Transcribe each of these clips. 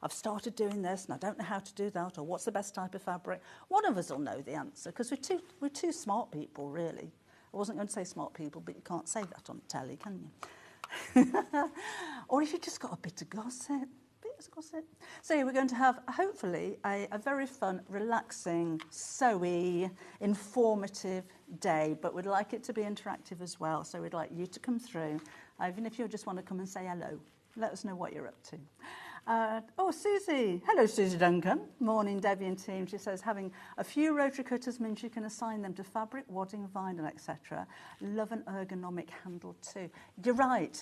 I've started doing this and I don't know how to do that, or what's the best type of fabric, one of us will know the answer, because we're two smart people, really. I wasn't going to say smart people, but you can't say that on telly, can you? Or if you've just got a bit of gossip. So yeah, we're going to have, hopefully, a very fun, relaxing, sewy, informative day, but we'd like it to be interactive as well. So we'd like you to come through, even if you just want to come and say hello. Let us know what you're up to. Oh, Susie. Hello, Susie Duncan. Morning, Debbie and team. She says, having a few rotary cutters means you can assign them to fabric, wadding, vinyl, etc. Love an ergonomic handle too. You're right.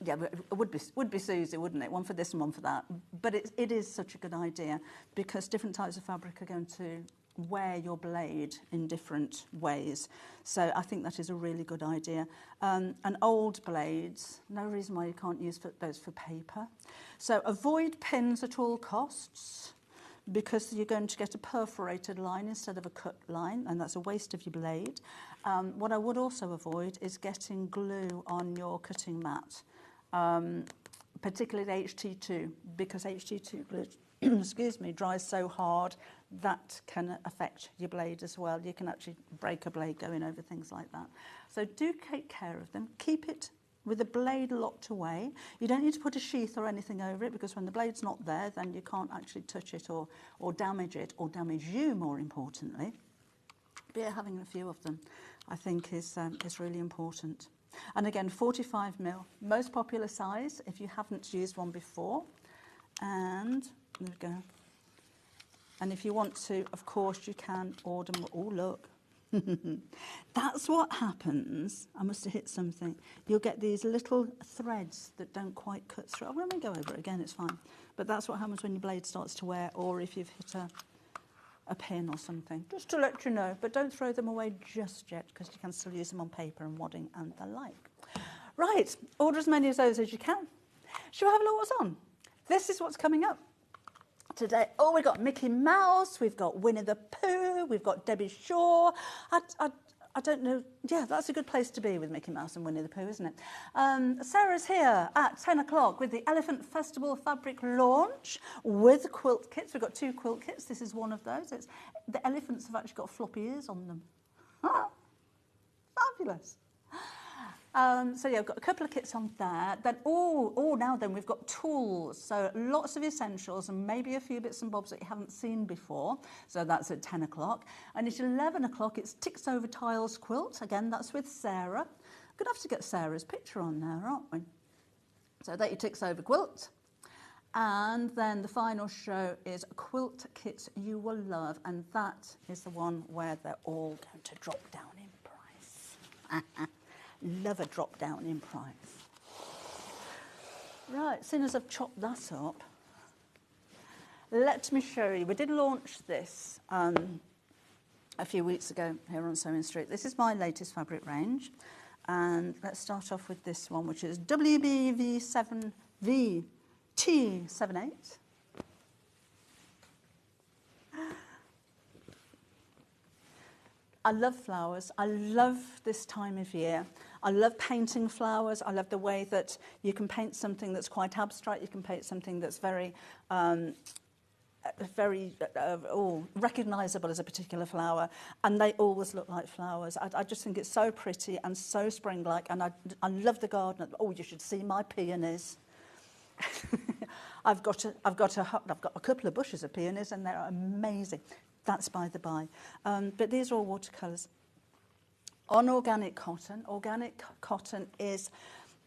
Yeah, it would be Susie, wouldn't it? One for this and one for that. But it is such a good idea, because different types of fabric are going to wear your blade in different ways. So I think that is a really good idea. And old blades, no reason why you can't use those for paper. So avoid pins at all costs, because you're going to get a perforated line instead of a cut line, and that's a waste of your blade. What I would also avoid is getting glue on your cutting mat. Particularly HT2, because HT2 glue, excuse me, dries so hard that can affect your blade as well. You can actually break a blade going over things like that. So do take care of them. Keep it with the blade locked away. You don't need to put a sheath or anything over it, because when the blade's not there, then you can't actually touch it or damage it, or damage you, more importantly. But yeah, having a few of them, I think, is really important. And again, 45mm, most popular size if you haven't used one before. And there we go. And if you want to, of course, you can order more. Oh, look. That's what happens. I must have hit something. You'll get these little threads that don't quite cut through. Oh, let me go over it again, it's fine. But that's what happens when your blade starts to wear, or if you've hit a pin or something, just to let you know. But don't throw them away just yet, because you can still use them on paper and wadding and the like. Right, order as many of those as you can. Shall we have a look what's on? This is what's coming up today. Oh, we've got Mickey Mouse, we've got Winnie the Pooh, we've got Debbie Shaw. I don't know. Yeah, that's a good place to be with Mickey Mouse and Winnie the Pooh, isn't it? Sarah's here at 10 o'clock with the Elephant Festival fabric launch with quilt kits. We've got 2 quilt kits. This is one of those. The elephants have actually got floppy ears on them. Fabulous. So yeah, I've got a couple of kits on there. Then, now then we've got tools. So lots of essentials and maybe a few bits and bobs that you haven't seen before. So that's at 10 o'clock. And at 11 o'clock, it's Ticks Over Tiles quilt. Again, that's with Sarah. Going to have to get Sarah's picture on there, aren't we? So that your Ticks Over quilt. And then the final show is quilt kits you will love. And that is the one where they're all going to drop down in price. Love a drop down in price. Right, as soon as I've chopped that up, let me show you. We did launch this a few weeks ago here on Sewing Street. This is my latest fabric range. And let's start off with this one, which is WBV7VT78. I love flowers. I love this time of year. I love painting flowers. I love the way that you can paint something that's quite abstract. You can paint something that's very recognisable as a particular flower, and they always look like flowers. I just think it's so pretty and so spring-like, and I love the garden. Oh, you should see my peonies. I've got a couple of bushes of peonies, and they're amazing. That's by the by. But these are all watercolours. On organic cotton is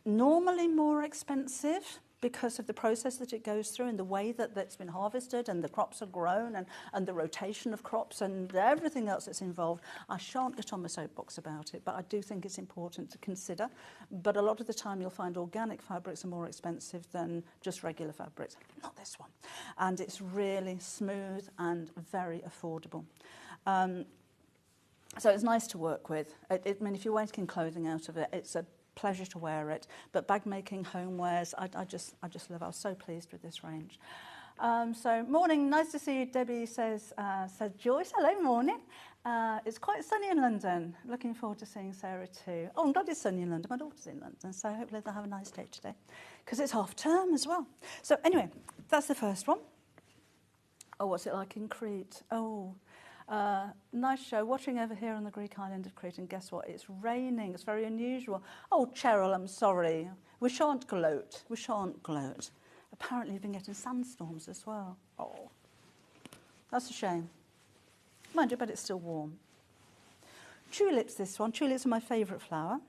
normally more expensive because of the process that it goes through and the way that that's been harvested and the crops are grown and the rotation of crops and everything else that's involved. I shan't get on my soapbox about it, but I do think it's important to consider. But a lot of the time you'll find organic fabrics are more expensive than just regular fabrics. Not this one. And it's really smooth and very affordable. So it's nice to work with. I mean, if you're making clothing out of it, it's a pleasure to wear it. But bag making, homewares, I just love. I was so pleased with this range. So morning, nice to see you. Debbie says Joyce. Hello, morning. It's quite sunny in London. Looking forward to seeing Sarah too. Oh, I'm glad it's sunny in London. My daughter's in London, so hopefully they'll have a nice day today. because it's half term as well. So anyway, that's the first one. Oh, what's it like in Crete? Oh, nice show. Watching over here on the Greek island of Crete, and guess what? It's raining. It's very unusual. Oh, Cheryl, I'm sorry. We shan't gloat. We shan't gloat. Apparently you've been getting sandstorms as well. Oh, that's a shame. Mind you, but it's still warm. Tulips, this one. Tulips are my favourite flower.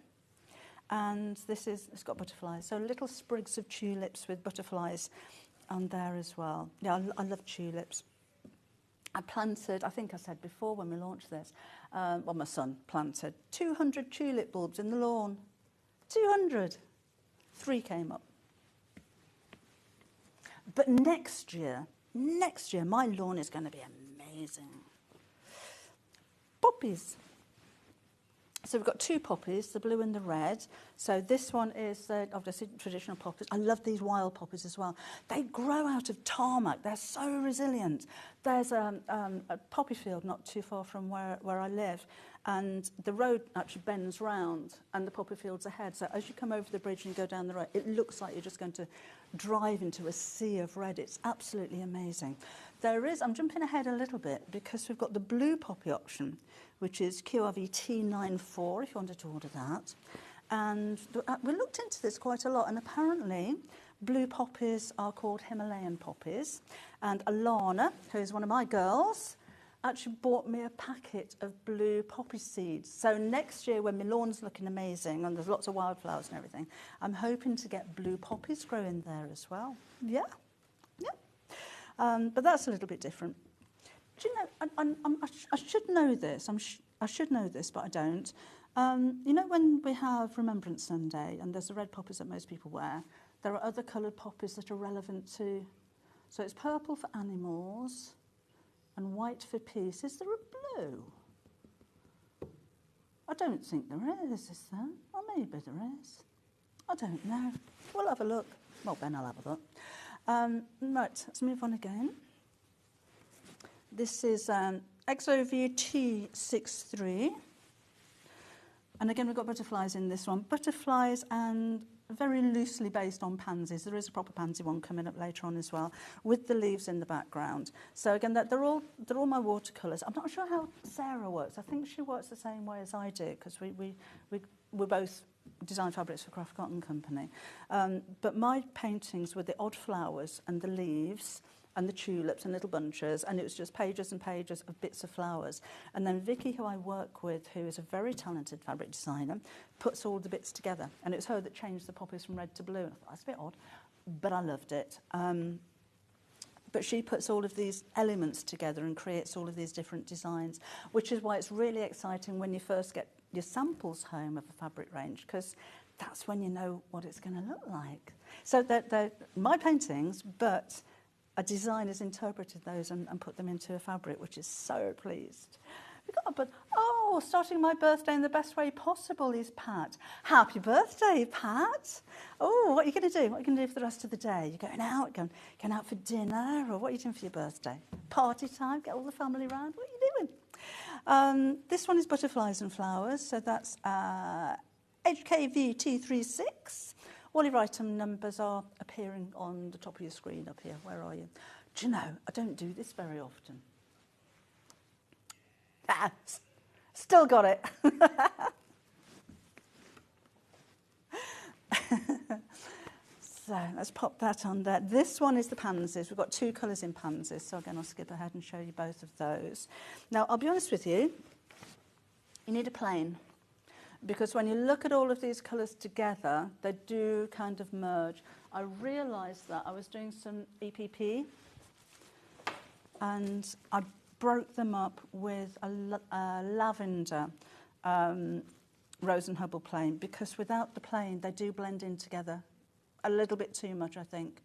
And it's got butterflies. So little sprigs of tulips with butterflies on there as well. Yeah, I love tulips. I planted, I think I said before when we launched this, well, my son planted 200 tulip bulbs in the lawn. 200. 3 came up. But next year, my lawn is going to be amazing. Poppies. So we've got 2 poppies, the blue and the red. So this one is obviously traditional poppies. I love these wild poppies as well. They grow out of tarmac. They're so resilient. There's a poppy field not too far from where I live, and the road actually bends round, and the poppy field's ahead. So as you come over the bridge and you go down the road, it looks like you're just going to drive into a sea of red. It's absolutely amazing. I'm jumping ahead a little bit because we've got the blue poppy option, which is QRVT94, if you wanted to order that. And we looked into this quite a lot, and apparently blue poppies are called Himalayan poppies. And Alana, who is one of my girls, actually bought me a packet of blue poppy seeds. So next year, when my lawn's looking amazing and there's lots of wildflowers and everything, I'm hoping to get blue poppies growing there as well. Yeah, yeah. But that's a little bit different. Do you know, I should know this. I should know this, but I don't. You know, when we have Remembrance Sunday and there's the red poppies that most people wear, there are other coloured poppies that are relevant to. So it's purple for animals and white for peace. Is there a blue? I don't think there is there? Or maybe there is. I don't know. We'll have a look. Well, Ben, I'll have a look. Right, let's move on again. This is XOVT63. And again, we've got butterflies in this one. Butterflies and very loosely based on pansies. There is a proper pansy one coming up later on as well, with the leaves in the background. So again, they're all my watercolours. I'm not sure how Sarah works. I think she works the same way as I do, because we both design fabrics for Craft Cotton Company. But my paintings were the odd flowers and the leaves and the tulips and little bunches, and it was just pages and pages of bits of flowers. And then Vicky, who I work with, who is a very talented fabric designer, puts all the bits together. And it was her that changed the poppies from red to blue. And I thought, that's a bit odd, but I loved it. But she puts all of these elements together and creates all of these different designs, which is why it's really exciting when you first get your samples home of a fabric range, because that's when you know what it's going to look like. So they're my paintings, but a designer's interpreted those and put them into a fabric, which is so pleased. Starting my birthday in the best way possible is Pat. Happy birthday, Pat. Oh, what are you going to do? What are you going to do for the rest of the day? You're going out for dinner, or what are you doing for your birthday? Party time, get all the family round. What are you doing? This one is butterflies and flowers, so that's HKVT36. All your item numbers are appearing on the top of your screen up here. Where are you? Do you know, I don't do this very often. Still got it. So let's pop that on there. This one is the pansies. We've got 2 colours in pansies. So again, I'll skip ahead and show you both of those. Now, I'll be honest with you. You need a plane. Because when you look at all of these colours together, they do kind of merge. I realised that I was doing some EPP, and I broke them up with a lavender Rose and Hubble plane, because without the plane, they do blend in together a little bit too much, I think,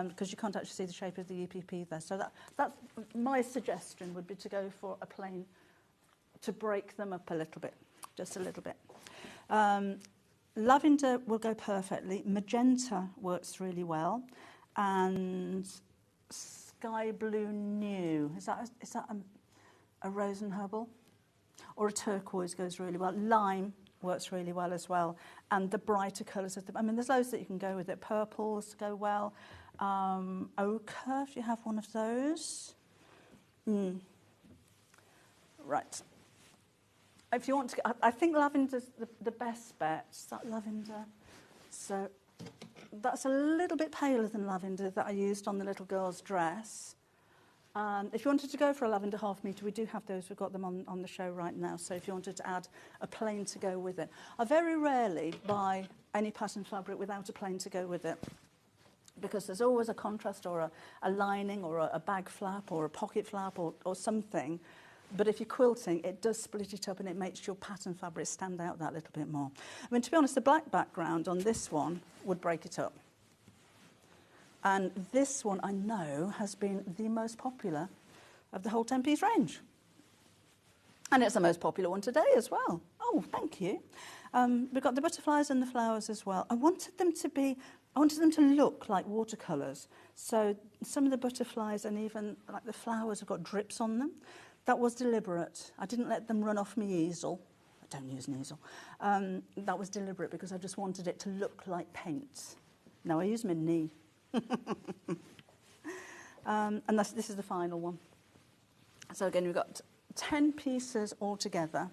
because you can't actually see the shape of the EPP there. So that's my suggestion would be to go for a plane to break them up a little bit. Just a little bit. Lavender will go perfectly. Magenta works really well, and sky blue new. Is that a Rose and Hubble, or a turquoise goes really well. Lime works really well as well. And the brighter colours of I mean, there's loads that you can go with it. Purples go well. Ochre, if you have one of those. Right. If you want to, I think lavender's the best bet. Is that lavender? So that's a little bit paler than lavender that I used on the little girl's dress. If you wanted to go for a lavender half metre, we do have those. We've got them on the show right now. So if you wanted to add a plain to go with it. I very rarely buy any pattern fabric without a plain to go with it, because there's always a contrast or a lining or a bag flap or a pocket flap or something. But if you're quilting, it does split it up and it makes your pattern fabric stand out that little bit more. I mean, to be honest, the black background on this one would break it up. And this one, I know, has been the most popular of the whole 10-piece range. And it's the most popular one today as well. Oh, thank you. We've got the butterflies and the flowers as well. I wanted them to look like watercolours. So some of the butterflies and even like the flowers have got drips on them. That was deliberate. I didn't let them run off my easel. I don't use an easel. That was deliberate because I just wanted it to look like paint. Now I use my knee. And this is the final one. So again, we've got 10 pieces altogether.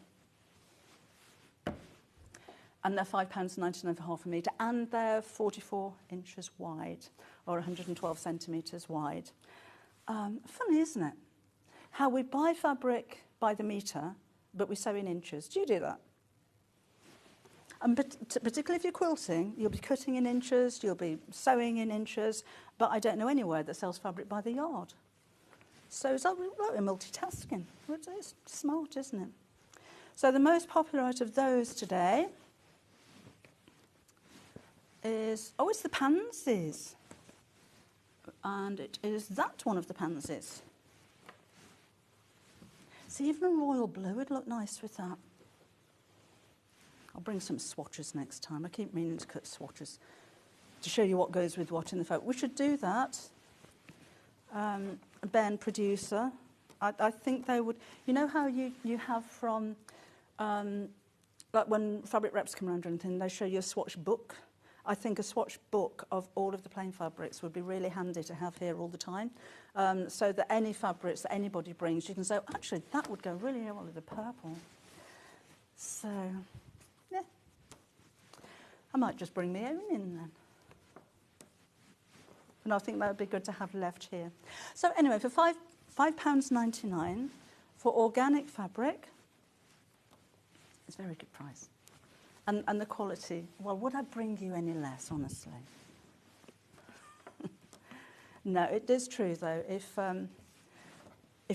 And they're £5.99 for half a metre. And they're 44 inches wide, or 112 centimetres wide. Funny, isn't it? How we buy fabric by the metre, but we sew in inches. Do you do that? And particularly if you're quilting, you'll be cutting in inches, you'll be sewing in inches, but I don't know anywhere that sells fabric by the yard. So it's like we're multitasking. It's smart, isn't it? So the most popular out of those today is, it's the pansies. And it is that one of the pansies. See, even a royal blue would look nice with that. I'll bring some swatches next time. I keep meaning to cut swatches to show you what goes with what in the folk. We should do that. Ben, producer, I think they would... You know how you have from... like when fabric reps come around or anything, they show you a swatch book. I think a swatch book of all of the plain fabrics would be really handy to have here all the time, so that any fabrics that anybody brings, you can say, actually, that would go really well with the purple. So, yeah. I might just bring my own in then. And I think that would be good to have left here. So anyway, for £5.99 for organic fabric, it's a very good price. And the quality, well, would I bring you any less, honestly? No, it is true, though. If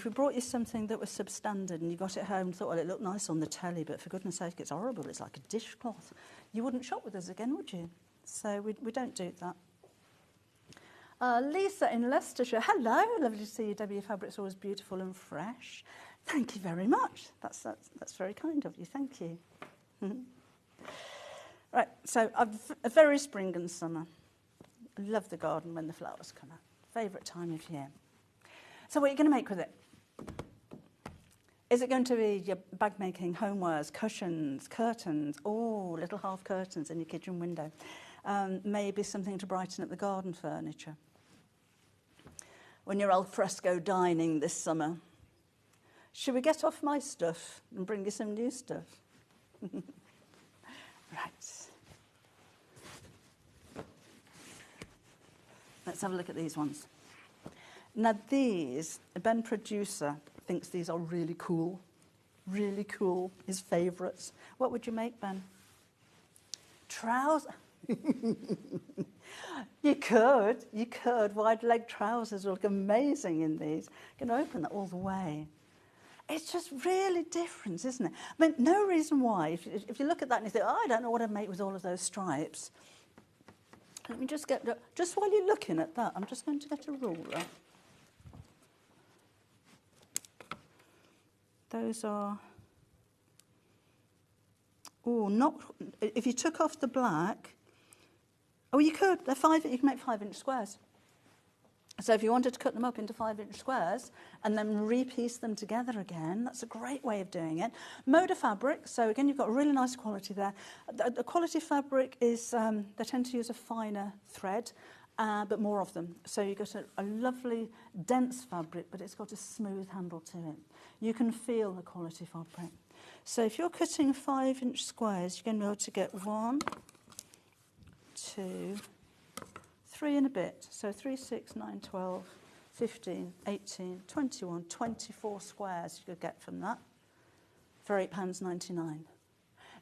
we brought you something that was substandard and you got it home and thought, well, it looked nice on the telly, but for goodness sake, it's horrible, it's like a dishcloth, you wouldn't shop with us again, would you? So we don't do that. Lisa in Leicestershire, hello, lovely to see you. W Fabric's always beautiful and fresh. Thank you very much. That's very kind of you, thank you. Right, so a very spring and summer. I love the garden when the flowers come out. Favourite time of year. So what are you going to make with it? Is it going to be your bag making, homewares, cushions, curtains, little half curtains in your kitchen window? Maybe something to brighten up the garden furniture. When you're al fresco dining this summer, should we get off my stuff and bring you some new stuff? Right. Let's have a look at these ones. Now these, Ben Producer thinks these are really cool. Really cool, his favourites. What would you make, Ben? Trousers? You could. Wide leg trousers look amazing in these. You can open that all the way. It's just really different, isn't it? I mean, no reason why. If you look at that and you think, I don't know what I'd make with all of those stripes. Let me just just while you're looking at that, I'm just going to get a ruler. Those are, if you took off the black, you could, you can make 5-inch squares. So if you wanted to cut them up into 5-inch squares and then repiece them together again, that's a great way of doing it. Moda fabric, so again, you've got really nice quality there. The quality fabric is, they tend to use a finer thread, but more of them. So you've got a lovely, dense fabric, but it's got a smooth handle to it. You can feel the quality fabric. So if you're cutting 5-inch squares, you're going to be able to get 1, 2, 3 and a bit. So 3, 6, 9, 12, 15, 18, 21, 24 squares you could get from that for £8.99.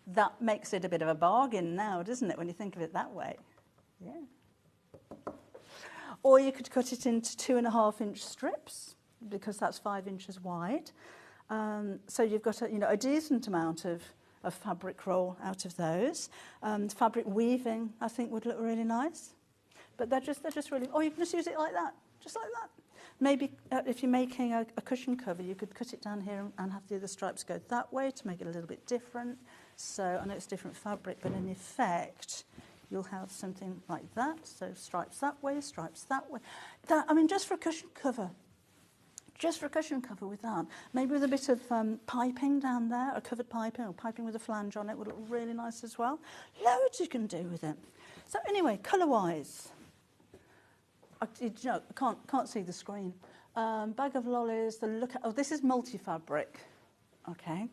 That makes it a bit of a bargain now, doesn't it, when you think of it that way? Yeah. Or you could cut it into 2.5-inch strips, because that's 5 inches wide. So you've got a decent amount of fabric roll out of those. Fabric weaving, I think, would look really nice. But they're just really, you can just use it like that, just like that. Maybe if you're making a cushion cover, you could cut it down here and have the other stripes go that way to make it a little bit different. So I know it's different fabric, but in effect, you'll have something like that. So stripes that way, stripes that way. Just for a cushion cover. Just for a cushion cover with that. Maybe with a bit of piping down there, a covered piping, or piping with a flange on it would look really nice as well. Loads you can do with it. So anyway, colour-wise, I can't see the screen. Bag of lollies, this is multi-fabric, okay.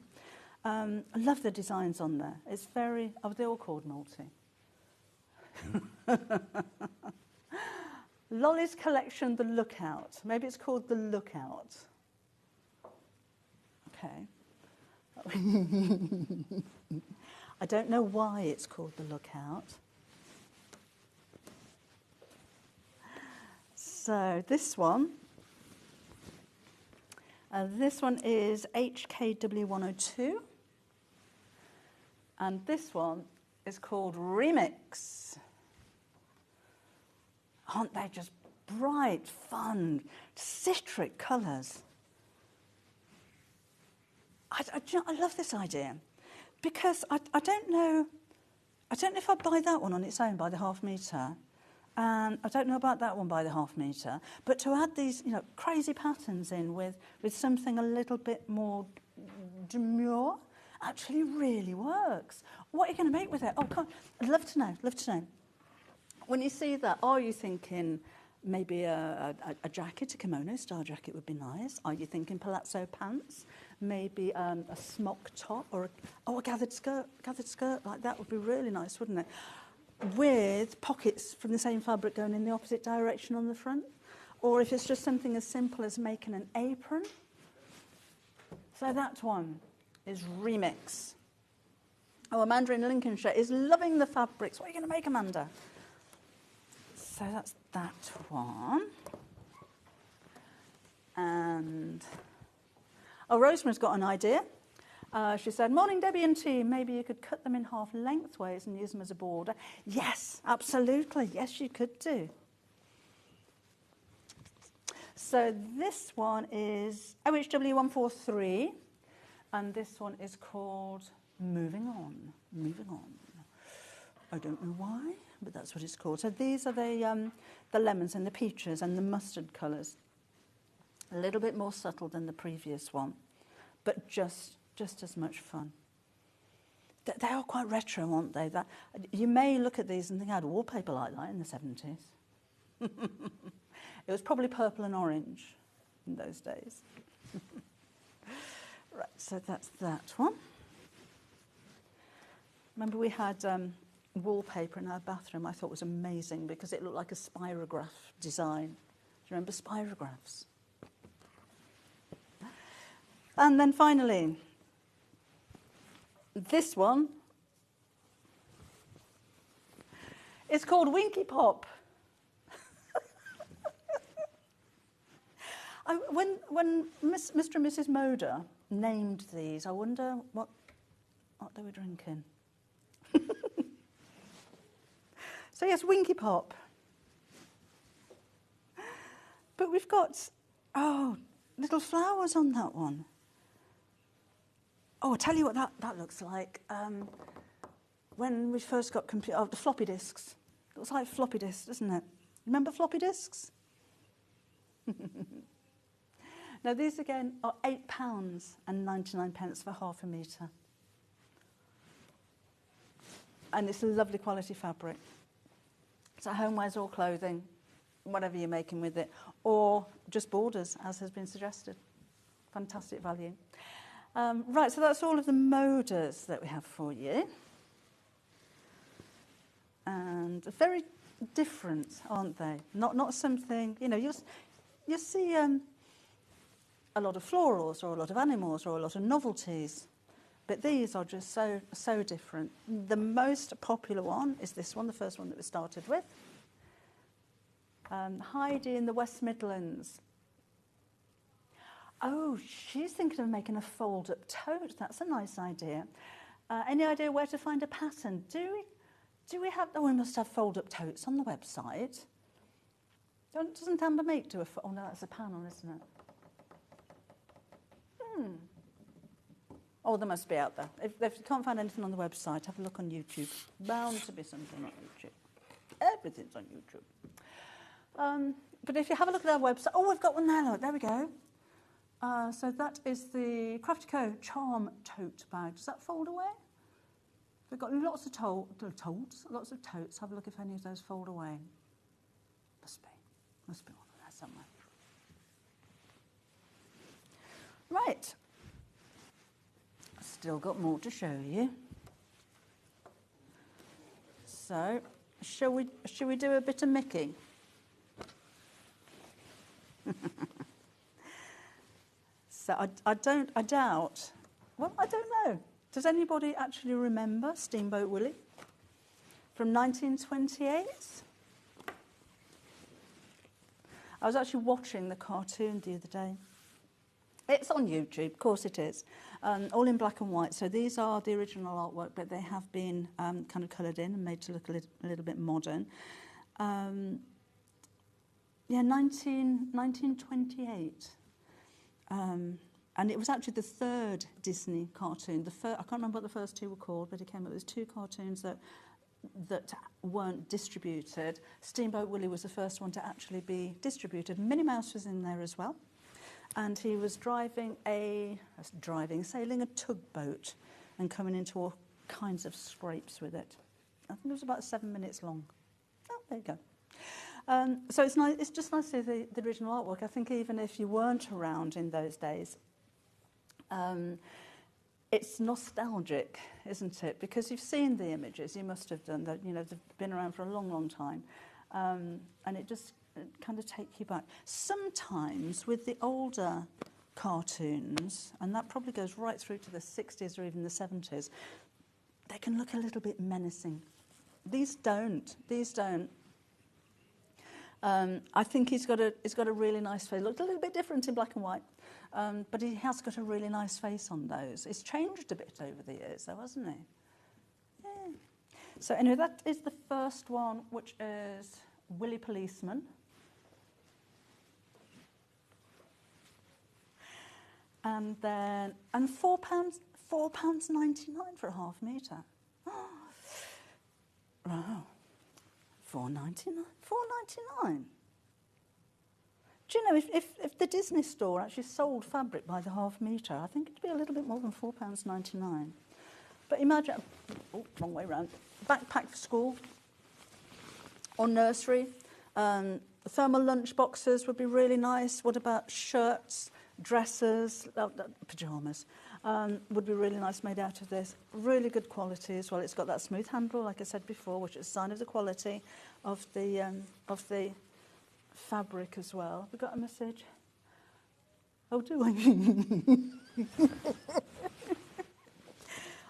I love the designs on there. It's very, they're all called multi. Lollies collection, the Lookout. Maybe it's called the Lookout. Okay. I don't know why it's called the Lookout. So this one is HKW102, and this one is called Remix. Aren't they just bright, fun, citric colours? I love this idea, because I don't know if I'd buy that one on its own by the ½ metre. And I don't know about that one by the ½ metre, but to add these, crazy patterns in with something a little bit more demure actually really works. What are you going to make with it? Oh, God, I'd love to know. When you see that, are you thinking maybe a jacket, a kimono style jacket would be nice? Are you thinking palazzo pants? Maybe a smock top or a gathered skirt like that would be really nice, wouldn't it? With pockets from the same fabric going in the opposite direction on the front. Or if it's just something as simple as making an apron. So that one is Remix. Oh, Amanda in Lincolnshire is loving the fabrics. What are you going to make, Amanda? So that's that one. And Rosemary's got an idea. She said, morning, Debbie and team. Maybe you could cut them in half lengthways and use them as a border. Yes, absolutely. Yes, you could do. So this one is OHW143, and this one is called Moving On. Moving On. I don't know why, but that's what it's called. So these are the lemons and the peaches and the mustard colours. A little bit more subtle than the previous one, but just as much fun. They are quite retro, aren't they? You may look at these and think I had wallpaper like that in the 70s. It was probably purple and orange in those days. Right, so that's that one. Remember we had wallpaper in our bathroom I thought was amazing because it looked like a spirograph design. Do you remember spirographs? And then finally, this one is called Winky Pop. When Mr. and Mrs. Moda named these, I wonder what they were drinking. So yes, Winky Pop. But we've got, little flowers on that one. Oh, I'll tell you what that looks like. When we first got the floppy disks. It looks like floppy disks, doesn't it? Remember floppy disks? Now these again are £8.99 for half a metre. And it's a lovely quality fabric. So homewares or clothing, whatever you're making with it, or just borders, as has been suggested. Fantastic value. Right, so that's all of the Modas that we have for you. And very different, aren't they? Not something, you know, you see a lot of florals or a lot of animals or a lot of novelties, but these are just so different. The most popular one is this one, the first one that we started with. Heidi in the West Midlands. Oh, she's thinking of making a fold-up tote. That's a nice idea. Any idea where to find a pattern? Do we have... Oh, we must have fold-up totes on the website. Doesn't Amber Make do a... Oh, no, that's a panel, isn't it? Oh, there must be out there. If you can't find anything on the website, have a look on YouTube. Bound to be something on YouTube. Everything's on YouTube. But if you have a look at our website... Oh, we've got one there, look. There we go. So that is the Crafty Co Charm Tote Bag. Does that fold away? We've got lots of totes, lots of totes. Have a look if any of those fold away. Must be one there somewhere. Right. Still got more to show you. So, shall we do a bit of Mickey? So I doubt, well, I don't know. Does anybody actually remember Steamboat Willie from 1928? I was actually watching the cartoon the other day. It's on YouTube, of course it is, all in black and white. So these are the original artwork, but they have been kind of coloured in and made to look a little bit modern. Yeah, 1928. And it was actually the third Disney cartoon. I can't remember what the first two were called, but it came up with two cartoons that weren't distributed. Steamboat Willie was the first one to actually be distributed. Minnie Mouse was in there as well. And he was sailing a tugboat and coming into all kinds of scrapes with it. I think it was about 7 minutes long. Oh, there you go. So it's nice. It's just nice to see the original artwork. I think even if you weren't around in those days, it's nostalgic, isn't it? Because you've seen the images. You must have done that. You know, they've been around for a long, long time, and it just kind of takes you back. Sometimes with the older cartoons, and that probably goes right through to the 60s or even the 70s, they can look a little bit menacing. These don't. I think he's got a really nice face. Looks a little bit different in black and white, but he has got a really nice face on those. It's changed a bit over the years, though, hasn't he? Yeah. So anyway, that is the first one, which is Willie Policeman. And then £4.99 for a half metre. Wow. £4.99. Do you know, if the Disney store actually sold fabric by the half metre, I think it'd be a little bit more than £4.99. But imagine, wrong way round, backpack for school or nursery. Thermal lunch boxes would be really nice. What about shirts, dresses, pyjamas? Would be really nice made out of this. Really good quality as well. It's got that smooth handle, like I said before, which is a sign of the quality of the fabric as well. Have we got a message? Oh, do I?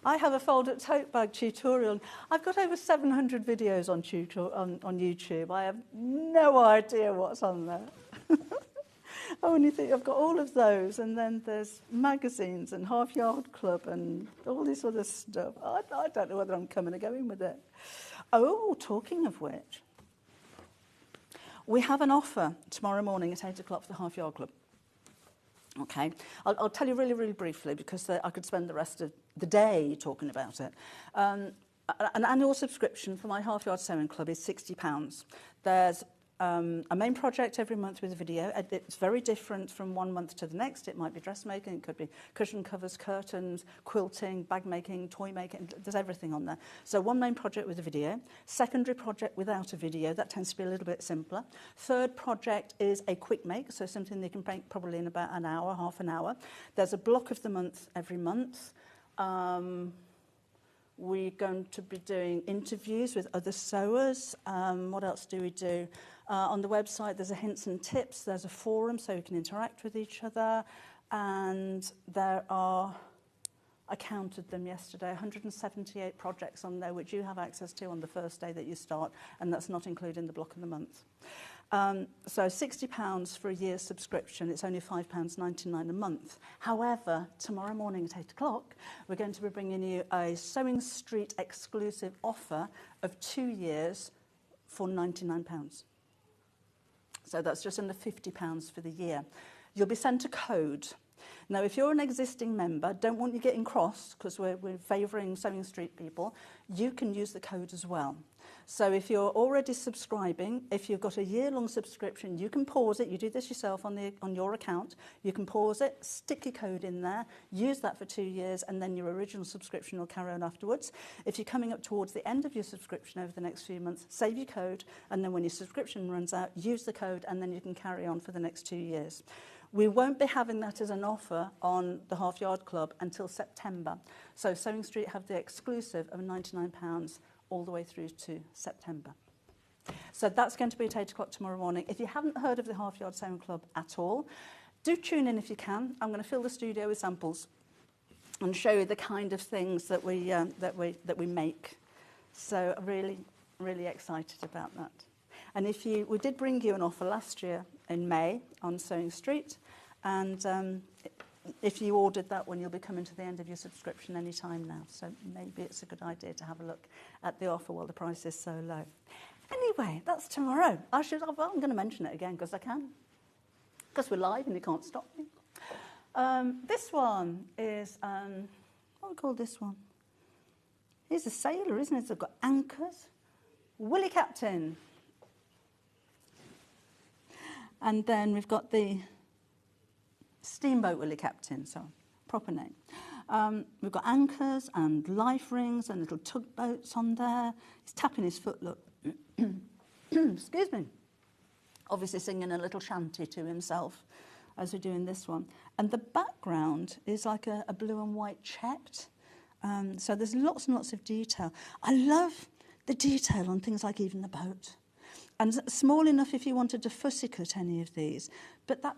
I have a fold-up tote bag tutorial. I've got over 700 videos on YouTube. I have no idea what's on there. I only think I've got all of those, and then there's magazines and Half Yard Club and all this other stuff. I don't know whether I'm coming or going with it. Oh, talking of which, we have an offer tomorrow morning at 8 o'clock for the Half Yard Club. Okay, I'll tell you really, really briefly, because I could spend the rest of the day talking about it. An annual subscription for my Half Yard Sewing Club is £60. There's a main project every month with a video. It's very different from one month to the next. It might be dressmaking, it could be cushion covers, curtains, quilting, bag making, toy making. There's everything on there. So one main project with a video. Secondary project without a video. That tends to be a little bit simpler. Third project is a quick make, so something they can make probably in about an hour, half an hour. There's a block of the month every month. We're going to be doing interviews with other sewers. What else do we do? On the website, there's a hints and tips. There's a forum so you can interact with each other. And there are, I counted them yesterday, 178 projects on there which you have access to on the first day that you start, and that's not including the block of the month. So £60 for a year's subscription. It's only £5.99 a month. However, tomorrow morning at 8 o'clock, we're going to be bringing you a Sewing Street exclusive offer of 2 years for £99. So that's just under £50 for the year. You'll be sent a code. Now, if you're an existing member, don't want you getting cross, because we're favouring Sewing Street people, you can use the code as well. So if you're already subscribing, if you've got a year-long subscription, you can pause it. You do this yourself on your account. You can pause it, stick your code in there, use that for 2 years, and then your original subscription will carry on afterwards. If you're coming up towards the end of your subscription over the next few months, save your code, and then when your subscription runs out, use the code, and then you can carry on for the next 2 years. We won't be having that as an offer on the Half Yard Club until September. So Sewing Street have the exclusive of £99 all the way through to September. So that's going to be at 8 o'clock tomorrow morning. If you haven't heard of the Half Yard Sewing Club at all, do tune in if you can. I'm going to fill the studio with samples and show you the kind of things that we make. So really, really excited about that. And we did bring you an offer last year in May on Sewing Street, and if you ordered that one, you'll be coming to the end of your subscription any time now. So maybe it's a good idea to have a look at the offer while the price is so low. Anyway, that's tomorrow. I'm going to mention it again because I can, because we're live and you can't stop me. This one is, what do we call this one? He's a sailor, isn't it? They've got anchors. Willie Captain. And then we've got the Steamboat Willie Captain, so proper name. We've got anchors and life rings and little tugboats on there. He's tapping his foot, look. Excuse me. Obviously singing a little shanty to himself as we're doing this one. And the background is like a blue and white checked. So there's lots and lots of detail. I love the detail on things like even the boat. And small enough if you wanted to fussy cut any of these. But that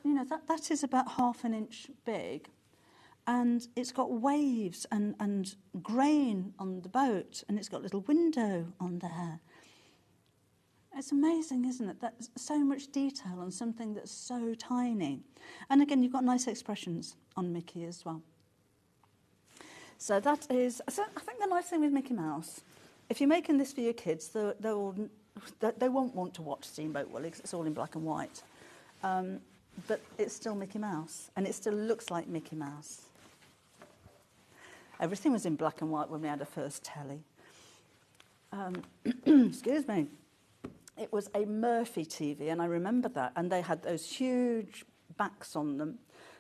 is about 1/2 inch big. And it's got waves and grain on the boat. And it's got a little window on there. It's amazing, isn't it? That's so much detail on something that's so tiny. And again, you've got nice expressions on Mickey as well. So that is, so I think the nice thing with Mickey Mouse, if you're making this for your kids, they won't want to watch Steamboat Willie because it's all in black and white. But it's still Mickey Mouse, and it still looks like Mickey Mouse. Everything was in black and white when we had our first telly. Excuse me. It was a Murphy TV, and I remember that. And they had those huge backs on them,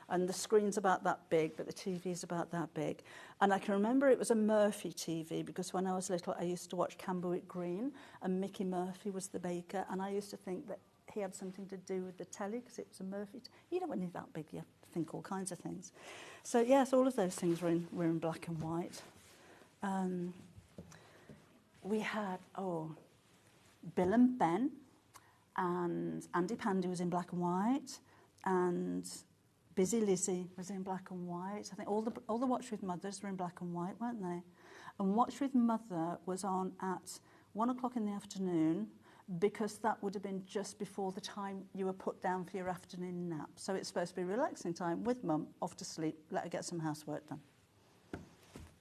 and the screen's about that big, but the TV's about that big. And I can remember it was a Murphy TV because when I was little, I used to watch Camberwick Green, and Mickey Murphy was the baker, and I used to think that he had something to do with the telly because it was a Murphy. You know, when you're that big, you think all kinds of things. So yes, all of those things were in black and white. We had Bill and Ben, and Andy Pandy was in black and white, and Busy Lizzie was in black and white. I think all the Watch with Mothers were in black and white, weren't they? And Watch with Mother was on at 1 o'clock in the afternoon because that would have been just before the time you were put down for your afternoon nap. So it's supposed to be relaxing time with Mum, off to sleep, let her get some housework done.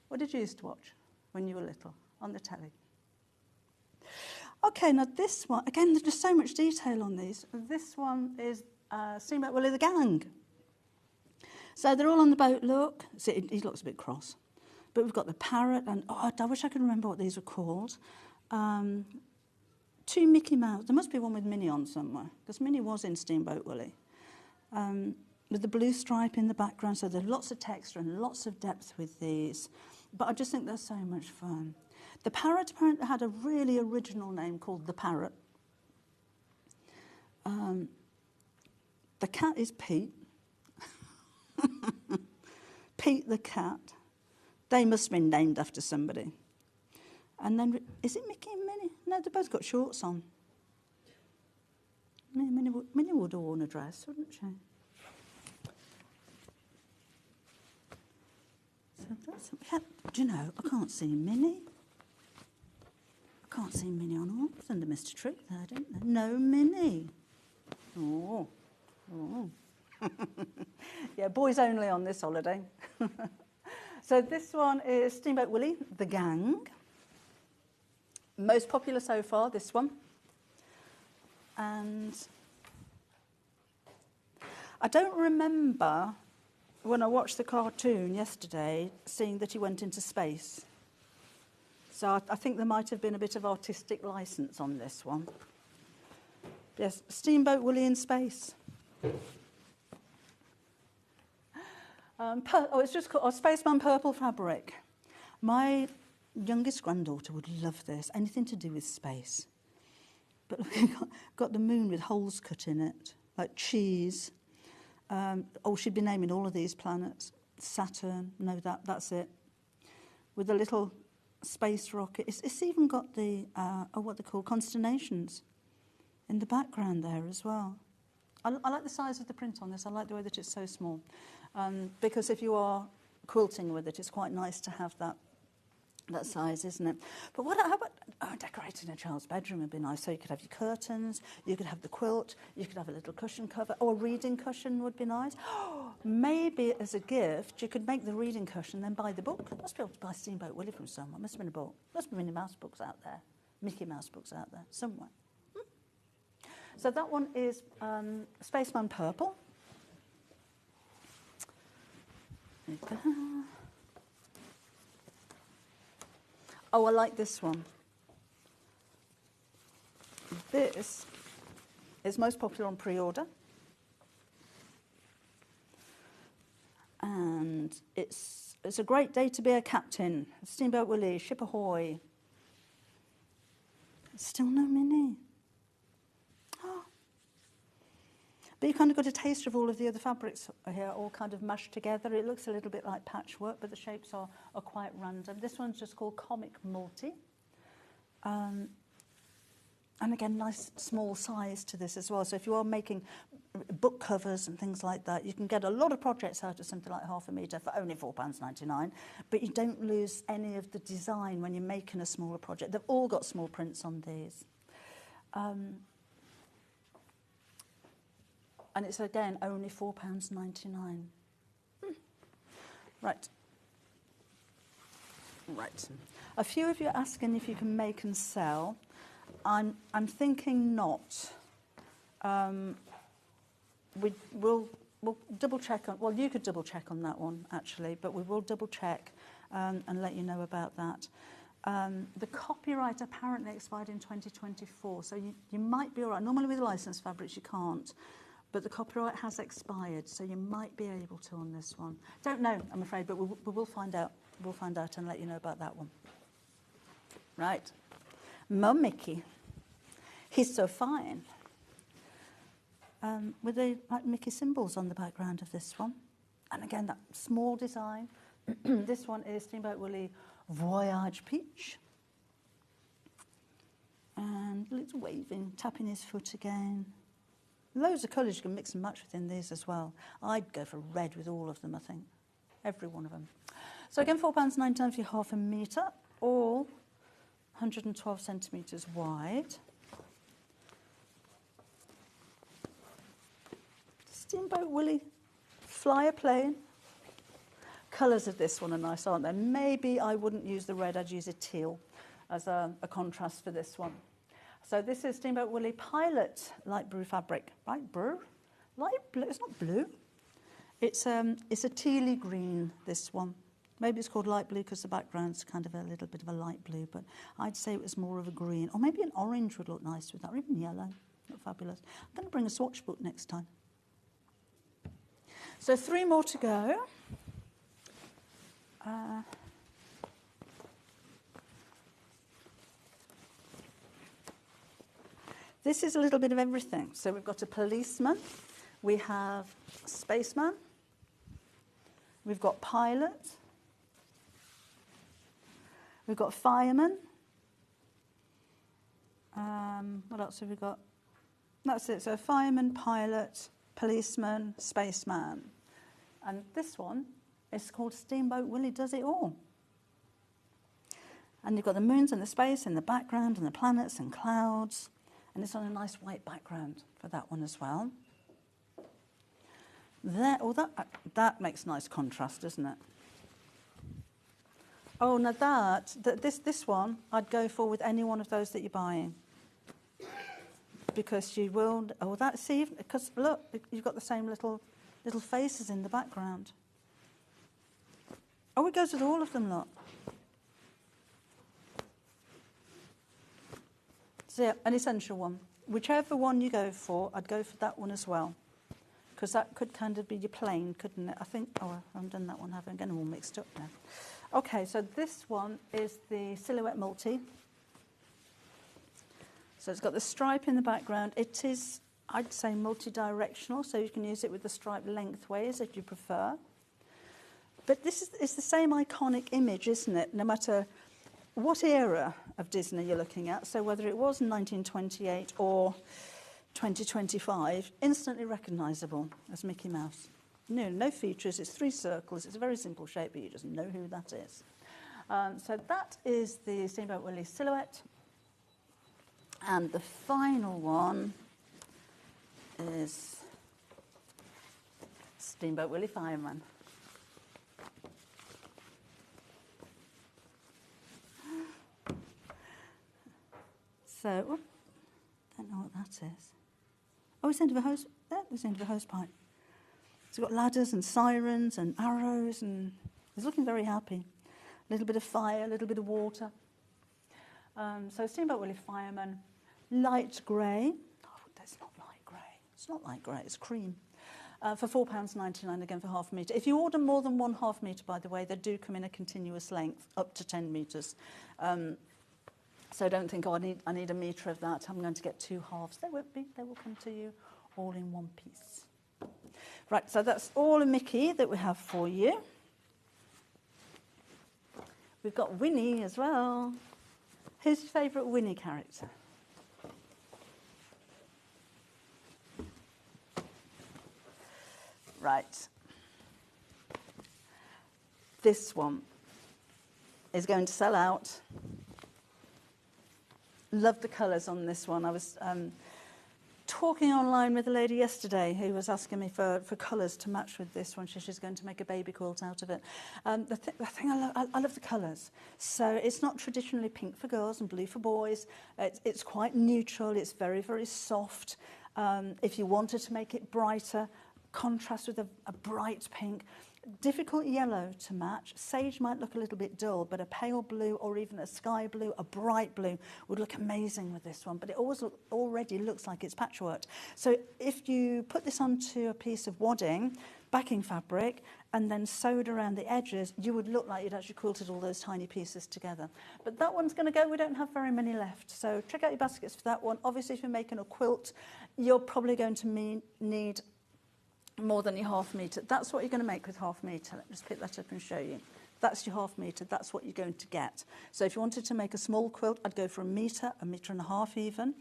What did you used to watch when you were little on the telly? Okay, now this one, again, there's just so much detail on these. This one is Steamboat Willie the Gang. So they're all on the boat, look. See, he looks a bit cross. But we've got the parrot, and I wish I could remember what these were called. 2 Mickey Mouse. There must be one with Minnie on somewhere, because Minnie was in Steamboat Willie. With the blue stripe in the background, so there's lots of texture and lots of depth with these. But I just think they're so much fun. The parrot apparently had a really original name called the Parrot. The cat is Pete. Pete the cat. They must have been named after somebody. And then, is it Mickey and Minnie? No, they both got shorts on. Minnie would have worn a dress, wouldn't she? So that's, yeah, do you know, I can't see Minnie. I can't see Minnie on all. Under Mr. Trick there, didn't there? No Minnie. Oh. Yeah, boys only on this holiday. So this one is Steamboat Willie, The Gang. Most popular so far, this one. And I don't remember when I watched the cartoon yesterday seeing that he went into space. So I think there might have been a bit of artistic license on this one. Yes, Steamboat Willie in space. It's just called Spaceman Purple Fabric. My youngest granddaughter would love this, anything to do with space. But look, got the moon with holes cut in it, like cheese. She'd be naming all of these planets. Saturn, no, that's it. With a little space rocket. It's even got the, what they're called, constellations in the background there as well. I like the size of the print on this. I like the way that it's so small. Because if you are quilting with it, it's quite nice to have that size, isn't it? But how about decorating a child's bedroom would be nice. So you could have your curtains, you could have the quilt, you could have a little cushion cover, or a reading cushion would be nice. Maybe as a gift, you could make the reading cushion, then buy the book. Must be able to buy Steamboat Willie from somewhere. Must have been a book. Must be Minnie Mouse books out there, Mickey Mouse books out there, somewhere. So that one is Spaceman Purple. Oh, I like this one. This is most popular on pre-order. And it's a great day to be a captain. Steamboat Willie, ship ahoy. Still no Minnie. But you kind of got a taste of all of the other fabrics here, all kind of mashed together. It looks a little bit like patchwork, but the shapes are quite random. This one's just called Comic Multi. And again, nice small size to this as well. So if you are making book covers and things like that, you can get a lot of projects out of something like ½ a metre for only £4.99. But you don't lose any of the design when you're making a smaller project. They've all got small prints on these. And it's, again, only £4.99. Right. A few of you are asking if you can make and sell. I'm thinking not. We'll double check on. Well, you could double check on that one actually, but we will double check and let you know about that. The copyright apparently expired in 2024, so you might be all right. Normally with licensed fabrics you can't. But the copyright has expired, so you might be able to on this one. Don't know, I'm afraid, but we will find out. We'll find out and let you know about that one. Right. Mum Mickey. He's so fine. With the like Mickey symbols on the background of this one. And again, that small design. This one is Steamboat Willie Voyage Peach. And it's waving, tapping his foot again. Loads of colours you can mix and match within these as well. I'd go for red with all of them, I think. Every one of them. So again, £4.99 for ½ a metre, all 112 centimetres wide. Steamboat Willie, Flyer Plane. Colours of this one are nice, aren't they? Maybe I wouldn't use the red, I'd use a teal as a contrast for this one. So this is Steamboat Willie Pilot Light Blue fabric. Light blue? Light blue, it's not blue. It's a tealy green, this one. Maybe it's called light blue because the background's kind of a little bit of a light blue, but I'd say it was more of a green. Or maybe an orange would look nice with that, or even yellow. Look fabulous. I'm going to bring a swatch book next time. So 3 more to go. This is a little bit of everything. So we've got a policeman, we have a spaceman, we've got pilot, we've got fireman. What else have we got? That's it. So fireman, pilot, policeman, spaceman. And this one is called Steamboat Willie Does It All. And you've got the moons and the space in the background and the planets and clouds. And it's on a nice white background for that one as well. There, oh, that makes nice contrast, doesn't it? Oh, now this one, I'd go for with any one of those that you're buying. Because you will, oh, that's, see, because look, you've got the same little faces in the background. Oh, it goes with all of them, look. So yeah, an essential one. Whichever one you go for, I'd go for that one as well. Because that could kind of be your plain, couldn't it? I think, oh, I haven't done that one, have I? I'm getting all mixed up now. Okay, so this one is the Silhouette Multi. So it's got the stripe in the background. It is, I'd say, multi-directional, so you can use it with the stripe lengthways if you prefer. But it's the same iconic image, isn't it? No matter what era of Disney you're looking at, so whether it was 1928 or 2025, instantly recognisable as Mickey Mouse. No features, it's 3 circles, it's a very simple shape, but you just know who that is. So that is the Steamboat Willie Silhouette. And the final one is Steamboat Willie Fireman. So, oh, don't know what that is. Oh, it's the end of a hose. There, it's the end of a hose pipe. It's got ladders and sirens and arrows, and he's looking very happy. A little bit of fire, a little bit of water. So Steamboat Willie Fireman, light grey. Oh, that's not light grey. It's not light grey, it's cream. For £4.99 again for half a metre. If you order more than 1/2 metre, by the way, they do come in a continuous length, up to 10 metres. So don't think, oh, I need a metre of that. I'm going to get 2 halves. They won't be. They will come to you all in one piece. Right, so that's all of Mickey that we have for you. We've got Winnie as well. Who's your favourite Winnie character? Right. This one is going to sell out. Love the colours on this one. I was talking online with a lady yesterday who was asking me for colours to match with this one. She's going to make a baby quilt out of it. The thing I love the colours. So it's not traditionally pink for girls and blue for boys. It's quite neutral. It's very, very soft. If you wanted to make it brighter, contrast with a bright pink. Difficult yellow to match. Sage might look a little bit dull, but a pale blue or even a sky blue, a bright blue would look amazing with this one. But it already looks like it's patchworked. So if you put this onto a piece of wadding, backing fabric, and then sewed around the edges, you would look like you'd actually quilted all those tiny pieces together. But that one's going to go. We don't have very many left. So check out your baskets for that one. Obviously, if you're making a quilt, you're probably going to need more than your half metre. That's what you're going to make with half metre. Let me just pick that up and show you. That's your half metre. That's what you're going to get. So if you wanted to make a small quilt, I'd go for a metre and a half even.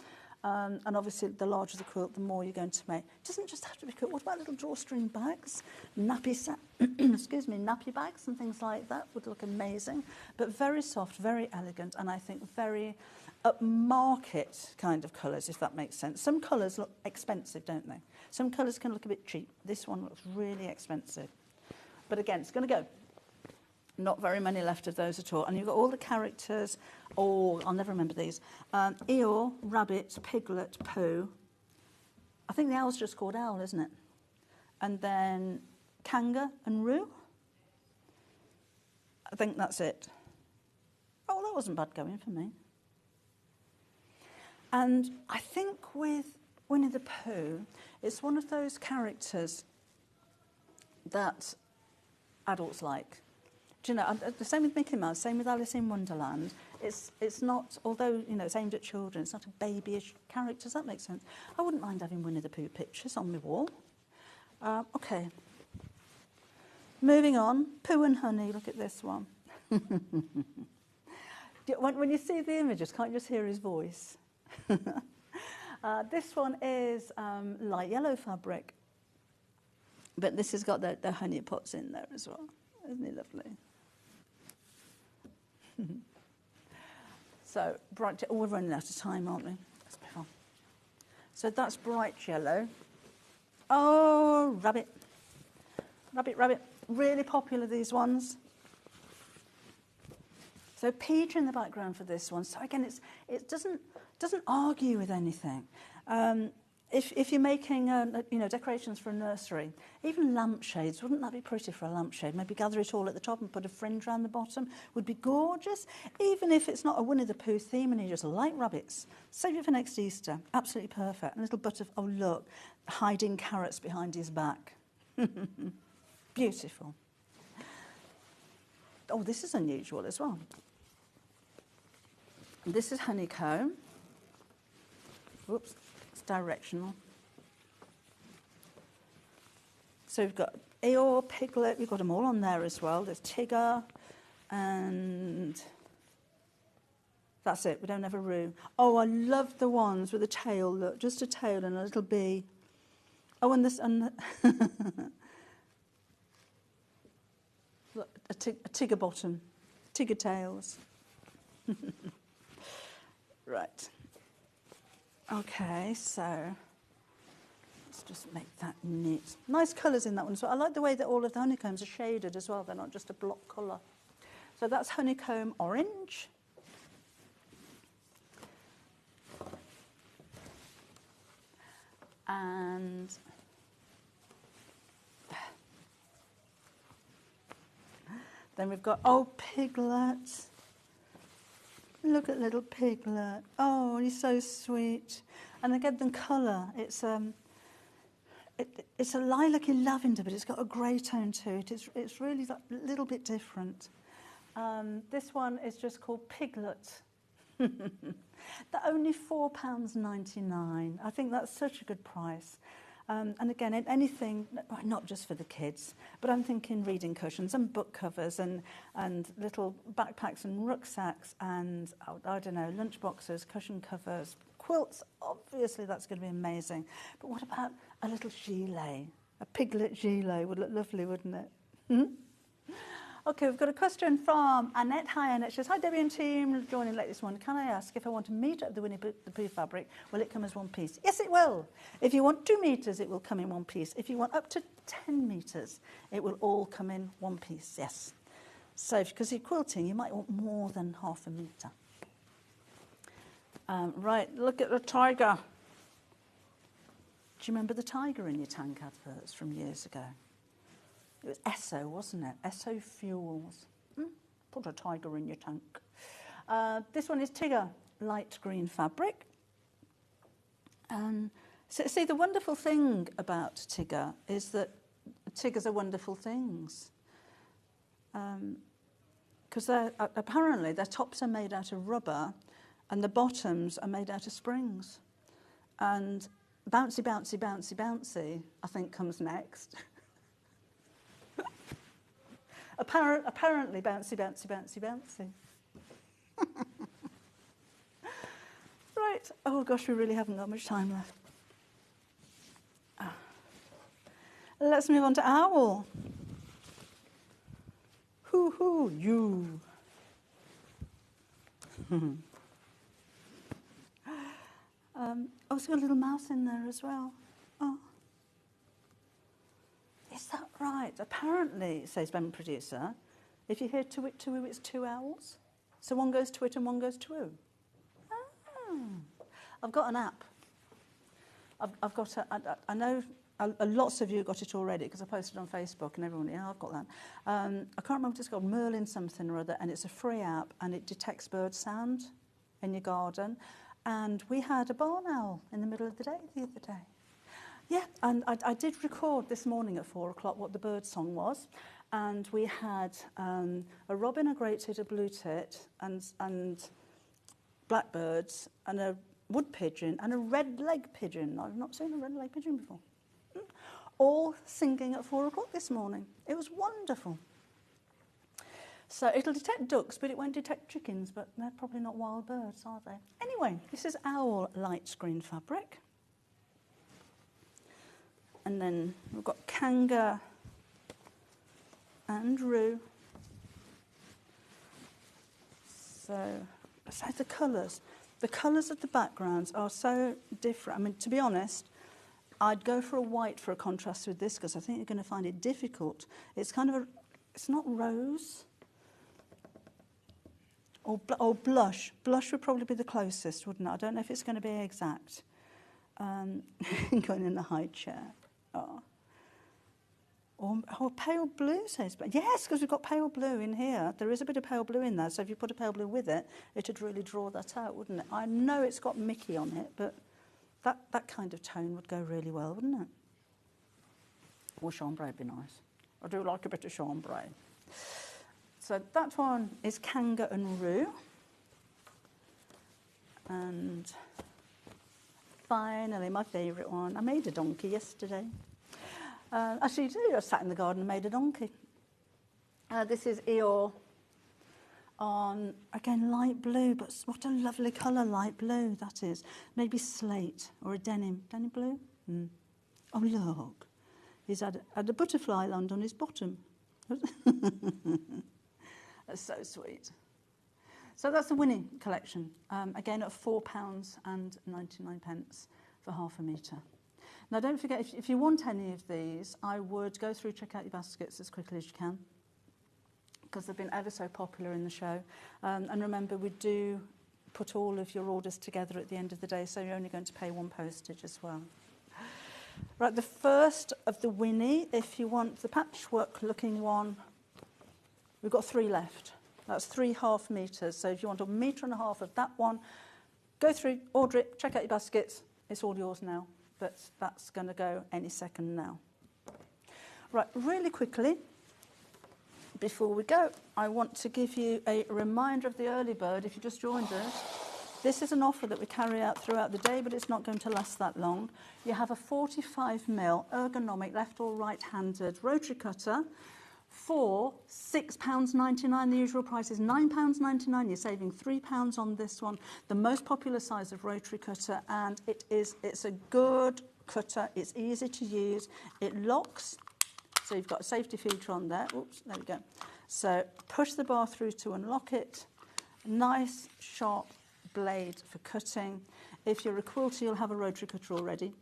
And obviously, the larger the quilt, the more you're going to make. It doesn't just have to be quilt. What about little drawstring bags? Nappy bags and things like that would look amazing. But very soft, very elegant, and I think very upmarket kind of colours, if that makes sense. Some colours look expensive, don't they? Some colours can look a bit cheap. This one looks really expensive. But again, it's going to go. Not very many left of those at all. And you've got all the characters. Oh, I'll never remember these. Eeyore, Rabbit, Piglet, Pooh. I think the owl's just called Owl, isn't it? And then Kanga and Roo. I think that's it. Oh, that wasn't bad going for me. And I think with Winnie the Pooh, it's one of those characters that adults like. Do you know, the same with Mickey Mouse, same with Alice in Wonderland. It's not, although, you know, it's aimed at children, it's not a babyish character. Does that make sense? I wouldn't mind having Winnie the Pooh pictures on my wall. Okay. Moving on, Pooh and Honey, look at this one. When you see the images, can't you just hear his voice? This one is light yellow fabric, but this has got the honey pots in there as well. Isn't it lovely? So, bright, oh, we're running out of time, aren't we? Let's move on. So that's bright yellow. Oh, rabbit. Rabbit, rabbit. Really popular, these ones. So peach in the background for this one. So again, it doesn't argue with anything. If you're making you know, decorations for a nursery, even lampshades, wouldn't that be pretty for a lampshade? Maybe gather it all at the top and put a fringe around the bottom would be gorgeous. Even if it's not a Winnie the Pooh theme and you just like rabbits, save it for next Easter. Absolutely perfect. A little bit of, oh look, hiding carrots behind his back. Beautiful. Oh, this is unusual as well. This is honeycomb. Whoops, it's directional. So we've got Eeyore, Piglet, we've got them all on there as well. There's Tigger, and that's it, we don't have a Roo. Oh, I love the ones with a tail, look, just a tail and a little bee. Oh, and this, and look, a Tigger bottom, Tigger tails. Right. Okay, so let's just make that neat. Nice colours in that one. So I like the way that all of the honeycombs are shaded as well. They're not just a block colour. So that's honeycomb orange. And then we've got, oh, Piglet. Look at little Piglet. Oh, he's so sweet. And again, the colour, it's a lilac-y lavender, but it's got a grey tone to it. It's really a little bit different. This one is just called Piglet. They're only £4.99. I think that's such a good price. And again, anything, not just for the kids, but I'm thinking reading cushions and book covers and little backpacks and rucksacks and, oh, I don't know, lunch boxes, cushion covers, quilts. Obviously, that's going to be amazing. But what about a little gilet? A Piglet gilet would look lovely, wouldn't it? Hmm? Okay, we've got a question from Annette. Hi, Annette. She says, hi, Debbie and team. Joining late this morning. Can I ask if I want a metre of the Winnie the Pooh fabric, will it come as one piece? Yes, it will. If you want 2 metres, it will come in one piece. If you want up to 10 metres, it will all come in one piece, yes. So, because you're quilting, you might want more than half a metre. Right, look at the tiger. Do you remember the tiger in your tank adverts from years ago? It was Esso, wasn't it? Esso Fuels. Put a tiger in your tank. This one is Tigger, light green fabric. So, see, the wonderful thing about Tigger is that Tiggers are wonderful things. Because apparently their tops are made out of rubber and the bottoms are made out of springs. And bouncy, bouncy, bouncy, bouncy, I think, comes next. Apparently bouncy, bouncy, bouncy, bouncy. Right. Oh, gosh, we really haven't got much time left. Let's move on to owl. Hoo-hoo, you. Oh, it's got a little mouse in there as well. Oh. Is that right? Apparently, says Ben Producer, if you hear to-wit, to-woo, it's 2 owls. So one goes to-wit and one goes to-woo. Oh. I've got an app. I've got I know lots of you got it already because I posted on Facebook and everyone, yeah, I've got that. I can't remember what it's called, Merlin something or other, and it's a free app and it detects bird sound in your garden. And we had a barn owl in the middle of the day the other day. Yeah, and I did record this morning at 4 o'clock what the bird song was. And we had a robin, a great tit, a blue tit, and blackbirds, and a wood pigeon, and a red-leg pigeon. I've not seen a red-leg pigeon before. All singing at 4 o'clock this morning. It was wonderful. So it'll detect ducks, but it won't detect chickens, but they're probably not wild birds, are they? Anyway, this is owl light screen fabric. And then we've got Kanga and Rue. So the colours. The colours of the backgrounds are so different. I mean, to be honest, I'd go for a white for a contrast with this because I think you're going to find it difficult. It's kind of it's not rose. Or blush. Blush would probably be the closest, wouldn't it? I don't know if it's going to be exact. Going in the high chair. Oh. Or pale blue says, but yes, because we've got pale blue in here. There is a bit of pale blue in there, so if you put a pale blue with it, it'd really draw that out, wouldn't it? I know it's got Mickey on it, but that kind of tone would go really well, wouldn't it? Or chambray would be nice. I do like a bit of chambray. So that one is Kanga and Rue. And finally, my favourite one. I made a donkey yesterday. Actually, I sat in the garden and made a donkey. This is Eeyore on, again, light blue, but what a lovely colour, light blue that is. Maybe slate or a denim blue. Oh, look. He's had a butterfly land on his bottom. That's so sweet. So that's the Winnie collection. Again, at £4.99 for half a metre. Now, don't forget, if you want any of these, I would go through, check out your baskets as quickly as you can, because they've been ever so popular in the show. And remember, we do put all of your orders together at the end of the day, so you're only going to pay one postage as well. Right, the first of the Winnie, if you want the patchwork-looking one, we've got 3 left. That's 3 half metres. So if you want 1.5 metres of that one, go through, order it, check out your baskets. It's all yours now. But that's going to go any second now. Right, really quickly, before we go, I want to give you a reminder of the early bird. If you just joined us, this is an offer that we carry out throughout the day, but it's not going to last that long. You have a 45mm ergonomic left or right-handed rotary cutter for £6.99. The usual price is £9.99. You're saving £3 on this one. The most popular size of rotary cutter, and it's a good cutter. It's easy to use. It locks, so you've got a safety feature on there. Oops, there we go. So push the bar through to unlock it. Nice sharp blade for cutting. If you're a quilter, you'll have a rotary cutter already.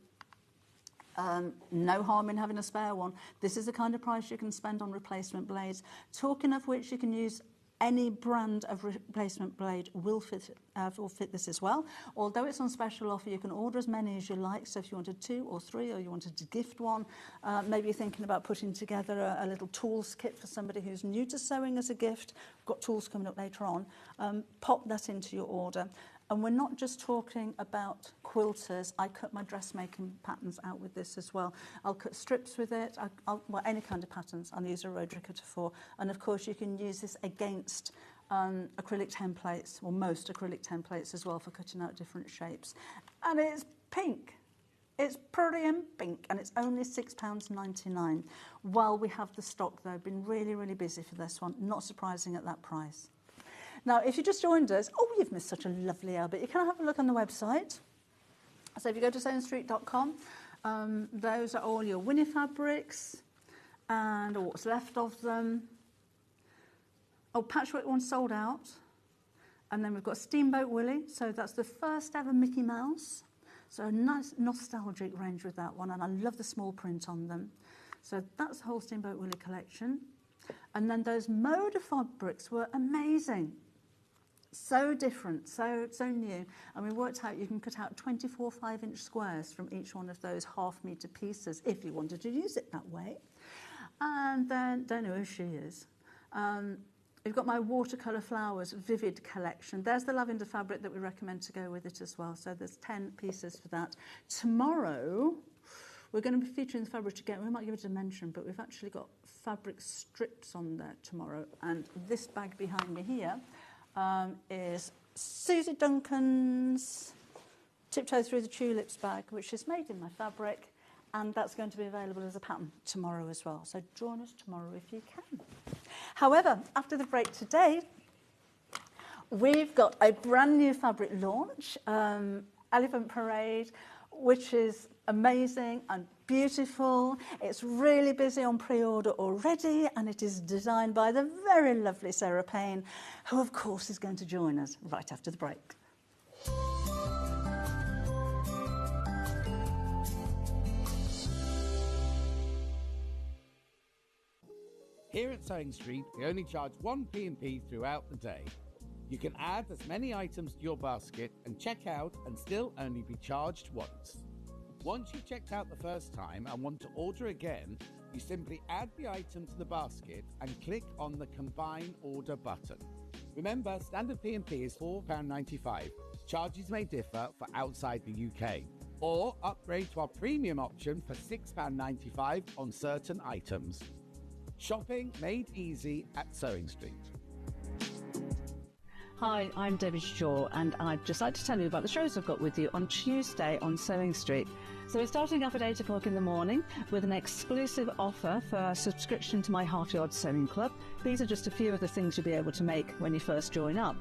No harm in having a spare one. This is the kind of price you can spend on replacement blades. Talking of which, you can use any brand of replacement blade will fit this as well. Although it's on special offer, you can order as many as you like. So if you wanted 2 or 3, or you wanted to gift one, maybe you're thinking about putting together a little tools kit for somebody who's new to sewing as a gift. We've got tools coming up later on. Pop that into your order. And we're not just talking about quilters. I cut my dressmaking patterns out with this as well. I'll cut strips with it. Well, any kind of patterns I'll use a rotary cutter for. And of course, you can use this against acrylic templates, or most acrylic templates as well, for cutting out different shapes. And it's pink. It's pretty and pink, and it's only £6.99. While we have the stock, though, been really, really busy for this one. Not surprising at that price. Now, if you just joined us, you've missed such a lovely album. You can have a look on the website. So if you go to sewingstreet.com, those are all your Winnie fabrics and what's left of them. Patchwork one sold out. And then we've got Steamboat Willie. So that's the first ever Mickey Mouse. So a nice nostalgic range with that one. And I love the small print on them. So that's the whole Steamboat Willie collection. And then those Moda fabrics were amazing. So different, so new. And we worked out you can cut out 24 5-inch squares from each one of those half-metre pieces if you wanted to use it that way. And then, don't know who she is. We've got my Watercolor Flowers Vivid collection. There's the lavender fabric that we recommend to go with it as well. So there's 10 pieces for that. Tomorrow, we're going to be featuring the fabric again. We might give it a mention, but we've actually got fabric strips on there tomorrow. And this bag behind me here is Susie Duncan's Tiptoe Through the Tulips bag, which is made in my fabric, and that's going to be available as a pattern tomorrow as well. So join us tomorrow if you can. However, after the break today, we've got a brand new fabric launch, Elephant Parade, which is amazing and beautiful. It's really busy on pre-order already, and it is designed by the very lovely Sarah Payne, who of course is going to join us right after the break. Here at Sewing Street, we only charge one P&P throughout the day. You can add as many items to your basket and check out and still only be charged once. Once you've checked out the first time and want to order again, you simply add the item to the basket and click on the Combine Order button. Remember, standard P&P is £4.95. Charges may differ for outside the UK. Or upgrade to our premium option for £6.95 on certain items. Shopping made easy at Sewing Street. Hi, I'm Debbie Shaw, and I'd just like to tell you about the shows I've got with you on Tuesday on Sewing Street. So we're starting off at 8 o'clock in the morning with an exclusive offer for a subscription to my Heart Yard Sewing Club. These are just a few of the things you'll be able to make when you first join up.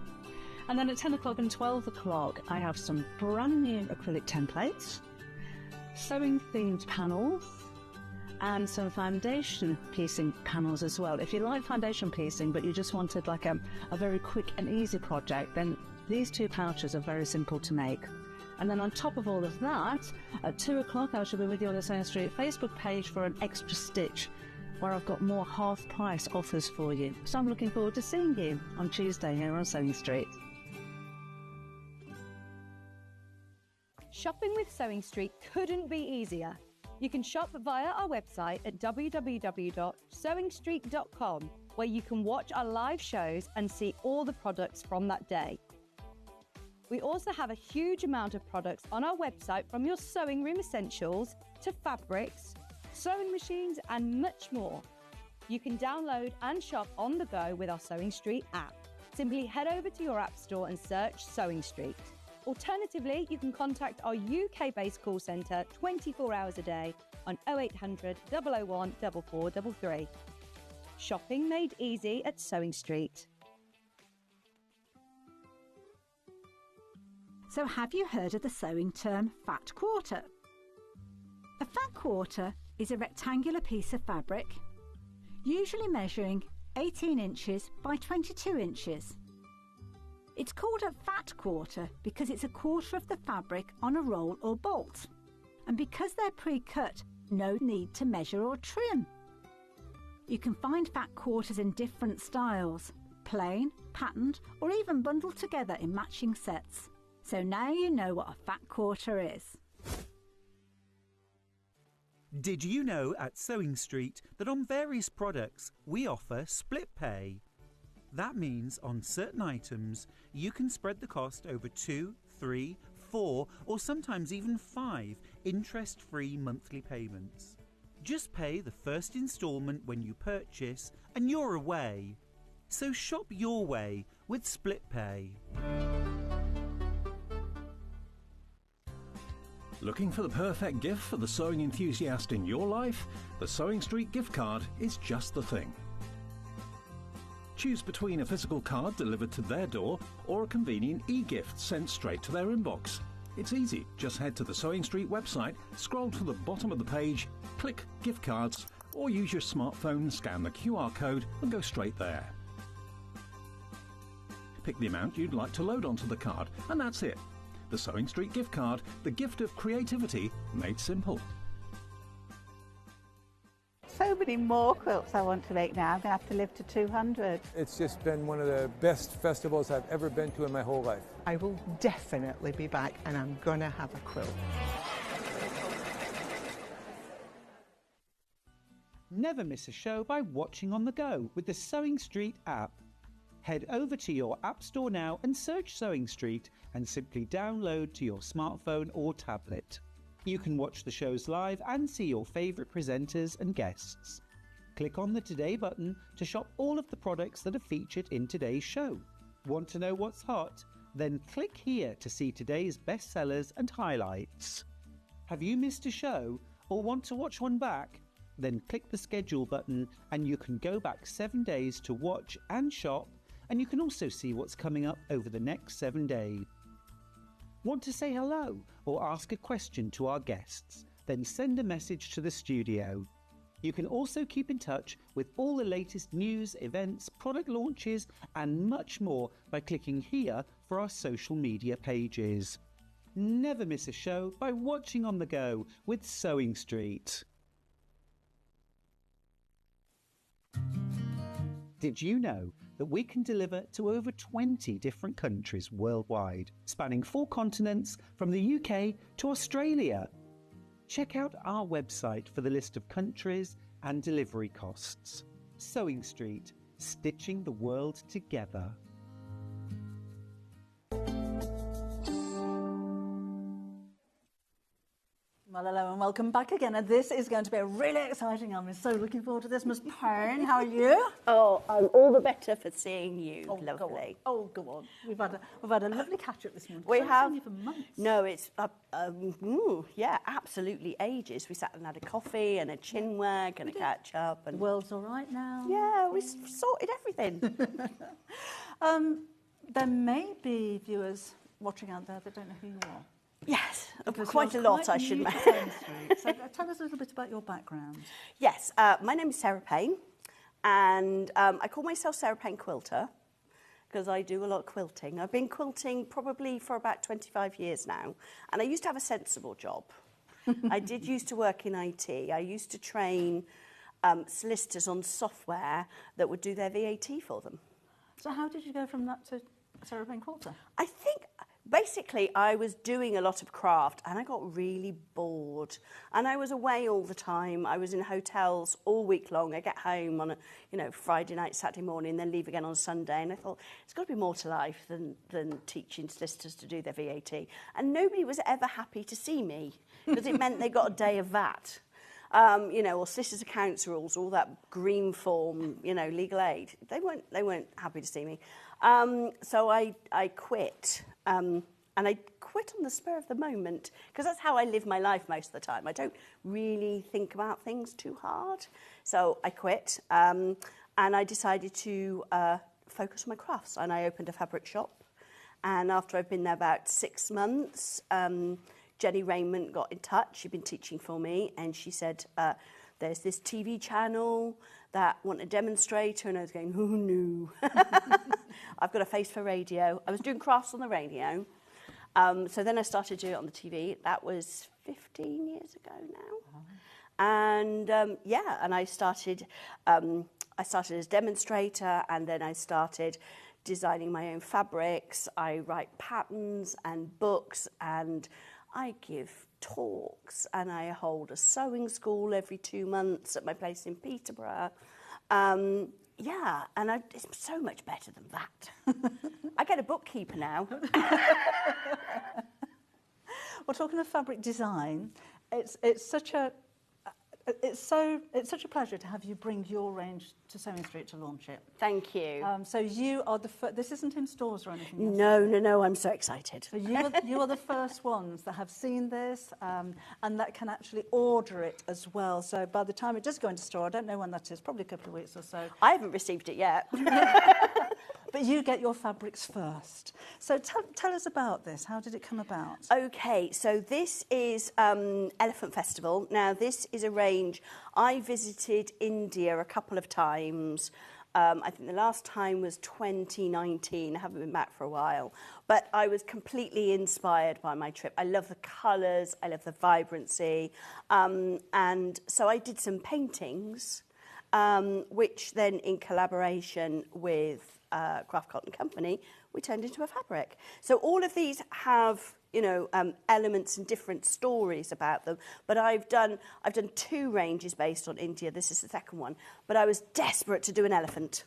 And then at 10 o'clock and 12 o'clock, I have some brand new acrylic templates, sewing themed panels, and some foundation piecing panels as well. If you like foundation piecing but you just wanted like a very quick and easy project, then these two pouches are very simple to make. And then on top of all of that, at 2 o'clock I shall be with you on the Sewing Street Facebook page for an extra stitch, where I've got more half price offers for you. So I'm looking forward to seeing you on Tuesday here on Sewing Street. Shopping with Sewing Street couldn't be easier. You can shop via our website at www.sewingstreet.com, where you can watch our live shows and see all the products from that day. We also have a huge amount of products on our website, from your sewing room essentials to fabrics, sewing machines and much more. You can download and shop on the go with our Sewing Street app. Simply head over to your app store and search Sewing Street. Alternatively, you can contact our UK-based call centre 24 hours a day on 0800 001 4433. Shopping made easy at Sewing Street. So have you heard of the sewing term fat quarter? A fat quarter is a rectangular piece of fabric, usually measuring 18 inches by 22 inches. It's called a fat quarter because it's a quarter of the fabric on a roll or bolt, and because they're pre-cut, no need to measure or trim. You can find fat quarters in different styles, plain, patterned, or even bundled together in matching sets. So now you know what a fat quarter is. Did you know at Sewing Street that on various products we offer split pay? That means on certain items you can spread the cost over 2, 3, 4 or sometimes even 5 interest-free monthly payments. Just pay the first instalment when you purchase and you're away. So shop your way with split pay. Looking for the perfect gift for the sewing enthusiast in your life? The Sewing Street gift card is just the thing. Choose between a physical card delivered to their door or a convenient e-gift sent straight to their inbox. It's easy. Just head to the Sewing Street website, scroll to the bottom of the page, click Gift Cards, or use your smartphone, scan the QR code and go straight there. Pick the amount you'd like to load onto the card, and that's it. The Sewing Street gift card, the gift of creativity made simple. So many more quilts I want to make now. I'm going to have to live to 200. It's just been one of the best festivals I've ever been to in my whole life. I will definitely be back, and I'm going to have a quilt. Never miss a show by watching on the go with the Sewing Street app. Head over to your app store now and search Sewing Street and simply download to your smartphone or tablet. You can watch the shows live and see your favourite presenters and guests. Click on the Today button to shop all of the products that are featured in today's show. Want to know what's hot? Then click here to see today's bestsellers and highlights. Have you missed a show or want to watch one back? Then click the schedule button and you can go back 7 days to watch and shop, and you can also see what's coming up over the next 7 days. Want to say hello or ask a question to our guests? Then send a message to the studio. You can also keep in touch with all the latest news, events, product launches and much more by clicking here for our social media pages. Never miss a show by watching on the go with Sewing Street. Did you know that we can deliver to over 20 different countries worldwide, spanning 4 continents from the UK to Australia? Check out our website for the list of countries and delivery costs. Sewing Street, stitching the world together. Well, hello and welcome back again. And this is going to be a really exciting. I'm so looking forward to this. Miss Payne, how are you? Oh, I'm all the better for seeing you. Oh, lovely. Go on. We've had a lovely catch up this morning. We have. Seen you for months. No, it's yeah, absolutely ages. We sat and had a coffee and a chin wag and a catch up. And the world's all right now. Yeah, we sorted everything. There may be viewers watching out there that don't know who you are. Yes, Because quite a you're lot, quite I should new to imagine. Payne Street. So tell us a little bit about your background. Yes, my name is Sarah Payne, and I call myself Sarah Payne Quilter because I do a lot of quilting. I've been quilting probably for about 25 years now, and I used to have a sensible job. I did used to work in IT. I used to train solicitors on software that would do their VAT for them. So how did you go from that to Sarah Payne Quilter? I think basically I was doing a lot of craft and I got really bored, and I was away all the time. I was in hotels all week long. I get home on a Friday night, Saturday morning, then leave again on Sunday, and I thought there's got to be more to life than teaching solicitors to do their VAT. And nobody was ever happy to see me because it meant they got a day of VAT. Or solicitors' accounts rules, all that green form, legal aid. They weren't happy to see me. So I quit. And I quit on the spur of the moment because that's how I live my life most of the time. I don't really think about things too hard. So I quit and I decided to focus on my crafts, and I opened a fabric shop. And after I've been there about 6 months, Jenny Raymond got in touch. She'd been teaching for me, and she said, there's this TV channel that want a demonstrator, and I was going, oh no. I've got a face for radio. I was doing crafts on the radio. So then I started doing it on the TV. That was 15 years ago now. And and I started as demonstrator, and then I started designing my own fabrics. I write patterns and books, and I give talks, and I hold a sewing school every 2 months at my place in Peterborough. It's so much better than that. I get a bookkeeper now. Well, talking of fabric design, it's such a pleasure to have you bring your range to Sewing Street to launch it. Thank you. So you are the first. This isn't in stores or anything. No. I'm so excited. So you are the first ones that have seen this and that can actually order it as well. So by the time it does go into store, I don't know when that is, probably a couple of weeks or so. I haven't received it yet. But you get your fabrics first. So tell us about this. How did it come about? Okay, so this is Elephant Festival. Now, this is a range. I visited India a couple of times. I think the last time was 2019. I haven't been back for a while. But I was completely inspired by my trip. I love the colours. I love the vibrancy. And so I did some paintings which then in collaboration with Craft Cotton Company, we turned into a fabric. So all of these have, you know, elements and different stories about them. But I've done 2 ranges based on India. This is the second one. But I was desperate to do an elephant.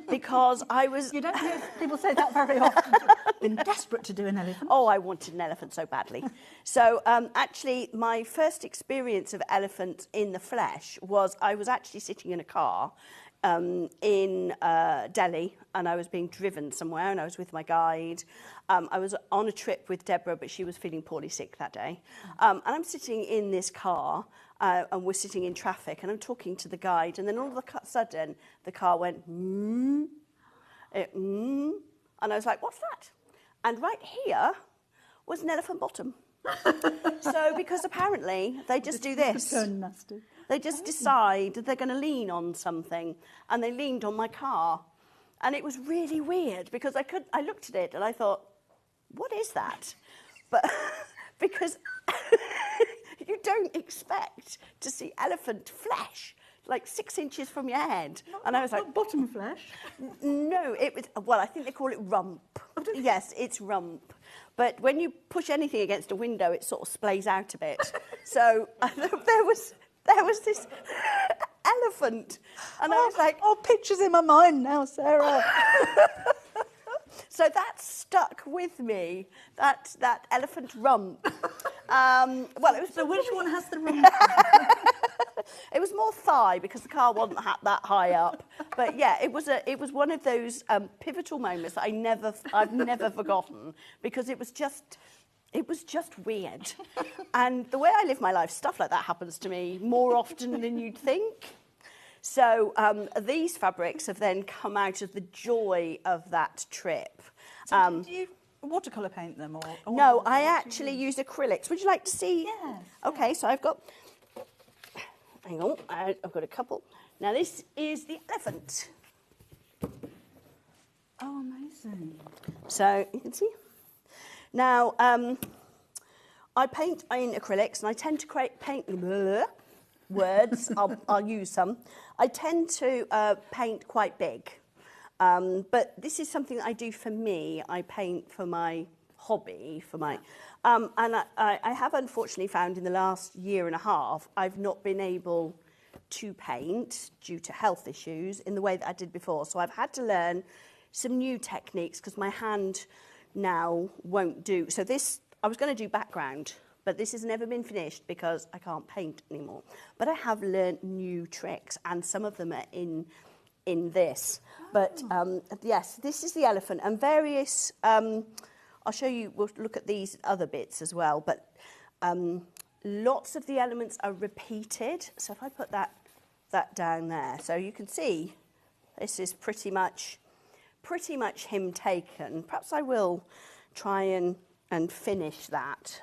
Because I was... You don't hear people say that very often. Been desperate to do an elephant. Oh, I wanted an elephant so badly. So actually, my first experience of elephant in the flesh was I was actually sitting in a car in Delhi, and I was being driven somewhere, and I was with my guide. I was on a trip with Deborah, but she was feeling poorly sick that day. And I'm sitting in this car, and we're sitting in traffic, and I'm talking to the guide, and then all of a sudden, the car went, and I was like, what's that? And right here was an elephant bottom. So, because apparently they just do this. So nasty. They just decide that they're going to lean on something, and they leaned on my car. And it was really weird because I looked at it and I thought, what is that? But because you don't expect to see elephant flesh like 6 inches from your head. And I was like, bottom flesh? No, it was, well, I think they call it rump. Yes, it's rump. But when you push anything against a window, it sort of splays out a bit. So there was this elephant. And I was like... Oh, pictures in my mind now, Sarah. So that stuck with me, that elephant rump. Well, it was... So which one has the rump? It was more thigh because the car wasn't that high up. But yeah, it was one of those pivotal moments that I've never forgotten because it was just weird. And the way I live my life, stuff like that happens to me more often than you'd think. So these fabrics have then come out of the joy of that trip. So do you watercolour paint them? Or no, I actually use acrylics. Would you like to see? Yes. Okay, so I've got... Hang on, I've got a couple. Now, this is the elephant. Oh, amazing. So, you can see. Now, I paint in acrylics, and I tend to paint words. I'll use some. I tend to paint quite big. But this is something that I do for me. I paint for my hobby, for my... and I have unfortunately found in the last year and a half, I've not been able to paint due to health issues in the way that I did before. So I've had to learn some new techniques because my hand now won't do. So this, I was going to do background, but this has never been finished because I can't paint anymore. But I have learned new tricks, and some of them are in this. But yes, this is the elephant, and various... I'll show you, we'll look at these other bits as well, but lots of the elements are repeated. So if I put that down there, so you can see this is pretty much him taken. Perhaps I will try and finish that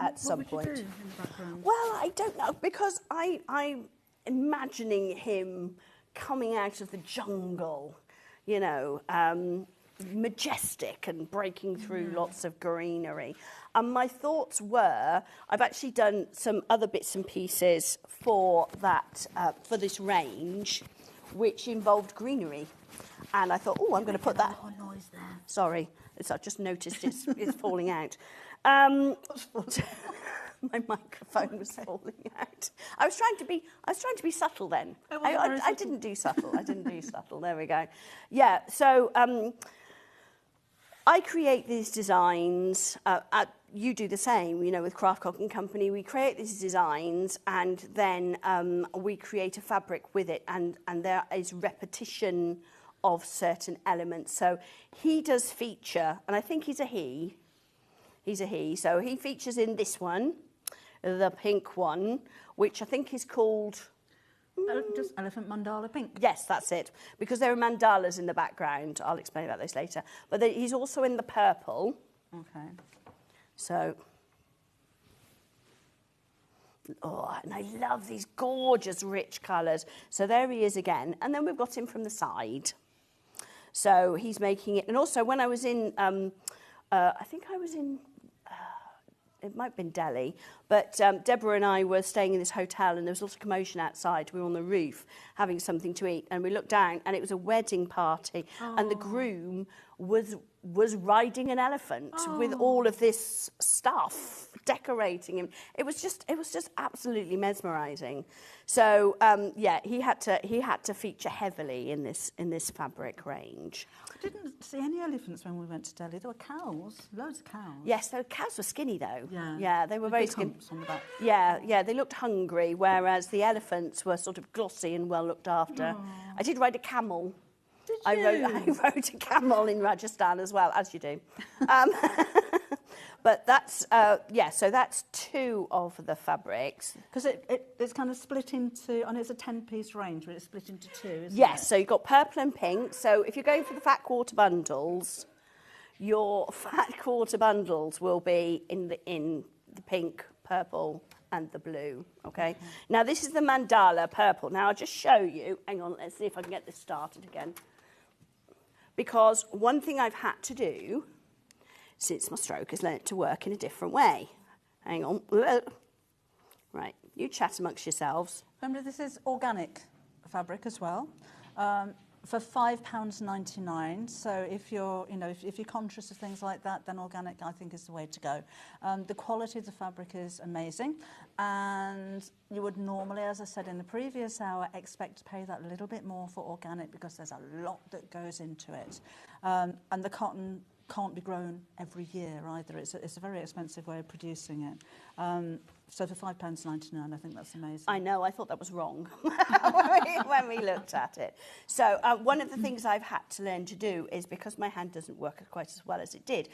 at some point. What would you do in the background? Well, I don't know, because I'm imagining him coming out of the jungle, you know, majestic and breaking through lots of greenery. And my thoughts were, I've actually done some other bits and pieces for that, for this range, which involved greenery. And I thought, oh, I'm going to put that... A lot of noise there. Sorry, I just noticed it's falling out. My microphone was falling out. I was trying to be subtle then. I didn't do subtle. I didn't do subtle. There we go. Yeah. So I create these designs. You do the same. You know, with Craft Cotton Company, we create these designs, and then we create a fabric with it, and there is repetition of certain elements. So he does feature, and I think he's a he. He's a he. So he features in this one, the pink one, which I think is called... Just elephant mandala pink. Yes, that's it. Because there are mandalas in the background. I'll explain about this later. But he's also in the purple. Okay. So... Oh, and I love these gorgeous, rich colours. So there he is again. And then we've got him from the side. So he's making it... And also, when I was in... I think I was in it might have been Delhi, but Deborah and I were staying in this hotel and there was a lot of commotion outside. We were on the roof having something to eat and we looked down and it was a wedding party and the groom was riding an elephant with all of this stuff decorating him. It was just absolutely mesmerising. So yeah, he had to feature heavily in this fabric range. I didn't see any elephants when we went to Delhi. There were cows, loads of cows. Yes, the cows were skinny though. Yeah, they were with very big skinny. humps on the back. Yeah, they looked hungry, whereas the elephants were sort of glossy and well looked after. I did ride a camel. Did I you? rode a camel in Rajasthan as well, as you do. But that's, so that's two of the fabrics. Because it's kind of split into, and it's a 10-piece range, but it's split into two, isn't it? Yes, so you've got purple and pink. So if you're going for the fat quarter bundles, your fat quarter bundles will be in the pink, purple, and the blue, okay? Now, this is the mandala purple. Now, I'll just show you. Hang on, let's see if I can get this started again. Because one thing I've had to do since my stroke is learn to work in a different way. Hang on. Right, you chat amongst yourselves. Remember, this is organic fabric as well, for £5.99. So if you're, if you're conscious of things like that, then organic, I think, is the way to go. The quality of the fabric is amazing, and you would normally, as I said in the previous hour, expect to pay that little bit more for organic because there's a lot that goes into it, and the cotton can't be grown every year either. It's a very expensive way of producing it. So for £5.99, I think that's amazing. I know, I thought that was wrong when we looked at it. So one of the things I've had to learn to do is, because my hand doesn't work quite as well as it did,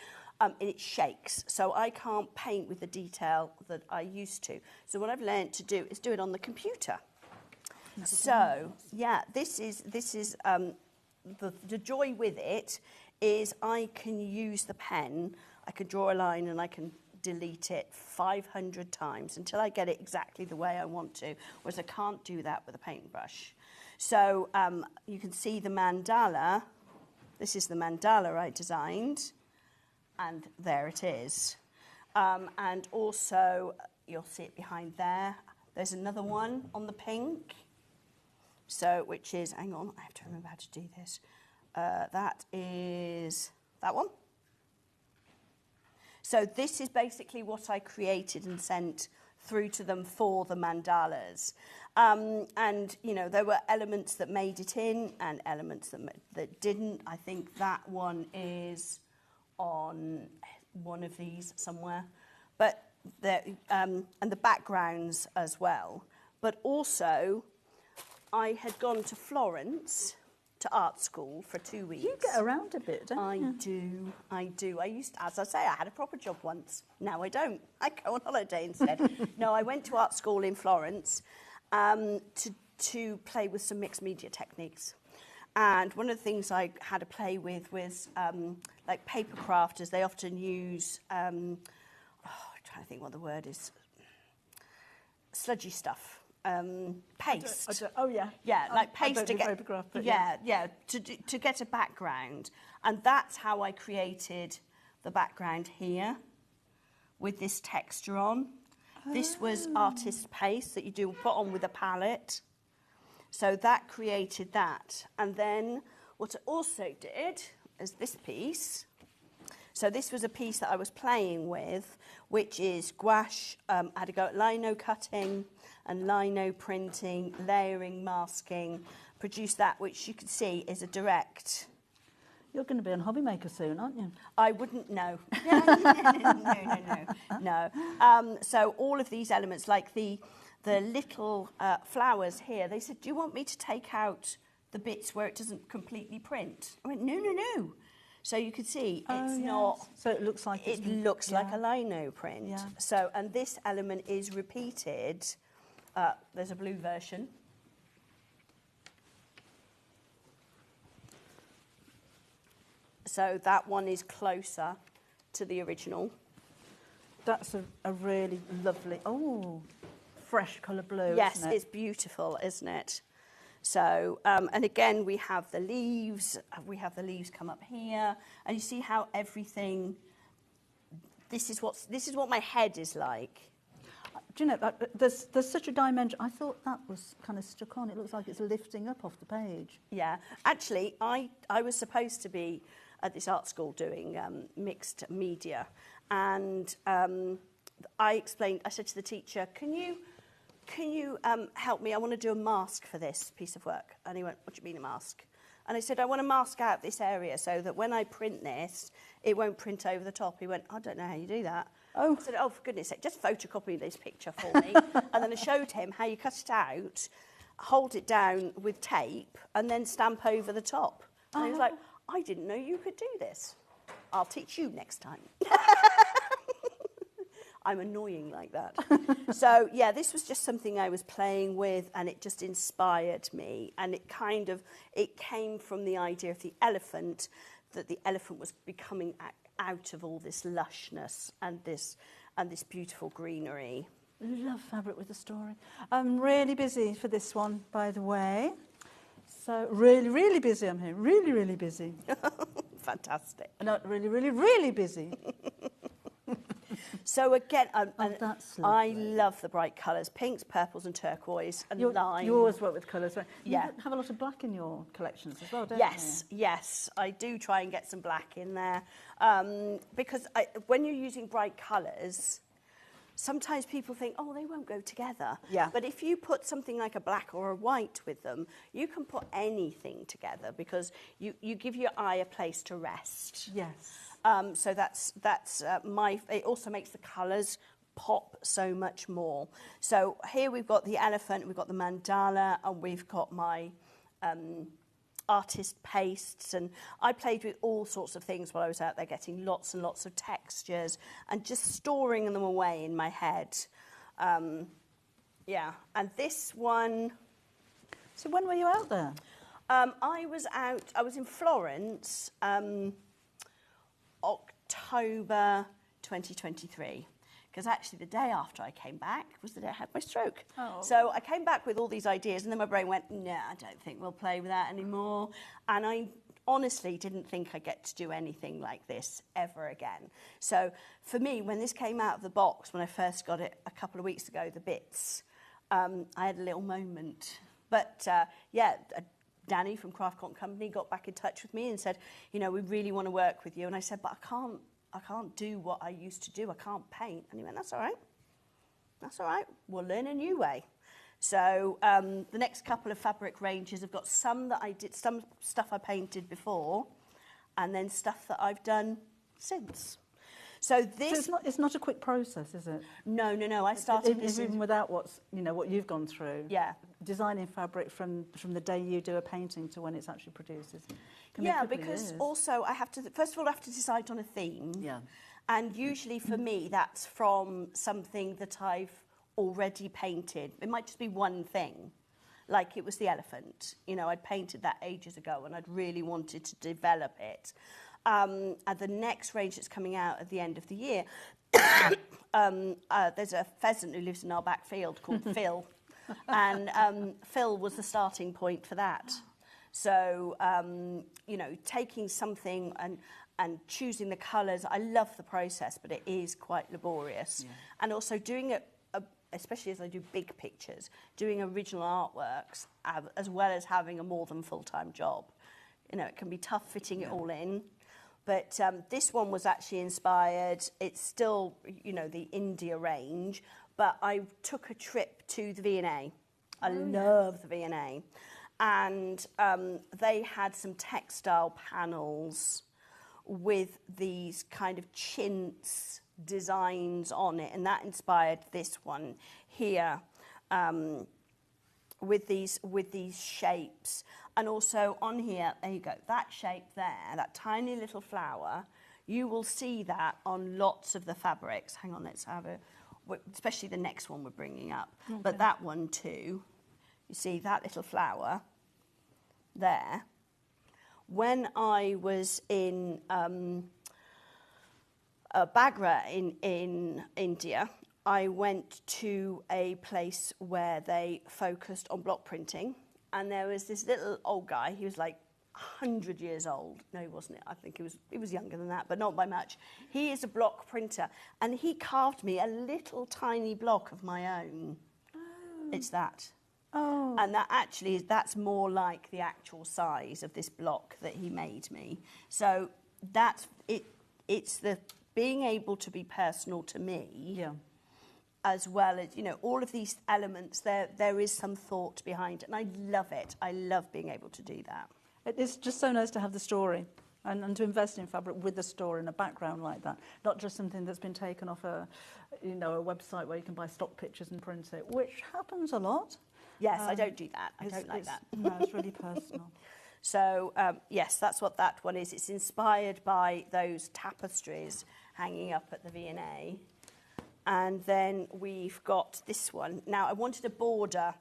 it shakes. So I can't paint with the detail that I used to. So what I've learned to do is do it on the computer. So, yeah, this is the joy with it is I can use the pen, I can draw a line and I can delete it 500 times until I get it exactly the way I want to, whereas I can't do that with a paintbrush. So you can see the mandala. This is the mandala I designed, and there it is. And also, you'll see it behind there. There's another one on the pink, so which is, hang on, I have to remember how to do this. That is that one. So this is basically what I created and sent through to them for the mandalas. And, there were elements that made it in and elements that didn't. I think that one is on one of these somewhere. But and the backgrounds as well. But also, I had gone to Florence to art school for 2 weeks. You get around a bit, don't you? I do. I used to, as I say, I had a proper job once. Now I don't. I go on holiday instead. No, I went to art school in Florence to play with some mixed media techniques. And one of the things I had to play with was like paper crafters. They often use, I'm trying to think what the word is, sludgy stuff. Paste. Like paste to get to get a background, and that's how I created the background here with this texture on. This was artist paste that you do put on with a palette, so that created that. And then what I also did is this piece. So this was a piece that I was playing with, which is gouache. I had to go at lino cutting and lino printing, layering, masking, produce that, which you can see is a direct. You're going to be a hobby maker soon, aren't you? I wouldn't know. No. So all of these elements, like the little flowers here, they said, do you want me to take out the bits where it doesn't completely print? I went, no. So you can see it's not. So it looks like it looks like a lino print. Yeah. So, and this element is repeated. There's a blue version. So that one is closer to the original. That's a really lovely, fresh colour blue. Yes, isn't it? It's beautiful, isn't it? So, and again, we have the leaves. We have the leaves come up here, and you see how everything this is what my head is like. Do you know, there's such a dimension. I thought that was kind of stuck on. It looks like it's lifting up off the page. Yeah, actually, I was supposed to be at this art school doing mixed media, and I said to the teacher, can you help me? I want to do a mask for this piece of work. And he went, what do you mean a mask? And I said, I want to mask out this area so that when I print this, it won't print over the top. He went, I don't know how you do that. Oh. I said, oh, for goodness sake, just photocopy this picture for me. And then I showed him how you cut it out, hold it down with tape, and then stamp over the top. And he was like, I didn't know you could do this. I'll teach you next time. I'm annoying like that. So, yeah, this was just something I was playing with, and it just inspired me. And it came from the idea of the elephant, that the elephant was becoming out of all this lushness and this beautiful greenery. Love fabric with a story. I'm really busy for this one, by the way. So really, really busy. I'm here. Really, really busy. Fantastic. Not really, really, really busy. So again, that's I lovely. love the bright colours, pinks, purples and turquoise and lime. You always work with colours, right? Yeah. You have a lot of black in your collections as well, don't Yes, yes, I do try and get some black in there. Because when you're using bright colours, sometimes people think, oh, they won't go together. Yeah. But if you put something like a black or a white with them, you can put anything together because you give your eye a place to rest. Yes. So it also makes the colours pop so much more. So here we've got the elephant, we've got the mandala, and we've got my artist pastes, and I played with all sorts of things while I was out there, getting lots and lots of textures and just storing them away in my head. Yeah, and this one... So when were you out there? I was in Florence, October 2023. Because actually the day after I came back was the day I had my stroke. Oh. So I came back with all these ideas, and then my brain went, no, I don't think we'll play with that anymore. And I honestly didn't think I'd get to do anything like this ever again. So for me, when this came out of the box, when I first got it a couple of weeks ago, the bits, I had a little moment. But Danny from Craft Cotton Company got back in touch with me and said, you know, we really want to work with you. And I said, but I can't do what I used to do. I can't paint. And he went, that's all right. That's all right. We'll learn a new way. So the next couple of fabric ranges have got some stuff I painted before, and then stuff that I've done since. So this... So it's not a quick process, is it? No. I started this... Even without what you've gone through. Yeah. Designing fabric from the day you do a painting to when it's actually produced. Yeah, because also I have to... First of all, I have to decide on a theme. Yeah. And usually for me, that's from something that I've already painted. It might just be one thing. Like it was the elephant. You know, I'd painted that ages ago and I'd really wanted to develop it. And the next range that's coming out at the end of the year, there's a pheasant who lives in our back field called Phil. And Phil was the starting point for that. So, taking something and choosing the colours, I love the process, but it is quite laborious. Yeah. And also doing it, especially as I do big pictures, doing original artworks, as well as having a more than full-time job. You know, it can be tough fitting it all in. But this one was actually inspired. It's still, the India range, but I took a trip to the V&A. I love the V&A. And they had some textile panels with these kind of chintz designs on it, and that inspired this one here with these shapes. And also on here, there you go, that shape there, that tiny little flower, you will see that on lots of the fabrics. Hang on, let's have it, especially the next one we're bringing up. Okay. But that one too, you see that little flower there. When I was in Bagra in India, I went to a place where they focused on block printing. And there was this little old guy, he was like 100 years old. No, he wasn't. I think he was younger than that, but not by much. He is a block printer, and he carved me a little tiny block of my own. Oh. It's that. Oh. And that's more like the actual size of this block that he made me. So that's it. It's the being able to be personal to me. Yeah. As well as, you know, all of these elements, there is some thought behind it, and I love it. I love being able to do that. It's just so nice to have the story and to invest in fabric with a story and a background like that, not just something that's been taken off a website where you can buy stock pictures and print it, which happens a lot. Yes, I don't do that. I don't like that. No, it's really personal. So, yes, that's what that one is. It's inspired by those tapestries hanging up at the V&A. And then we've got this one. Now, I wanted a border.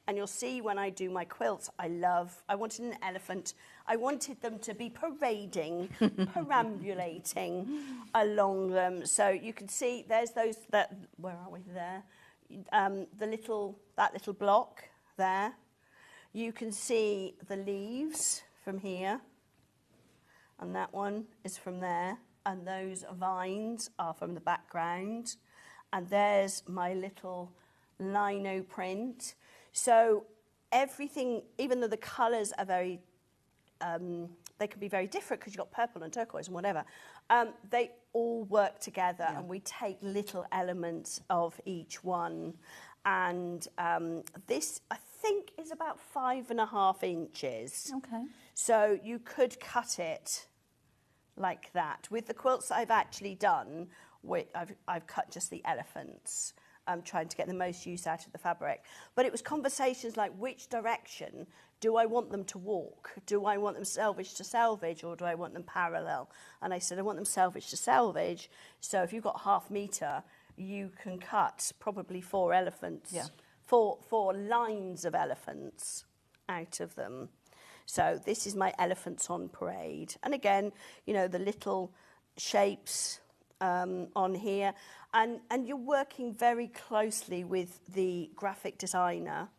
And you'll see when I do my quilts, I wanted an elephant. I wanted them to be parading, perambulating along them. So you can see there's those, where are we there? That little block there. You can see the leaves from here. And that one is from there. And those vines are from the background. And there's my little lino print. So everything, even though the colours are very, they can be very different because you've got purple and turquoise and whatever, they all work together, and we take little elements of each one. And this, I think, is about 5.5 inches. Okay. So you could cut it like that. With the quilts that I've actually done, I've cut just the elephants. Trying to get the most use out of the fabric. But it was conversations like, which direction do I want them to walk? Do I want them selvage to selvage, or do I want them parallel? And I said, I want them selvage to selvage. So if you've got 1/2 metre, you can cut probably 4 elephants, four lines of elephants out of them. So this is my elephants on parade. And again, you know, the little shapes on here. And you're working very closely with the graphic designer,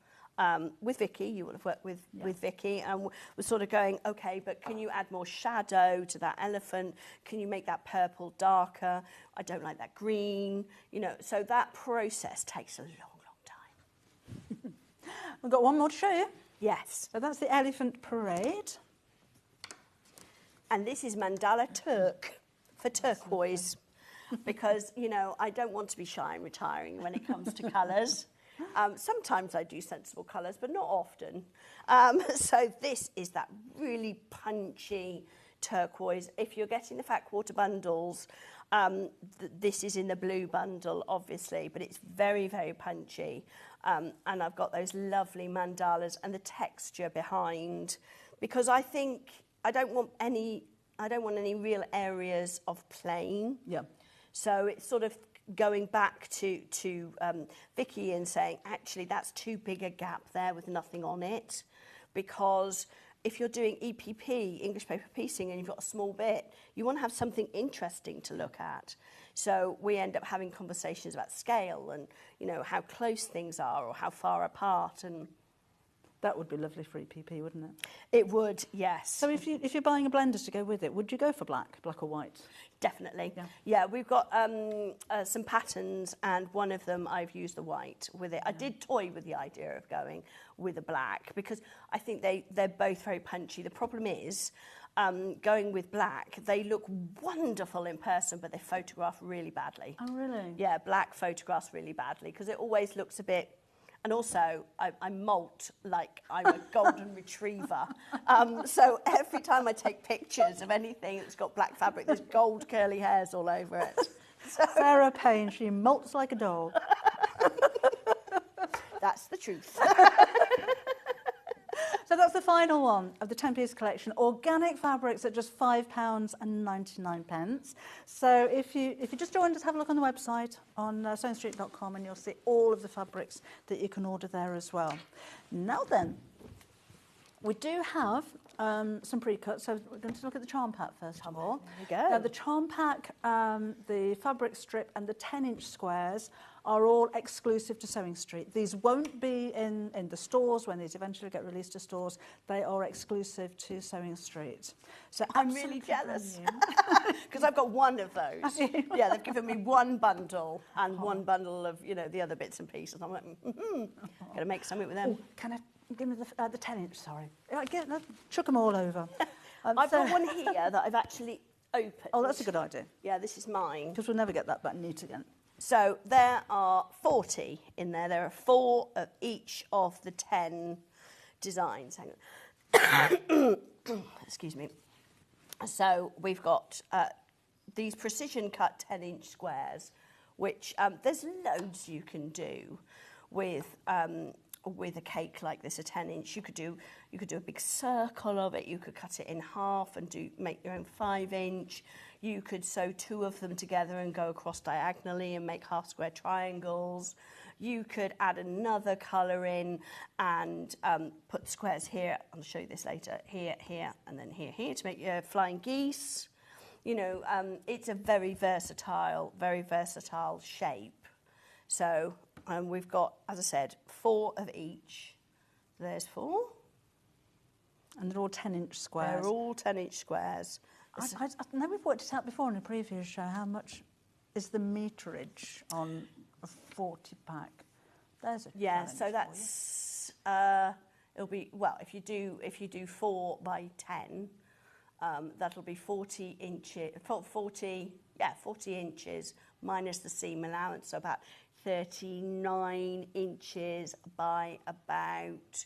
with Vicky. You would have worked with Vicky, and we're sort of going, okay, but can you add more shadow to that elephant? Can you make that purple darker? I don't like that green. You know, so that process takes a long, long time. We've got one more to show you. Yes. So that's the elephant parade. And this is mandala Turk for turquoise. Because, you know, I don't want to be shy and retiring when it comes to colours. Sometimes I do sensible colours, but not often. So this is that really punchy turquoise. If you're getting the Fat Quarter bundles, this is in the blue bundle, obviously, but it's very, very punchy. And I've got those lovely mandalas and the texture behind, because I think I don't want any real areas of plain. Yeah. So it's sort of going back to Vicky and saying, actually, that's too big a gap there with nothing on it. Because if you're doing EPP, English paper piecing, and you've got a small bit, you want to have something interesting to look at. So we end up having conversations about scale and, you know, how close things are or how far apart. And that would be lovely for EPP, wouldn't it? It would, yes. So if you're buying a blender to go with it, would you go for black or white? Definitely. Yeah, we've got some patterns, and one of them I've used the white with it. I did toy with the idea of going with a black because I think they're both very punchy. The problem is going with black, they look wonderful in person, but they photograph really badly. Oh, really? Yeah, black photographs really badly because it always looks a bit... And also, I molt like I'm a golden retriever. So every time I take pictures of anything that's got black fabric, there's gold curly hairs all over it. So Sarah Payne, she molts like a dog. That's the truth. So that's the final one of the 10-piece collection, organic fabrics at just £5.99. So if you just joined us, have a look on the website on sewingstreet.com, and you'll see all of the fabrics that you can order there as well. Now then, We do have some pre-cuts, so we're going to look at the charm pack first of all. There we go. Now, the charm pack, the fabric strip and the 10-inch squares are all exclusive to Sewing Street. These won't be in the stores when these eventually get released to stores. They are exclusive to Sewing Street. So I'm really jealous because I've got one of those. Yeah, they've given me one bundle and one bundle of, you know, the other bits and pieces. I'm like, gonna make something with them. Oh, can I give me the 10-inch? Sorry, chuck them all over. I've got one here that I've actually opened. Oh, that's a good idea. Yeah, this is mine. Because we'll never get that back neat again. So there are 40 in there. There are 4 of each of the 10 designs. Hang on. Excuse me. So we've got these precision cut 10-inch squares, which there's loads you can do with a cake like this, a 10-inch. You could do a big circle of it. You could cut it in half and make your own 5-inch. You could sew 2 of them together and go across diagonally and make half square triangles. You could add another colour in and put squares here. I'll show you this later. Here, here, and then here, here to make your flying geese. You know, it's a very versatile shape. So we've got, as I said, 4 of each. There's 4. And they're all 10-inch squares. They're all 10-inch squares. I know we've worked it out before in a previous show. How much is the meterage on a 40 pack? There's a so that's it'll be, well, if you do 4 by 10, that'll be 40 inches. 40 inches minus the seam allowance, so about 39 inches by about.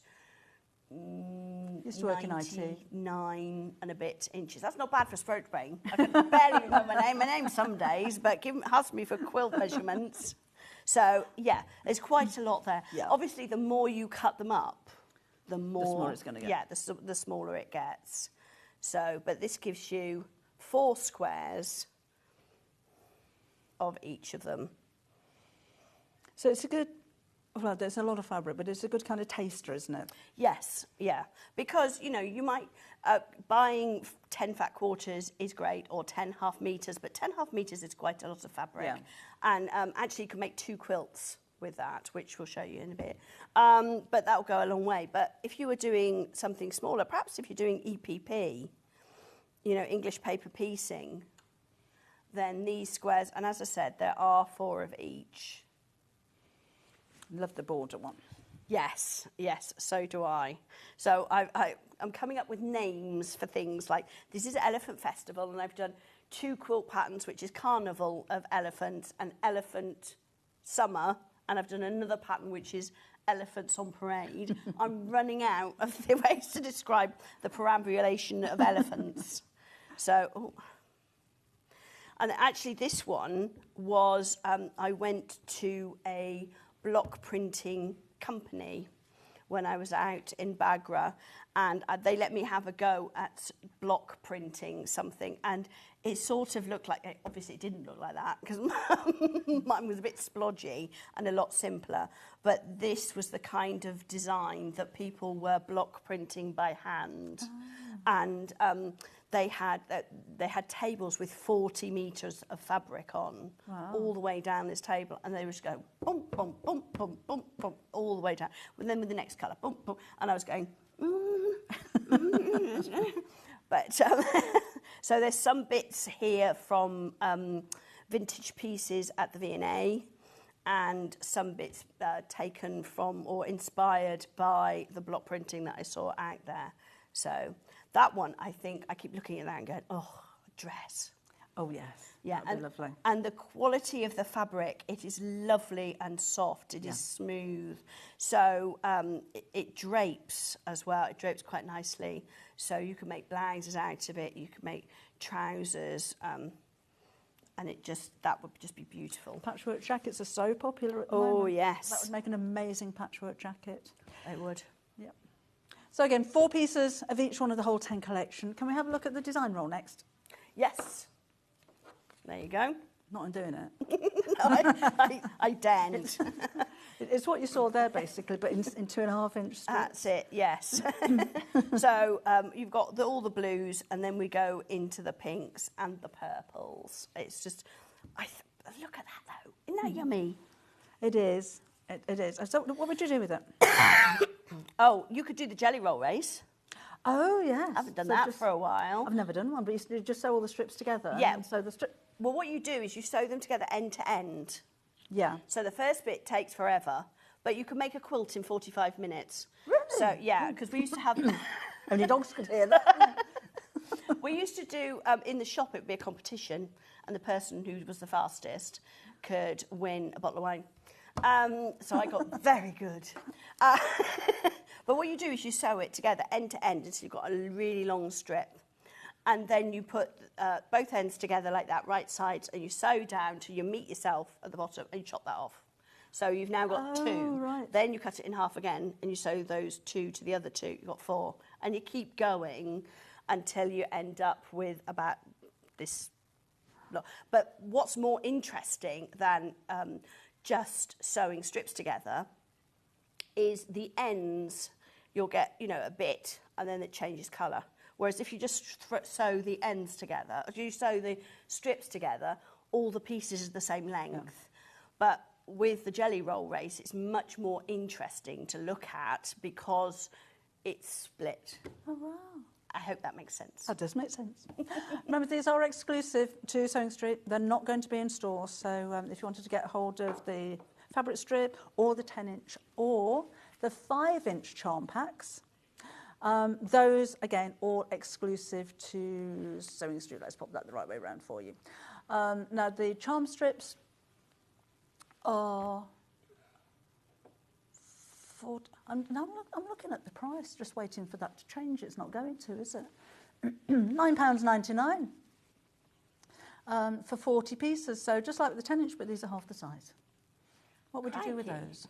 Used to work in IT. 9 and a bit inches. That's not bad for stroke brain. I can barely remember my name some days, but ask me for quilt measurements. So, yeah, there's quite a lot there. Yeah. Obviously, the more you cut them up, the smaller it's going to get. Yeah, the smaller it gets. So, but this gives you 4 squares of each of them. So it's a good, well, there's a lot of fabric, but it's a good kind of taster, isn't it? Yes, yeah. Because, you know, you might, buying 10 fat quarters is great, or 10 half meters, but 10 half meters is quite a lot of fabric. Yeah. And actually you can make 2 quilts with that, which we'll show you in a bit. But that will go a long way. But if you were doing something smaller, perhaps if you're doing EPP, you know, English paper piecing, then these squares, and as I said, there are 4 of each. Love the border one. Yes, so do I. So I'm coming up with names for things like, this is Elephant Festival, and I've done 2 quilt patterns, which is Carnival of Elephants and Elephant Summer, and I've done another pattern, which is Elephants on Parade. I'm running out of the ways to describe the perambulation of elephants. So, and actually this one was, I went to a block printing company when I was out in Bagra, and they let me have a go at block printing something, and it sort of looked like, obviously it didn't look like that because mine was a bit splodgy and a lot simpler, but this was the kind of design that people were block printing by hand. And they had tables with 40 metres of fabric on, all the way down this table, and they would just go boom, boom, boom, boom, boom, boom, all the way down. And then with the next colour, boom, boom, and I was going, but so there's some bits here from vintage pieces at the V&A, and some bits taken from or inspired by the block printing that I saw out there. So that one, I think, I keep looking at that and going, oh, dress. Oh, yes. Yeah, that'd be lovely. And the quality of the fabric, it is lovely and soft. It is smooth. So it drapes as well. It drapes quite nicely. So you can make blouses out of it. You can make trousers. And that would just be beautiful. Patchwork jackets are so popular at the moment. Oh, yes. That would make an amazing patchwork jacket. It would. Yep. So again, 4 pieces of each one of the whole 10 collection. Can we have a look at the design roll next? Yes. There you go. Not on doing it. No, I daren't. It's what you saw there, basically, but in 2.5-inch strips. That's it, yes. So you've got all the blues, and then we go into the pinks and the purples. It's just, look at that, though. Isn't that yummy? It is. It is. So what would you do with it? Oh, you could do the jelly roll race. Oh, yes. I haven't done that for a while. I've never done one, but you just sew all the strips together. Yeah. And so the strip. Well, what you do is you sew them together end to end. Yeah. So the first bit takes forever, but you can make a quilt in 45 minutes. Really? So, yeah, because we used to have... Only dogs could hear that. We used to do, in the shop, it would be a competition, and the person who was the fastest could win a bottle of wine. So I got very good. But what you do is you sew it together end to end until you've got a really long strip. And then you put both ends together like that, right sides, and you sew down till you meet yourself at the bottom and you chop that off. So you've now got 2. Right. Then you cut it in half again and you sew those 2 to the other 2. You've got 4. And you keep going until you end up with about this. But what's more interesting than just sewing strips together is the ends. You'll get, a bit, and then it changes colour. Whereas if you just sew the ends together, if you sew the strips together, all the pieces are the same length. Yeah. But with the jelly roll race, it's much more interesting to look at because it's split. Oh, wow. I hope that makes sense. That does make sense. Remember, these are exclusive to Sewing Street. They're not going to be in stores. So if you wanted to get hold of the fabric strip or the 10-inch or the 5-inch charm packs, those, again, all exclusive to Sewing Street. Let's pop that the right way around for you. Now, the charm strips are... I'm looking at the price, just waiting for that to change. It's not going to, is it? £9.99 for 40 pieces. So just like with the 10-inch, but these are half the size. What would you do with those?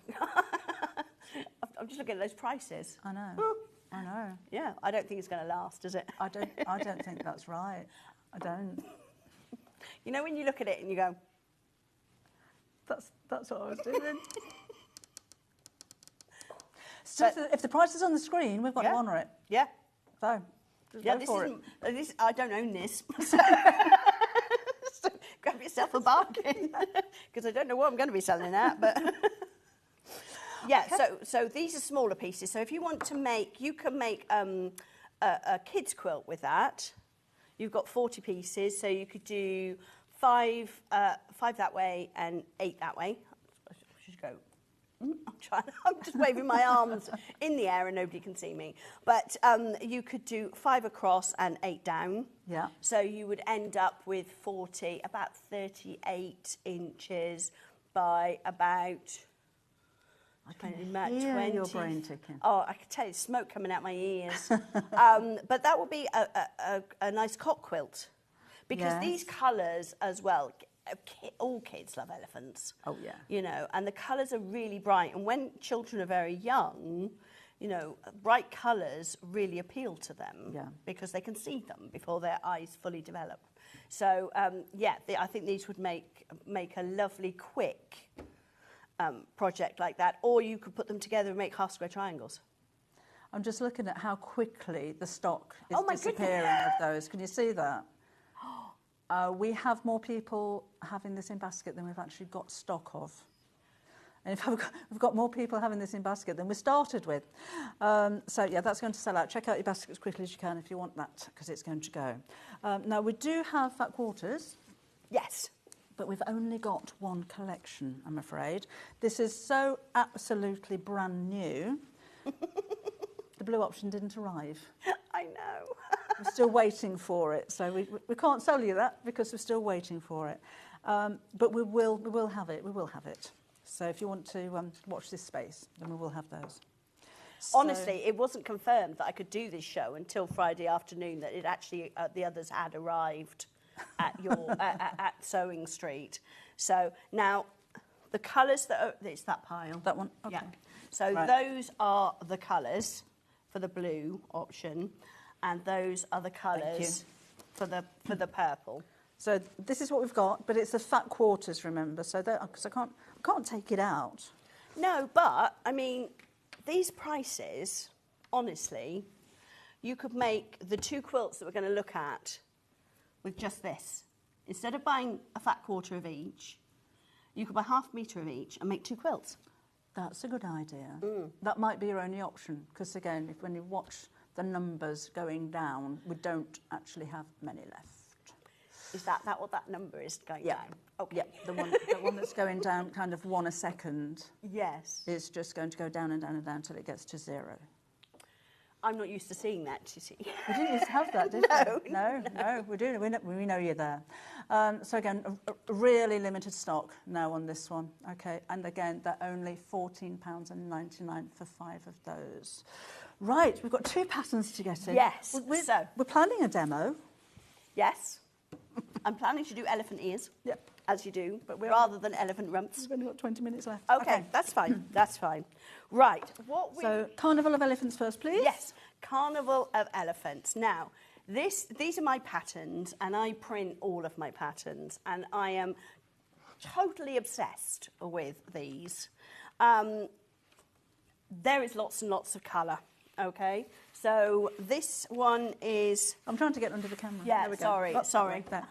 I'm just looking at those prices. I know. I know. Yeah, I don't think it's going to last, is it? I don't think that's right. I don't. You know when you look at it and you go... That's what I was doing. So if the price is on the screen, we've got to honour it. Yeah. So, go for it. I don't own this. So grab yourself a bargain. Because I don't know what I'm going to be selling at. But yeah, okay. So these are smaller pieces. So if you want to make, you can make a kid's quilt with that. You've got 40 pieces, so you could do 5 that way and 8 that way. I should go... I'm just waving my arms in the air and nobody can see me. But you could do 5 across and 8 down. Yeah. So you would end up with 40, about 38 inches by about... I can hear 20. Your brain ticking. Oh, I can tell you, smoke coming out my ears. But that would be a nice cock quilt. Because these colours as well... all kids love elephants. Oh, yeah. And the colours are really bright. And when children are very young, bright colours really appeal to them because they can see them before their eyes fully develop. So, I think these would make a lovely, quick project like that. Or you could put them together and make half-square triangles. I'm just looking at how quickly the stock is disappearing goodness. of those. Can you see that? We have more people having this in basket than we've actually got stock of. And if we've got more people having this in basket than we started with. That's going to sell out. Check out your basket as quickly as you can if you want that, because it's going to go. Now, we do have fat quarters. Yes. But we've only got one collection, I'm afraid. This is so absolutely brand new. The blue option didn't arrive. I know. We're still waiting for it, so we can't sell you that because we're still waiting for it. But we will have it. We will have it. So if you want to watch this space, then we will have those. Honestly, it wasn't confirmed that I could do this show until Friday afternoon. That it actually the others had arrived at your at Sewing Street. So now the colours that are, it's that pile. That one. Okay. Yeah. So those are the colours for the blue option. And those are the colours for the purple. So this is what we've got, but it's the fat quarters, remember. So because I can't take it out. No, but, I mean, these prices, honestly, you could make the 2 quilts that we're going to look at with just this. Instead of buying a fat quarter of each, you could buy half a metre of each and make 2 quilts. That's a good idea. That might be your only option, because again, when you watch the numbers going down, we don't actually have many left. Is that what that number is going down? Okay. Yep, the one that's going down kind of 1 a second. Yes. Is just going to go down and down and down until it gets to 0. I'm not used to seeing that, you see. We didn't used to have that, did we? No, we do. We know you're there. So again, a really limited stock now on this one. Okay, and again, they're only £14.99 for 5 of those. Right, we've got 2 patterns to get in. Yes. We're planning a demo. Yes. I'm planning to do elephant ears. Yep. As you do, but rather than elephant rumps. We've only got 20 minutes left. Okay, that's fine. That's fine. Right. So, Carnival of Elephants first, please. Yes, Carnival of Elephants. Now, these are my patterns, and I print all of my patterns, and I am totally obsessed with these. There is lots and lots of colour. Okay, so this one is... I'm trying to get under the camera. Yeah, there we go. sorry, Oh, sorry. Right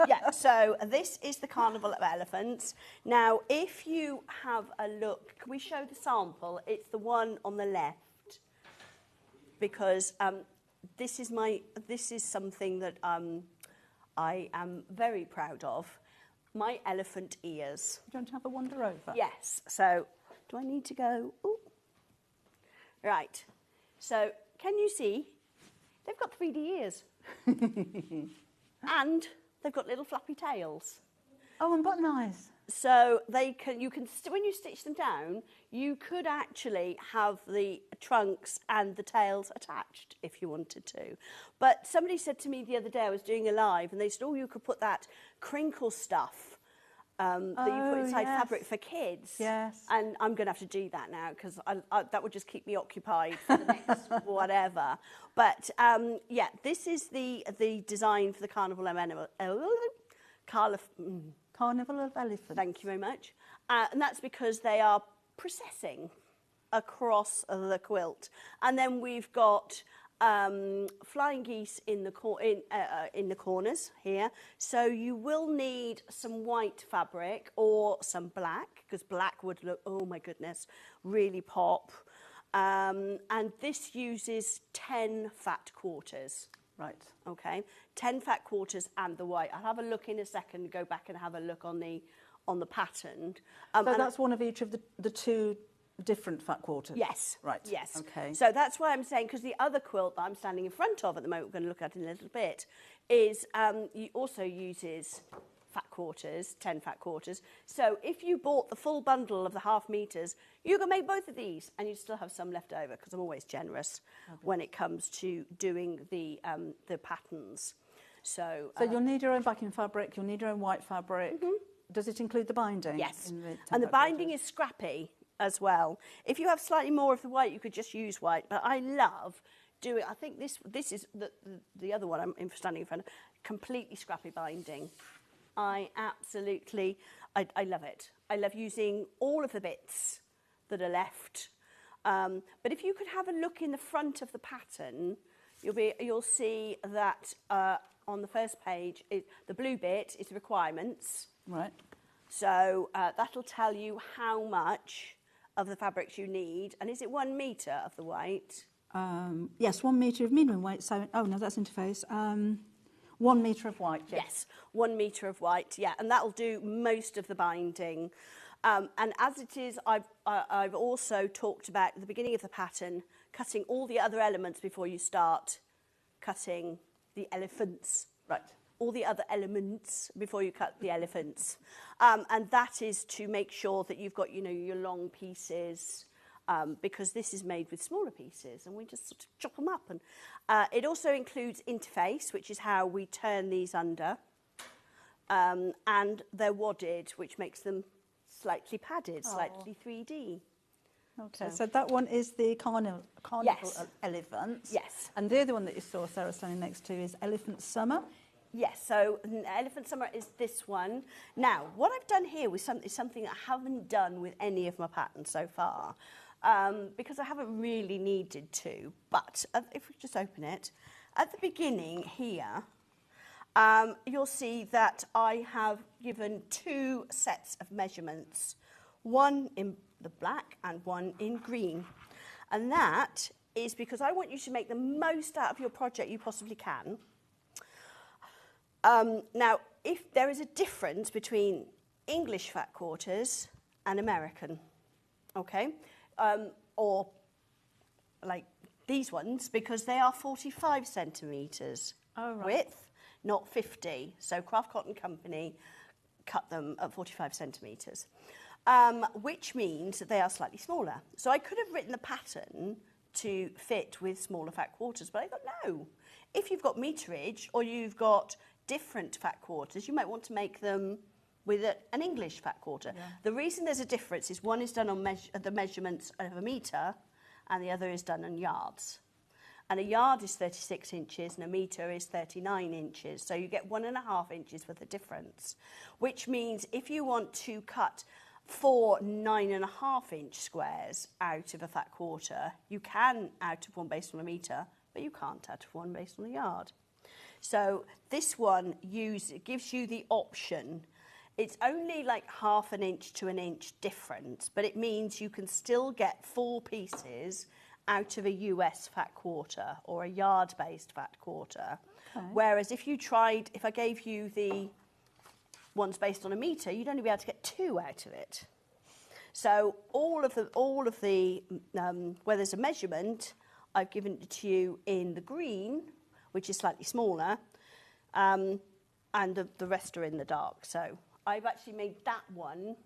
Yeah, so this is the Carnival of Elephants. Now, if you have a look, can we show the sample? It's the one on the left, because this is something that I am very proud of. My elephant ears. You don't have a wander over? Yes. So, do I need to go? Ooh. Right. So, can you see? They've got 3D ears. And they've got little flappy tails. Oh, and button eyes. So you can when you stitch them down, you could actually have the trunks and the tails attached if you wanted to. But somebody said to me the other day, I was doing a live, and they said, oh, you could put that crinkle stuff that you put inside fabric for kids. Yes. And I'm going to have to do that now, because that would just keep me occupied for the next whatever. But, yeah, this is the design for the Carnival of Elephants. Thank you very much. And that's because they are processing across the quilt. And then we've got flying geese in the corners here. So you will need some white fabric or some black, because black would look, oh my goodness, really pop. And this uses 10 fat quarters. Right. Okay, 10 fat quarters and the white. I'll have a look in a second, go back and have a look on the pattern. So that's one of each of the 2 different fat quarters? Yes. Right. Yes. Okay. So that's why I'm saying, because the other quilt that I'm standing in front of at the moment, we're going to look at in a little bit, is also uses fat quarters, 10 fat quarters. So if you bought the full bundle of the half meters, you can make both of these, and you still have some left over, because I'm always generous when it comes to doing the patterns. So you'll need your own backing fabric, you'll need your own white fabric. Mm-hmm. Does it include the binding? Yes. And the binding is scrappy as well. If you have slightly more of the white, you could just use white. But I love doing, I think this is the other one I'm standing in front of, completely scrappy binding. I love it. I love using all of the bits that are left. But if you could have a look in the front of the pattern, you'll see that on the first page, the blue bit is requirements. Right. So that'll tell you how much of the fabrics you need. And is it 1 metre of the white? Yes, 1 metre of medium weight. So, oh no, that's interface. 1 metre of white. Yes, 1 metre of white. Yeah, and that'll do most of the binding. And as it is, I've also talked about at the beginning of the pattern, cutting all the other elements before you start cutting the elephants. Right. All the other elements before you cut the elephants. And that is to make sure that you've got, your long pieces, because this is made with smaller pieces, and we just sort of chop them up. And it also includes interface, which is how we turn these under, and they're wadded, which makes them slightly padded, slightly 3D. Okay, so that one is the Carnival Yes. of Elephants. Yes. And the other one that you saw Sarah standing next to is Elephant Summer. Yes, so Elephant Summer is this one. Now, what I've done here is something I haven't done with any of my patterns so far, because I haven't really needed to. But if we just open it, at the beginning here, you'll see that I have given 2 sets of measurements, one in the black and one in green. And that is because I want you to make the most out of your project you possibly can. Now, if there is a difference between English fat quarters and American, okay, or like these ones, because they are 45 centimetres width, not 50. So Craft Cotton Company cut them at 45 centimetres, which means that they are slightly smaller. So I could have written the pattern to fit with smaller fat quarters, but I thought, no. If you've got meterage or you've got different fat quarters, you might want to make them with an English fat quarter. Yeah. The reason there's a difference is one is done on the measurements of a metre and the other is done on yards. And a yard is 36 inches and a metre is 39 inches. So you get 1.5 inches worth of difference, which means if you want to cut 4 9.5-inch squares out of a fat quarter, you can out of one based on a metre, but you can't out of one based on a yard. So this one gives you the option. It's only like 1/2 inch to 1 inch difference, but it means you can still get 4 pieces out of a US fat quarter or a yard-based fat quarter. Okay. Whereas if I gave you the ones based on a metre, you'd only be able to get 2 out of it. So all of the where there's a measurement, I've given it to you in the green, which is slightly smaller, and the rest are in the dark. So I've actually made that one.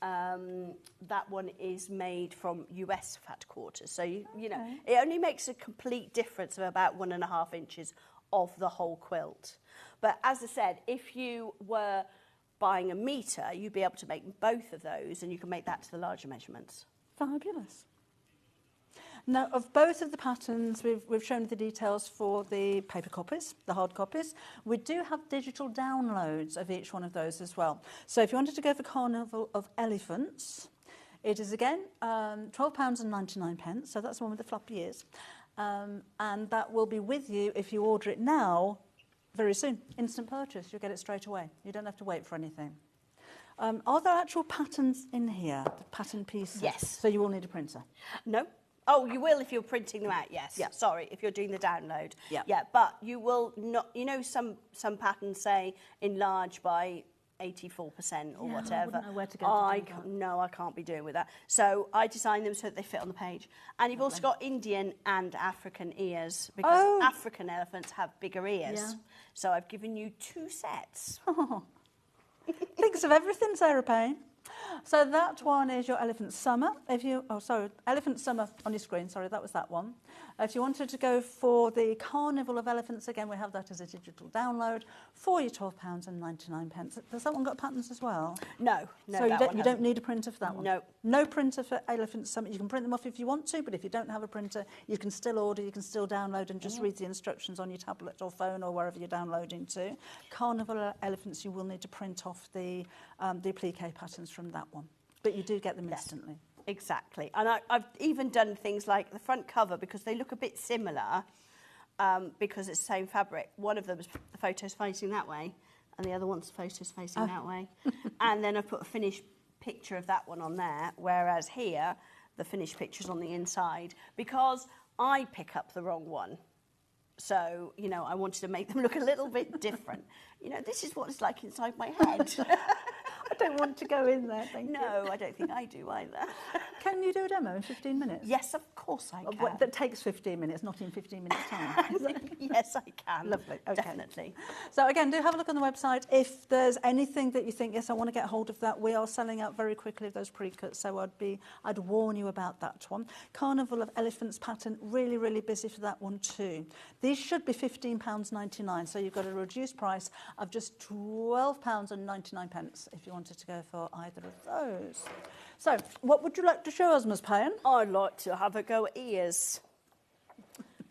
That one is made from US fat quarters. So, you know, it only makes a complete difference of about 1.5 inches of the whole quilt. But as I said, if you were buying a metre, you'd be able to make both of those and you can make that to the larger measurements. Fabulous. Now, of both of the patterns, we've shown the details for the paper copies, the hard copies. We do have digital downloads of each one of those as well. So if you wanted to go for Carnival of Elephants, it is again £12.99, so that's the one with the floppy ears. And that will be with you if you order it now, very soon. Instant purchase, you'll get it straight away. You don't have to wait for anything. Are there actual patterns in here, the pattern pieces? Yes. So you will need a printer? No. Oh, you will if you're printing them out, yes. Yeah. Sorry, if you're doing the download. Yeah. Yeah, but you will not, you know, some patterns say enlarge by 84% or whatever. I wouldn't know where to go to do that. No, I can't be doing with that. So I design them so that they fit on the page. And you've also got Indian and African ears, because African elephants have bigger ears. Yeah. So I've given you 2 sets. Oh. Thinks of everything, Sarah Payne. So that one is your Elephant Summer. Elephant Summer on your screen. Sorry, that was that one. If you wanted to go for the Carnival of Elephants, again, we have that as a digital download for your £12.99. Does that one got patterns as well? No. So you don't need a printer for that one? No. No printer for Elephant Summer. You can print them off if you want to, but if you don't have a printer, you can still order, you can still download and just read the instructions on your tablet or phone or wherever you're downloading to. Carnival of Elephants, you will need to print off the applique patterns from that one, but you do get them instantly. Exactly. And I've even done things like the front cover, because they look a bit similar, because it's the same fabric. One of them is the photos facing that way and the other one's photos facing that way. And then I've put a finished picture of that one on there, whereas here the finished picture's on the inside, because I pick up the wrong one. So, you know, I wanted to make them look a little bit different. You know, this is what it's like inside my head. I don't want to go in there, thank you. No, I don't think I do either. Can you do a demo in 15 minutes? Yes, of course I can. That takes 15 minutes, not in 15 minutes' time. Yes, I can. Lovely, okay. Definitely. So again, do have a look on the website. If there's anything that you think, yes, I want to get hold of that, we are selling out very quickly of those pre-cuts, so I'd warn you about that one. Carnival of Elephants pattern, really, really busy for that one too. These should be £15.99, so you've got a reduced price of just £12.99 if you wanted to go for either of those. So, what would you like to show us, Miss Payne? I'd like to have a go at ears.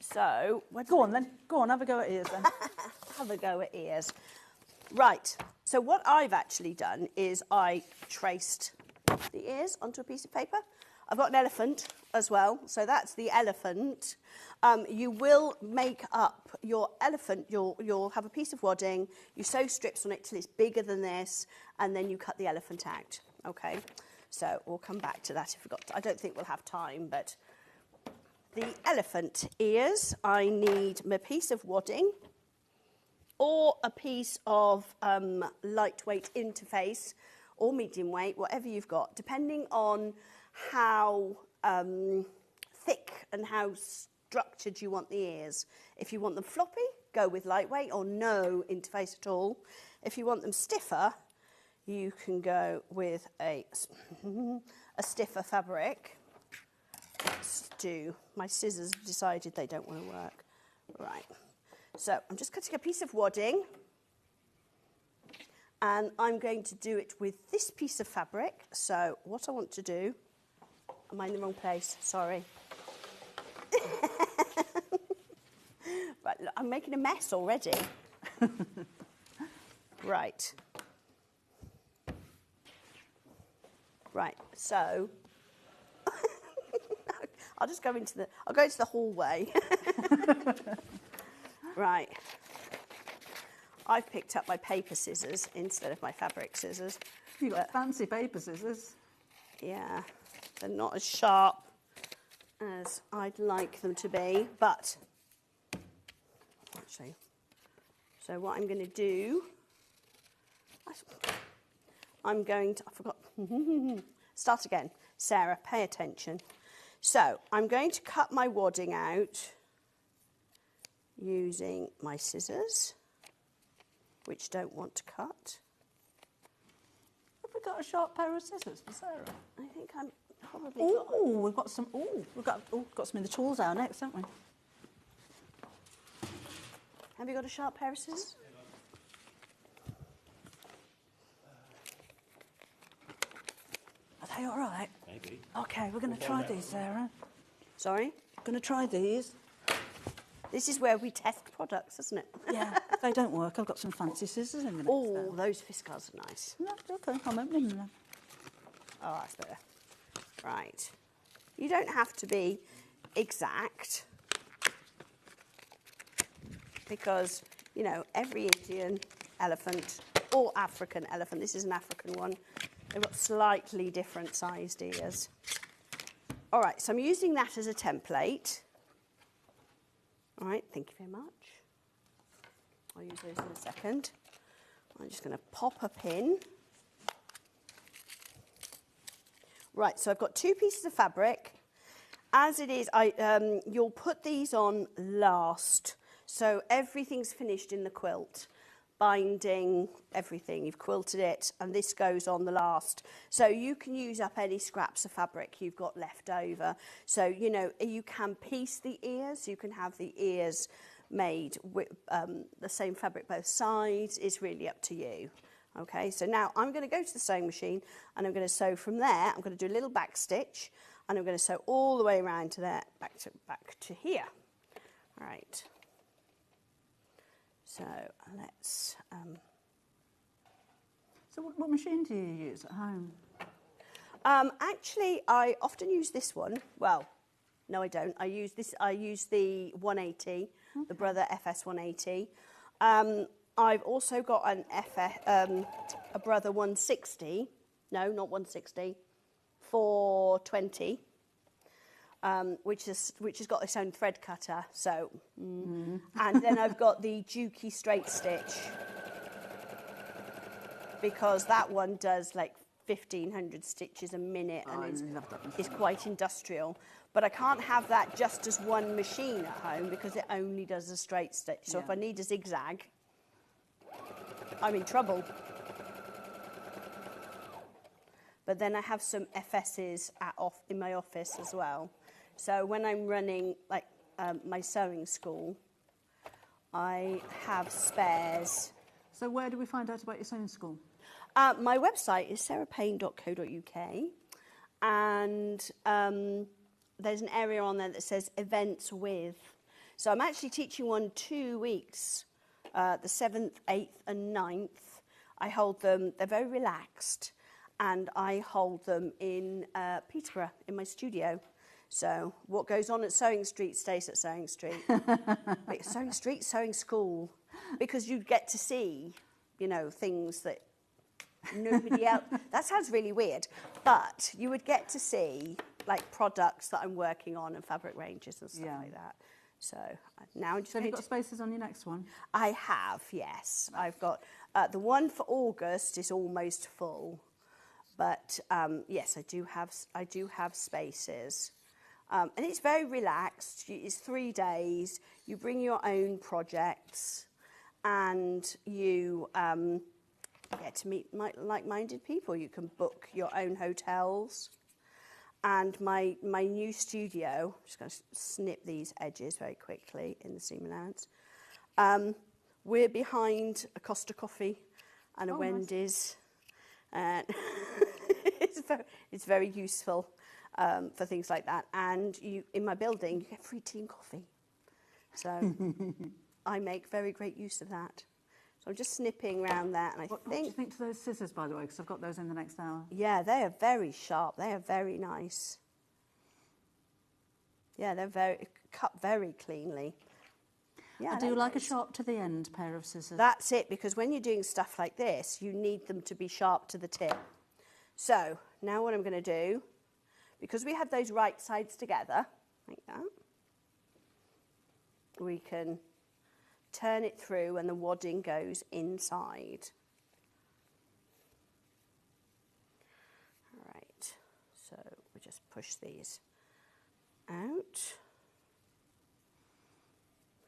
So, go on then. Go on, have a go at ears then. have a go at ears. Right, so what I've actually done is I traced the ears onto a piece of paper. I've got an elephant as well, so that's the elephant. You will make up your elephant, you'll have a piece of wadding, you sew strips on it till it's bigger than this, and then you cut the elephant out, okay? So we'll come back to that if we've got, I don't think we'll have time, but the elephant ears, I need my piece of wadding or a piece of lightweight interface or medium weight, whatever you've got, depending on how thick and how structured you want the ears. If you want them floppy, go with lightweight or no interface at all. If you want them stiffer, you can go with a stiffer fabric. Let's do, my scissors have decided they don't want to work. Right, so I'm just cutting a piece of wadding and I'm going to do it with this piece of fabric. So what I want to do, am I in the wrong place? Sorry. Right, look, I'm making a mess already. Right. Right, so I'll just go into the hallway. Right. I've picked up my paper scissors instead of my fabric scissors. You've got fancy paper scissors. Yeah, they're not as sharp as I'd like them to be, but actually, so what I'm going to do, I'm going to, I forgot, start again. Sarah, pay attention. So I'm going to cut my wadding out using my scissors, which don't want to cut. Have we got a sharp pair of scissors for Sarah? I think I'm probably Oh, we've got some, we've got some of the tools out next, haven't we? Have you got a sharp pair of scissors? Are they all right? Maybe. Okay, we're going to try these, Sarah. Sorry? Going to try these. This is where we test products, isn't it? Yeah, if they don't work, I've got some fancy scissors in the next Oh, those Fiskars are nice. No, okay, I'm opening them. Oh, that's better. Right. You don't have to be exact because, you know, every Indian elephant or African elephant, this is an African one, they've got slightly different sized ears. All right, so I'm using that as a template. All right, thank you very much. I'll use those in a second. I'm just going to pop a pin. Right, so I've got two pieces of fabric. As it is, you'll put these on last. So everything's finished in the quilt. Binding, everything, you've quilted it, and this goes on the last. So you can use up any scraps of fabric you've got left over. So, you know, you can piece the ears, you can have the ears made with the same fabric both sides. It's really up to you. Okay, so now I'm going to go to the sewing machine and I'm going to sew from there. I'm going to do a little back stitch and I'm going to sew all the way around to there, back to here. All right. So let's... So what machine do you use at home? Actually, I often use this one. Well, no, I don't. I use the 180, the Brother FS 180. I've also got an a Brother 160. No, not 160. 420. Which has got its own thread cutter, so and then I've got the Juki straight stitch because that one does like 1,500 stitches a minute and it's quite industrial. But I can't have that just as one machine at home because it only does a straight stitch. So if I need a zigzag, I'm in trouble. But then I have some FSs in my office as well. So when I'm running like my sewing school, I have spares. So where do we find out about your sewing school? My website is sarahpayne.co.uk, and there's an area on there that says events with. So I'm actually teaching one 2 weeks the 7th, 8th and 9th, I hold them, they're very relaxed, and I hold them in Peterborough, in my studio. So what goes on at Sewing Street stays at Sewing Street. Wait, Sewing Street, Sewing School, because you get to see, you know, things that nobody else, that sounds really weird, but you would get to see like products that I'm working on and fabric ranges and stuff like that. So now I'm just have you got spaces on your next one? I have, yes. I've got the one for August is almost full, but yes, I do have spaces, and it's very relaxed. It's 3 days. You bring your own projects, and you get to meet like-minded people. You can book your own hotels. And my new studio, I'm just going to snip these edges very quickly in the seam allowance. We're behind a Costa Coffee and a Wendy's. And it's very useful for things like that. And in my building, you get free tea and coffee. So I make very great use of that. So I'm just snipping around that, and What do you think to those scissors, by the way? Because I've got those in the next hour. Yeah, they are very sharp. They are very nice. Yeah, they're cut very cleanly. Yeah, I do like a sharp to the end pair of scissors. That's it, because when you're doing stuff like this, you need them to be sharp to the tip. So now what I'm going to do, because we have those right sides together, like that, we can turn it through and the wadding goes inside. All right, so we just push these out.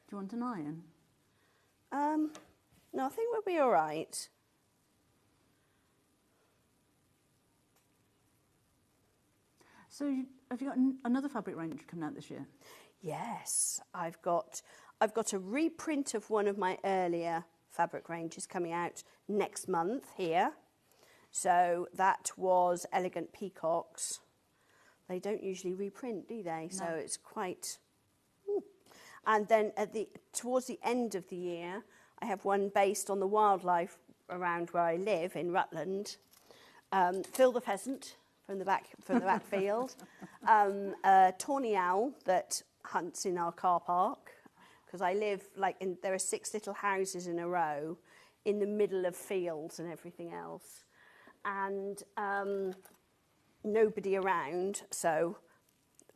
Do you want an iron? No, I think we'll be all right. So have you got another fabric range coming out this year? Yes, I've got a reprint of one of my earlier fabric ranges coming out next month here. So that was Elegant Peacocks. They don't usually reprint, do they? No. So it's quite... And then towards the end of the year, I have one based on the wildlife around where I live in Rutland. Phil the pheasant from the back field. A tawny owl that hunts in our car park, because I live there are 6 little houses in a row in the middle of fields and everything else, and nobody around, so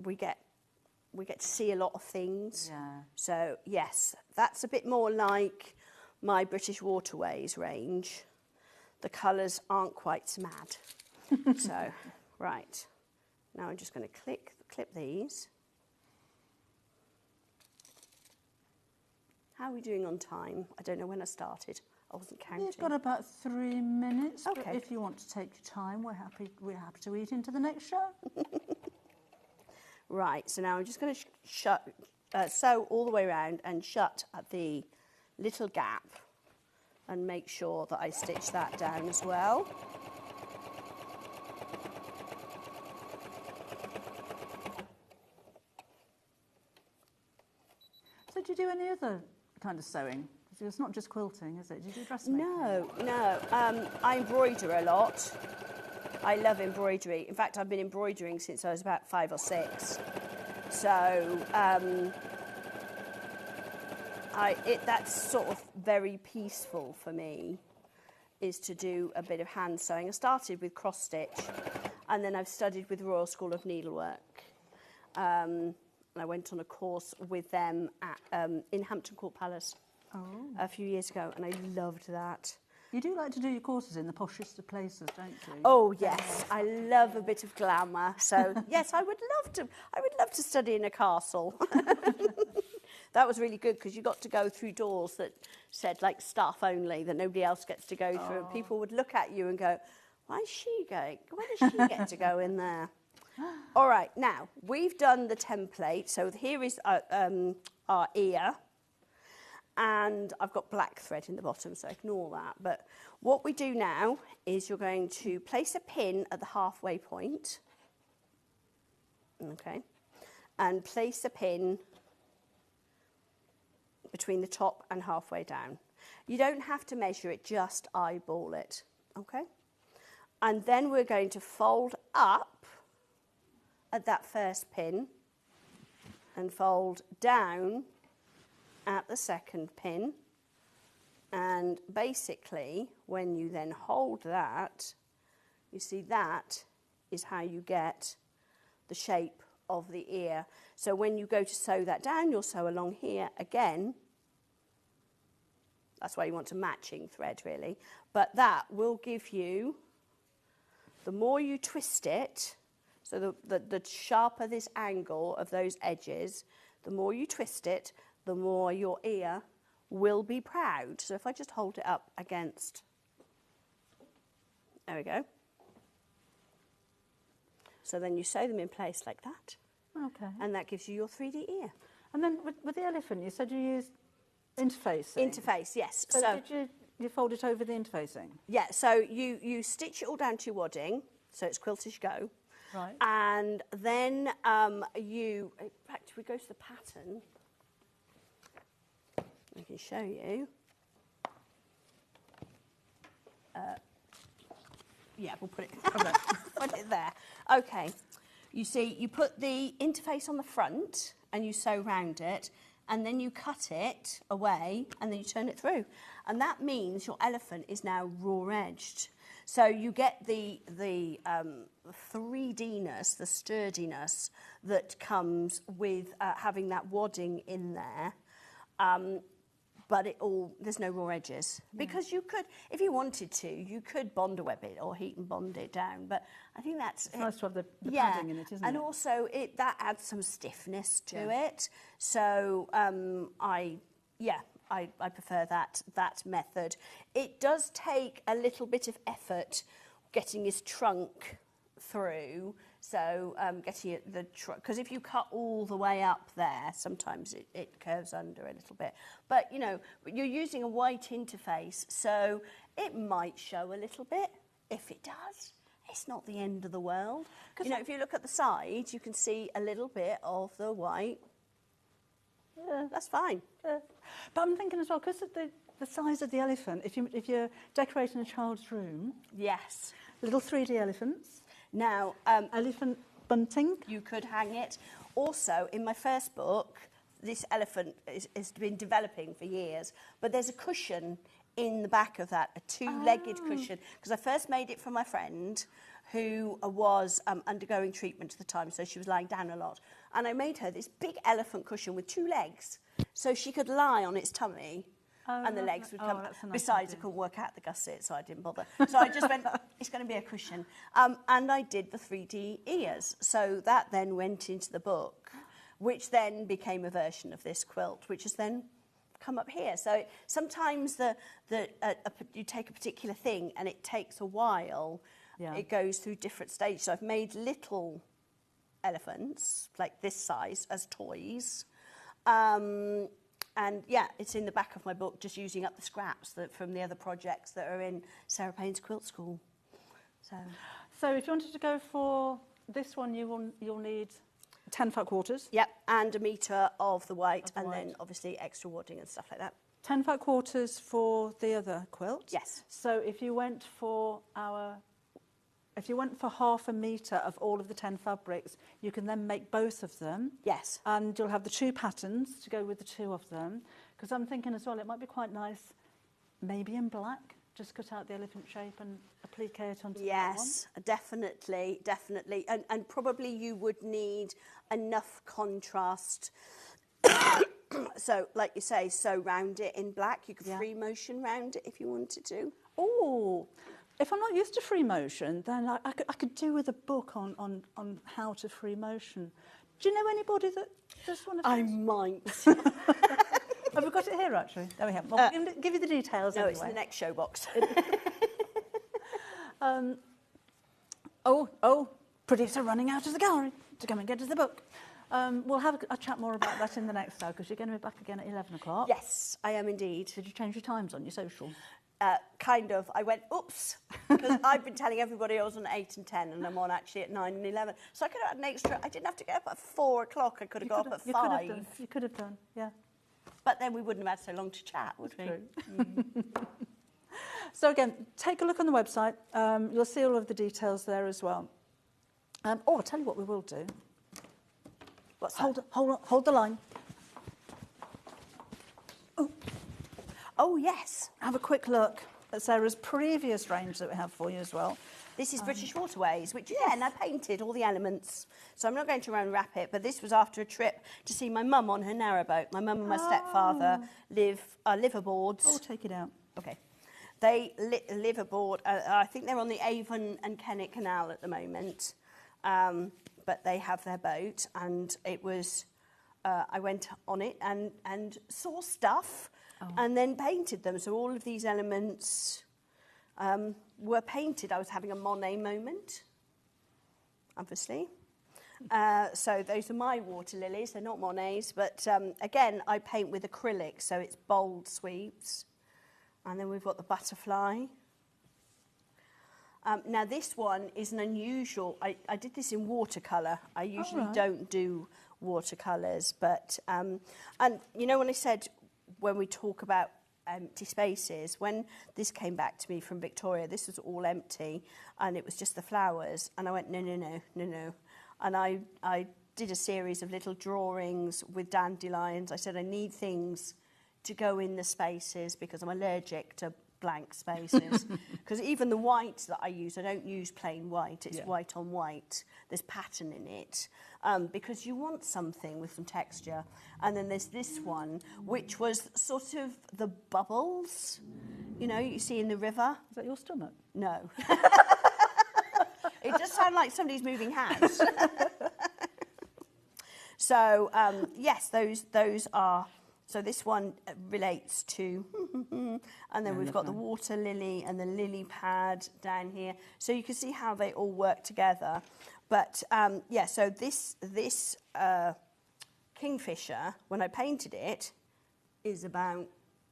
we get to see a lot of things. Yeah. So yes, that's a bit more like my British Waterways range. The colours aren't quite so mad. So right, now I'm just going to clip these. How are we doing on time? I don't know when I started. I wasn't counting. You've got about 3 minutes. Okay. But if you want to take your time, we're happy to eat into the next show. Right, so now I'm just going to sew all the way around and shut at the little gap and make sure that I stitch that down as well. So do you do any other kind of sewing? It's not just quilting, is it? Do you do dressmaking? No. I embroider a lot. I love embroidery. In fact, I've been embroidering since I was about 5 or 6. So that's sort of very peaceful for me, is to do a bit of hand sewing. I started with cross stitch, and then I've studied with Royal School of Needlework. And I went on a course with them in Hampton Court Palace a few years ago, and I loved that. You do like to do your courses in the poshest of places, don't you? Oh yes, I love a bit of glamour. So yes, I would love to study in a castle. That was really good, because you got to go through doors that said like staff only, that nobody else gets to go through. And people would look at you and go, "Why is she going? Why does she get to go in there?" All right, now we've done the template. So here is our ear. And I've got black thread in the bottom, so ignore that. But what we do now is you're going to place a pin at the halfway point. Okay. And place a pin between the top and halfway down. You don't have to measure it, just eyeball it, okay? And then we're going to fold up at that first pin and fold down at the second pin. And basically, when you then hold that, you see that is how you get the shape of the ear. So when you go to sew that down, you'll sew along here again. That's why you want a matching thread, really. But that will give you, the more you twist it, so the sharper this angle of those edges, the more you twist it, the more your ear will be proud. So if I just hold it up against, there we go. So then you sew them in place like that. Okay. And that gives you your 3D ear. And then with the elephant, you said you used interfacing. Interface, yes. So did you fold it over the interfacing? Yeah, so you stitch it all down to your wadding, so it's quilt as you go. Right. And then in fact, if we go to the pattern, I can show you. Yeah, we'll put it, put it there. Okay, you see, you put the interface on the front and you sew round it, and then you cut it away and then you turn it through. And that means your elephant is now raw-edged. So you get the 3D-ness, the sturdiness that comes with having that wadding in there. But there's no raw edges. Yeah. Because you could, if you wanted to, you could bond web it or heat and bond it down. But I think that's... It's nice to have the padding in it, isn't it? And also that adds some stiffness to it. So I prefer that method. It does take a little bit of effort getting his trunk through. So getting the trunk, because if you cut all the way up there, sometimes it curves under a little bit. But, you know, you're using a white interface, so it might show a little bit. If it does, it's not the end of the world. You know, if you look at the side, you can see a little bit of the white. Yeah, that's fine. But I'm thinking as well, because of the size of the elephant, if you're decorating a child's room... Yes. Little 3D elephants. Now, elephant bunting. You could hang it. Also, in my first book, this elephant has been developing for years, but there's a cushion in the back of that, a two-legged cushion, because I first made it for my friend who was undergoing treatment at the time, so she was lying down a lot. And I made her this big elephant cushion with 2 legs, so she could lie on its tummy. And the legs would come. Besides, I couldn't work out the gusset, so I didn't bother. So I just went, it's going to be a cushion. And I did the 3D ears. So that then went into the book, which then became a version of this quilt, which has then come up here. So sometimes you take a particular thing and it takes a while. Yeah. It goes through different stages. So I've made little elephants, like this size, as toys. And yeah, it's in the back of my book, just using up the scraps from the other projects that are in Sarah Payne's quilt school. So if you wanted to go for this one, you'll need 10 fat quarters. Yep, and a metre of the white, then obviously extra wadding and stuff like that. 10 fat quarters for the other quilt. Yes. So if you went for half a metre of all of the 10 fabrics, you can then make both of them. Yes. And you'll have the 2 patterns to go with the 2 of them. Because I'm thinking as well, it might be quite nice, maybe in black, just cut out the elephant shape and applique it onto that one. Yes, definitely. And probably you would need enough contrast. So, like you say, round it in black. You could free motion round it if you wanted to. Oh, if I'm not used to free motion, then I could do with a book on how to free motion. Do you know anybody that does one of those? I might. Have we got it here, actually? There we have. Well, give you the details anyway. It's in the next show box. Producer running out of the gallery to come and get us the book. We'll have a chat more about that in the next hour, because you're going to be back again at 11 o'clock. Yes, I am indeed. Did you change your times on your social? Kind of. I went, oops, because I've been telling everybody I was on 8 and 10, and I'm on actually at 9 and 11. So I could have had an extra, I didn't have to get up at 4 o'clock, I could have got up at 5. You could have done, yeah. But then we wouldn't have had so long to chat, would we? So again, take a look on the website. You'll see all of the details there as well. I'll tell you what we will do. What's that? Hold the line. Oh, yes. Have a quick look at Sarah's previous range that we have for you as well. This is British Waterways, which, again, I painted all the elements. So I'm not going to unwrap it, but this was after a trip to see my mum on her narrowboat. My mum and my stepfather live aboard. Oh, take it out. Okay. They live aboard. I think they're on the Avon and Kennet Canal at the moment. But they have their boat, and it was... I went on it and saw stuff and then painted them. So all of these elements were painted. I was having a Monet moment, obviously. So those are my water lilies. They're not Monets, but again, I paint with acrylic, so it's bold sweeps. And then we've got the butterfly. Now this one is an unusual, I did this in watercolour. I usually don't do watercolours, but, and you know when I said, when we talk about empty spaces, when this came back to me from Victoria, this was all empty, and it was just the flowers, and I went, no. And I did a series of little drawings with dandelions. I said, I need things to go in the spaces because I'm allergic to blank spaces. Because even the white that I use, I don't use plain white, it's white on white. There's pattern in it. Because you want something with some texture. And then there's this one, which was sort of the bubbles, you know, you see in the river. Is that your stomach? No. It just sounded like somebody's moving hands. So, yes, those are... So this one relates to, and then we've got the water lily and the lily pad down here. So you can see how they all work together. But yeah, so this kingfisher, when I painted it, is about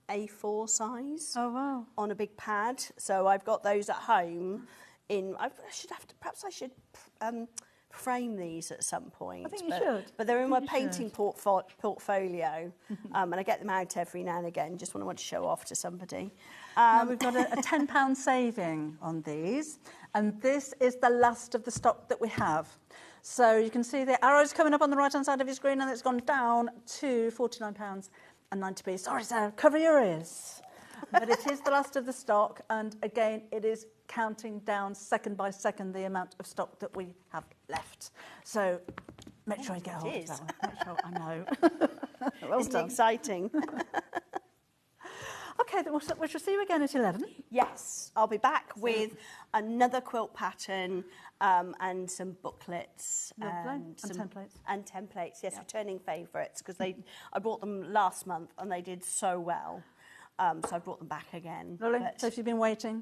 A4 size. Oh, wow. On a big pad. So I've got those at home. Perhaps I should frame these at some point. I think you should. But they're in my painting portfolio, and I get them out every now and again. Just want to show off to somebody. Now we've got a £10 saving on these, and this is the last of the stock that we have. So you can see the arrows coming up on the right-hand side of your screen, and it's gone down to £49.90. Sorry, Sarah, cover your ears. But it is the last of the stock, and again, it is counting down second by second the amount of stock that we have left. So make sure you get hold of that one. Make sure, I know. Well Isn't it exciting? Okay, then we shall see you again at 11. Yes, I'll be back with another quilt pattern and some booklets. And templates. And templates, yes, returning favourites, because I bought them last month and they did so well. So I brought them back again. Lovely. So if you've been waiting.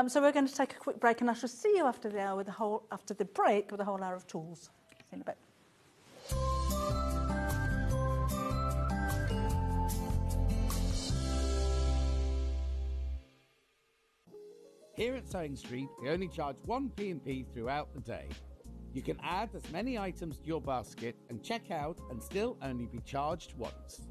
So we're going to take a quick break, and I shall see you after the hour after the break with a whole hour of tools. See you in a bit. Here at Sewing Street, we only charge one P&P throughout the day. You can add as many items to your basket and check out and still only be charged once.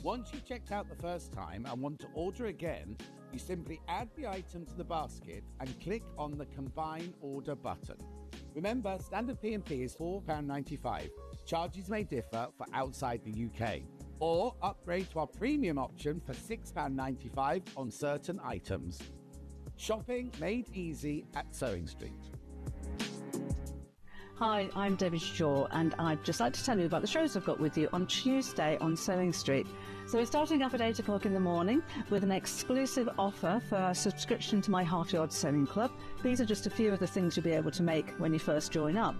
Once you've checked out the first time and want to order again, you simply add the item to the basket and click on the Combine Order button. Remember, standard P&P is £4.95. Charges may differ for outside the UK. Or upgrade to our premium option for £6.95 on certain items. Shopping made easy at Sewing Street. Hi, I'm Debbie Shaw, and I'd just like to tell you about the shows I've got with you on Tuesday on Sewing Street. So we're starting up at 8 o'clock in the morning with an exclusive offer for a subscription to my half-yard sewing club. These are just a few of the things you'll be able to make when you first join up.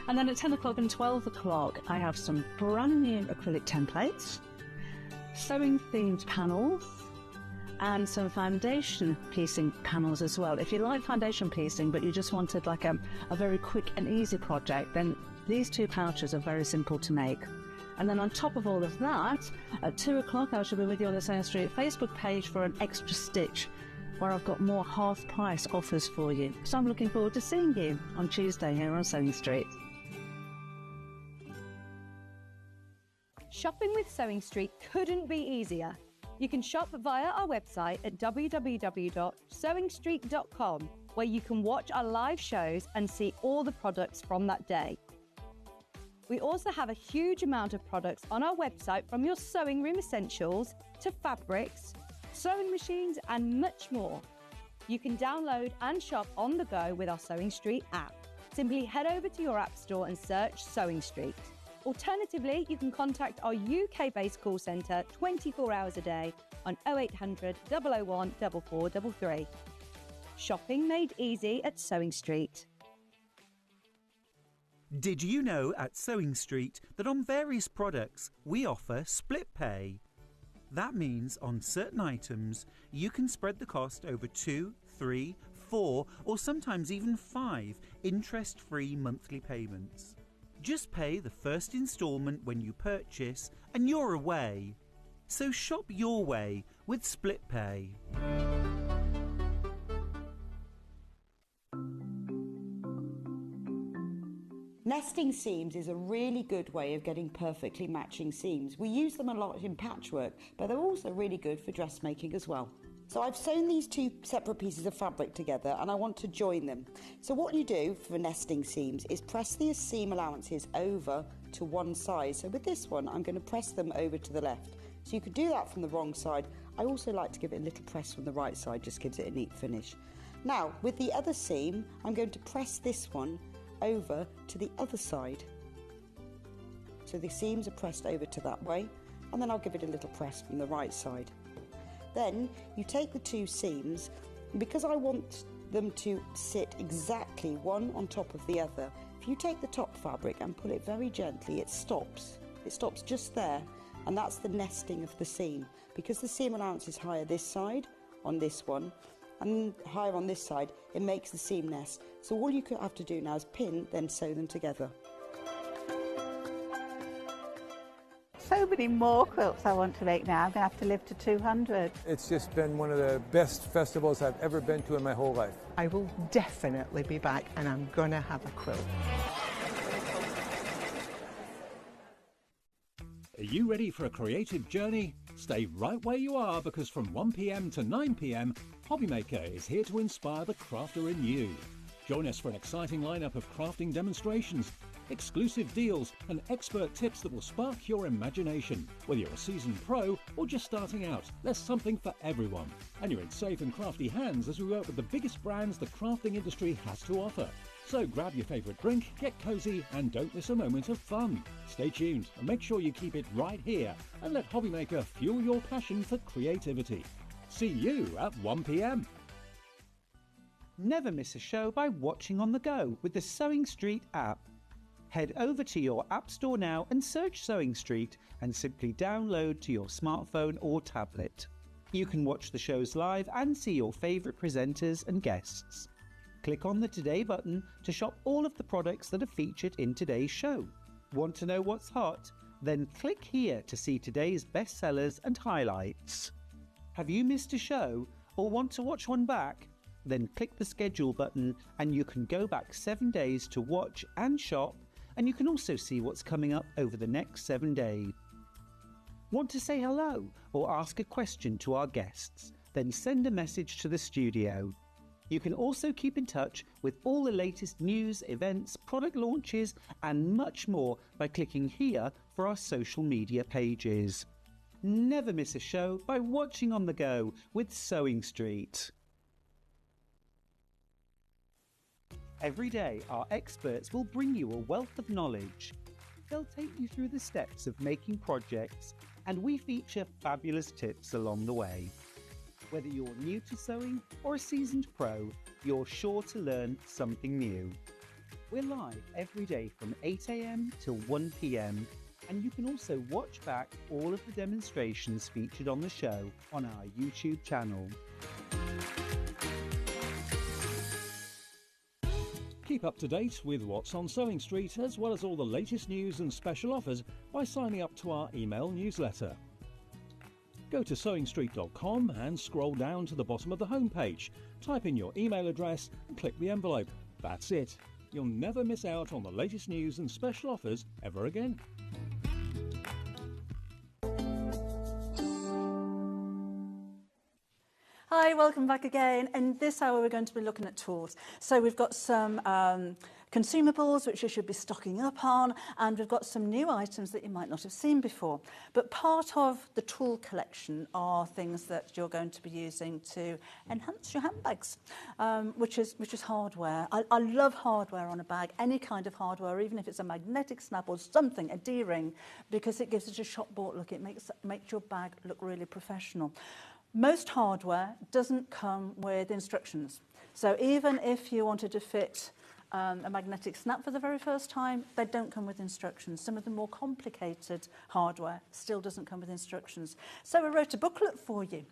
And then at 10 o'clock and 12 o'clock, I have some brand new acrylic templates, sewing-themed panels, and some foundation piecing panels as well. If you like foundation piecing, but you just wanted like a very quick and easy project, then these two pouches are very simple to make. And then on top of all of that, at 2 o'clock, I shall be with you on the Sewing Street Facebook page for an extra stitch, where I've got more half-price offers for you. So I'm looking forward to seeing you on Tuesday here on Sewing Street. Shopping with Sewing Street couldn't be easier. You can shop via our website at www.sewingstreet.com, where you can watch our live shows and see all the products from that day. We also have a huge amount of products on our website, from your sewing room essentials to fabrics, sewing machines and much more. You can download and shop on the go with our Sewing Street app. Simply head over to your app store and search Sewing Street. Alternatively, you can contact our UK-based call centre 24 hours a day on 0800 001 4433. Shopping made easy at Sewing Street. Did you know at Sewing Street that on various products we offer split pay? That means on certain items you can spread the cost over 2, 3, 4 or sometimes even 5 interest-free monthly payments. Just pay the first instalment when you purchase and you're away. So shop your way with split pay. Nesting seams is a really good way of getting perfectly matching seams. We use them a lot in patchwork, but they're also really good for dressmaking as well. So I've sewn these two separate pieces of fabric together and I want to join them. So what you do for nesting seams is press the seam allowances over to one side. So with this one, I'm going to press them over to the left. So you could do that from the wrong side. I also like to give it a little press from the right side, just gives it a neat finish. Now, with the other seam, I'm going to press this one over to the other side. So the seams are pressed over to that way, and then I'll give it a little press from the right side. Then you take the two seams, and because I want them to sit exactly one on top of the other, if you take the top fabric and pull it very gently, it stops. It stops just there, and that's the nesting of the seam. Because the seam allowance is higher this side on this one, and higher on this side, it makes the seam nest. So all you have to do now is pin, then sew them together. So many more quilts I want to make now. I'm going to have to live to 200. It's just been one of the best festivals I've ever been to in my whole life. I will definitely be back and I'm going to have a quilt. Are you ready for a creative journey? Stay right where you are, because from 1 p.m. to 9 p.m, Hobbymaker is here to inspire the crafter in you. Join us for an exciting lineup of crafting demonstrations, exclusive deals and expert tips that will spark your imagination. Whether you're a seasoned pro or just starting out, there's something for everyone. And you're in safe and crafty hands as we work with the biggest brands the crafting industry has to offer. So grab your favourite drink, get cosy and don't miss a moment of fun. Stay tuned and make sure you keep it right here and let Hobbymaker fuel your passion for creativity. See you at 1 p.m. Never miss a show by watching on the go with the Sewing Street app. Head over to your app store now and search Sewing Street and simply download to your smartphone or tablet. You can watch the shows live and see your favourite presenters and guests. Click on the Today button to shop all of the products that are featured in today's show. Want to know what's hot? Then click here to see today's bestsellers and highlights. Have you missed a show or want to watch one back? Then click the schedule button and you can go back 7 days to watch and shop, and you can also see what's coming up over the next 7 days. Want to say hello or ask a question to our guests? Then send a message to the studio. You can also keep in touch with all the latest news, events, product launches and much more by clicking here for our social media pages. Never miss a show by watching on the go with Sewing Street. Every day, our experts will bring you a wealth of knowledge. They'll take you through the steps of making projects, and we feature fabulous tips along the way. Whether you're new to sewing or a seasoned pro, you're sure to learn something new. We're live every day from 8 a.m. till 1 p.m, and you can also watch back all of the demonstrations featured on the show on our YouTube channel. Keep up to date with what's on Sewing Street, as well as all the latest news and special offers by signing up to our email newsletter. Go to sewingstreet.com and scroll down to the bottom of the homepage. Type in your email address and click the envelope. That's it. You'll never miss out on the latest news and special offers ever again. Hi, welcome back again. In this hour, we're going to be looking at tools. So we've got some consumables, which you should be stocking up on, and we've got some new items that you might not have seen before. But part of the tool collection are things that you're going to be using to enhance your handbags, which is hardware. I love hardware on a bag, any kind of hardware, even if it's a magnetic snap or something, a D-ring, because it gives it a shop-bought look. It makes your bag look really professional. Most hardware doesn't come with instructions. So even if you wanted to fit a magnetic snap for the very first time, they don't come with instructions. Some of the more complicated hardware still doesn't come with instructions. So I wrote a booklet for you.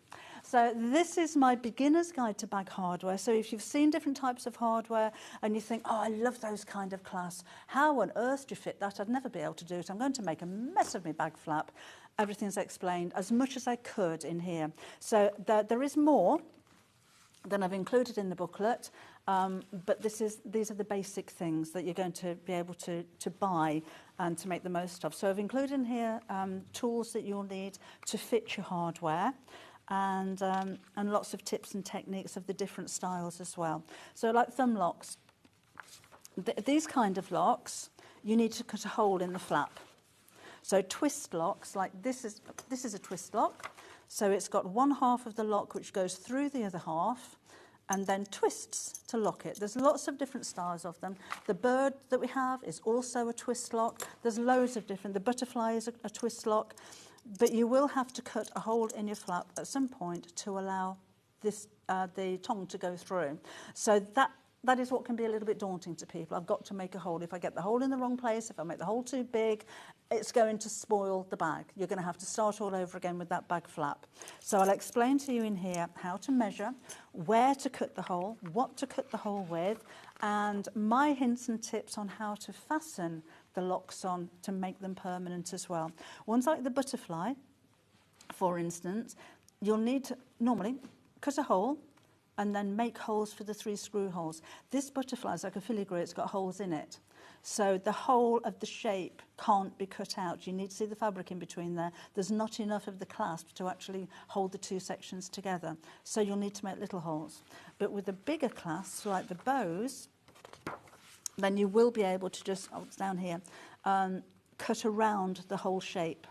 So this is my beginner's guide to bag hardware. So if you've seen different types of hardware and you think, oh, I love those kind of class, how on earth do you fit that? I'd never be able to do it. I'm going to make a mess of my bag flap. Everything's explained as much as I could in here. So there is more than I've included in the booklet, but these are the basic things that you're going to be able to buy and to make the most of. So I've included in here tools that you'll need to fit your hardware, and lots of tips and techniques of the different styles as well. So like thumb locks, these kind of locks, you need to cut a hole in the flap. So twist locks, like this is a twist lock. So it's got one half of the lock which goes through the other half and then twists to lock it. There's lots of different styles of them. The bird that we have is also a twist lock. There's loads of different. The butterfly is a twist lock. But you will have to cut a hole in your flap at some point to allow this the tongue to go through. So that is what can be a little bit daunting to people. I've got to make a hole. If I get the hole in the wrong place, if I make the hole too big, it's going to spoil the bag. You're going to have to start all over again with that bag flap. So I'll explain to you in here how to measure, where to cut the hole, what to cut the hole with, and my hints and tips on how to fasten the locks on to make them permanent as well. Ones like the butterfly, for instance, you'll need to normally cut a hole and then make holes for the 3 screw holes. This butterfly is like a filigree, it's got holes in it. So the whole of the shape can't be cut out. You need to see the fabric in between there. There's not enough of the clasp to actually hold the 2 sections together. So you'll need to make little holes. But with the bigger clasps, like the bows, then you will be able to just, oh, it's down here, cut around the whole shape.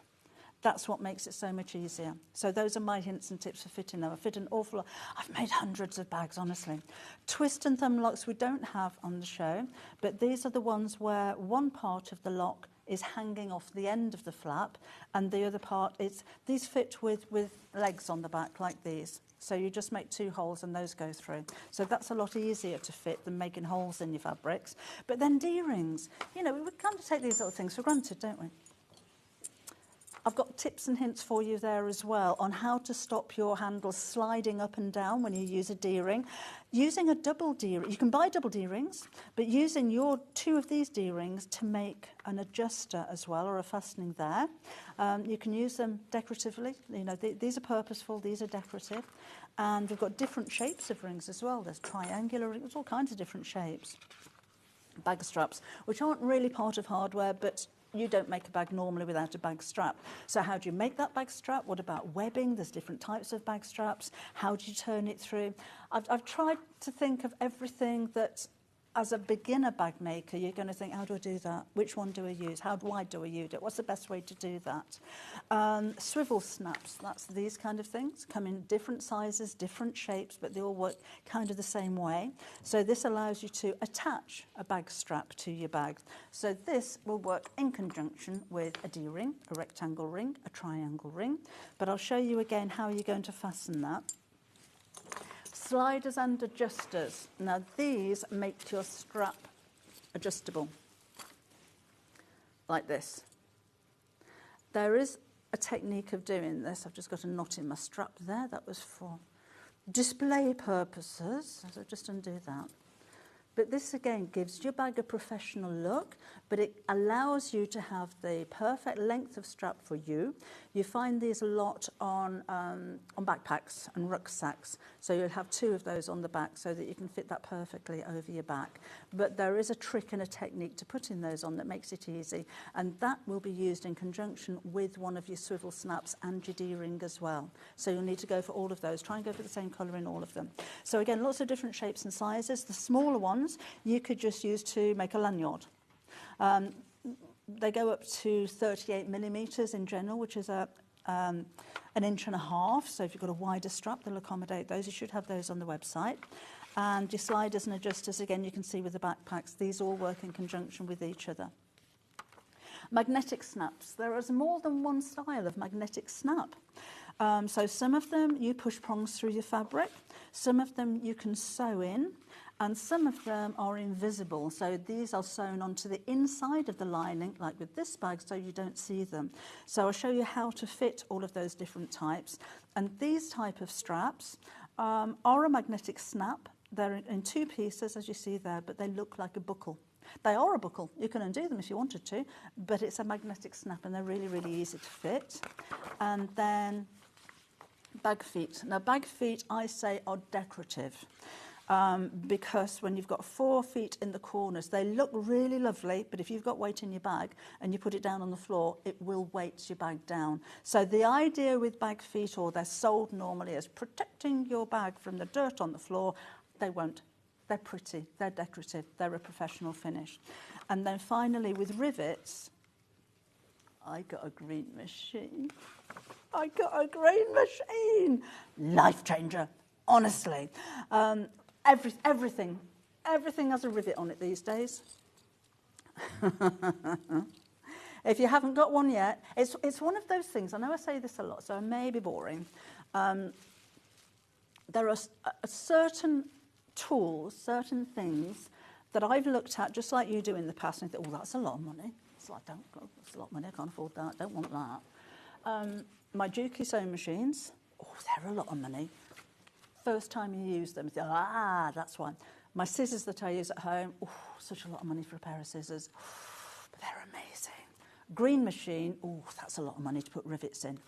That's what makes it so much easier. So those are my hints and tips for fitting them. I fit an awful lot. I've made hundreds of bags, honestly. Twist and thumb locks we don't have on the show, but these are the ones where one part of the lock is hanging off the end of the flap, and the other part is, these fit with legs on the back like these. So you just make 2 holes and those go through. So that's a lot easier to fit than making holes in your fabrics. But then D-rings, you know, we kind of take these little things for granted, don't we? I've got tips and hints for you there as well on how to stop your handle sliding up and down when you use a D-ring. Using a double D-ring, you can buy double D-rings, but using your 2 of these D-rings to make an adjuster as well, or a fastening there. You can use them decoratively. You know, these are purposeful, these are decorative. And we've got different shapes of rings as well. There's triangular rings, all kinds of different shapes. Bag straps, which aren't really part of hardware, but you don't make a bag normally without a bag strap. So how do you make that bag strap? What about webbing? There's different types of bag straps. How do you turn it through? I've tried to think of everything that, as a beginner bag maker, you're going to think, how do I do that? Which one do I use? How wide do I use it? What's the best way to do that? Swivel snaps, that's these kind of things. Come in different sizes, different shapes, but they all work kind of the same way. So this allows you to attach a bag strap to your bag. So this will work in conjunction with a D-ring, a rectangle ring, a triangle ring. But I'll show you again how you're going to fasten that. Sliders and adjusters. Now these make your strap adjustable, like this. There is a technique of doing this. I've just got a knot in my strap there. That was for display purposes. So just undo that. But this again gives your bag a professional look, but it allows you to have the perfect length of strap for you. You find these a lot on backpacks and rucksacks. So you'll have 2 of those on the back so that you can fit that perfectly over your back. But there is a trick and a technique to putting those on that makes it easy. And that will be used in conjunction with one of your swivel snaps and your D-ring as well. So you'll need to go for all of those. Try and go for the same colour in all of them. So again, lots of different shapes and sizes. The smaller ones you could just use to make a lanyard. They go up to 38 millimetres in general, which is an inch and a half. So if you've got a wider strap, they'll accommodate those. You should have those on the website. And your sliders and adjusters, again, you can see with the backpacks, these all work in conjunction with each other. Magnetic snaps. There is more than one style of magnetic snap. So some of them you push prongs through your fabric, some of them you can sew in, and some of them are invisible. So these are sewn onto the inside of the lining, like with this bag, so you don't see them. So I'll show you how to fit all of those different types. And these type of straps are a magnetic snap. They're in 2 pieces, as you see there, but they look like a buckle. They are a buckle. You can undo them if you wanted to, but it's a magnetic snap and they're really, really easy to fit. And then bag feet. Now, bag feet, I say, are decorative because when you've got 4 feet in the corners, they look really lovely, but if you've got weight in your bag and you put it down on the floor, it will weight your bag down. So the idea with bag feet, or they're sold normally as protecting your bag from the dirt on the floor, they won't. They're pretty, they're decorative, they're a professional finish. And then finally with rivets, I got a green machine. I got a green machine. Life changer, honestly. Everything has a rivet on it these days. If you haven't got one yet, it's one of those things, I know I say this a lot, so I may be boring. There are certain tools, certain things that I've looked at, just like you do in the past, and I think, oh, that's a lot of money. It's like, that's a lot of money, I can't afford that, don't want that. My Juki sewing machines, oh, they're a lot of money. First time you use them, you think, that's why. My scissors that I use at home, oh, such a lot of money for a pair of scissors, but they're amazing. Green machine, oh, that's a lot of money to put rivets in.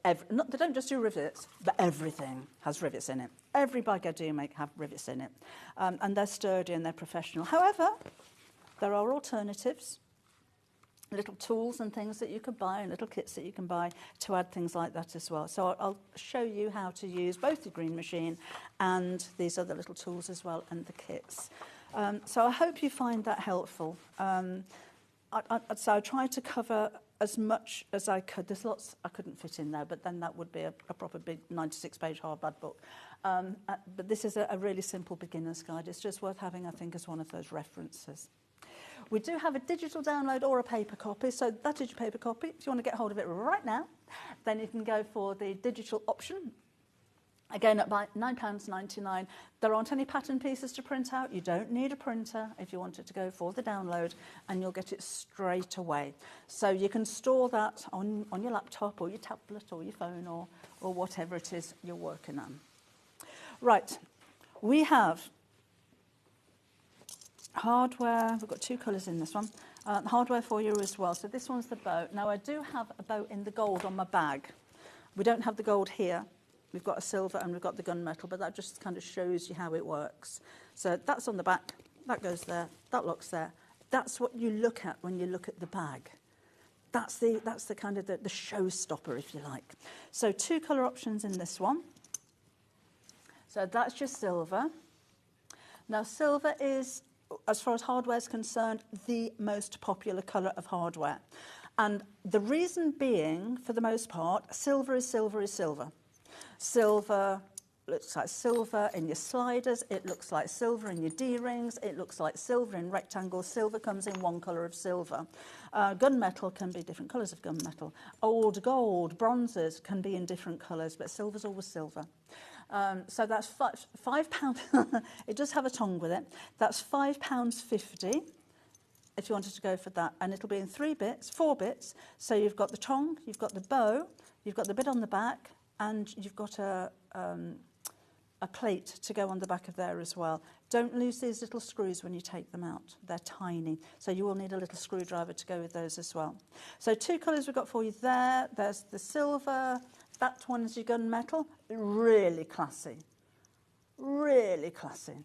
They don't just do rivets, but everything has rivets in it. Every bag I do make have rivets in it. And they're sturdy and they're professional. However, there are alternatives, little tools and things that you could buy and little kits that you can buy to add things like that as well. So I'll show you how to use both the green machine and these other little tools as well, and the kits. So I hope you find that helpful. So I tried to cover as much as I could. There's lots I couldn't fit in there, but then that would be a proper big 96-page hardback book. But this is a really simple beginner's guide. It's just worth having, I think, as one of those references. We do have a digital download or a paper copy, so that is your paper copy. If you want to get hold of it right now, then you can go for the digital option. Again, at £9.99. There aren't any pattern pieces to print out. You don't need a printer if you wanted to go for the download, and you'll get it straight away. So you can store that on your laptop or your tablet or your phone or whatever it is you're working on. Right, we have hardware. We've got 2 colours in this one. Hardware for you as well. So this one's the bow. Now, I do have a bow in the gold on my bag. We don't have the gold here. We've got a silver and we've got the gunmetal, but that just kind of shows you how it works. So that's on the back, that goes there, that locks there. That's what you look at when you look at the bag. That's the kind of the showstopper, if you like. So 2 colour options in this one. So that's just silver. Now silver is, as far as hardware is concerned, the most popular colour of hardware. And the reason being, for the most part, silver is silver is silver. Silver looks like silver in your sliders, it looks like silver in your D-rings, it looks like silver in rectangles. Silver comes in 1 colour of silver. Gunmetal can be different colours of gunmetal. Old gold, bronzes can be in different colours, but silver's always silver. So that's £5. It does have a tongue with it. That's £5.50 if you wanted to go for that, and it'll be in 4 bits. So you've got the tongue, you've got the bow, you've got the bit on the back, and you've got a a plate to go on the back of there as well. Don't lose these little screws when you take them out. They're tiny, so you will need a little screwdriver to go with those as well. So 2 colours we've got for you there. There's the silver. That one is your gunmetal. Really classy. Really classy.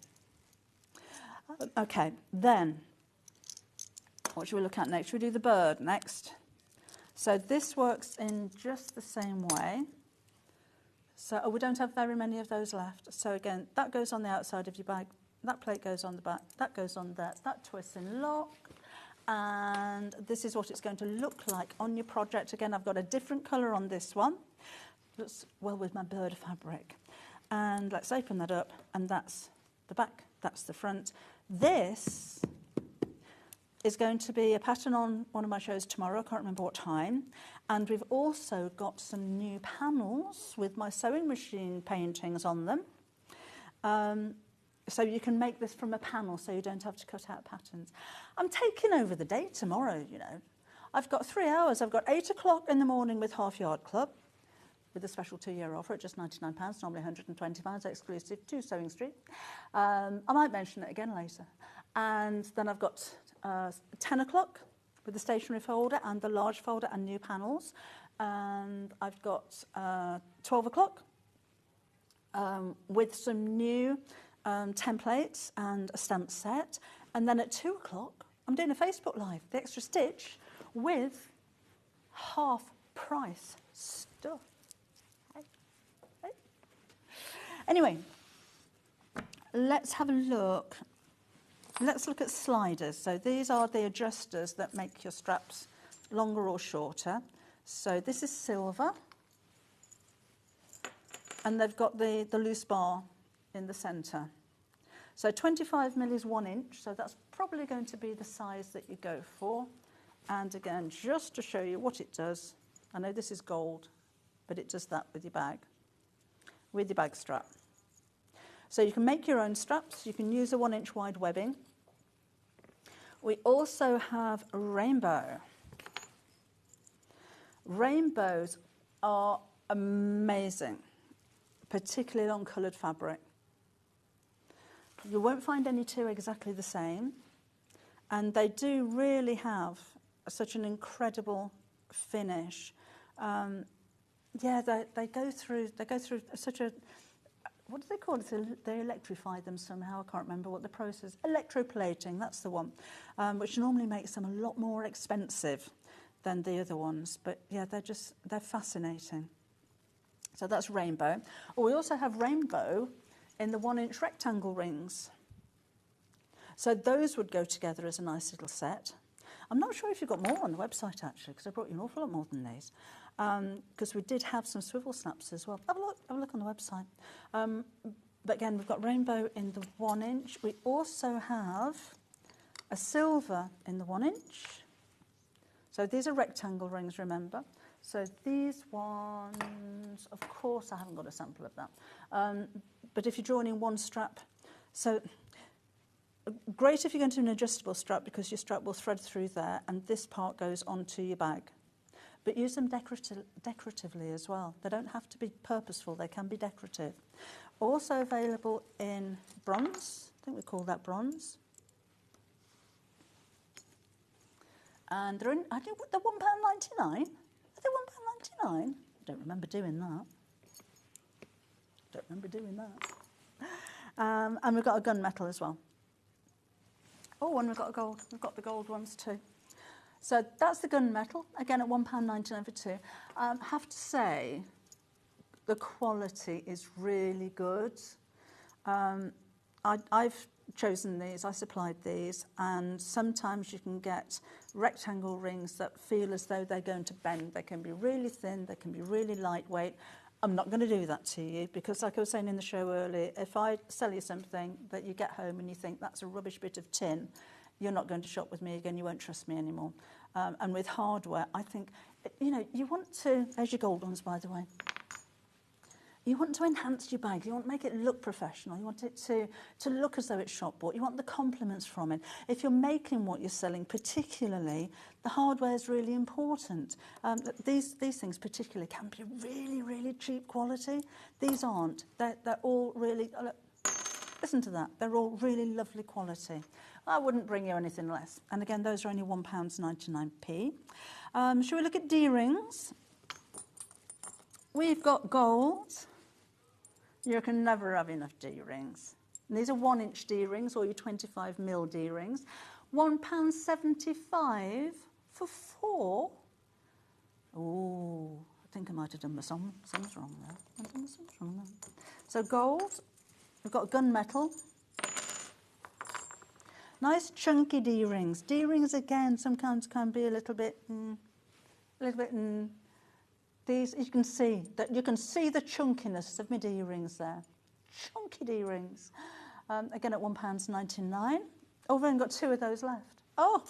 Okay, then what should we look at next? Should we do the bird next? So this works in just the same way. So we don't have very many of those left. So again, that goes on the outside of your bag. That plate goes on the back. That goes on there. That twists and lock. And this is what it's going to look like on your project. Again, I've got a different colour on this one. Looks well with my bird fabric. And let's open that up. And that's the back. That's the front. This is going to be a pattern on one of my shows tomorrow. I can't remember what time. And we've also got some new panels with my sewing machine paintings on them. So you can make this from a panel so you don't have to cut out patterns. I'm taking over the day tomorrow, you know. I've got 3 hours. I've got 8 o'clock in the morning with Half Yard Club with a special 2-year offer at just £99, normally £120, exclusive to Sewing Street. I might mention it again later. And then I've got 10 o'clock with the stationery folder and the large folder and new panels. And I've got 12 o'clock with some new templates and a stamp set. And then at 2 o'clock, I'm doing a Facebook Live, the extra stitch, with half price stuff. Hey. Anyway, let's have a look. Let's look at sliders. So these are the adjusters that make your straps longer or shorter. So this is silver. And they've got the loose bar in the centre. So 25mm is 1 inch, so that's probably going to be the size that you go for. And again, just to show you what it does, I know this is gold, but it does that with your bag strap. So you can make your own straps. You can use a 1 inch wide webbing. We also have rainbow. Rainbows are amazing, particularly on coloured fabric. You won't find any two exactly the same, and they do really have such an incredible finish. Yeah, they go through such a, what do they call it? They electrify them somehow. I can't remember what the process. Electroplating, that's the one, which normally makes them a lot more expensive than the other ones. But yeah, they're fascinating. So that's rainbow. Oh, we also have rainbow in the 1 inch rectangle rings. So those would go together as a nice little set. I'm not sure if you've got more on the website actually, because I brought you an awful lot more than these. Because we did have some swivel snaps as well. Have a look on the website. But again, we've got rainbow in the 1 inch. We also have a silver in the 1 inch. So these are rectangle rings, remember. So these ones, of course, I haven't got a sample of that. But if you're drawing in one strap, so great if you're going to do an adjustable strap because your strap will thread through there and this part goes onto your bag. But use them decoratively as well. They don't have to be purposeful, they can be decorative. Also available in bronze, I think we call that bronze. And they're in, I think they're £1.99. Are they £1.99? I don't remember doing that. And we've got a gunmetal as well. Oh, and we've got a gold. We've got the gold ones too. So that's the gunmetal, again at £1.99 for two. I have to say, the quality is really good. I've chosen these, I supplied these, and sometimes you can get rectangle rings that feel as though they're going to bend. They can be really thin, they can be really lightweight. I'm not going to do that to you because, like I was saying in the show earlier, if I sell you something that you get home and you think that's a rubbish bit of tin, you're not going to shop with me again, you won't trust me anymore. And with hardware, I think, you know, you want to, there's your gold ones, by the way. You want to enhance your bag. You want to make it look professional. You want it to look as though it's shop bought. You want the compliments from it. If you're making what you're selling, particularly, the hardware is really important. These things particularly can be really, really cheap quality. These aren't. They're all really... listen to that. They're all really lovely quality. I wouldn't bring you anything less. And again, those are only £1.99p. Shall we look at D-rings? We've got gold. You can never have enough D-rings. And these are 1-inch D-rings or your 25mm D-rings. £1.75 for 4. Oh, I think I might have done my sums wrong there. I've done my sums wrong there. So gold, we've got gunmetal. Nice chunky D-rings. D-rings again sometimes can be a little bit. These you can see the chunkiness of my D-rings there. Chunky D-rings. Again at £1.99. Oh, we've only got 2 of those left. Oh,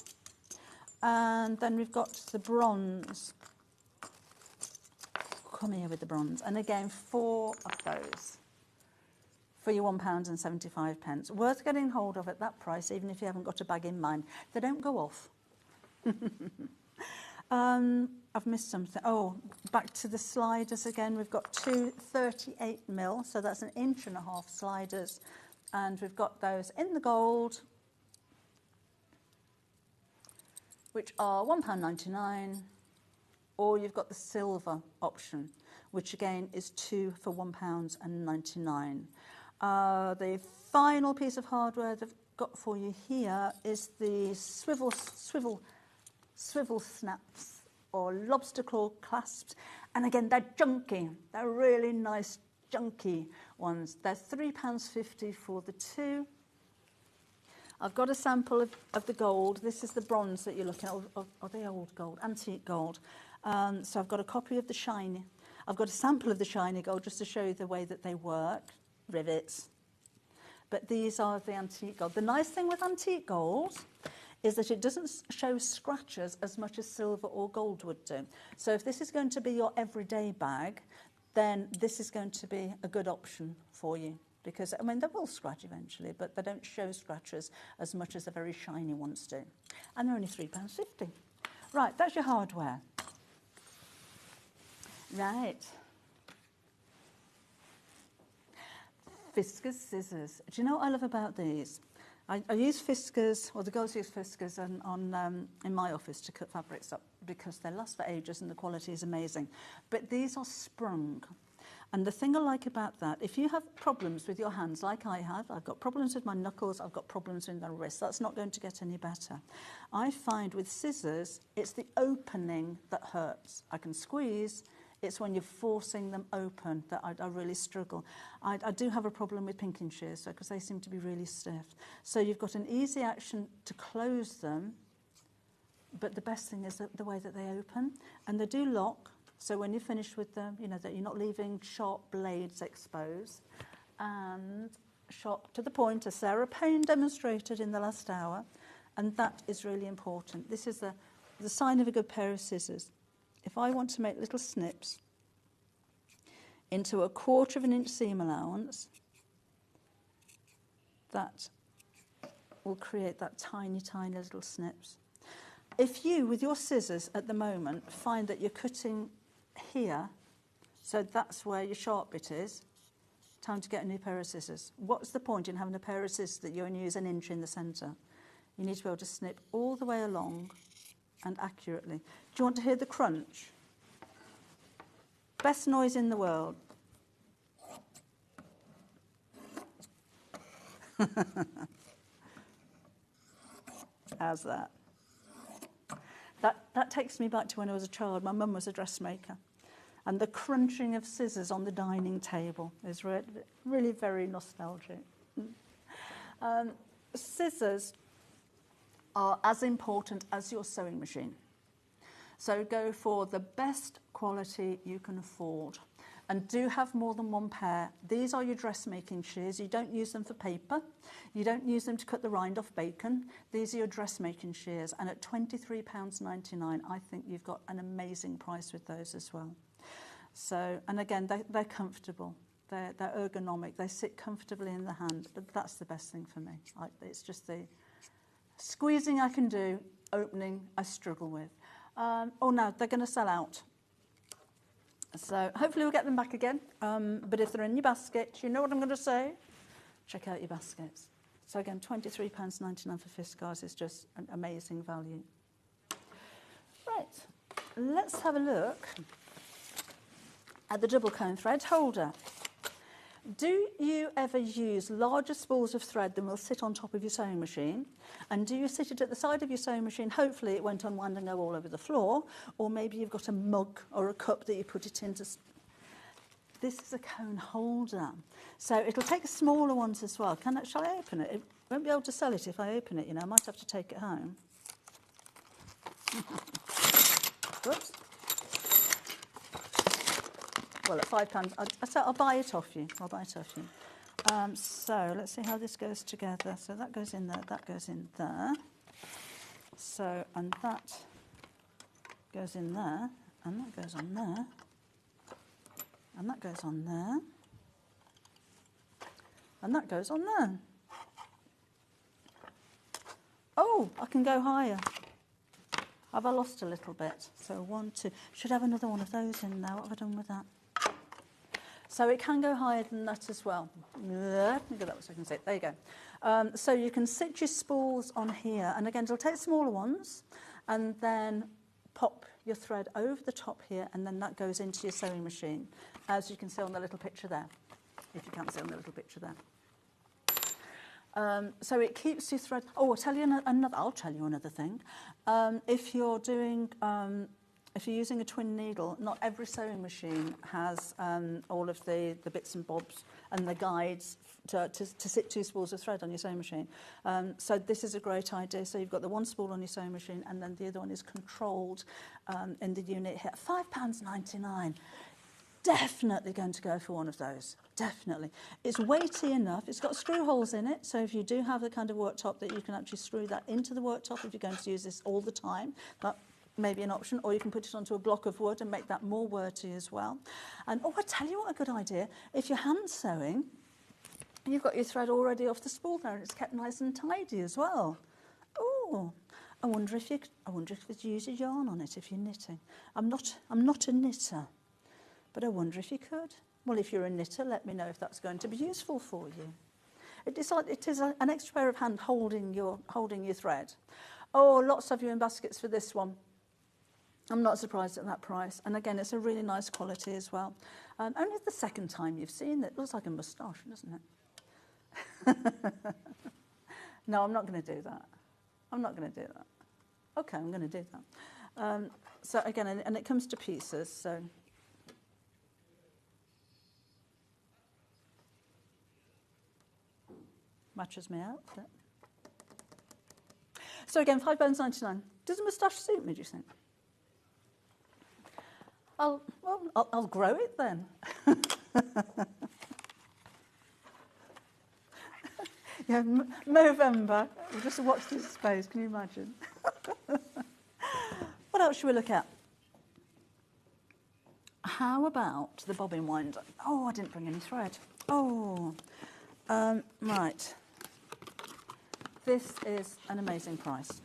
and then we've got the bronze. Come here with the bronze, and again 4 of those for your £1.75. Worth getting hold of at that price, even if you haven't got a bag in mind. They don't go off. I've missed something. Oh, back to the sliders again. We've got 2 38mm, so that's 1.5 inch sliders. And we've got those in the gold, which are £1.99, or you've got the silver option, which again is 2 for £1.99. The final piece of hardware they've got for you here is the swivel snaps or lobster claw clasps, and again they're chunky. They're really nice chunky ones. They're £3.50 for the 2. I've got a sample of the gold. This is the bronze that you're looking at, or the old gold, antique gold. So I've got a copy of the shiny. I've got a sample of the shiny gold just to show you the way that they work. Rivets. But these are the antique gold. The nice thing with antique gold is that it doesn't show scratches as much as silver or gold would do. So if this is going to be your everyday bag, then this is going to be a good option for you. Because, I mean, they will scratch eventually, but they don't show scratches as much as the very shiny ones do. And they're only £3.50. Right, that's your hardware. Right. Fiskars scissors. Do you know what I love about these? I use Fiskars, or the girls use Fiskars in my office to cut fabrics up because they last for ages and the quality is amazing. But these are sprung. And the thing I like about that, if you have problems with your hands like I have, I've got problems with my knuckles, I've got problems with my wrists, that's not going to get any better. I find with scissors, it's the opening that hurts. I can squeeze, it's when you're forcing them open that I really struggle. I do have a problem with pinking shears because they seem to be really stiff. So you've got an easy action to close them, but the best thing is the way that they open. And they do lock, so when you're finished with them, you know, that you're not leaving sharp blades exposed. And sharp to the point, as Sarah Payne demonstrated in the last hour. And that is really important. This is the sign of a good pair of scissors. If I want to make little snips into 1/4 inch seam allowance, that will create that tiny, tiny little snips. If you, with your scissors at the moment, find that you're cutting here, so that's where your sharp bit is, time to get a new pair of scissors. What's the point in having a pair of scissors that you only use 1 inch in the centre? You need to be able to snip all the way along and accurately. Do you want to hear the crunch? Best noise in the world. How's that? That takes me back to when I was a child. My mum was a dressmaker. And the crunching of scissors on the dining table is really very nostalgic. Scissors are as important as your sewing machine. So go for the best quality you can afford. And do have more than one pair. These are your dressmaking shears. You don't use them for paper. You don't use them to cut the rind off bacon. These are your dressmaking shears. And at £23.99, I think you've got an amazing price with those as well. So, and again, they're comfortable. They're ergonomic. They sit comfortably in the hand. But that's the best thing for me. It's just the squeezing I can do, opening I struggle with. Oh no, they're going to sell out. So hopefully we'll get them back again. But if they're in your basket, you know what I'm going to say? Check out your baskets. So again, £23.99 for Fiskars is just an amazing value. Right, let's have a look at the double cone thread holder. Do you ever use larger spools of thread than will sit on top of your sewing machine? And do you sit it at the side of your sewing machine? Hopefully it won't unwind and go all over the floor. Or maybe you've got a mug or a cup that you put it into. This is a cone holder. So it'll take smaller ones as well. Shall I open it? It won't be able to sell it if I open it, you know. I might have to take it home. Whoops. Well, at £5, I'll buy it off you. I'll buy it off you. So let's see how this goes together. So that goes in there, that goes in there. So, and that goes in there, and that goes on there, and that goes on there, and that goes on there. Oh, I can go higher. Have I lost a little bit? So 1, 2, should have another one of those in there. What have I done with that? So it can go higher than that as well. Let me get that so I can see it. There you go. So you can sit your spools on here, and again, it'll take smaller ones, and then pop your thread over the top here, and then that goes into your sewing machine, as you can see on the little picture there, if you can't see on the little picture there. So it keeps your thread. Oh, I'll tell you another thing. If you're doing, if you're using a twin needle, not every sewing machine has all of the bits and bobs and the guides to sit 2 spools of thread on your sewing machine. So this is a great idea. So you've got the one spool on your sewing machine, and then the other one is controlled in the unit here. £5.99. Definitely going to go for one of those. Definitely. It's weighty enough. It's got screw holes in it, so if you do have the kind of worktop that you can actually screw that into the worktop if you're going to use this all the time, that may be an option, or you can put it onto a block of wood and make that more wordy as well. And oh, I tell you what, a good idea. If you're hand sewing, you've got your thread already off the spool there, and it's kept nice and tidy as well. Oh, I wonder if you use a yarn on it if you're knitting. I'm not a knitter, but I wonder if you could. Well, if you're a knitter, let me know if that's going to be useful for you. It is an extra pair of hands holding your thread. Oh, lots of you in baskets for this one. I'm not surprised at that price. And again, it's a really nice quality as well. Only the second time you've seen it. Looks like a moustache, doesn't it? No, I'm not going to do that. I'm not going to do that. Okay, I'm going to do that. So again, and it comes to pieces, so... Matches my outfit. So again, £5.99. Does a moustache suit me, do you think? I'll grow it then. Yeah, November. We'll just watch this space. Can you imagine? What else should we look at? How about the bobbin winder? Oh, I didn't bring any thread. Oh, right. This is an amazing price.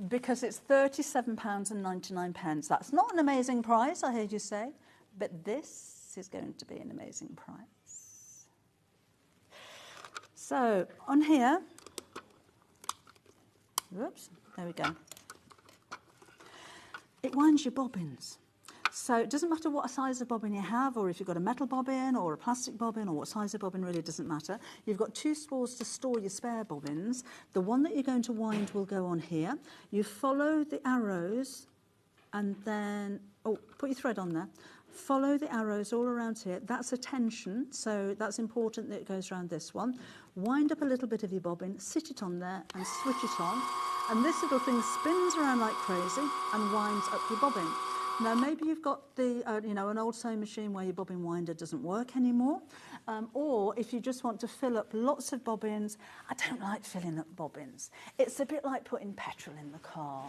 Because it's £37.99. That's not an amazing price, I heard you say, but this is going to be an amazing price. So on here, whoops, there we go. It winds your bobbins. So it doesn't matter what size of bobbin you have, or if you've got a metal bobbin or a plastic bobbin, or what size of bobbin, really doesn't matter. You've got 2 spools to store your spare bobbins. The one that you're going to wind will go on here. You follow the arrows and then, oh, put your thread on there. Follow the arrows all around here. That's a tension, so that's important that it goes around this one. Wind up a little bit of your bobbin, sit it on there and switch it on. And this little thing spins around like crazy and winds up your bobbin. Now, maybe you've got the, an old sewing machine where your bobbin winder doesn't work anymore, or if you just want to fill up lots of bobbins. I don't like filling up bobbins. It's a bit like putting petrol in the car.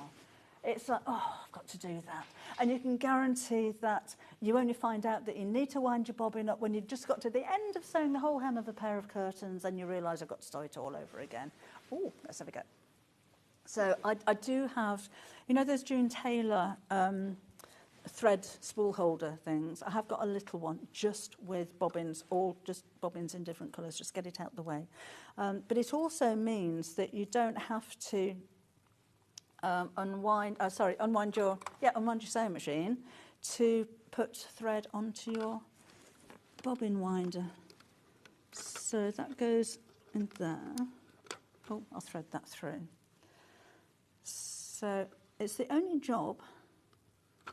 It's like, oh, I've got to do that. And you can guarantee that you only find out that you need to wind your bobbin up when you've just got to the end of sewing the whole hem of a pair of curtains and you realise I've got to sew it all over again. Oh, let's have a go. So I do have, you know those June Taylor thread spool holder things? I have got a little one just with bobbins, all just bobbins in different colours, just get it out the way. But it also means that you don't have to unwind your sewing machine to put thread onto your bobbin winder. So that goes in there. Oh, I'll thread that through. So it's the only job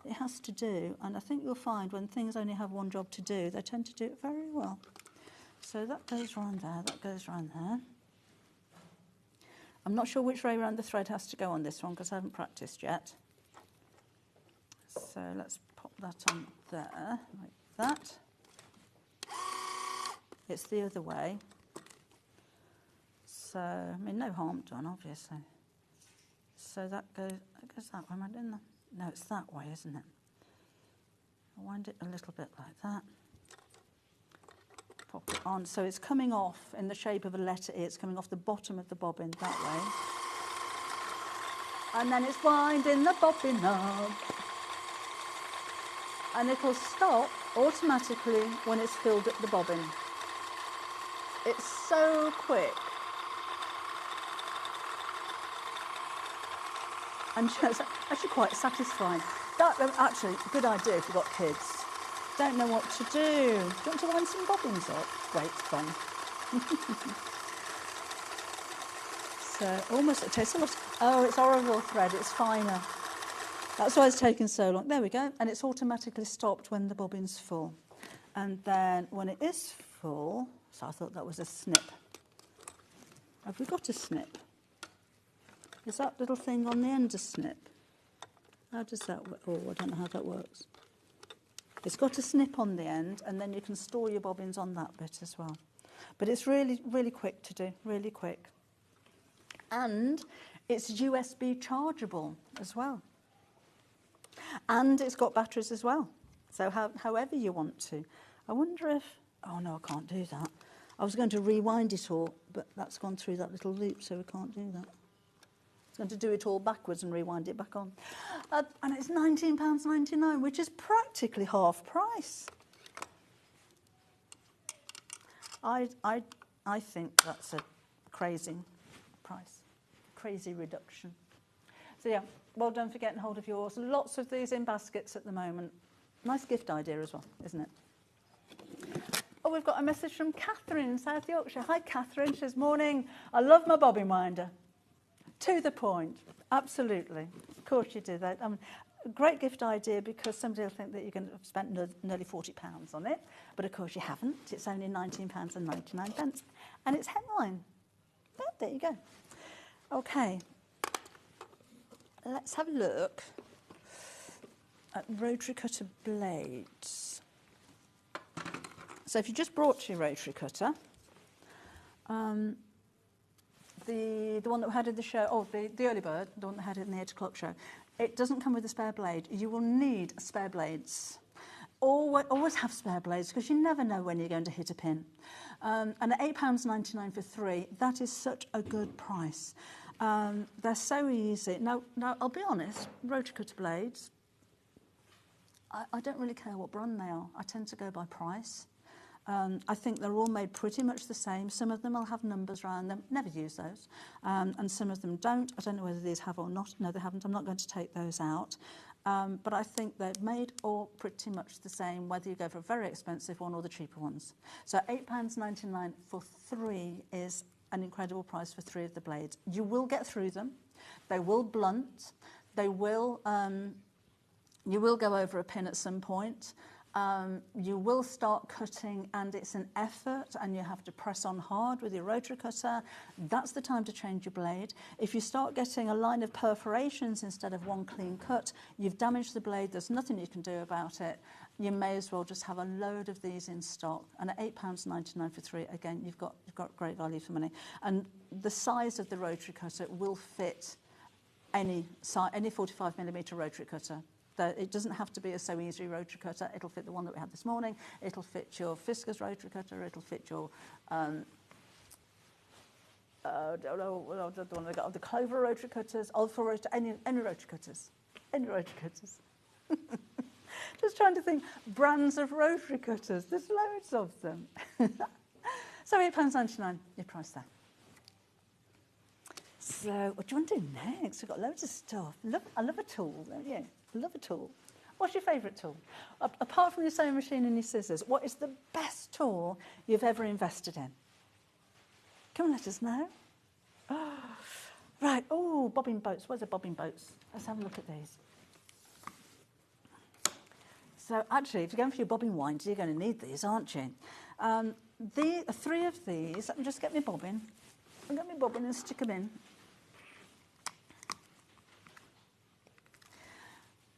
it has to do, and I think you'll find when things only have one job to do, they tend to do it very well. So that goes round there, that goes round there. I'm not sure which way around the thread has to go on this one because I haven't practiced yet. So let's pop that on there, like that. It's the other way. So, I mean, no harm done, obviously. So that goes that way, am I doing that? No, it's that way, isn't it? I'll wind it a little bit like that. Pop it on. So it's coming off in the shape of a letter E. It's coming off the bottom of the bobbin that way. And then it's winding the bobbin up. And it'll stop automatically when it's filled at the bobbin. It's so quick. And it's actually quite satisfying. That's actually a good idea if you've got kids. Don't know what to do. Do you want to wind some bobbins up? Great fun. So almost, it takes a lot. Oh, it's Orville thread, it's finer. That's why it's taken so long. There we go. And it's automatically stopped when the bobbin's full. And then when it is full, so I thought that was a snip. Have we got a snip? Is that little thing on the end a snip? How does that work? Oh, I don't know how that works. It's got a snip on the end, and then you can store your bobbins on that bit as well. But it's really, really quick to do, really quick. And it's USB chargeable as well. And it's got batteries as well. So however you want to. I wonder if... Oh, no, I can't do that. I was going to rewind it all, but that's gone through that little loop, so we can't do that. Going to do it all backwards and rewind it back on. And it's £19.99, which is practically half price. I think that's a crazy price, crazy reduction. So yeah, well done for getting hold of yours. Lots of these in baskets at the moment. Nice gift idea as well, isn't it? Oh, we've got a message from Catherine in South Yorkshire. Hi, Catherine. She says, morning. I love my bobbin winder. To the point, absolutely. Of course you do that. A great gift idea because somebody will think that you're going to have spent nearly £40 on it, but of course you haven't. It's only £19.99, and it's hemline. Oh, there you go. Okay, let's have a look at rotary cutter blades. So if you just brought your rotary cutter, the one that we had in the show, the early bird, the one that had it in the 8 o'clock show, it doesn't come with a spare blade. You will need spare blades. Always have spare blades because you never know when you're going to hit a pin. And at £8.99 for 3, that is such a good price. They're so easy. Now, I'll be honest, rotary cutter blades, I don't really care what brand they are. I tend to go by price. I think they're all made pretty much the same. Some of them will have numbers around them. Never use those. And some of them don't. I don't know whether these have or not. No, they haven't. I'm not going to take those out. But I think they're made all pretty much the same, whether you go for a very expensive one or the cheaper ones. So £8.99 for 3 is an incredible price for 3 of the blades. You will get through them. They will blunt. They will... you will go over a pin at some point. You will start cutting and it's an effort and you have to press on hard with your rotary cutter. That's the time to change your blade. If you start getting a line of perforations instead of one clean cut, you've damaged the blade. There's nothing you can do about it. You may as well just have a load of these in stock. And at £8.99 for 3, again, you've got great value for money. And the size of the rotary cutter will fit any 45mm rotary cutter. It doesn't have to be a So Easy rotary cutter. It'll fit the one that we had this morning. It'll fit your Fiskars rotary cutter. It'll fit your the Clover rotary cutters, Alpha rotary, any rotary cutters, Just trying to think brands of rotary cutters. There's loads of them. So £8.99, your price there. So what do you want to do next? We've got loads of stuff. I love a tool, don't you? I love a tool. What's your favourite tool? Apart from your sewing machine and your scissors, what is the best tool you've ever invested in? Come on, let us know. Oh, right, oh, bobbin boats. Where's the bobbin boats? Let's have a look at these. So actually, if you're going for your bobbin winds, you're going to need these, aren't you? The 3 of these, let me just get my bobbin. I'll get my bobbin and stick them in.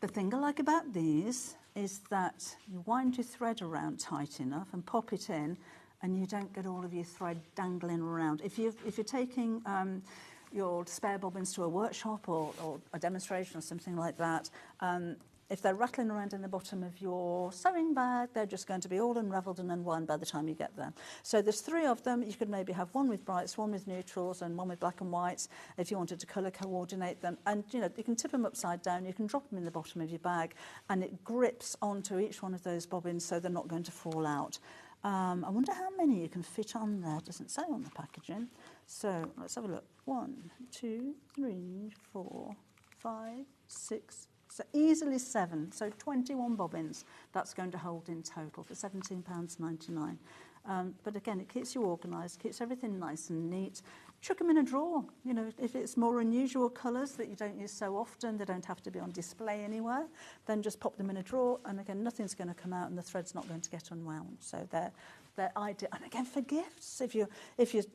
The thing I like about these is that you wind your thread around tight enough and pop it in, and you don't get all of your thread dangling around. If you're taking your spare bobbins to a workshop or a demonstration or something like that, if they're rattling around in the bottom of your sewing bag, they're just going to be all unravelled and unwound by the time you get there. So there's 3 of them. You could maybe have one with brights, one with neutrals, and one with black and whites if you wanted to colour coordinate them. And you know, you can tip them upside down, you can drop them in the bottom of your bag, and it grips onto each one of those bobbins so they're not going to fall out. I wonder how many you can fit on there. It doesn't say on the packaging. So let's have a look. 1, 2, 3, 4, 5, 6. So easily 7, so 21 bobbins that's going to hold in total for £17.99. But again, it keeps you organised, keeps everything nice and neat. Chuck them in a drawer. You know, if it's more unusual colours that you don't use so often, they don't have to be on display anywhere, then just pop them in a drawer, and again, nothing's going to come out and the thread's not going to get unwound. So they're ideal. And again, for gifts, if you're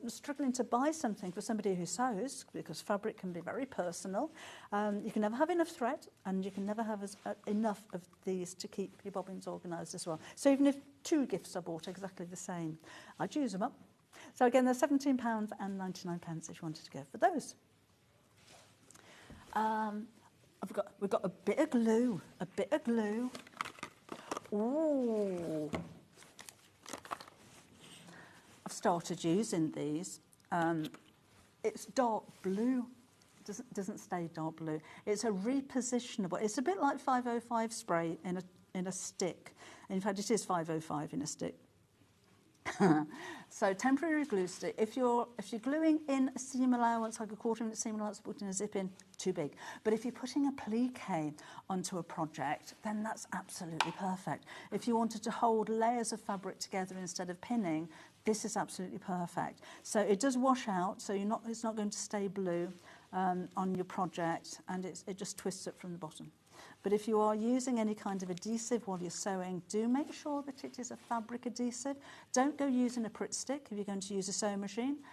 struggling to buy something for somebody who sews, because fabric can be very personal, you can never have enough thread, and you can never have enough of these to keep your bobbins organised as well. So even if 2 gifts are bought exactly the same, I'd use them up. So again, they're £17.99 if you wanted to go for those. We've got a bit of glue. Ooh. I've started using these. It's dark blue. Doesn't stay dark blue. It's a repositionable. It's a bit like 505 spray in a stick. In fact, it is 505 in a stick. So temporary glue stick. If you're gluing in a seam allowance, like a 1/4 inch seam allowance, put in a zip in, too big. But if you're putting a plique onto a project, then that's absolutely perfect. If you wanted to hold layers of fabric together instead of pinning, this is absolutely perfect. So it does wash out, so it's not going to stay blue on your project, and it just twists it from the bottom. But if you are using any kind of adhesive while you're sewing, do make sure that it is a fabric adhesive. Don't go using a Pritt stick if you're going to use a sewing machine.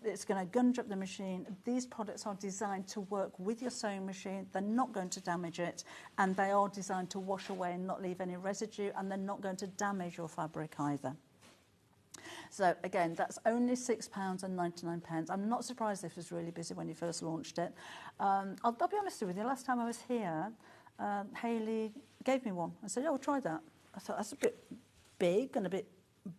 It's going to gunge up the machine. These products are designed to work with your sewing machine. They're not going to damage it, and they are designed to wash away and not leave any residue, and they're not going to damage your fabric either. So again, that's only £6.99. I'm not surprised this was really busy when you first launched it. I'll be honest with you, last time I was here, Hayley gave me one. I said, oh, try that. I thought, that's a bit big and a bit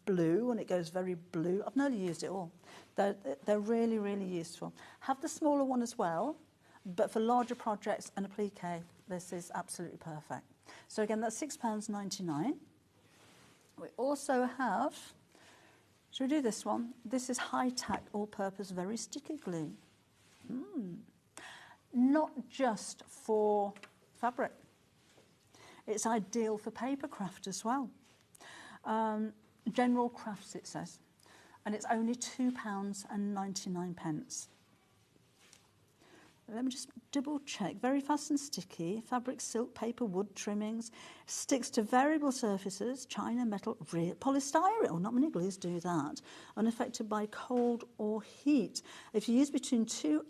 blue, and it goes very blue. I've nearly used it all. They're really, really useful. Have the smaller one as well, but for larger projects and a plique, this is absolutely perfect. So again, that's £6.99. We also have... Should we do this one? This is high-tack, all-purpose, very sticky glue. Not just for fabric. It's ideal for paper craft as well. General crafts, it says. And it's only £2.99. Let me just double check. Very fast and sticky. Fabric, silk, paper, wood trimmings. Sticks to variable surfaces. China, metal, polystyrene. Oh, not many glues do that. Unaffected by cold or heat. If you use between two,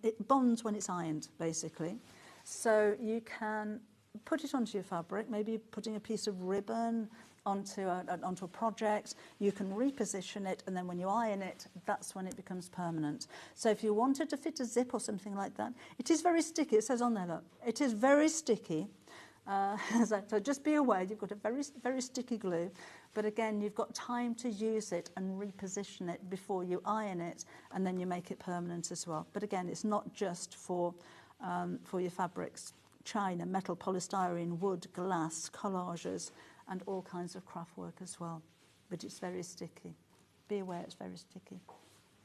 it bonds when it's ironed, basically. So you can put it onto your fabric, maybe putting a piece of ribbon onto a project, you can reposition it, and then when you iron it, that's when it becomes permanent. So if you wanted to fit a zip or something like that, it is very sticky. It says on there, look, it is very sticky. So just be aware, you've got a very, very sticky glue, but again, you've got time to use it and reposition it before you iron it, and then you make it permanent as well. But again, it's not just for your fabrics. China, metal, polystyrene, wood, glass, collages, and all kinds of craft work as well. But it's very sticky. Be aware it's very sticky.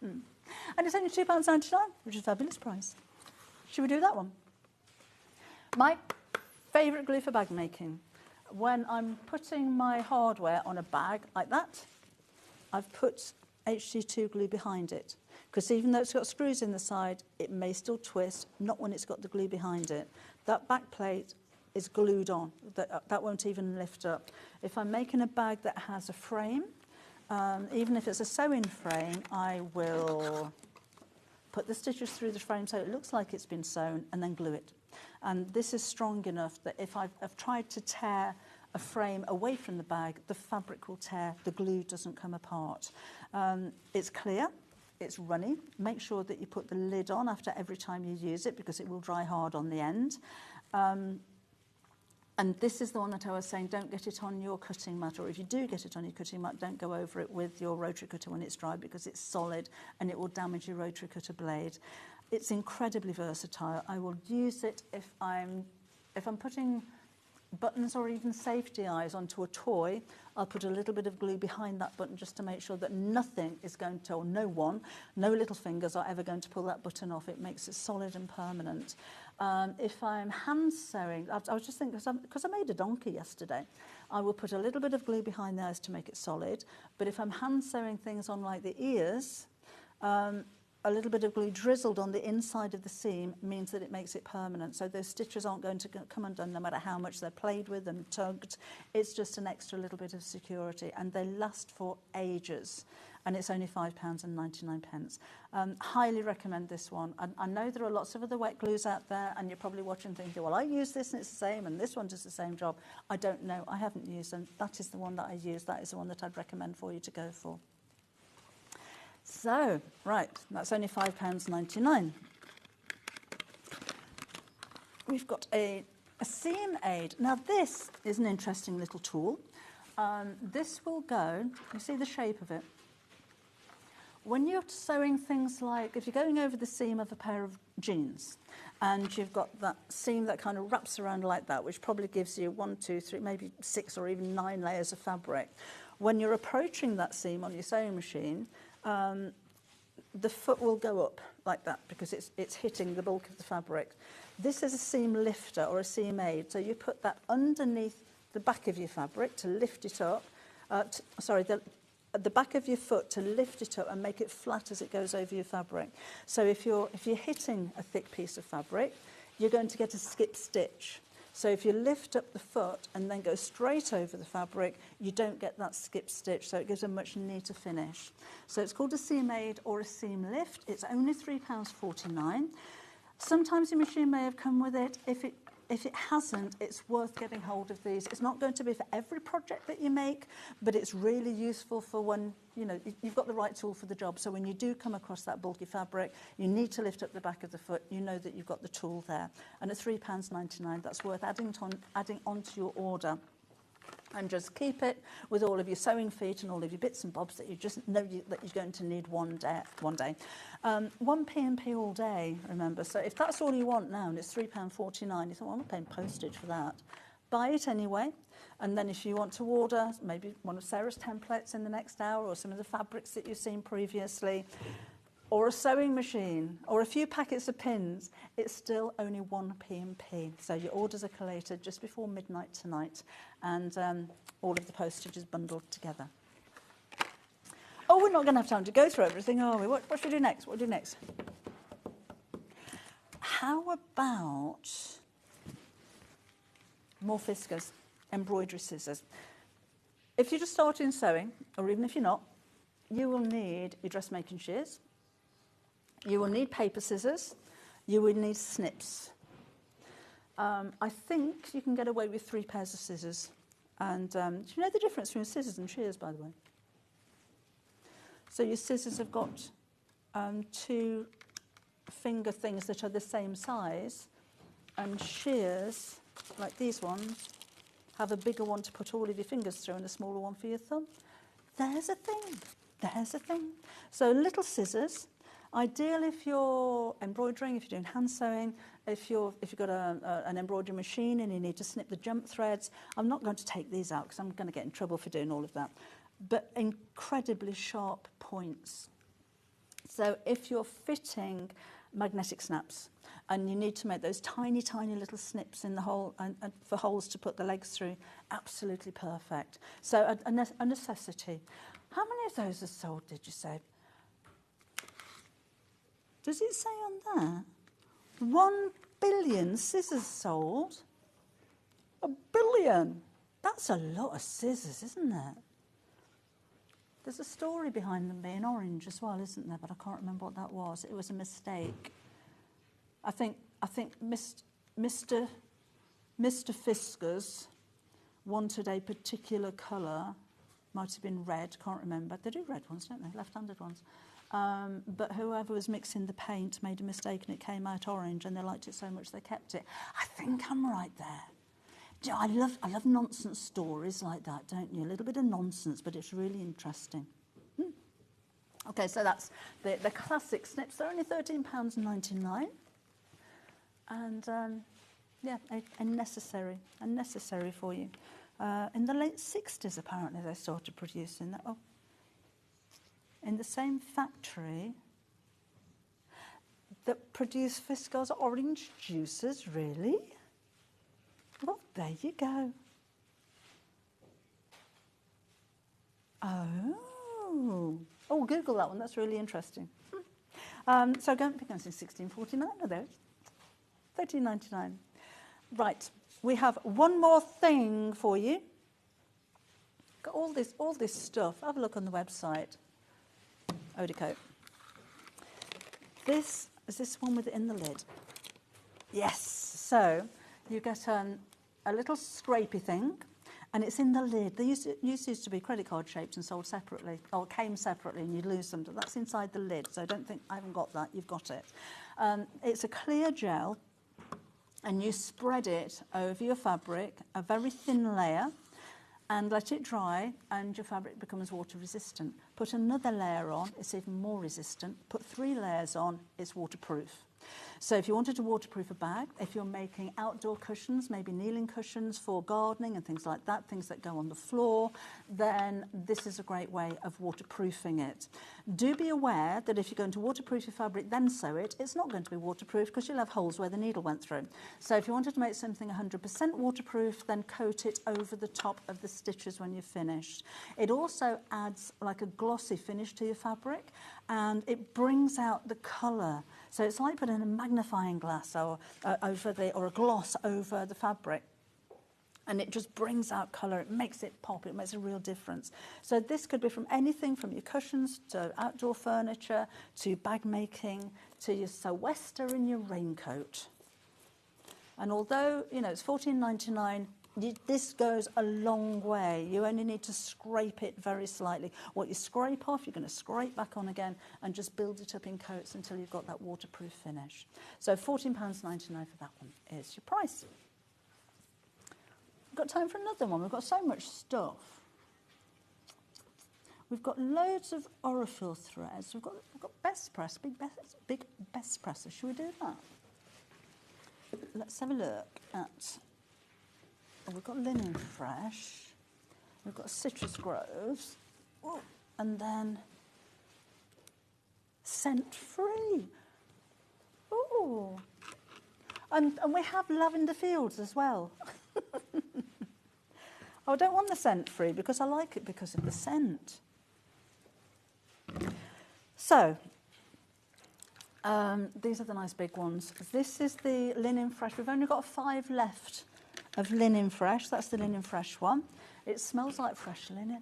And it's only £2.99, which is a fabulous price. Should we do that one? My favourite glue for bag making. When I'm putting my hardware on a bag like that, I've put HC2 glue behind it. Because even though it's got screws in the side, it may still twist, not when it's got the glue behind it. That back plate is glued on. That won't even lift up. If I'm making a bag that has a frame, even if it's a sewing frame, I will put the stitches through the frame so it looks like it's been sewn, and then glue it. And this is strong enough that if I've tried to tear a frame away from the bag, the fabric will tear, the glue doesn't come apart. It's clear, it's runny. Make sure that you put the lid on after every time you use it, because it will dry hard on the end. And this is the one that I was saying, don't get it on your cutting mat, or if you do get it on your cutting mat, don't go over it with your rotary cutter when it's dry, because it's solid and it will damage your rotary cutter blade. It's incredibly versatile. I will use it if I'm putting buttons or even safety eyes onto a toy. I'll put a little bit of glue behind that button just to make sure that nothing is going to, or no little fingers are ever going to pull that button off. It makes it solid and permanent. If I'm hand sewing, I was just thinking, because I made a donkey yesterday, I will put a little bit of glue behind the eyes to make it solid. But if I'm hand sewing things on like the ears, a little bit of glue drizzled on the inside of the seam means that it makes it permanent. So those stitches aren't going to come undone no matter how much they're played with and tugged. It's just an extra little bit of security, and they last for ages. And it's only £5.99. Highly recommend this one. I know there are lots of other wet glues out there, and you're probably watching thinking, well, I use this and it's the same, and this one does the same job. I don't know. I haven't used them. That is the one that I use. That is the one that I'd recommend for you to go for. So, right, that's only £5.99. We've got a seam aid. Now, this is an interesting little tool. This will go, you see the shape of it? When you're sewing things like, if you're going over the seam of a pair of jeans, and you've got that seam that kind of wraps around like that, which probably gives you 1, 2, 3, maybe 6 or even 9 layers of fabric. When you're approaching that seam on your sewing machine, the foot will go up like that because it's hitting the bulk of the fabric. This is a seam lifter or a seam aid, so you put that underneath the back of your fabric to lift it up, the back of your foot to lift it up and make it flat as it goes over your fabric. So if you're hitting a thick piece of fabric, you're going to get a skip stitch. So if you lift up the foot and then go straight over the fabric, you don't get that skip stitch, so it gives a much neater finish. So it's called a seam aid or a seam lift. It's only £3.49. Sometimes your machine may have come with it. If it hasn't, it's worth getting hold of these. It's not going to be for every project that you make, but it's really useful for when, you've got the right tool for the job. So when you do come across that bulky fabric, you need to lift up the back of the foot, you know that you've got the tool there. And at £3.99, that's worth adding onto your order. And just keep it with all of your sewing feet and all of your bits and bobs that you just know that you're going to need one day. 1 P&P all day, remember. So if that's all you want now and it's £3.49, you thought, well, I'm not paying postage for that. Buy it anyway. And then if you want to order maybe one of Sarah's templates in the next hour, or some of the fabrics that you've seen previously, or a sewing machine, or a few packets of pins, it's still only 1 P&P. So your orders are collated just before midnight tonight, and all of the postage is bundled together. Oh, we're not going to have time to go through everything, are we? What should we do next? What do we do next? How about more Fiskars, embroidery scissors? If you're just starting sewing, or even if you're not, you will need your dressmaking shears. You will need paper scissors. You will need snips. I think you can get away with 3 pairs of scissors And do you know the difference between scissors and shears, by the way? So your scissors have got 2 finger things that are the same size, and shears, like these ones, have a bigger one to put all of your fingers through and a smaller one for your thumb. There's a thing. There's a thing. So little scissors, ideal if you're embroidering, if you're doing hand sewing, if you've got an embroidery machine and you need to snip the jump threads. I'm not going to take these out because I'm going to get in trouble for doing all of that. But incredibly sharp points. So if you're fitting magnetic snaps and you need to make those tiny, tiny little snips in the hole and for holes to put the legs through, absolutely perfect. So a necessity. How many of those are sold, did you say? Does it say on there? 1 billion scissors sold? 1 billion? That's a lot of scissors, isn't it? There's a story behind them being orange as well, isn't there? But I can't remember what that was. It was a mistake. I think Mr. Fiskars wanted a particular colour. Might have been red, can't remember. They do red ones, don't they? Left-handed ones. But whoever was mixing the paint made a mistake and it came out orange, and they liked it so much they kept it. I think I'm right there. Do you know, I love nonsense stories like that, don't you? A little bit of nonsense, but it's really interesting. Okay, so that's the classic snips. They're only £13.99. And yeah, a necessary for you. In the late 60s, apparently, they started producing that. Oh, in the same factory that produced Fiskars orange juices, really? Well, there you go. Oh, Google that one. That's really interesting. So don't be going to 16.49 are those. 13.99. Right. We have one more thing for you. Got all this stuff. Have a look on the website. Odecoat. This is this one with it in the lid. Yes. So you get a little scrapey thing, and it's in the lid. They used to be credit card shaped and sold separately, or came separately, and you'd lose them. But that's inside the lid. So don't think I haven't got that. You've got it. It's a clear gel. And you spread it over your fabric, a very thin layer, and let it dry, and your fabric becomes water resistant. Put another layer on, it's even more resistant. Put 3 layers on, it's waterproof. So if you wanted to waterproof a bag, if you're making outdoor cushions, maybe kneeling cushions for gardening and things like that, things that go on the floor, then this is a great way of waterproofing it. Do be aware that if you're going to waterproof your fabric, then sew it, it's not going to be waterproof because you'll have holes where the needle went through. So if you wanted to make something 100% waterproof, then coat it over the top of the stitches when you're finished. It also adds like a glossy finish to your fabric, and it brings out the colour. So it's like putting a magnifying glass or a gloss over the fabric, and it just brings out colour. It makes it pop. It makes a real difference. So this could be from anything from your cushions to outdoor furniture to bag making to your sou'wester in your raincoat. And although it's £14.99. This goes a long way. You only need to scrape it very slightly. What you scrape off, you're going to scrape back on again and just build it up in coats until you've got that waterproof finish. So £14.99 for that one is your price. We've got time for another one. We've got so much stuff. We've got loads of Orifil threads. We've got best press, big best presser. Should we do that? Let's have a look at... We've got Linen Fresh, we've got Citrus Groves, and then Scent Free. Ooh. And we have Lavender Fields as well. I don't want the Scent Free because I like it because of the scent. So, these are the nice big ones. This is the Linen Fresh. We've only got 5 left of Linen Fresh. That's the Linen Fresh one. It smells like fresh linen.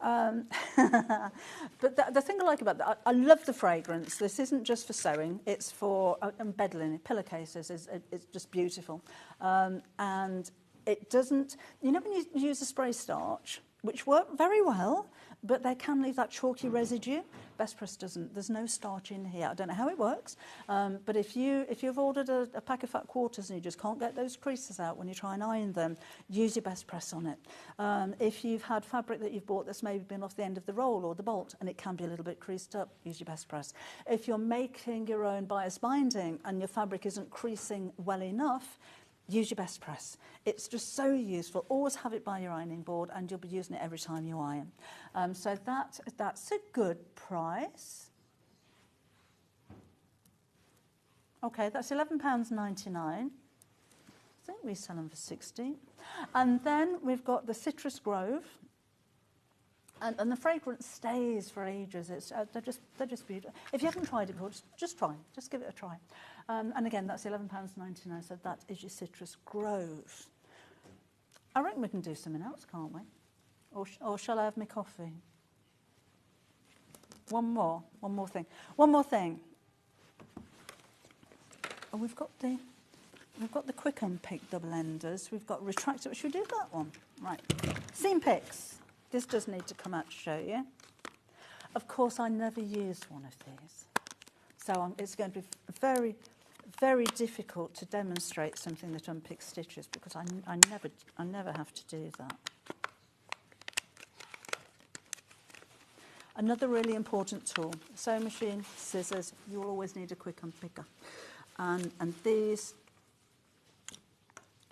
But the thing I like about that, I love the fragrance. This isn't just for sewing, it's for bed linen, pillowcases. It's just beautiful. And It doesn't, you know when you use a spray starch, which work very well, but they can leave that chalky residue. Best Press doesn't. There's no starch in here. I don't know how it works, but if you've ordered a pack of fat quarters and you just can't get those creases out when you try and iron them, use your Best Press on it. If you've had fabric that you've bought that's maybe been off the end of the roll or the bolt and it can be a little bit creased up, use your Best Press. If you're making your own bias binding and your fabric isn't creasing well enough, use your Best Press. It's just so useful. Always have it by your ironing board and you'll be using it every time you iron. So that's a good price. Okay, that's £11.99. I think we sell them for 60. And then we've got the Citrus Grove. And the fragrance stays for ages. They're just beautiful. If you haven't tried it before, just try. Just give it a try. And again, that's £11.99. So that is your Citrus Grove. I reckon we can do something else, can't we? Or shall I have my coffee? One more thing. Oh, we've got the quick unpick double enders. We've got retractable. Should we do that one? Right. Seam picks. This does need to come out to show you. Of course, I never used one of these. So it's going to be very, very difficult to demonstrate something that unpicks stitches because I never have to do that. Another really important tool, sewing machine, scissors. You'll always need a quick unpicker. And these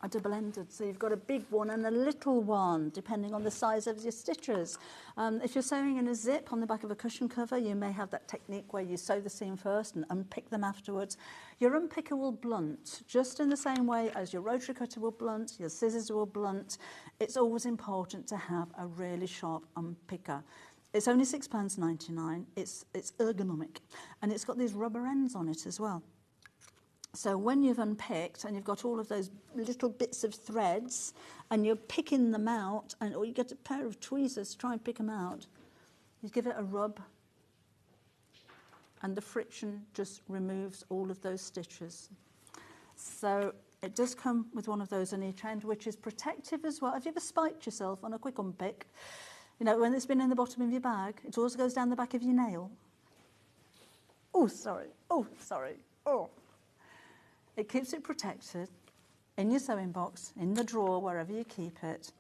are double-ended, so you've got a big one and a little one, depending on the size of your stitches. If you're sewing in a zip on the back of a cushion cover, you may have that technique where you sew the seam first and unpick them afterwards. Your unpicker will blunt, just in the same way as your rotary cutter will blunt, your scissors will blunt. It's always important to have a really sharp unpicker. It's only £6.99, it's ergonomic, and it's got these rubber ends on it as well. So when you've unpicked and you've got all of those little bits of threads and you're picking them out, or you get a pair of tweezers to try and pick them out, you give it a rub and the friction just removes all of those stitches. So it does come with one of those on each end, which is protective as well. Have you ever spiked yourself on a quick unpick? You know, when it's been in the bottom of your bag, it also goes down the back of your nail. Oh, sorry. Oh, sorry. Oh. It keeps it protected in your sewing box, in the drawer, wherever you keep it.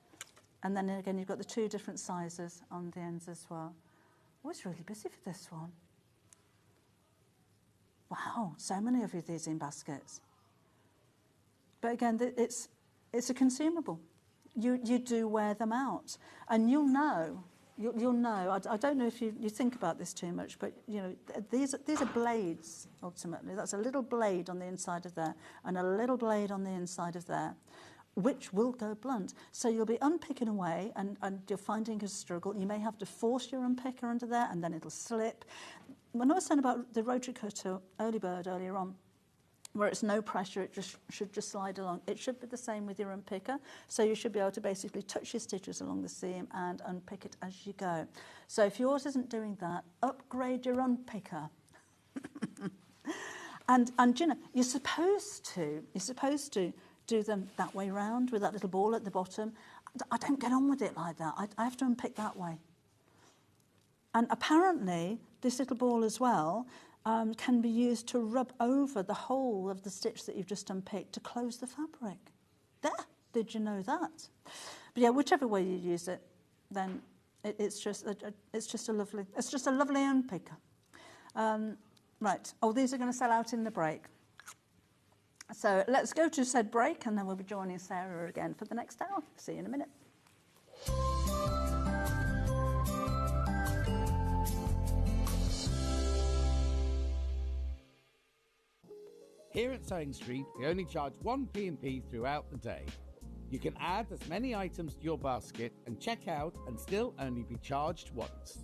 And then again, you've got the two different sizes on the ends as well. Oh, it's really busy for this one. Wow, so many of these in baskets. But again, it's a consumable. You do wear them out, and you'll know. You'll know. I don't know if you think about this too much, but you know these are blades ultimately. That's a little blade on the inside of there, and a little blade on the inside of there, which will go blunt. So you'll be unpicking away, and you're finding a struggle. You may have to force your unpicker under there, and then it'll slip. When I was saying about the rotary cutter early bird earlier on, where it's no pressure, it should just slide along. It should be the same with your unpicker, so you should be able to basically touch your stitches along the seam and unpick it as you go. So if yours isn't doing that, upgrade your unpicker. and you know, you're supposed to do them that way round with that little ball at the bottom. I don't get on with it like that. I have to unpick that way. And apparently, this little ball as well can be used to rub over the whole of the stitch that you've just unpicked to close the fabric. There, did you know that? But yeah, whichever way you use it, then it's just a lovely unpicker. Right. Oh, these are going to sell out in the break. So let's go to said break, and then we'll be joining Sarah again for the next hour. See you in a minute. Here at Sewing Street, we only charge one P&P throughout the day. You can add as many items to your basket and check out and still only be charged once.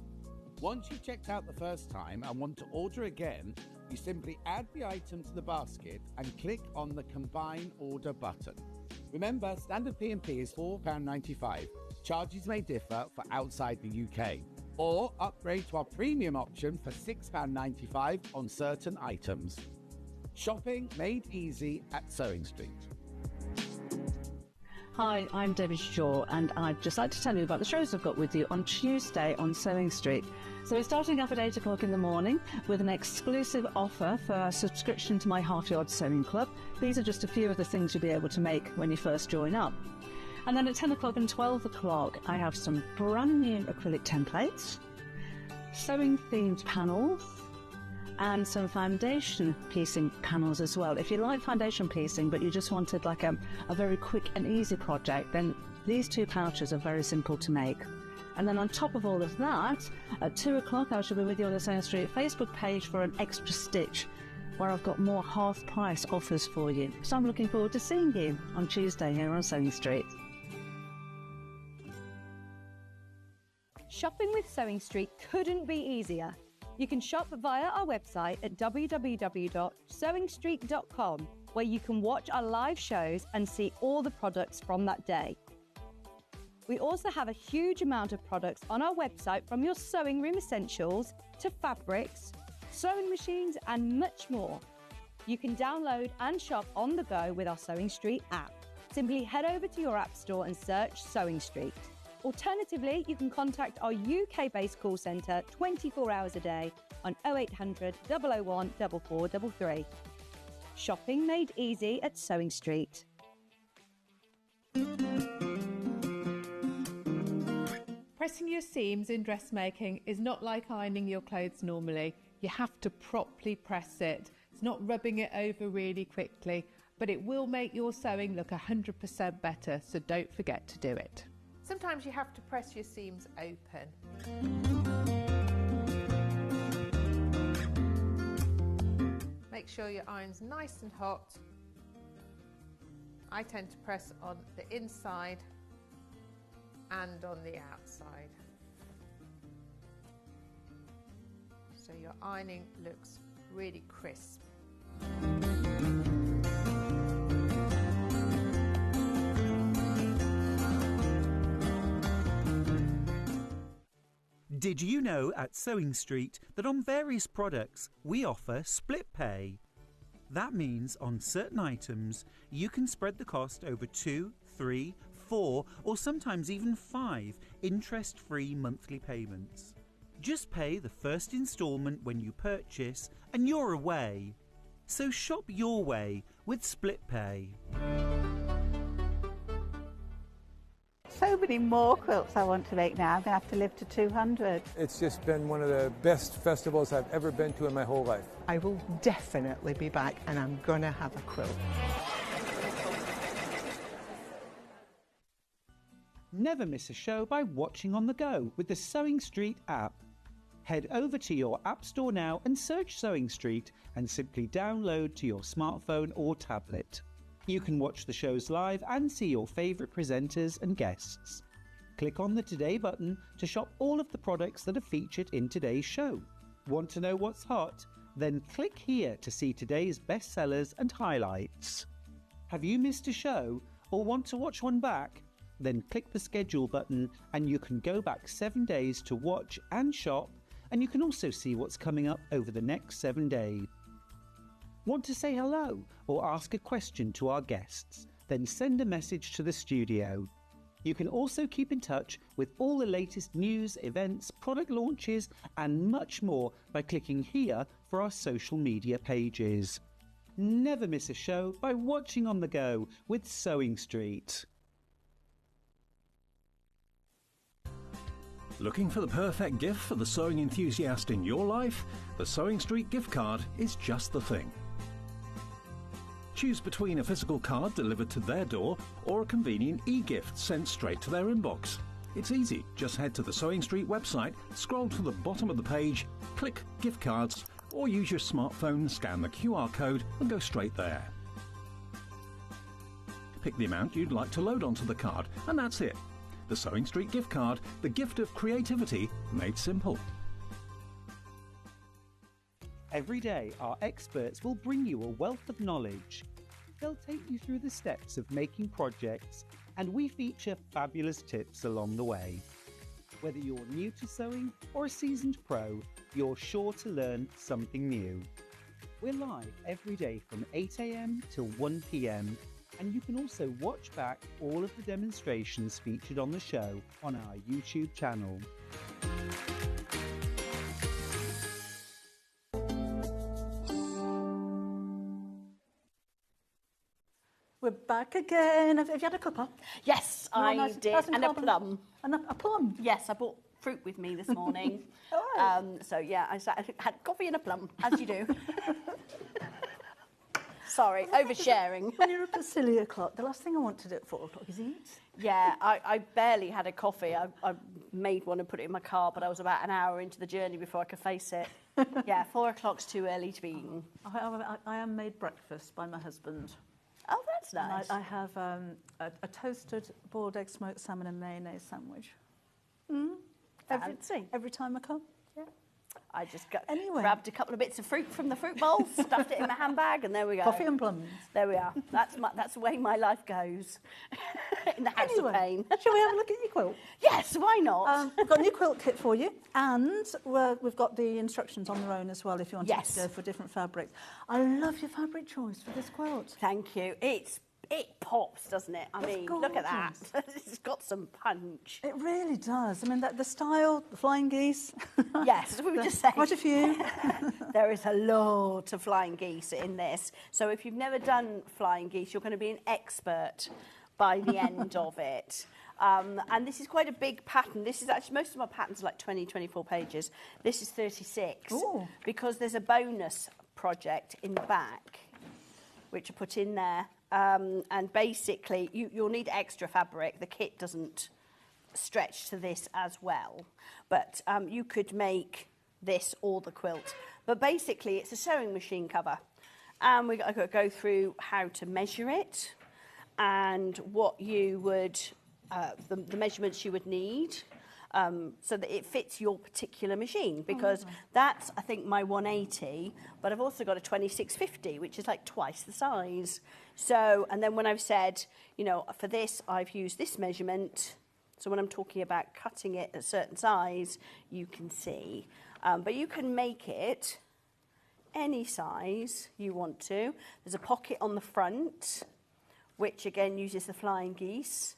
Once you've checked out the first time and want to order again, you simply add the item to the basket and click on the Combine Order button. Remember, standard P&P is £4.95. Charges may differ for outside the UK. Or upgrade to our premium option for £6.95 on certain items. Shopping made easy at Sewing Street. Hi, I'm Debbie Shaw, and I'd just like to tell you about the shows I've got with you on Tuesday on Sewing Street. So we're starting up at 8 o'clock in the morning with an exclusive offer for a subscription to my Half-Yard Sewing Club. These are just a few of the things you'll be able to make when you first join up. And then at 10 o'clock and 12 o'clock, I have some brand new acrylic templates, sewing-themed panels, and some foundation piecing panels as well. If you like foundation piecing but you just wanted like a very quick and easy project, then these two pouches are very simple to make. And then on top of all of that, at 2 o'clock I shall be with you on the Sewing Street Facebook page for an extra stitch where I've got more half price offers for you. So I'm looking forward to seeing you on Tuesday here on Sewing Street. Shopping with Sewing Street couldn't be easier. You can shop via our website at www.sewingstreet.com, where you can watch our live shows and see all the products from that day. We also have a huge amount of products on our website, from your sewing room essentials to fabrics, sewing machines and much more. You can download and shop on the go with our Sewing Street app. Simply head over to your app store and search Sewing Street. Alternatively, you can contact our UK-based call centre 24 hours a day on 0800 001 4433. Shopping made easy at Sewing Street. Pressing your seams in dressmaking is not like ironing your clothes normally. You have to properly press it. It's not rubbing it over really quickly, but it will make your sewing look 100% better, so don't forget to do it. Sometimes you have to press your seams open. Make sure your iron's nice and hot. I tend to press on the inside and on the outside, so your ironing looks really crisp. Did you know at Sewing Street that on various products we offer split pay? That means on certain items you can spread the cost over 2, 3, 4 or sometimes even 5 interest-free monthly payments. Just pay the first instalment when you purchase and you're away. So shop your way with split pay. So many more quilts I want to make now. I'm going to have to live to 200. It's just been one of the best festivals I've ever been to in my whole life. I will definitely be back, and I'm going to have a quilt. Never miss a show by watching on the go with the Sewing Street app. Head over to your app store now and search Sewing Street and simply download to your smartphone or tablet. You can watch the shows live and see your favourite presenters and guests. Click on the Today button to shop all of the products that are featured in today's show. Want to know what's hot? Then click here to see today's bestsellers and highlights. Have you missed a show or want to watch one back? Then click the schedule button and you can go back 7 days to watch and shop, and you can also see what's coming up over the next 7 days. Want to say hello or ask a question to our guests? Then send a message to the studio. You can also keep in touch with all the latest news, events, product launches and much more by clicking here for our social media pages. Never miss a show by watching on the go with Sewing Street. Looking for the perfect gift for the sewing enthusiast in your life? The Sewing Street gift card is just the thing. Choose between a physical card delivered to their door or a convenient e-gift sent straight to their inbox. It's easy. Just head to the Sewing Street website, scroll to the bottom of the page, click Gift Cards, or use your smartphone, scan the QR code and go straight there. Pick the amount you'd like to load onto the card, and that's it. The Sewing Street gift card, the gift of creativity made simple. Every day, our experts will bring you a wealth of knowledge. They'll take you through the steps of making projects, and we feature fabulous tips along the way. Whether you're new to sewing or a seasoned pro, you're sure to learn something new. We're live every day from 8 AM till 1 PM. And you can also watch back all of the demonstrations featured on the show on our YouTube channel. We're back again. Have you had a cuppa? Yes, I did. And a plum. And a plum? Yes, I bought fruit with me this morning. So yeah, I had coffee and a plum, as you do. Sorry, oversharing. When you're up at silly o'clock, the last thing I want to do at 4 o'clock is eat. Yeah, I barely had a coffee. I made one and put it in my car, but I was about an hour into the journey before I could face it. Yeah, 4 o'clock's too early to be eaten. I am made breakfast by my husband. Oh, that's nice. I have a toasted boiled egg, smoked salmon and mayonnaise sandwich. Every time I come. Yeah. I just grabbed a couple of bits of fruit from the fruit bowl, stuffed it in my handbag, and there we go. Coffee and plums. There we are. That's the way my life goes. In the house of Payne. Shall we have a look at your quilt? Yes, why not? We've got a new quilt kit for you, and we've got the instructions on their own as well if you want to go for different fabrics. I love your fabric choice for this quilt. Thank you. It pops, doesn't it? I mean, look at that. It's got some punch. It really does. I mean, the style, the flying geese. Yes, we were just saying. Quite a few. There is a lot of flying geese in this. So if you've never done flying geese, you're going to be an expert by the end of it. And this is quite a big pattern. This is actually, most of my patterns are like 20, 24 pages. This is 36. Ooh. Because there's a bonus project in the back, which I put in there. And basically, you'll need extra fabric. The kit doesn't stretch to this as well. But you could make this or the quilt. But basically, it's a sewing machine cover. And we've got to go through how to measure it and what you would, the measurements you would need. So that it fits your particular machine, because that's, I think, my 180, but I've also got a 2650, which is like twice the size. So, and then when I've said, you know, for this, I've used this measurement. So when I'm talking about cutting it at a certain size, you can see. But you can make it any size you want to. There's a pocket on the front, which again uses the flying geese.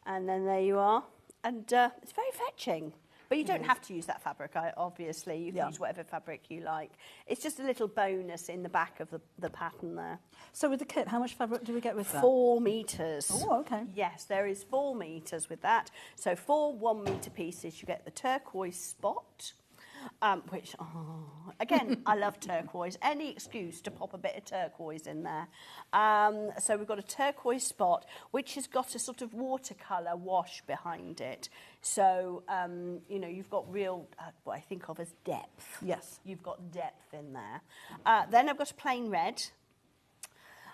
And then there you are. And it's very fetching. But you don't have to use that fabric, obviously. You can use whatever fabric you like. It's just a little bonus in the back of the pattern there. So with the kit, how much fabric do we get with that? 4 metres. Oh, OK. Yes, there is 4 metres with that. So 4 1-metre pieces, you get the turquoise spot, which, again, I love turquoise. Any excuse to pop a bit of turquoise in there. So we've got a turquoise spot, which has got a sort of watercolour wash behind it. So, you know, you've got real, what I think of as depth. Yes. You've got depth in there. Then I've got a plain red.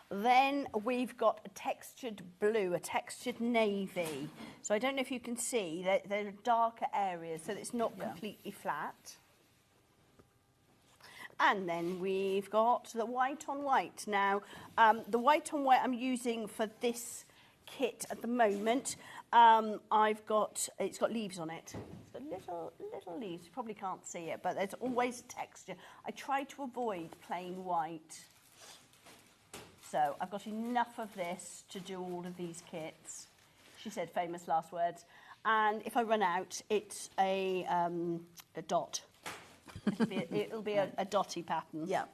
Then we've got a textured blue, a textured navy. So I don't know if you can see, there are darker areas, so it's not completely flat. And then we've got the white on white. Now, the white on white I'm using for this kit at the moment. It's got leaves on it. It's got little leaves. You probably can't see it, but there's always texture. I try to avoid plain white. So I've got enough of this to do all of these kits. She said famous last words. And if I run out, it's a dot. It'll be a dotty pattern. Yeah.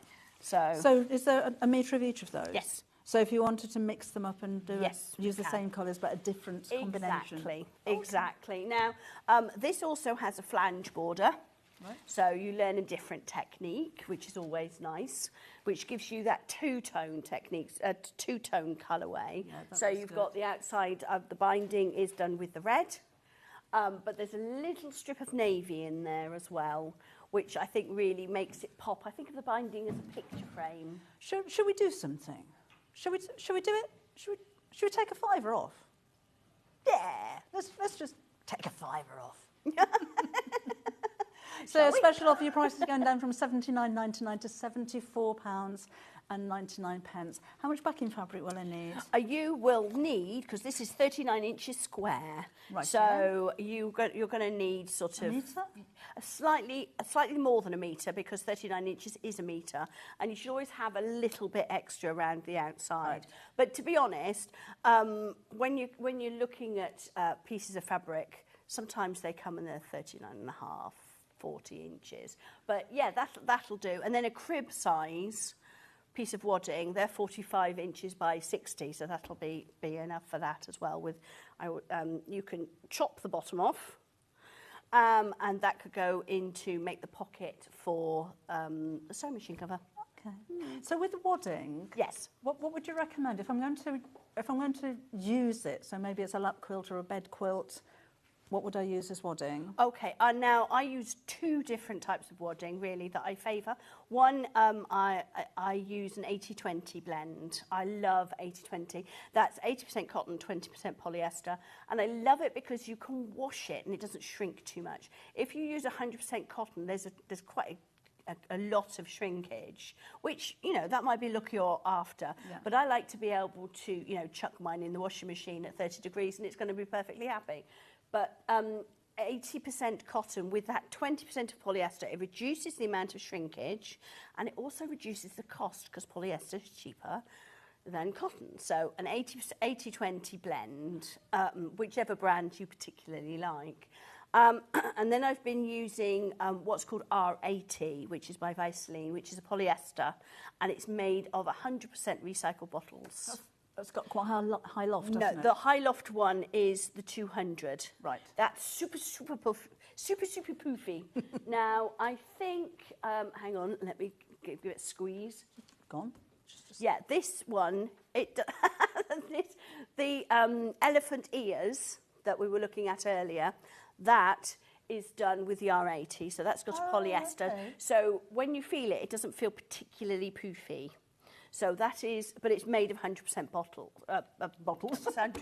So is there a metre of each of those? Yes. So if you wanted to mix them up and use the same colours but a different combination. Exactly. Now, this also has a flange border. Right. So you learn a different technique, which is always nice, which gives you that two-tone technique, two-tone colourway. Yeah, so you've got the outside of the binding is done with the red, but there's a little strip of navy in there as well, which I think really makes it pop. I think of the binding as a picture frame. Should we do something? Should we do it? Should we take a £5 off? Yeah. Let's just take a £5 off. So a special offer, your price is going down from £79.99 to £74 £39.99. How much backing fabric will I need? You will need, because this is 39 inches square, Right, so you're going to need sort A of metre? slightly more than a metre, because 39 inches is a metre, and you should always have a little bit extra around the outside. Right. But to be honest, when you're looking at pieces of fabric, sometimes they come in they're 39 and a half, 40 inches. But yeah, that'll do. And then a crib size piece of wadding, they're 45 inches by 60, so that'll be enough for that as well. You can chop the bottom off, and that could go into make the pocket for the sewing machine cover. Okay. So with the wadding, yes, what would you recommend if I'm going to use it? So maybe it's a lap quilt or a bed quilt. What would I use as wadding? Okay, now I use two different types of wadding really that I favour. One, I use an 80-20 blend. I love 80-20. That's 80% cotton, 20% polyester. And I love it because you can wash it and it doesn't shrink too much. If you use 100% cotton, there's quite a lot of shrinkage, which, you know, that might be look you're after. Yeah. But I like to be able to, you know, chuck mine in the washing machine at 30 degrees and it's going to be perfectly happy. But 80% cotton with that 20% of polyester, it reduces the amount of shrinkage and it also reduces the cost because polyester is cheaper than cotton. So an 80-20 blend, whichever brand you particularly like. And then I've been using what's called R80, which is by Vaseline, which is a polyester, and it's made of 100% recycled bottles. It's got quite a high loft, doesn't it? No, the high loft one is the 200. Right. That's super poofy. Now, I think, hang on, let me give it a squeeze. Go on. Yeah, this one, the elephant ears that we were looking at earlier, that is done with the R80, so that's got a polyester. Okay. So when you feel it, it doesn't feel particularly poofy. So that is, but it's made of 100% bottles. 100%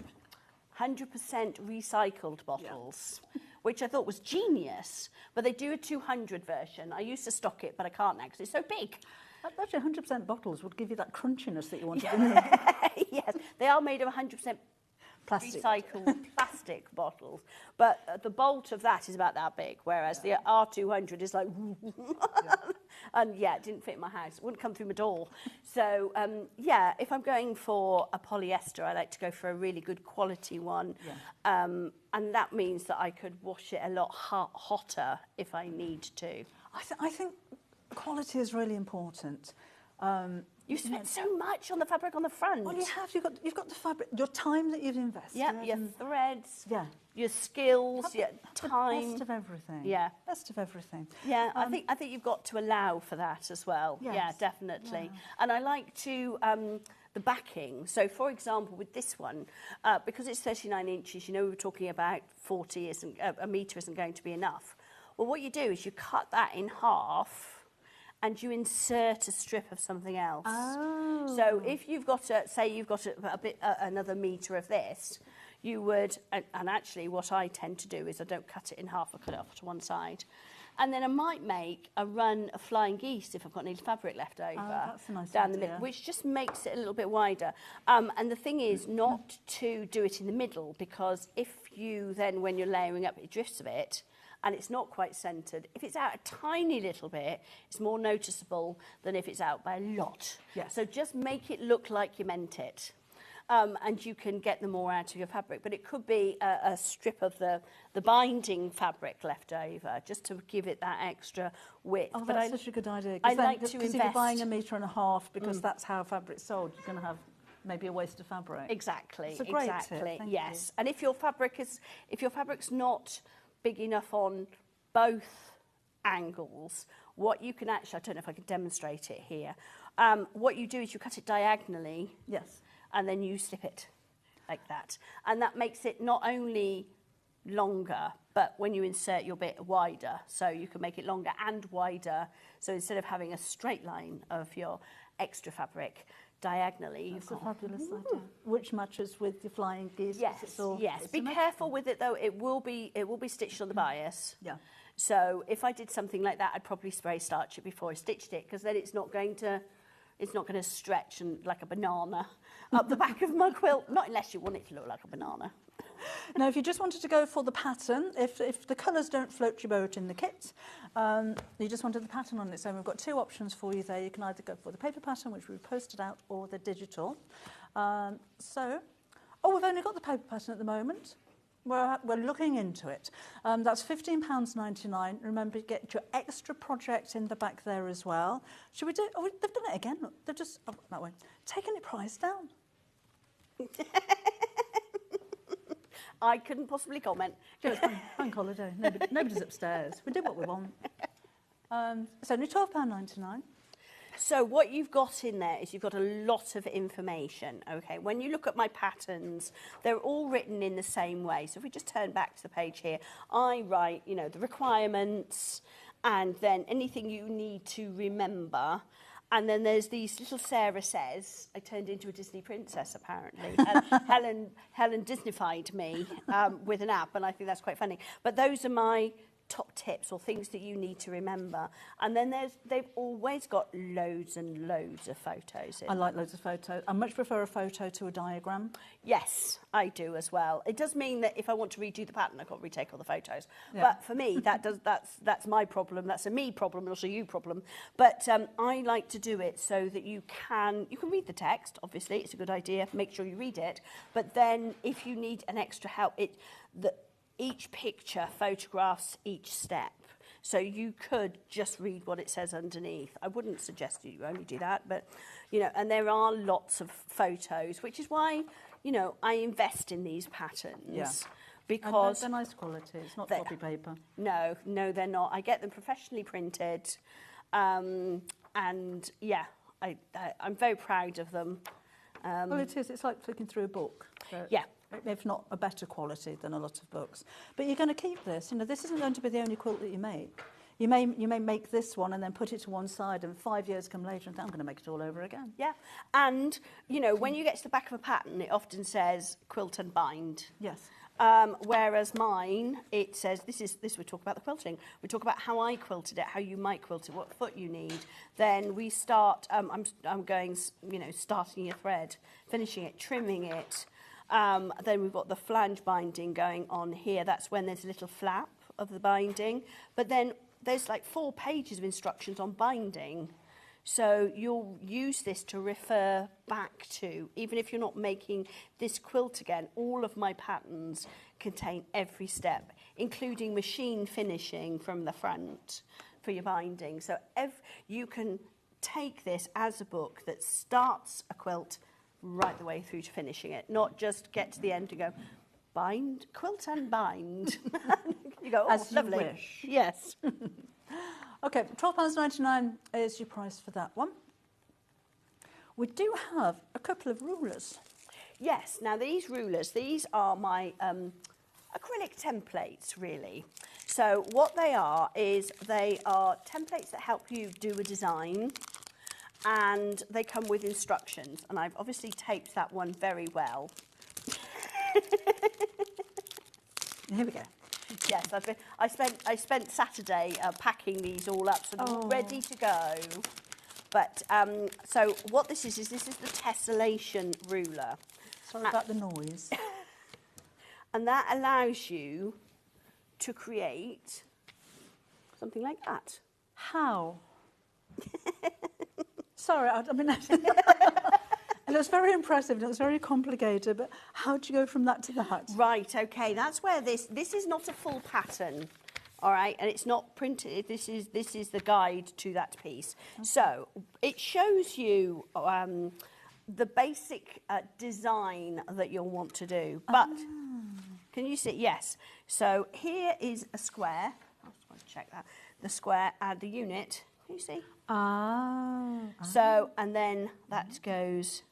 recycled bottles, which I thought was genius. But they do a 200 version. I used to stock it, but I can't now because it's so big. Actually, 100% bottles would give you that crunchiness that you wanted. Yes, they are made of 100% Plastic. recycled plastic bottles. But the bolt of that is about that big, whereas the R200 is like... And yeah, it didn't fit in my house. It wouldn't come through my door. So, yeah, if I'm going for a polyester, I like to go for a really good quality one. Yeah. And that means that I could wash it a lot hotter if I need to. I think quality is really important. You spent so much on the fabric on the front. Well, you have. You've got the fabric, your time that you've invested. Yeah, your threads. Yeah. Your skills, your time. Best of everything. Yeah. Best of everything. Yeah, I think you've got to allow for that as well. Yes. Yeah, definitely. Yeah. And I like to the backing. So, for example, with this one, because it's 39 inches, you know, we were talking about 40 isn't a metre isn't going to be enough. Well, what you do is you cut that in half. And you insert a strip of something else. Oh. So if you've got another metre of this, you would, and actually what I tend to do is I don't cut it in half, I cut it off to one side. And then I might make a run of flying geese if I've got any fabric left over. Oh, that's a nice down the idea. middle, which just makes it a little bit wider. And the thing is not to do it in the middle, because if you then, when you're layering up, it drifts a bit, and it's not quite centred. If it's out a tiny little bit, it's more noticeable than if it's out by a lot. Yes. So just make it look like you meant it. And you can get the more out of your fabric. But it could be a strip of the binding fabric left over, just to give it that extra width. Oh, but that's such a good idea. I like to Because if invest. you're buying 1.5 metres, because that's how fabric's sold, you're going to have maybe a waste of fabric. Exactly. It's a great exactly. tip. Thank Yes. And if your fabric's not big enough on both angles, what you can actually, I don't know if I can demonstrate it here, what you do is you cut it diagonally. Yes. And then you slip it like that. And that makes it not only longer, but when you insert your bit wider. So you can make it longer and wider. So instead of having a straight line of your extra fabric diagonally, That's a fabulous idea. Which matches with your flying geese. Yes, yes. Be careful with it though. It will be stitched on the bias. Yeah. So if I did something like that, I'd probably spray starch it before I stitched it, because then it's not going to It's not going to stretch and like a banana up the back of my quilt, not unless you want it to look like a banana. Now, if you just wanted to go for the pattern, if the colours don't float your boat in the kit, you just wanted the pattern on its own, we've got two options for you there. You can either go for the paper pattern, which we've posted out, or the digital. We've only got the paper pattern at the moment. We're looking into it. That's £15.99. Remember, you get your extra project in the back there as well. Should we do it? Oh, they've done it again. Look, they've just, that way, taken the price down. I couldn't possibly comment. It's bank holiday. Nobody's upstairs. We do what we want. It's only £12.99. So what you've got in there is you've got a lot of information, okay? When you look at my patterns, they're all written in the same way. So if we just turn back to the page here, I write, you know, the requirements and then anything you need to remember. And then there's these little Sarah says, I turned into a Disney princess, apparently. Helen Disneyfied me with an app, and I think that's quite funny. But those are my top tips or things that you need to remember. And then they've always got loads and loads of photos in. I like loads of photos. I much prefer a photo to a diagram. Yes, I do as well. It does mean that if I want to redo the pattern, I've got to retake all the photos. Yeah. But for me, that's my problem. That's a me problem and also you problem. But I like to do it so that you can read the text. Obviously, it's a good idea. Make sure you read it. But then if you need an extra help, each picture photographs each step. So you could just read what it says underneath. I wouldn't suggest you only do that, but, you know, and there are lots of photos, which is why, you know, I invest in these patterns. Yeah. Because they're nice quality. It's not floppy paper. No, they're not. I get them professionally printed. And, yeah, I'm very proud of them. Well, it is. It's like flicking through a book. Yeah. If not a better quality than a lot of books. But you're going to keep this. You know, this isn't going to be the only quilt that you make. You may make this one and then put it to one side, and 5 years come later and think, I'm going to make it all over again. Yeah. And, you know, when you get to the back of a pattern, it often says quilt and bind. Yes. Whereas mine, it says, this we talk about the quilting. We talk about how I quilted it, how you might quilt it, what foot you need. Then we start, I'm going, you know, starting your thread, finishing it, trimming it. Then we've got the flange binding going on here. That's when there's a little flap of the binding. But then there's like 4 pages of instructions on binding. So you'll use this to refer back to, even if you're not making this quilt again, all of my patterns contain every step, including machine finishing from the front for your binding. So you can take this as a book that starts a quilt right the way through to finishing it, not just get to the end and go, bind, quilt and bind. You go, oh, as lovely. You wish. Yes. Okay, £12.99 is your price for that one. We do have a couple of rulers. Yes, now these rulers, these are my acrylic templates, really. So what they are is they are templates that help you do a design, and they come with instructions, and I've obviously taped that one very well. Here we go. Yes, I spent Saturday packing these all up, so they're all ready to go. But so what this is the tessellation ruler. Sorry about the noise. And that allows you to create something like that. How? Sorry, I mean, and it was very impressive and it was very complicated, but how do you go from that to that? Right, okay, that's where this is not a full pattern, all right, and it's not printed. This is the guide to that piece. Okay. So it shows you the basic design that you'll want to do, but can you see? Yes. So here is a square. I'll just check that. The square and the unit. Can you see? So, and then that goes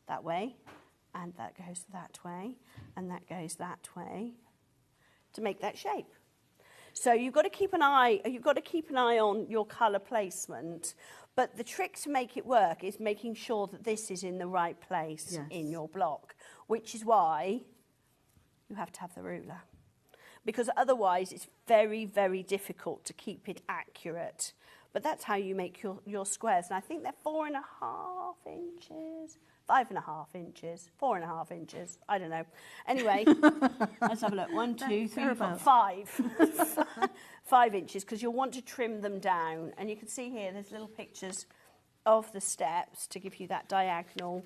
that way, and that goes that way, and that goes that way to make that shape. So you've got to keep an eye on your colour placement, but the trick to make it work is making sure that this is in the right place in your block, which is why you have to have the ruler. Because otherwise it's very, very difficult to keep it accurate. But that's how you make your squares. And I think they're 4.5 inches, 5.5 inches, 4.5 inches. I don't know. Anyway, let's have a look. 1, 2, 3, 4, 5. 5 inches, because you'll want to trim them down. And you can see here, there's little pictures of the steps to give you that diagonal.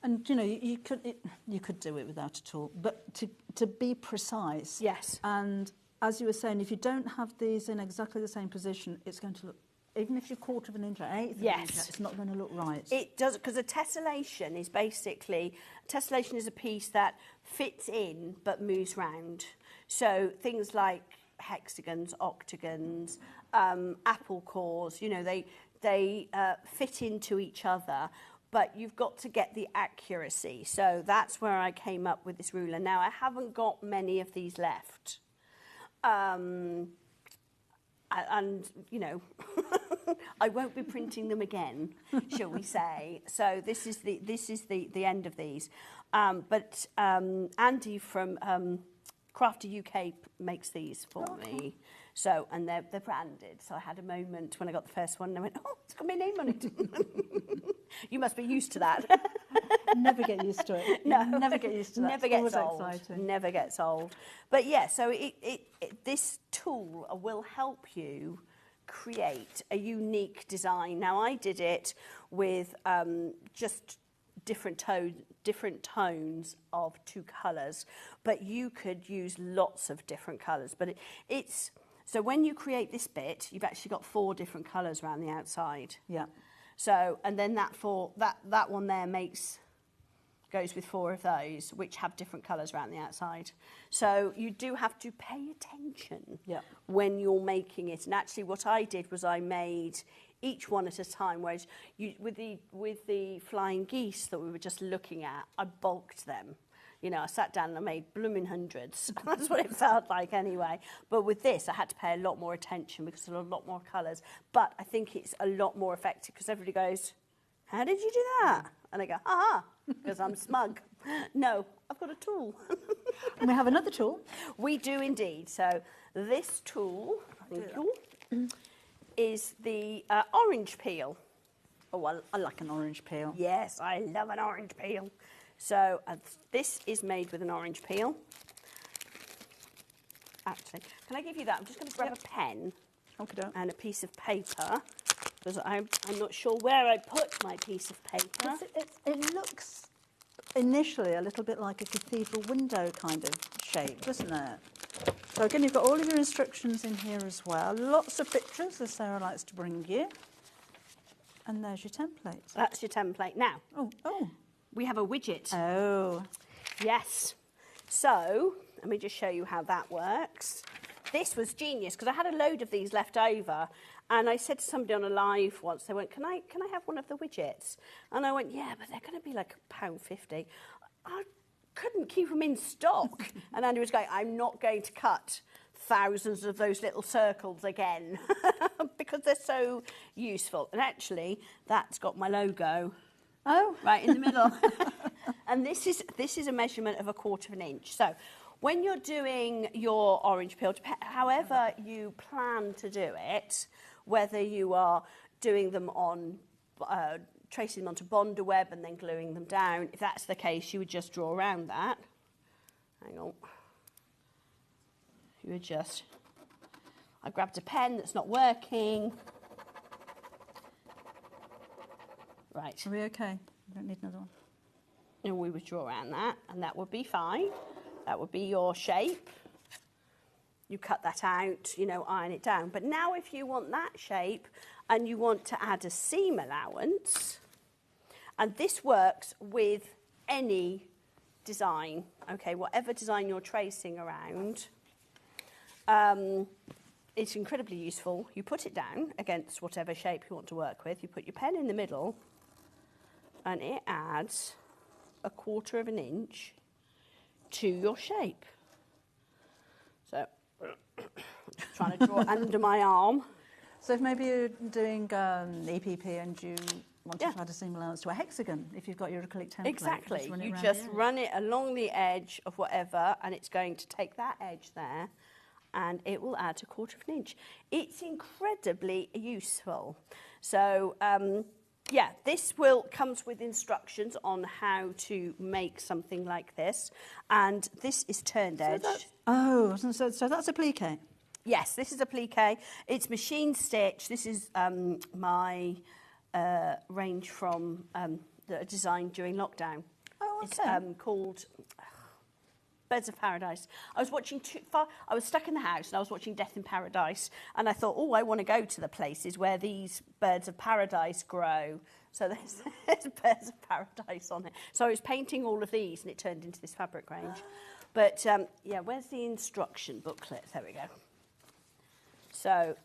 And you know, you could do it without a tool, but to be precise. Yes. And as you were saying, if you don't have these in exactly the same position, it's going to look, even if you're 1/4 of an inch or 1/8 of an inch, it's not going to look right. It does, because a tessellation is basically, tessellation is a piece that fits in but moves round. So things like hexagons, octagons, apple cores, you know, they fit into each other, but you've got to get the accuracy. So that's where I came up with this ruler. Now, I haven't got many of these left. And, you know, I won't be printing them again, shall we say. So this is the end of these. But Andy from Crafty UK makes these for me. So, and they're branded. So I had a moment when I got the first one and I went, oh, it's got my name on it. You must be used to that. Never get used to it. No, never get used to that. Never gets old. Exciting. Never gets old. But yeah, so this tool will help you create a unique design. Now, I did it with just different tones of 2 colours, but you could use lots of different colours. But it's so when you create this bit, you've actually got 4 different colours around the outside. Yeah. So, and then that one there goes with 4 of those, which have different colours around the outside. So you do have to pay attention when you're making it. And actually what I did was I made each one at a time, whereas with the flying geese that we were just looking at, I bulked them. You know, I sat down and I made blooming hundreds. That's what it felt like anyway. But with this, I had to pay a lot more attention because there are a lot more colours. But I think it's a lot more effective because everybody goes, how did you do that? And I go, because I'm smug. No, I've got a tool. And we have another tool. We do indeed. So this tool, is the orange peel. Oh, well, I like an orange peel. Yes, I love an orange peel. So this is made with an orange peel. Actually, can I give you that? I'm just going to grab a pen and a piece of paper because I'm not sure where I put my piece of paper. It looks initially a little bit like a cathedral window kind of shape, doesn't it? So again, you've got all of your instructions in here as well. Lots of pictures, as Sarah likes to bring you. And there's your template. That's your template. Now, we have a widget. Oh. Yes. So, let me just show you how that works. This was genius, because I had a load of these left over, and I said to somebody on a live once, they went, can I have one of the widgets? And I went, yeah, but they're going to be like £1.50. I couldn't keep them in stock. And Andy was going, I'm not going to cut thousands of those little circles again, because they're so useful. And actually, that's got my logo. Oh, right in the middle. And this is a measurement of 1/4 of an inch. So when you're doing your orange peel, however you plan to do it, whether you are doing them on, tracing them onto Bonder web and then gluing them down, if that's the case, you would just draw around that. Hang on. You would just, I grabbed a pen that's not working. Right. Are we okay? We don't need another one. And we would draw around that, and that would be fine. That would be your shape. You cut that out, you know, iron it down. But now if you want that shape and you want to add a seam allowance, and this works with any design, okay, whatever design you're tracing around, it's incredibly useful. You put it down against whatever shape you want to work with. You put your pen in the middle, and it adds 1/4 of an inch to your shape. So, trying to draw under my arm. So if maybe you're doing EPP and you want to add a seam allowance to a hexagon, if you've got your acrylic template. Exactly. You just run it along the edge of whatever, and it's going to take that edge there and it will add 1/4 of an inch. It's incredibly useful. So, yeah, this comes with instructions on how to make something like this, and this is turned edge. So that's applique. Yes, this is applique. It's machine stitch. This is my range from that I designed during lockdown. Oh, okay. It's called Birds of Paradise. I was watching I was stuck in the house and I was watching Death in Paradise, and I thought, oh, I want to go to the places where these birds of paradise grow. So there's Birds of Paradise on it. So I was painting all of these, and it turned into this fabric range. But yeah, where's the instruction booklet? There we go. So,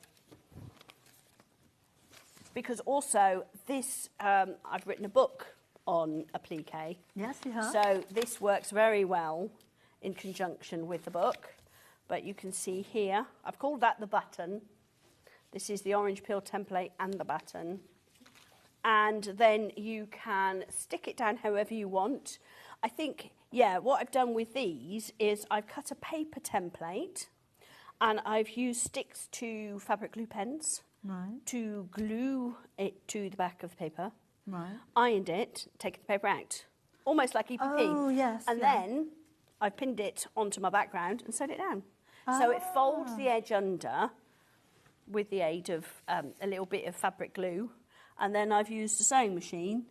because also this, I've written a book on applique. Yes, you have. So this works very well in conjunction with the book. But you can see here, I've called that the button. This is the orange peel template and the button. And then you can stick it down however you want. I think, yeah, what I've done with these is I've cut a paper template, and I've used sticks to fabric glue pens to glue it to the back of the paper. Right. Ironed it, taken the paper out, almost like EPP. Oh, yes. And then I've pinned it onto my background and sewed it down. So it folds the edge under with the aid of a little bit of fabric glue, and then I've used a sewing machine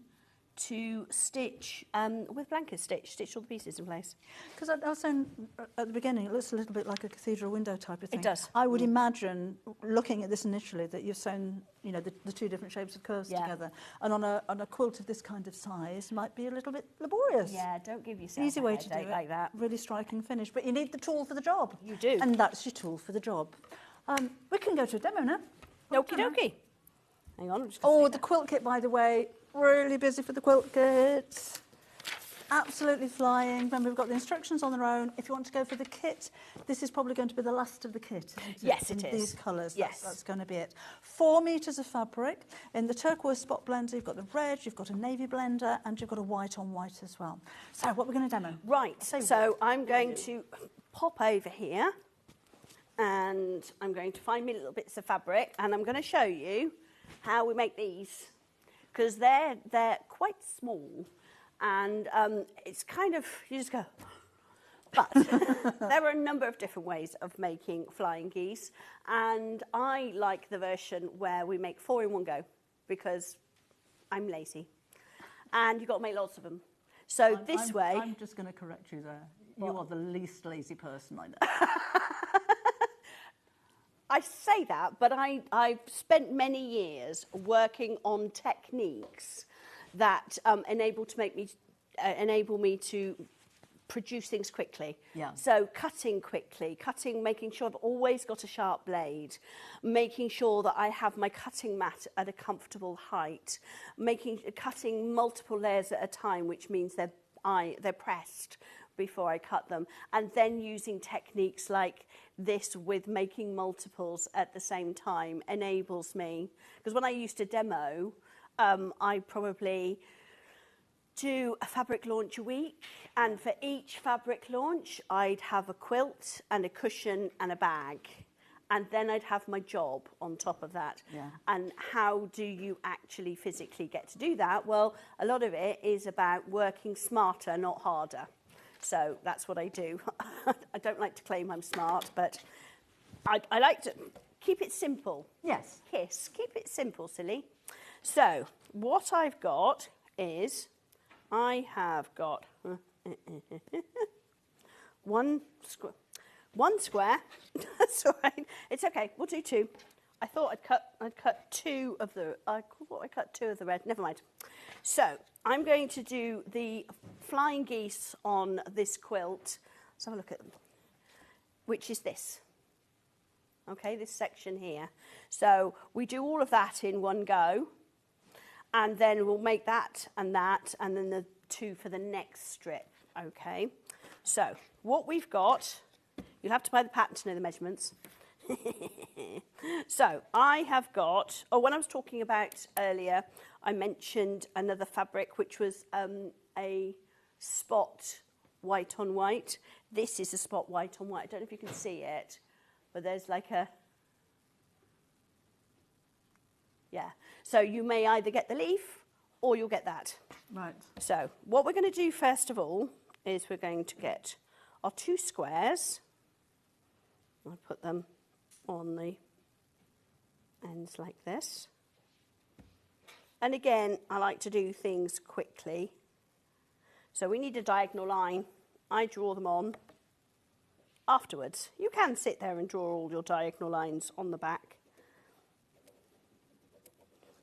to stitch with blanket stitch all the pieces in place. Because I was saying at the beginning, it looks a little bit like a cathedral window type of thing. It does. I would imagine, looking at this initially, that you've sewn, you know, the two different shapes of curves together, and on a quilt of this kind of size might be a little bit laborious. Yeah, don't give yourself Easy a way to do headache it. like that. Really striking finish, but you need the tool for the job. You do. And that's your tool for the job. We can go to a demo now. Okie dokie. Hang on. I'm just gonna Oh, stick the quilt kit, by the way, really busy for the quilt kit. Absolutely flying. Remember, we've got the instructions on their own. If you want to go for the kit, this is probably going to be the last of the kit, isn't it? Yes, it In is. these colours. Yes. That's going to be it. 4 metres of fabric. In the turquoise spot blender, you've got the red, you've got a navy blender, and you've got a white on white as well. So what we're going to demo. Right, so I'm going to pop over here, and I'm going to find me little bits of fabric, and I'm going to show you how we make these, because they're quite small, and it's kind of, you just go, but there are a number of different ways of making flying geese, and I like the version where we make 4 in one go, because I'm lazy, and you've got to make lots of them. So I'm just going to correct you there. You are the least lazy person I know. I say that, but I've spent many years working on techniques that enable me to produce things quickly. Yeah. So cutting quickly, making sure I've always got a sharp blade, making sure that I have my cutting mat at a comfortable height, cutting multiple layers at a time, which means they're pressed before I cut them, and then using techniques like this with making multiples at the same time enables me, because when I used to demo, I probably do a fabric launch a week, and for each fabric launch I'd have a quilt and a cushion and a bag, and then I'd have my job on top of that. Yeah. And how do you actually physically get to do that? Well, a lot of it is about working smarter, not harder. So that's what I do. I don't like to claim I'm smart, but I like to keep it simple. Yes. Kiss. Keep it simple, silly. So what I've got is I have got one square. That's all right. It's okay. We'll do 2. I thought I'd cut 2 of the. I thought I cut 2 of the red. Never mind. So I'm going to do the flying geese on this quilt. Let's have a look at them. Which is this. Okay, this section here. So we do all of that in one go, and then we'll make that, and then the 2 for the next strip. Okay. So what we've got, you'll have to buy the pattern to know the measurements. So I have got, when I was talking about earlier, I mentioned another fabric which was a spot white on white. This is a spot white on white. I don't know if you can see it, but there's like a, yeah. So you may either get the leaf or you'll get that. Right. So what we're going to do first of all is we're going to get our 2 squares. I'll put them on the ends like this. And again, I like to do things quickly. So we need a diagonal line. I draw them on afterwards. You can sit there and draw all your diagonal lines on the back.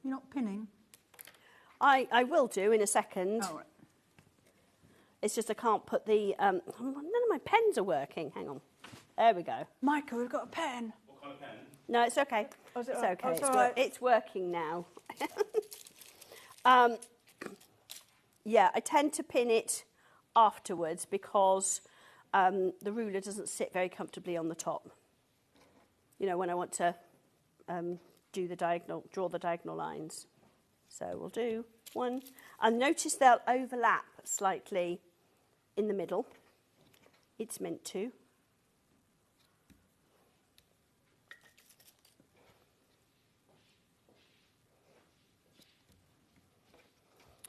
You're not pinning? I will do in a second. Oh, right. It's just I can't put the... none of my pens are working. Hang on. There we go. Michael, we've got a pen. What kind of pen? No, it's okay. Oh, is it It's right? okay. Oh, it's It's, all right. it's working now. Yeah, I tend to pin it afterwards because the ruler doesn't sit very comfortably on the top. You know, when I want to draw the diagonal lines. So we'll do one. And notice they'll overlap slightly in the middle. It's meant to.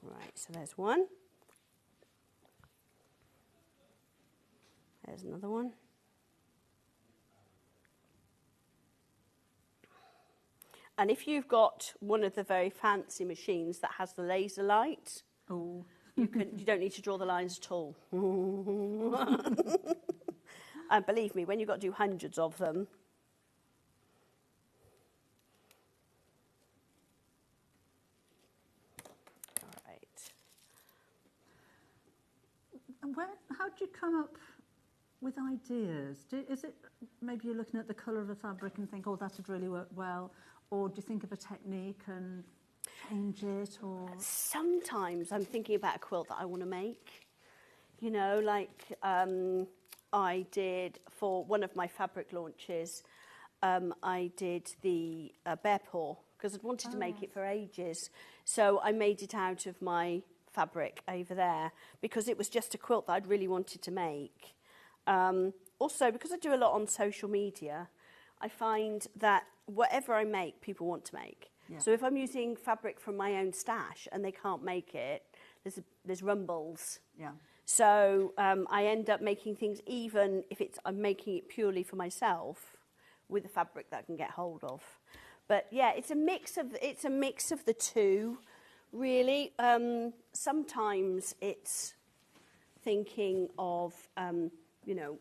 Right, so there's one. There's another one. And if you've got one of the very fancy machines that has the laser light, oh, you don't need to draw the lines at all. And believe me, when you've got to do hundreds of them, And how do you come up with ideas? Is it maybe you're looking at the colour of the fabric and think, oh, that would really work well? Or do you think of a technique and change it? Or sometimes I'm thinking about a quilt that I want to make. You know, like I did for one of my fabric launches, I did the bear paw because I'd wanted to make it for ages. So I made it out of my fabric over there because it was just a quilt that I'd really wanted to make. Also, because I do a lot on social media, I find that whatever I make, people want to make. Yeah. So if I'm using fabric from my own stash and they can't make it, there's rumbles. Yeah. So I end up making things, even if I'm making it purely for myself, with the fabric that I can get hold of. But yeah, it's a mix of the two, really. Sometimes it's thinking of, you know,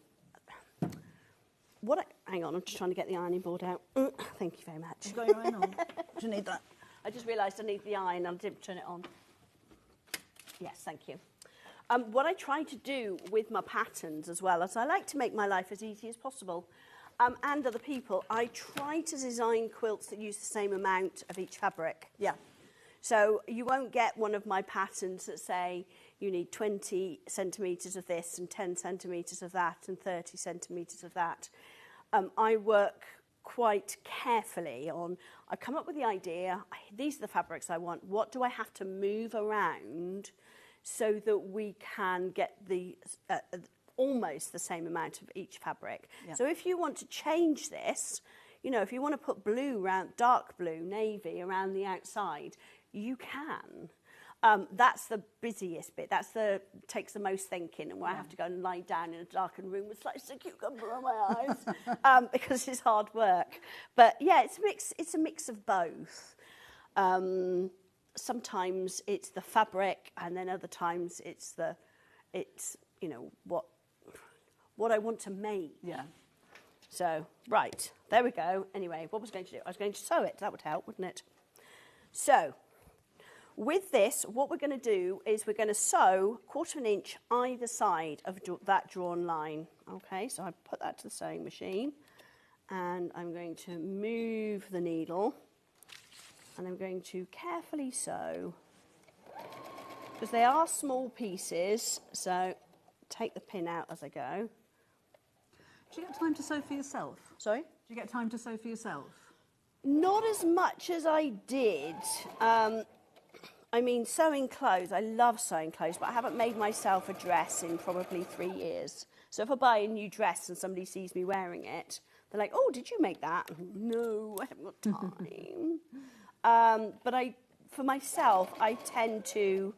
hang on, I'm just trying to get the ironing board out. Thank you very much. You've got your iron on. Do you need that? I just realised I need the iron and I didn't turn it on. Yes, thank you. What I try to do with my patterns as well, as I like to make my life as easy as possible, and other people, I try to design quilts that use the same amount of each fabric. Yeah. So you won't get one of my patterns that say you need 20 centimetres of this and 10 centimetres of that and 30 centimetres of that. I work quite carefully on, I come up with the idea, these are the fabrics I want, what do I have to move around so that we can get the almost the same amount of each fabric. Yeah. So if you want to change this, you know, if you want to put blue around, dark blue, navy around the outside, you can. That's the busiest bit. Takes the most thinking, and where I have to go and lie down in a darkened room with slices of cucumber on my eyes because it's hard work. But yeah, it's a mix of both. Sometimes it's the fabric, and then other times it's you know what I want to make. Yeah. So right, there we go. Anyway, what was I going to do? I was going to sew it. That would help, wouldn't it? So. With this, what we're going to do is we're going to sew 1/4 inch either side of that drawn line. Okay, so I put that to the sewing machine and I'm going to move the needle and I'm going to carefully sew because they are small pieces, so take the pin out as I go. Do you get time to sew for yourself? Sorry? Do you get time to sew for yourself? Not as much as I did. I mean, sewing clothes, I love sewing clothes, but I haven't made myself a dress in probably 3 years. So if I buy a new dress and somebody sees me wearing it, They're like, oh, did you make that? No, I haven't got time. But for myself, I tend to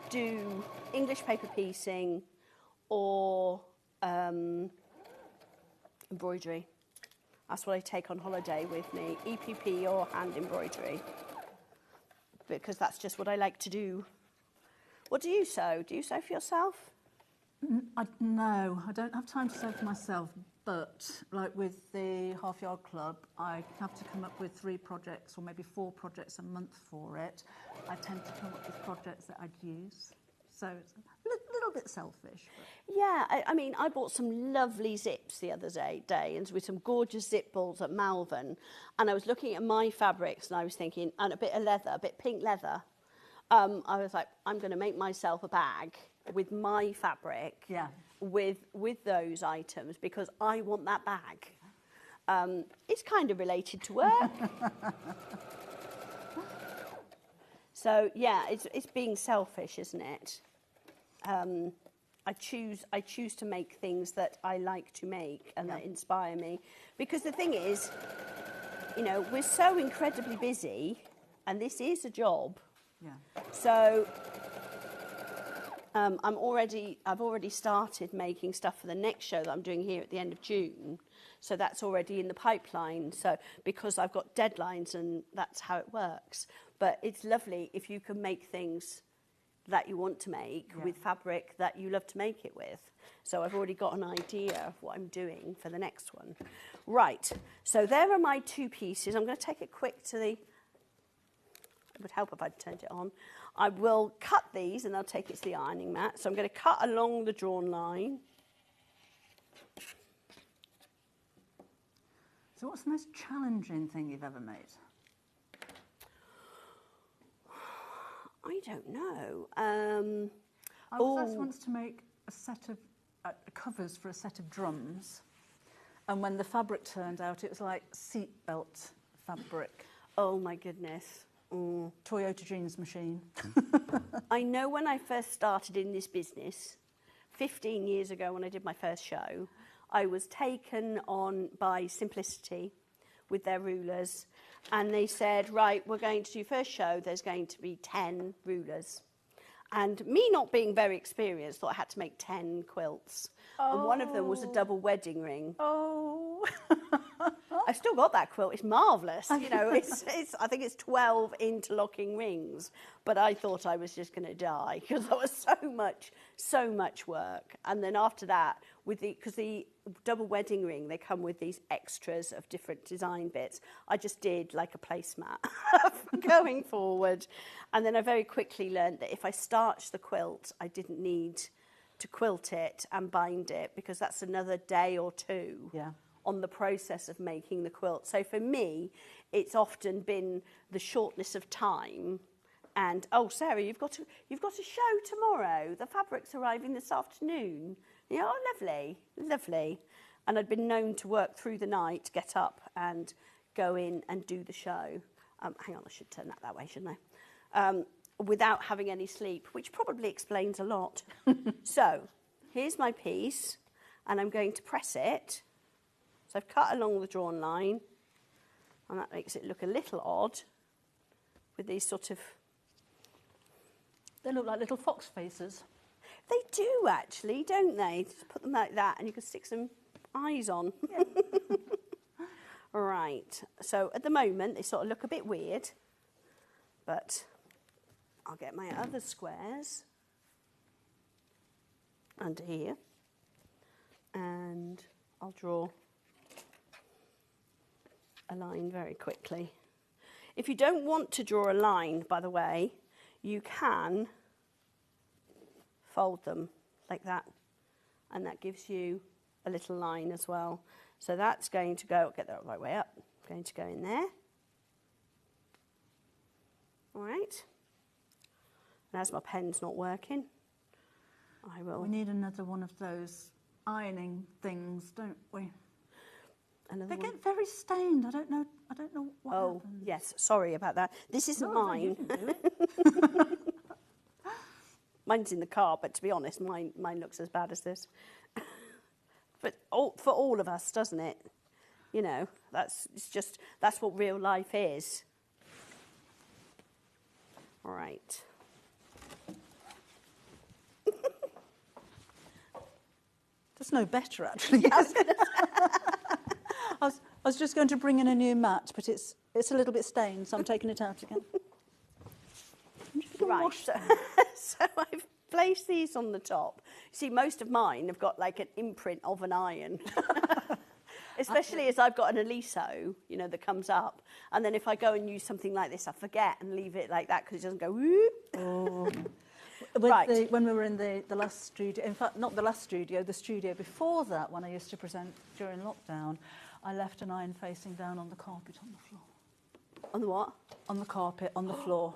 do English paper piecing or embroidery. That's what I take on holiday with me, EPP or hand embroidery, because that's just what I like to do. What do you sew? Do you sew for yourself? No, I don't have time to sew for myself, but like with the Half Yard Club, I have to come up with 3 projects or maybe 4 projects a month for it. I tend to come up with projects that I'd use, so it's a little bit selfish. But. Yeah, I mean, I bought some lovely zips the other day and with some gorgeous zip balls at Malvern, and I was looking at my fabrics and I was thinking, and a bit of leather, a bit pink leather. I was like, I'm going to make myself a bag with my fabric, with those items, because I want that bag. It's kind of related to work. So yeah, it's being selfish, isn't it? I choose to make things that I like to make and that inspire me, because the thing is, you know, we're so incredibly busy, and this is a job. Yeah. So I've already started making stuff for the next show that I'm doing here at the end of June. So that's already in the pipeline. So because I've got deadlines, and that's how it works. But it's lovely if you can make things that you want to make with fabric that you love to make it with. So I've already got an idea of what I'm doing for the next one. Right, so there are my 2 pieces. I'm going to take it quick to the... It would help if I'd turned it on. I will cut these and I'll take it to the ironing mat. So I'm going to cut along the drawn line. So what's the most challenging thing you've ever made? I don't know. I was asked once to make a set of covers for a set of drums, and when the fabric turned out, it was like seatbelt fabric. Oh my goodness. Toyota jeans machine. I know when I first started in this business, 15 years ago when I did my first show, I was taken on by Simplicity with their rulers, and they said, right, we're going to do first show, there's going to be 10 rulers. And me not being very experienced, thought I had to make 10 quilts. Oh. And one of them was a double wedding ring. Oh. I've still got that quilt. It's marvellous. You know, it's I think it's 12 interlocking rings. But I thought I was just going to die because that was so much work. And then after that, because the double wedding ring, they come with these extras of different design bits. I just did like a placemat going forward. And then I very quickly learned that if I starched the quilt, I didn't need to quilt it and bind it, because that's another day or 2. Yeah. On the process of making the quilt. So for me, it's often been the shortness of time. And oh, Sarah, you've got a show tomorrow. The fabric's arriving this afternoon. Yeah, oh, lovely, lovely. And I'd been known to work through the night, get up and go in and do the show. Hang on, I should turn that way, shouldn't I? Without having any sleep, which probably explains a lot. So here's my piece, and I'm going to press it. So I've cut along the drawn line, and that makes it look a little odd with these sort of... They look like little fox faces. They do, actually, don't they? Just put them like that, and you can stick some eyes on. Yeah. Right, so at the moment, they sort of look a bit weird, but I'll get my other squares under here, and I'll draw a line very quickly. If you don't want to draw a line, by the way, you can fold them like that, and that gives you a little line as well. So that's going to go, get that right way up, going to go in there. All right. And as my pen's not working, I will... We need another one of those ironing things, don't we? They get very stained. I don't know what happens. Yes, sorry about that. This isn't mine. Mine's in the car, but to be honest, mine looks as bad as this. But for all of us, doesn't it? You know, that's what real life is. All right. That's no better, actually. I was just going to bring in a new mat, but it's a little bit stained, so I'm taking it out again. Right, so I've placed these on the top. See, most of mine have got like an imprint of an iron. Especially as I've got an Aliso, you know, that comes up. And then if I go and use something like this, I forget and leave it like that because it doesn't go whoop. Oh. Right. When we were in the last studio, in fact, not the last studio, the studio before that, when I used to present during lockdown, I left an iron facing down on the carpet on the floor. On the what? On the carpet, on the floor.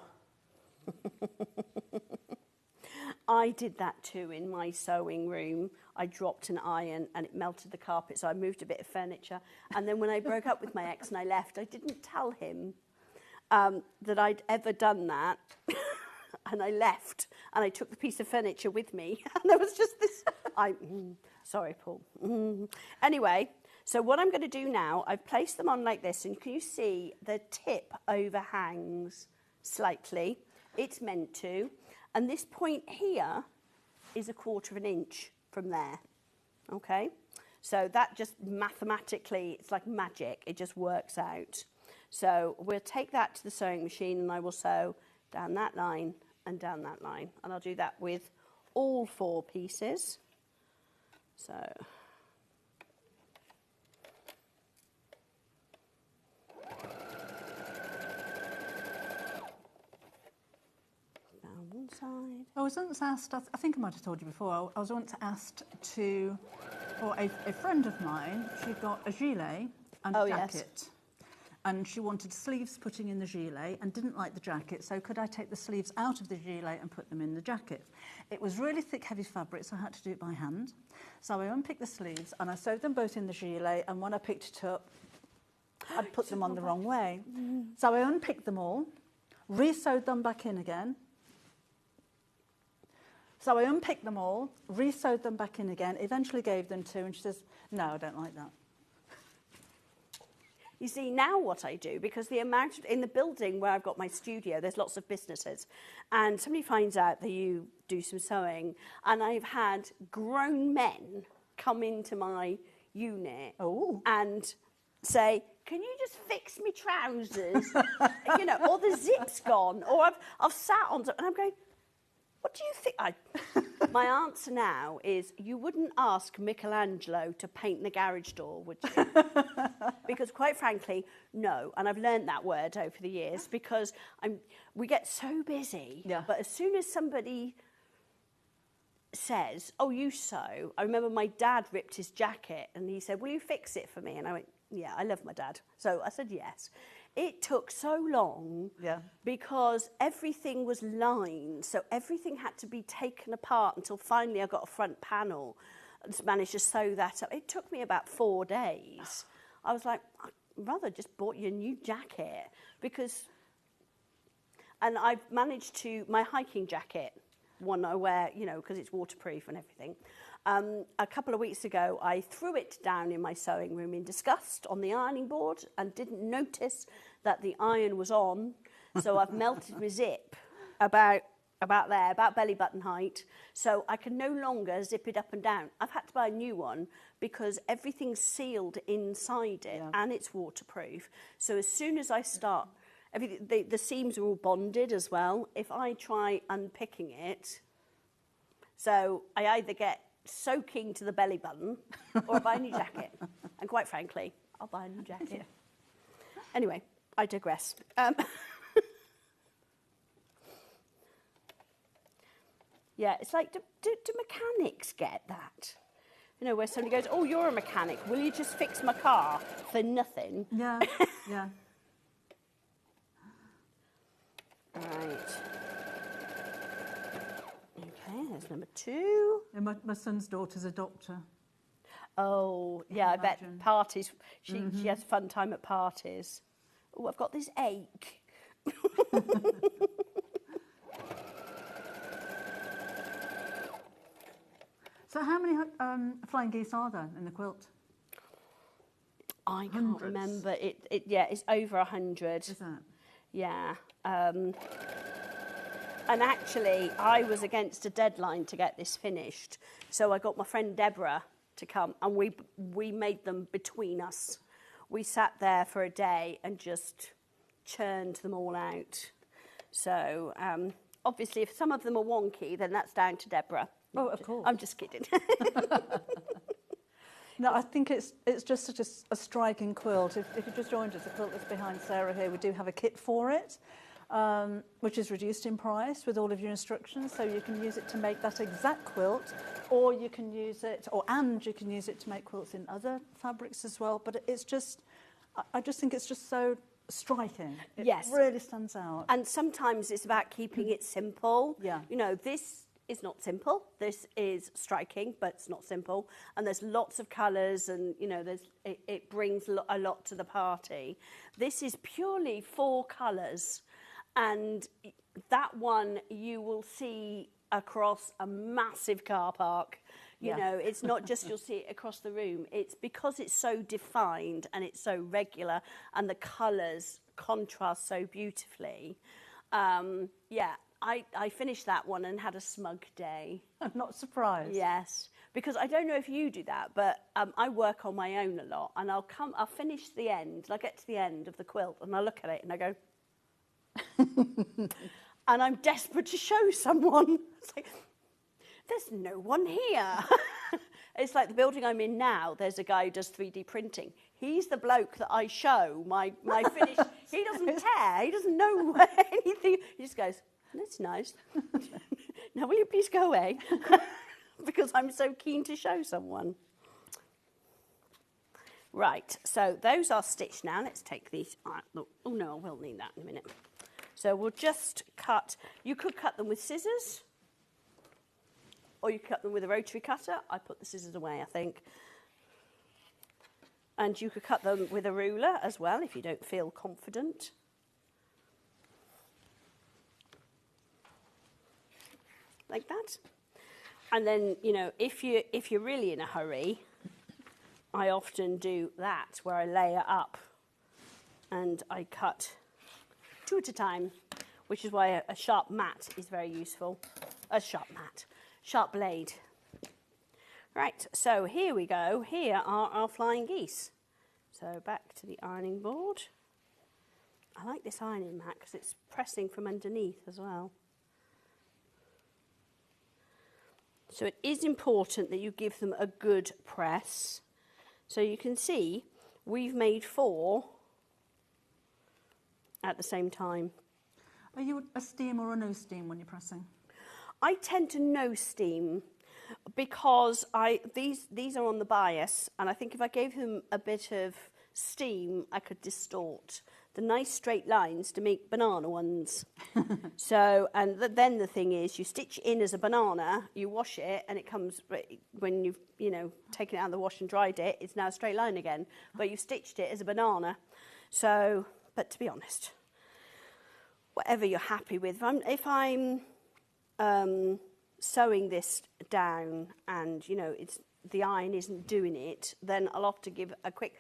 I did that too in my sewing room. I dropped an iron and it melted the carpet, so I moved a bit of furniture. And then when I broke up with my ex and I left, I didn't tell him that I'd ever done that. And I left and I took the piece of furniture with me. And there was just this... sorry, Paul. Anyway, so what I'm going to do now, I've placed them on like this. And can you see the tip overhangs slightly? It's meant to. And this point here is 1/4 of an inch from there, okay? So that just mathematically, it's like magic. It just works out. So we'll take that to the sewing machine and I will sew down that line and down that line. And I'll do that with all 4 pieces. So... side. I was once asked, I think I might have told you before, I was once asked to, or a friend of mine, she got a gilet and a jacket. Yes. And she wanted sleeves putting in the gilet and didn't like the jacket, so could I take the sleeves out of the gilet and put them in the jacket? It was really thick, heavy fabric, so I had to do it by hand. So I unpicked the sleeves and I sewed them both in the gilet, and when I picked it up, I'd put them on the wrong way. So I unpicked them all, re-sewed them back in again. So I unpicked them all, re-sewed them back in again, eventually gave them to her, and she says, no, I don't like that. You see, now what I do, because the amount in the building where I've got my studio, there's lots of businesses, and somebody finds out that you do some sewing, and I've had grown men come into my unit and say, can you just fix me trousers? You know, or the zip's gone, or I've sat on, and I'm going, what do you think? My answer now is, you wouldn't ask Michelangelo to paint the garage door, would you? Because quite frankly, no. And I've learned that word over the years because we get so busy. Yeah. But as soon as somebody says, oh, you sew. I remember my dad ripped his jacket and he said, will you fix it for me? And I went, yeah, I love my dad. So I said yes. It took so long because everything was lined, so everything had to be taken apart until finally I got a front panel and managed to sew that up. It took me about 4 days. I was like, I'd rather just bought you a new jacket because... And I've managed to... My hiking jacket, one I wear, you know, because it's waterproof and everything. A couple of weeks ago, I threw it down in my sewing room in disgust on the ironing board and didn't notice that the iron was on. So I've melted my zip about there, about belly button height. So I can no longer zip it up and down. I've had to buy a new one because everything's sealed inside it and it's waterproof. So as soon as I start, the seams are all bonded as well. If I try unpicking it, so I either get soaking to the belly button or I buy a new jacket. And quite frankly, I'll buy a new jacket. Anyway, I digress. Yeah, it's like, do mechanics get that? You know, where somebody goes, oh, you're a mechanic, will you just fix my car for nothing? Yeah, yeah. Right. Okay, there's number 2. Yeah, my son's daughter's a doctor. Oh, yeah, I bet parties, she has a fun time at parties. Oh, I've got this ache. So how many flying geese are there in the quilt? I can't remember. It's over 100. Is that? Yeah. And actually, I was against a deadline to get this finished. So I got my friend Deborah to come, and we made them between us. We sat there for a day and just churned them all out. So obviously, if some of them are wonky, then that's down to Deborah. Oh, of course. I'm just kidding. No, I think it's just such a striking quilt. If you just joined us, the quilt that's behind Sarah here, we do have a kit for it, which is reduced in price with all of your instructions. So you can use it to make that exact quilt, or you can use it, you can use it to make quilts in other fabrics as well. But it's just, I just think it's just so striking. It really stands out. And sometimes it's about keeping it simple. Yeah. You know, this is not simple. This is striking, but it's not simple. And there's lots of colours, and you know, it brings a lot to the party. This is purely 4 colours, and that one you will see across a massive car park. You know, it's not just you'll see it across the room. It's because it's so defined and it's so regular, and the colours contrast so beautifully. I finished that one and had a smug day. I'm not surprised. Yes, because I don't know if you do that, but I work on my own a lot, and I'll finish the end, and I'll get to the end of the quilt, and I look at it and I go, and I'm desperate to show someone. It's like, there's no one here. It's like the building I'm in now, there's a guy who does 3D printing. He's the bloke that I show my finish. He doesn't care. He doesn't know anything. He just goes, that's nice. Now, will you please go away? Because I'm so keen to show someone. Right, so those are stitched now. Let's take these. Oh, no, I will need that in a minute. So we'll just cut. You could cut them with scissors, or you could cut them with a rotary cutter. I put the scissors away, I think. And you could cut them with a ruler as well if you don't feel confident. Like that. And then, you know, if you're really in a hurry, I often do that, where I layer up and I cut 2 at a time, which is why a sharp mat is very useful. A sharp blade. Right, so here we go. Here are our flying geese. So back to the ironing board. I like this ironing mat because it's pressing from underneath as well. So it is important that you give them a good press. So you can see we've made 4 at the same time. Are you a steam or a no steam when you're pressing? I tend to no steam because these are on the bias, and I think if I gave them a bit of steam, I could distort the nice straight lines to make banana ones. So, and then the thing is, you stitch in as a banana, you wash it, and it comes, when you've, taken it out of the wash and dried it, it's now a straight line again. But you've stitched it as a banana. So, but to be honest, whatever you're happy with. If I'm sewing this down and, it's the iron isn't doing it, then I'll have to give a quick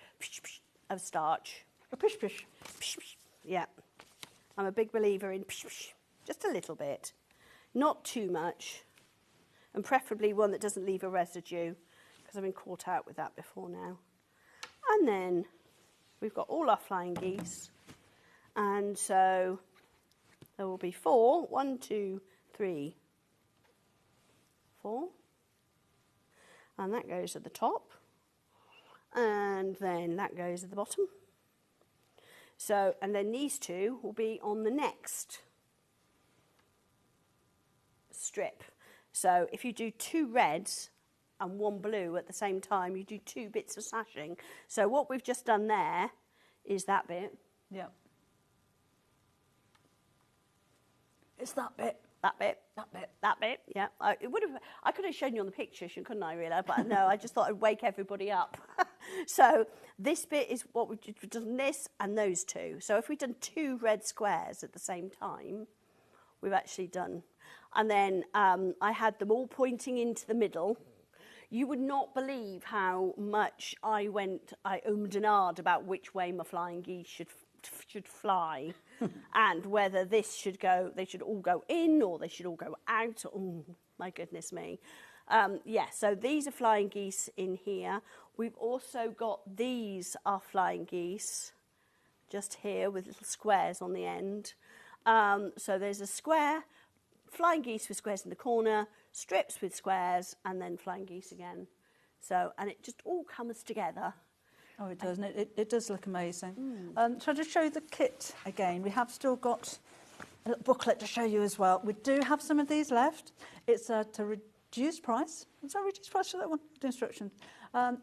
of starch. A pish pish. Yeah. I'm a big believer in just a little bit. Not too much. And preferably one that doesn't leave a residue, because I've been caught out with that before now. And then we've got all our flying geese. And so there will be 4. 1, 2, 3, 4. And that goes at the top. And then that goes at the bottom. So, and then these 2 will be on the next strip. So if you do 2 reds and 1 blue at the same time, you do 2 bits of sashing. So what we've just done there is that bit. Yep. It's that bit. That bit, that bit, that bit, yeah. I could have shown you on the picture, couldn't I, really? But no, I just thought I'd wake everybody up. So this bit is what we've done, this and those 2. So if we've done 2 red squares at the same time, we've actually done. And then I had them all pointing into the middle. You would not believe how much I ummed and ahed about which way my flying geese should fly and whether they should all go in or they should all go out. Oh, my goodness me. So these are flying geese in here. We've also got these are flying geese just here with little squares on the end. So there's a square, flying geese with squares in the corner, strips with squares, and then flying geese again. So, and it just all comes together. Oh, it does, and it does look amazing. So I'll just show you the kit again. We have still got a little booklet to show you as well. We do have some of these left. It's at a reduced price. Is that a reduced price for that one? The instructions.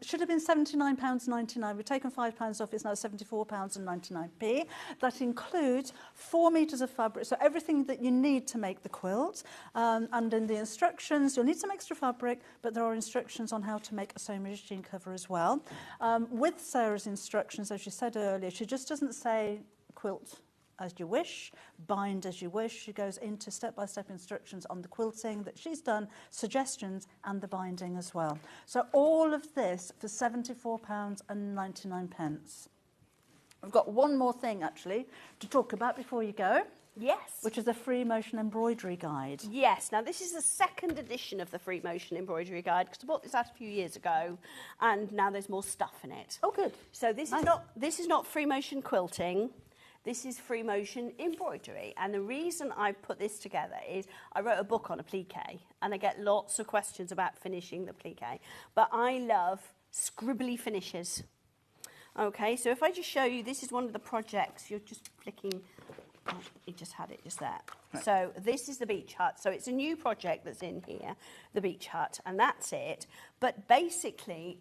Should have been £79.99. We've taken £5 off. It's now £74.99. That includes 4 metres of fabric, so everything that you need to make the quilt. And in the instructions, you'll need some extra fabric, but there are instructions on how to make a sewing machine cover as well. With Sarah's instructions, as you said earlier, she just doesn't say quilt as you wish, bind as you wish. She goes into step-by-step instructions on the quilting that she's done, suggestions, and the binding as well. So all of this for £74.99. I've got one more thing, actually, to talk about before you go. Yes. Which is the Free Motion Embroidery Guide. Yes. Now, this is the second edition of the Free Motion Embroidery Guide, because I bought this out a few years ago, and now there's more stuff in it. Oh, good. So this is not Free Motion Quilting. This is Free Motion Embroidery, and the reason I put this together is I wrote a book on applique, and I get lots of questions about finishing the applique, but I love scribbly finishes. Okay, so if I just show you, this is one of the projects, you're just flicking, oh, you just had it just there. Right. So this is the beach hut. So it's a new project that's in here, the beach hut, and that's it. But basically,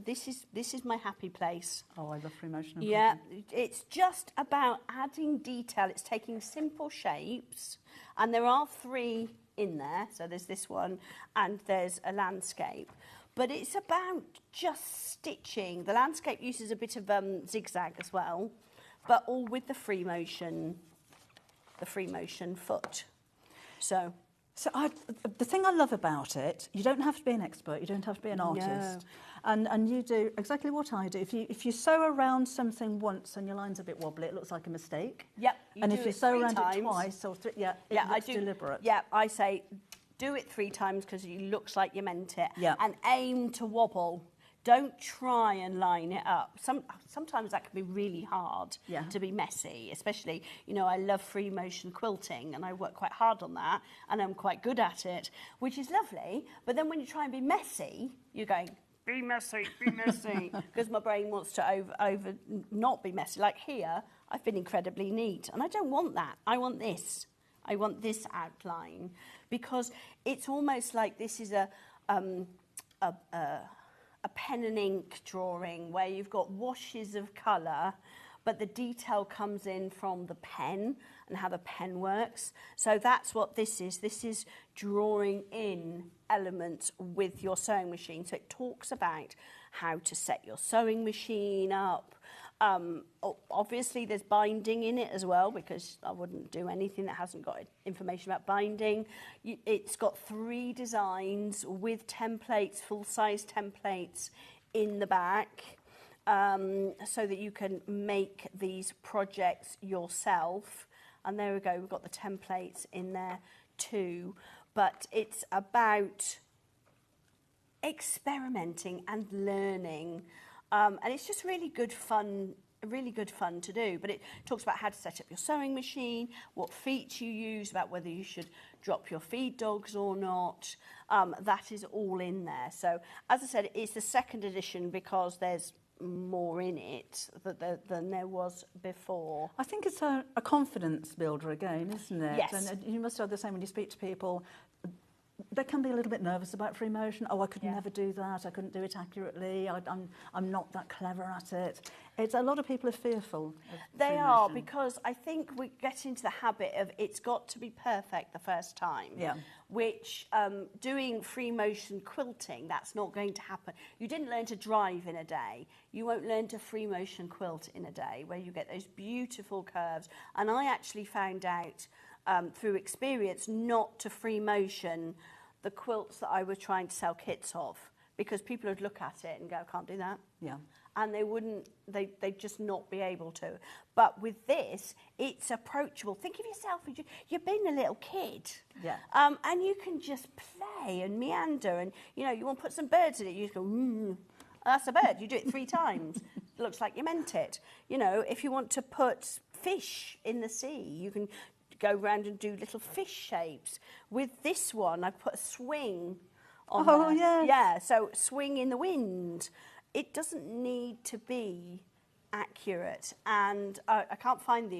this is my happy place. Oh, I love Free Motion. Yeah, it's just about adding detail. It's taking simple shapes, and there are 3 in there. So there's this one, and there's a landscape. But it's about just stitching. The landscape uses a bit of zigzag as well, but all with the free motion foot. So the thing I love about it, you don't have to be an expert, you don't have to be an artist. And you do exactly what I do. If you sew around something once and your line's a bit wobbly, it looks like a mistake. Yep. And if you sew around it twice or 3, it looks deliberate. Yeah, I say do it 3 times because it looks like you meant it. Yeah. And aim to wobble. Don't try and line it up. Sometimes that can be really hard to be messy, especially, I love free motion quilting and I work quite hard on that and I'm quite good at it, which is lovely. But then when you try and be messy, you're going, be messy, because my brain wants to over not be messy. Like here, I've been incredibly neat and I don't want that. I want this. I want this outline because it's almost like this is a pen and ink drawing where you've got washes of colour, but the detail comes in from the pen and how the pen works. So that's what this is. This is drawing in elements with your sewing machine. So it talks about how to set your sewing machine up. Obviously, there's binding in it as well, because I wouldn't do anything that hasn't got information about binding. It's got 3 designs with templates, full-size templates in the back, so that you can make these projects yourself. And there we go, we've got the templates in there too. But it's about experimenting and learning. And it's just really good fun to do. But it talks about how to set up your sewing machine, what feet you use, about whether you should drop your feed dogs or not. That is all in there. So, as I said, it's the 2nd edition because there's more in it than there was before. I think it's a confidence builder again, isn't it? Yes. And you must have the same when you speak to people. They can be a little bit nervous about free motion. Oh, I could never do that. I couldn't do it accurately. I'm not that clever at it. A lot of people are fearful of They free are, motion. because I think we get into the habit of it's got to be perfect the first time. Yeah. Which, doing free motion quilting, that's not going to happen. You didn't learn to drive in a day. You won't learn to free motion quilt in a day, where you get those beautiful curves. And I actually found out through experience not to free motion the quilts that I was trying to sell kits of, because people would look at it and go, I can't do that. Yeah. And they'd just not be able to. But with this, it's approachable. Think of yourself, you've been a little kid. Yeah. And you can just play and meander, and, you know, you want to put some birds in it, you just go, that's a bird. You do it 3 times. It looks like you meant it. You know, if you want to put fish in the sea, you can go around and do little fish shapes. With this one, I put a swing on there. Yes. Yeah, so swing in the wind. It doesn't need to be accurate. And I can't find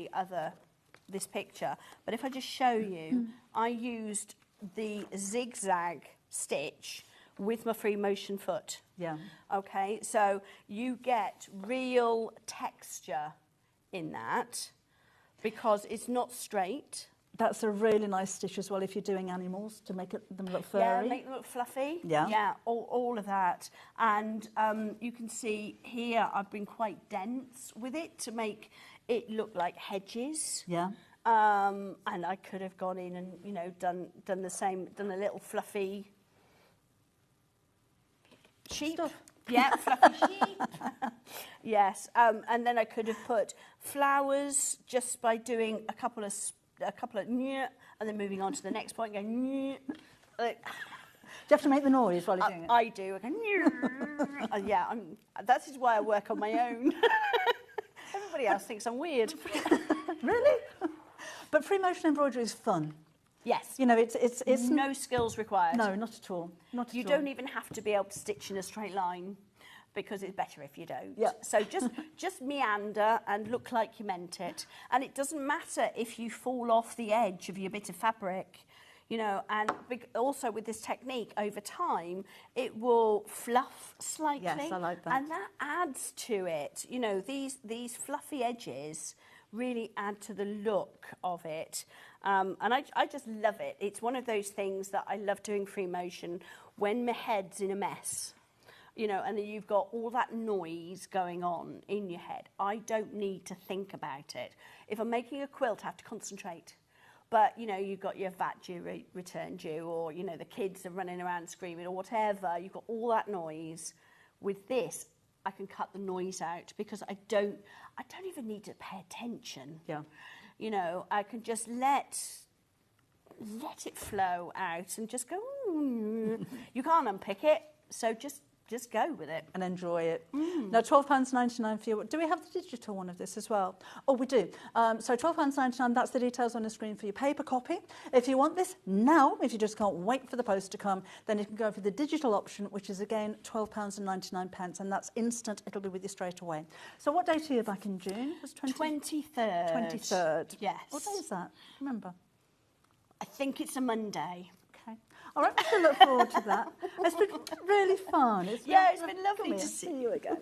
this picture, but if I just show you, I used the zigzag stitch with my free motion foot. Yeah. Okay, so you get real texture in that because it's not straight. That's a really nice stitch as well if you're doing animals, to make them look furry. Yeah, make them look fluffy. Yeah. Yeah, all of that. And you can see here I've been quite dense with it to make it look like hedges. Yeah. And I could have gone in and, you know, done the same, done a little fluffy sheep. Stuff. Yeah, fluffy sheep. Yes, and then I could have put flowers just by doing a couple of and then moving on to the next point, going Do you have to make the noise while you're doing it? I do. I go, yeah, that is why I work on my own. Everybody else thinks I'm weird. Really? But free motion embroidery is fun. Yes. You know, it's no skills required. No, not at all. Not at all. You don't even have to be able to stitch in a straight line, because it's better if you don't. Yeah. So just meander and look like you meant it. And it doesn't matter if you fall off the edge of your bit of fabric, you know, and also with this technique, over time, it will fluff slightly. Yes, I like that. And that adds to it. You know, these fluffy edges really add to the look of it. And I just love it. It's one of those things that I love doing free motion when my head's in a mess. You know, and you've got all that noise going on in your head. I don't need to think about it. If I'm making a quilt, I have to concentrate. But, you know, you've got your VAT due, return due, or, you know, the kids are running around screaming or whatever. You've got all that noise. With this, I can cut the noise out because I don't even need to pay attention. Yeah. You know, I can just let it flow out and just go, You can't unpick it, so just go with it. And enjoy it. Now, £12.99 for you. Do we have the digital one of this as well? Oh, we do. So £12.99, that's the details on the screen for your paper copy. If you want this now, if you just can't wait for the post to come, then you can go for the digital option, which is, again, £12.99, and that's instant. It'll be with you straight away. So what date are you back in June? It was 23rd. 23rd. Yes. What day is that? Remember? I think it's a Monday. Okay. All right, I look forward to that. It's been really fun. It's been lovely to see you again.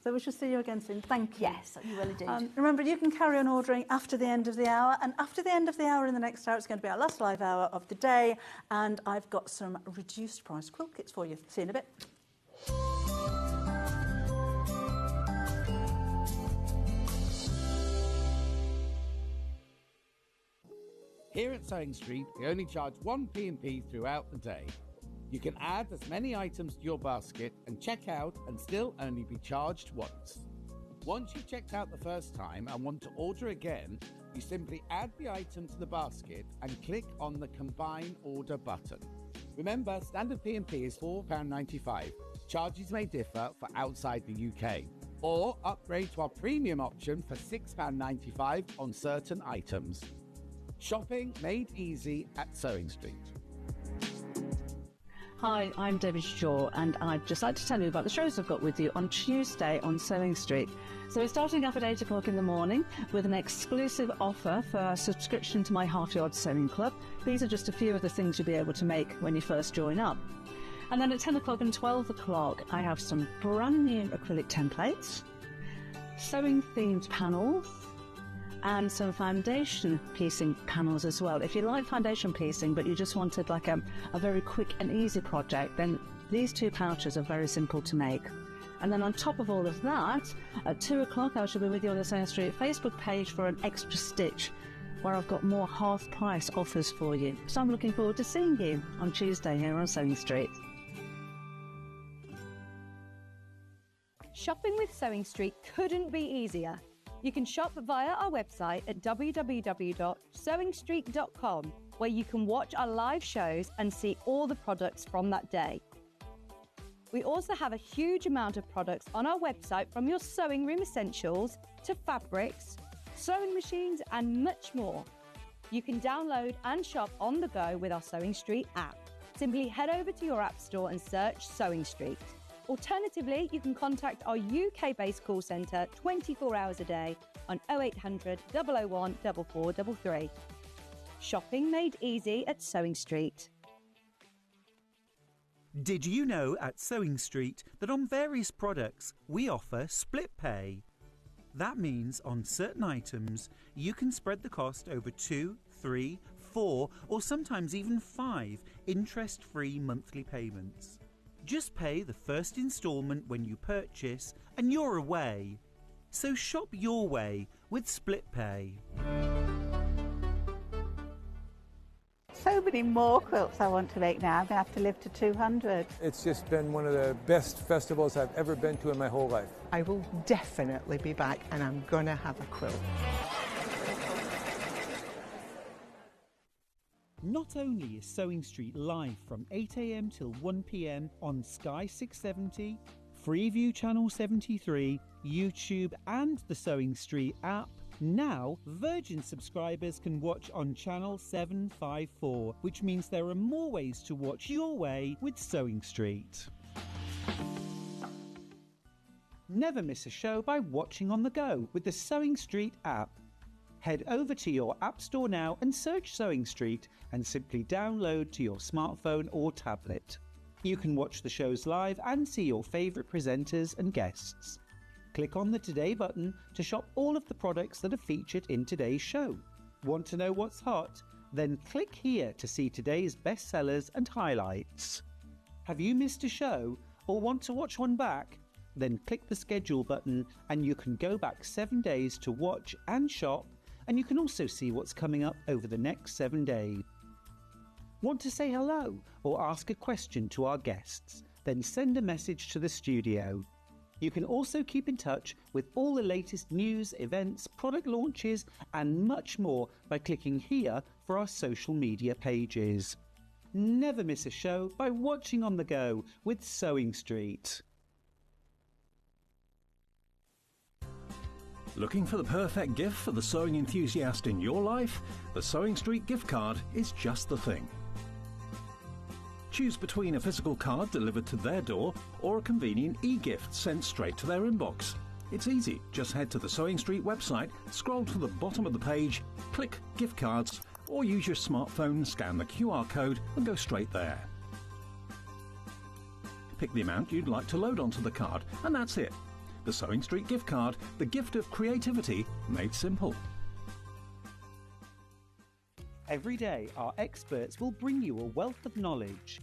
So we shall see you again soon. Thank you. Yes, you will indeed. Remember, you can carry on ordering after the end of the hour. And after the end of the hour, in the next hour, it's going to be our last live hour of the day. And I've got some reduced price quilt kits for you. See you in a bit. Here at Sewing Street, we only charge 1 P&P throughout the day. You can add as many items to your basket and check out and still only be charged once. Once you've checked out the first time and want to order again, you simply add the item to the basket and click on the Combine Order button. Remember, standard P&P is £4.95. Charges may differ for outside the UK. Or upgrade to our premium option for £6.95 on certain items. Shopping made easy at Sewing Street. Hi, I'm Debbie Shaw, and I'd just like to tell you about the shows I've got with you on Tuesday on Sewing Street. So we're starting up at 8 o'clock in the morning with an exclusive offer for a subscription to my half-yard sewing club. These are just a few of the things you'll be able to make when you first join up. And then at 10 o'clock and 12 o'clock, I have some brand new acrylic templates, sewing-themed panels, and some foundation piecing panels as well. If you like foundation piecing but you just wanted like a very quick and easy project, then these two pouches are very simple to make. And then on top of all of that, at 2 o'clock I shall be with you on the Sewing Street Facebook page for an extra stitch where I've got more half price offers for you. So I'm looking forward to seeing you on Tuesday here on Sewing Street. Shopping with Sewing Street couldn't be easier. You can shop via our website at www.sewingstreet.com, where you can watch our live shows and see all the products from that day. We also have a huge amount of products on our website, from your sewing room essentials to fabrics, sewing machines and much more. You can download and shop on the go with our Sewing Street app. Simply head over to your app store and search Sewing Street. Alternatively, you can contact our UK-based call centre 24 hours a day on 0800 001 4433. Shopping made easy at Sewing Street. Did you know at Sewing Street that on various products we offer split pay? That means on certain items you can spread the cost over 2, 3, 4 or sometimes even 5 interest-free monthly payments. Just pay the first instalment when you purchase and you're away. So shop your way with split pay. So many more quilts I want to make now. I'm going to have to live to 200. It's just been one of the best festivals I've ever been to in my whole life. I will definitely be back and I'm going to have a quilt. Not only is Sewing Street live from 8 a.m. till 1 p.m. on Sky 670, Freeview Channel 73, YouTube and the Sewing Street app, now Virgin subscribers can watch on Channel 754, which means there are more ways to watch your way with Sewing Street. Never miss a show by watching on the go with the Sewing Street app. Head over to your app store now and search Sewing Street and simply download to your smartphone or tablet. You can watch the shows live and see your favourite presenters and guests. Click on the Today button to shop all of the products that are featured in today's show. Want to know what's hot? Then click here to see today's bestsellers and highlights. Have you missed a show or want to watch one back? Then click the schedule button and you can go back 7 days to watch and shop, and you can also see what's coming up over the next 7 days. Want to say hello or ask a question to our guests? Then send a message to the studio. You can also keep in touch with all the latest news, events, product launches and much more by clicking here for our social media pages. Never miss a show by watching on the go with Sewing Street. Looking for the perfect gift for the sewing enthusiast in your life? The Sewing Street gift card is just the thing. Choose between a physical card delivered to their door or a convenient e-gift sent straight to their inbox. It's easy. Just head to the Sewing Street website, scroll to the bottom of the page, click Gift Cards, or use your smartphone, scan the QR code and go straight there. Pick the amount you'd like to load onto the card, and that's it. The Sewing Street gift card, the gift of creativity made simple. Every day, our experts will bring you a wealth of knowledge.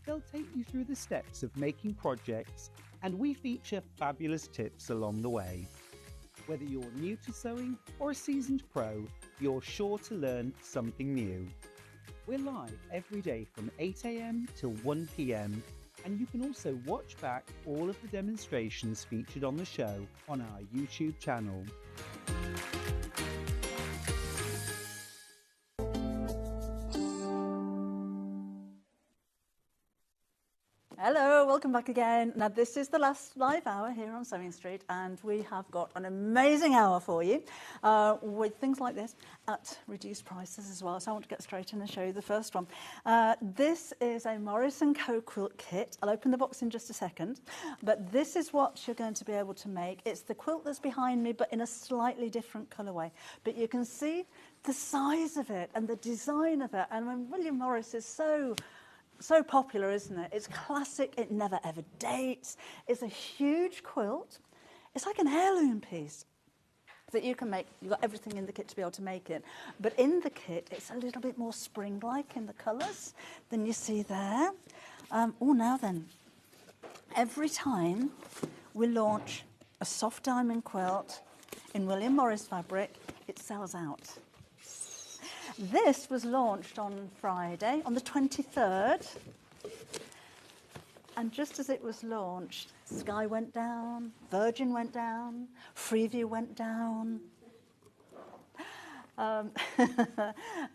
They'll take you through the steps of making projects, and we feature fabulous tips along the way. Whether you're new to sewing or a seasoned pro, you're sure to learn something new. We're live every day from 8 a.m. till 1 p.m. and you can also watch back all of the demonstrations featured on the show on our YouTube channel. Hello, welcome back again. Now this is the last live hour here on Sewing Street, and we have got an amazing hour for you with things like this at reduced prices as well. So I want to get straight in and show you the first one. This is a Morris & Co quilt kit. I'll open the box in just a second, but this is what you're going to be able to make. It's the quilt that's behind me, but in a slightly different colourway. But you can see the size of it and the design of it. And when William Morris is so popular, isn't it? It's classic, it never ever dates. It's a huge quilt. It's like an heirloom piece that you can make. You've got everything in the kit to be able to make it. But in the kit, it's a little bit more spring-like in the colours than you see there. Now then, every time we launch a soft diamond quilt in William Morris fabric, it sells out. This was launched on Friday, on the 23rd, And just as it was launched, Sky went down, Virgin went down, Freeview went down. And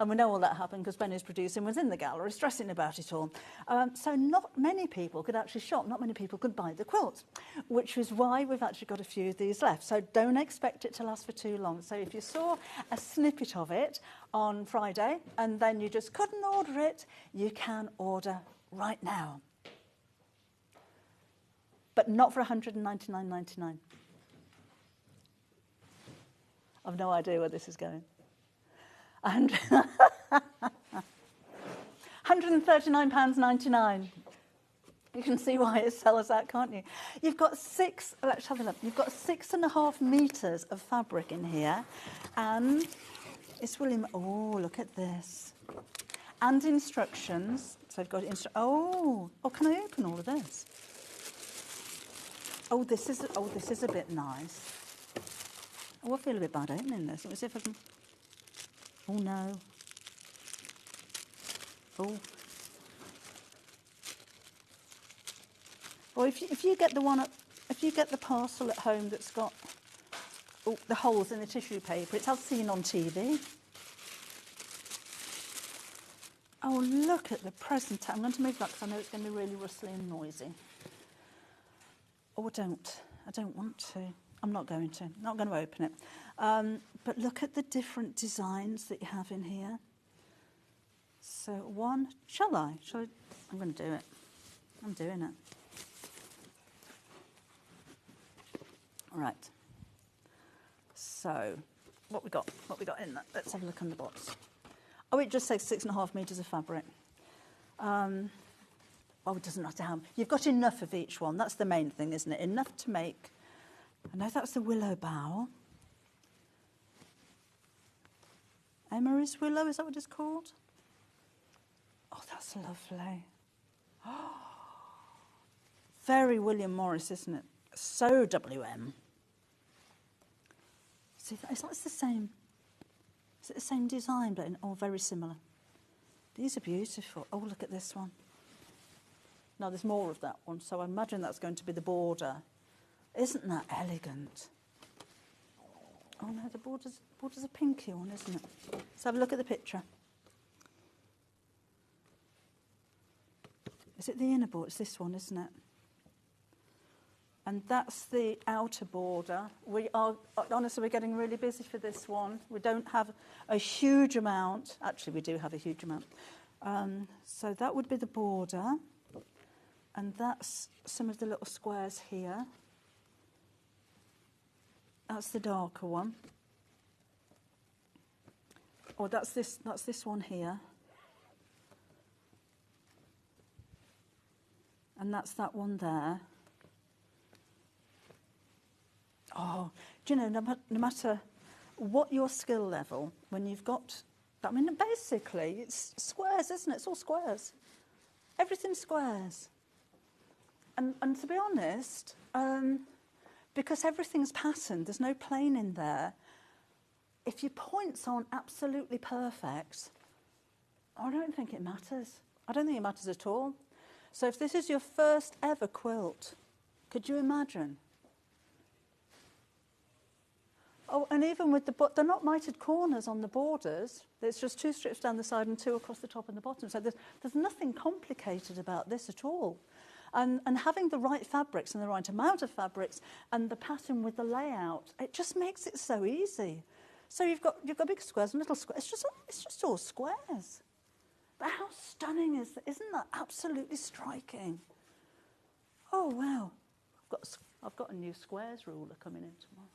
we know all that happened because Benny's producing was in the gallery stressing about it all. So not many people could actually shop, not many people could buy the quilt, which is why we've actually got a few of these left. So don't expect it to last for too long. So if you saw a snippet of it on Friday and then you just couldn't order it, you can order right now. But not for $199.99. I've no idea where this is going. And £139.99. You can see why it sells out, can't you? You've got let's have a look. You've got 6.5 metres of fabric in here. And it's William, oh, look at this. And instructions. So I've got, oh, can I open all of this? Oh, this is a bit nice. Oh, I feel a bit bad opening this. Let me see if I can. Oh no. Oh. Or if you get the one if you get the parcel at home that's got the holes in the tissue paper, it's as seen on TV. Oh, look at the present. I'm going to move that because I know it's going to be really rustly and noisy. Oh, I don't want to. I'm not going to. Not going to open it. But look at the different designs that you have in here. So shall I? I'm going to do it. I'm doing it. All right. So, what we got in that? Let's have a look on the box. Oh, it just says 6.5 metres of fabric. Oh, it doesn't matter how. You've got enough of each one. That's the main thing, isn't it? Enough to make. I know that's the willow bough. Emery's willow, is that what it's called? Oh, that's lovely. Oh, very William Morris, isn't it? So WM. See, it's like it's the same. Is it the same design, but very similar? These are beautiful. Oh, look at this one. Now, there's more of that one, so I imagine that's going to be the border. Isn't that elegant? Oh, no, the border's a pinky one, isn't it? Let's have a look at the picture. Is it the inner border? It's this one, isn't it? And that's the outer border. Honestly, we're getting really busy for this one. We don't have a huge amount. Actually, we do have a huge amount. So that would be the border. And that's some of the little squares here. That's the darker one. Or that's this one here. And that's that one there. Oh, do you know, no matter what your skill level, when you've got, I mean, basically, it's squares, isn't it? It's all squares. Everything's squares. And to be honest, because everything's patterned, there's no plane in there, if your points aren't absolutely perfect, I don't think it matters. I don't think it matters at all. So if this is your first ever quilt, could you imagine? Oh, and even with they're not mitered corners on the borders. There's just 2 strips down the side and 2 across the top and the bottom. So there's nothing complicated about this at all. And having the right fabrics and the right amount of fabrics and the pattern with the layout, it just makes it so easy. So you've got big squares and little squares. It's just all squares. But how stunning is that? Isn't that absolutely striking? Oh wow! I've got a new squares ruler coming in tomorrow.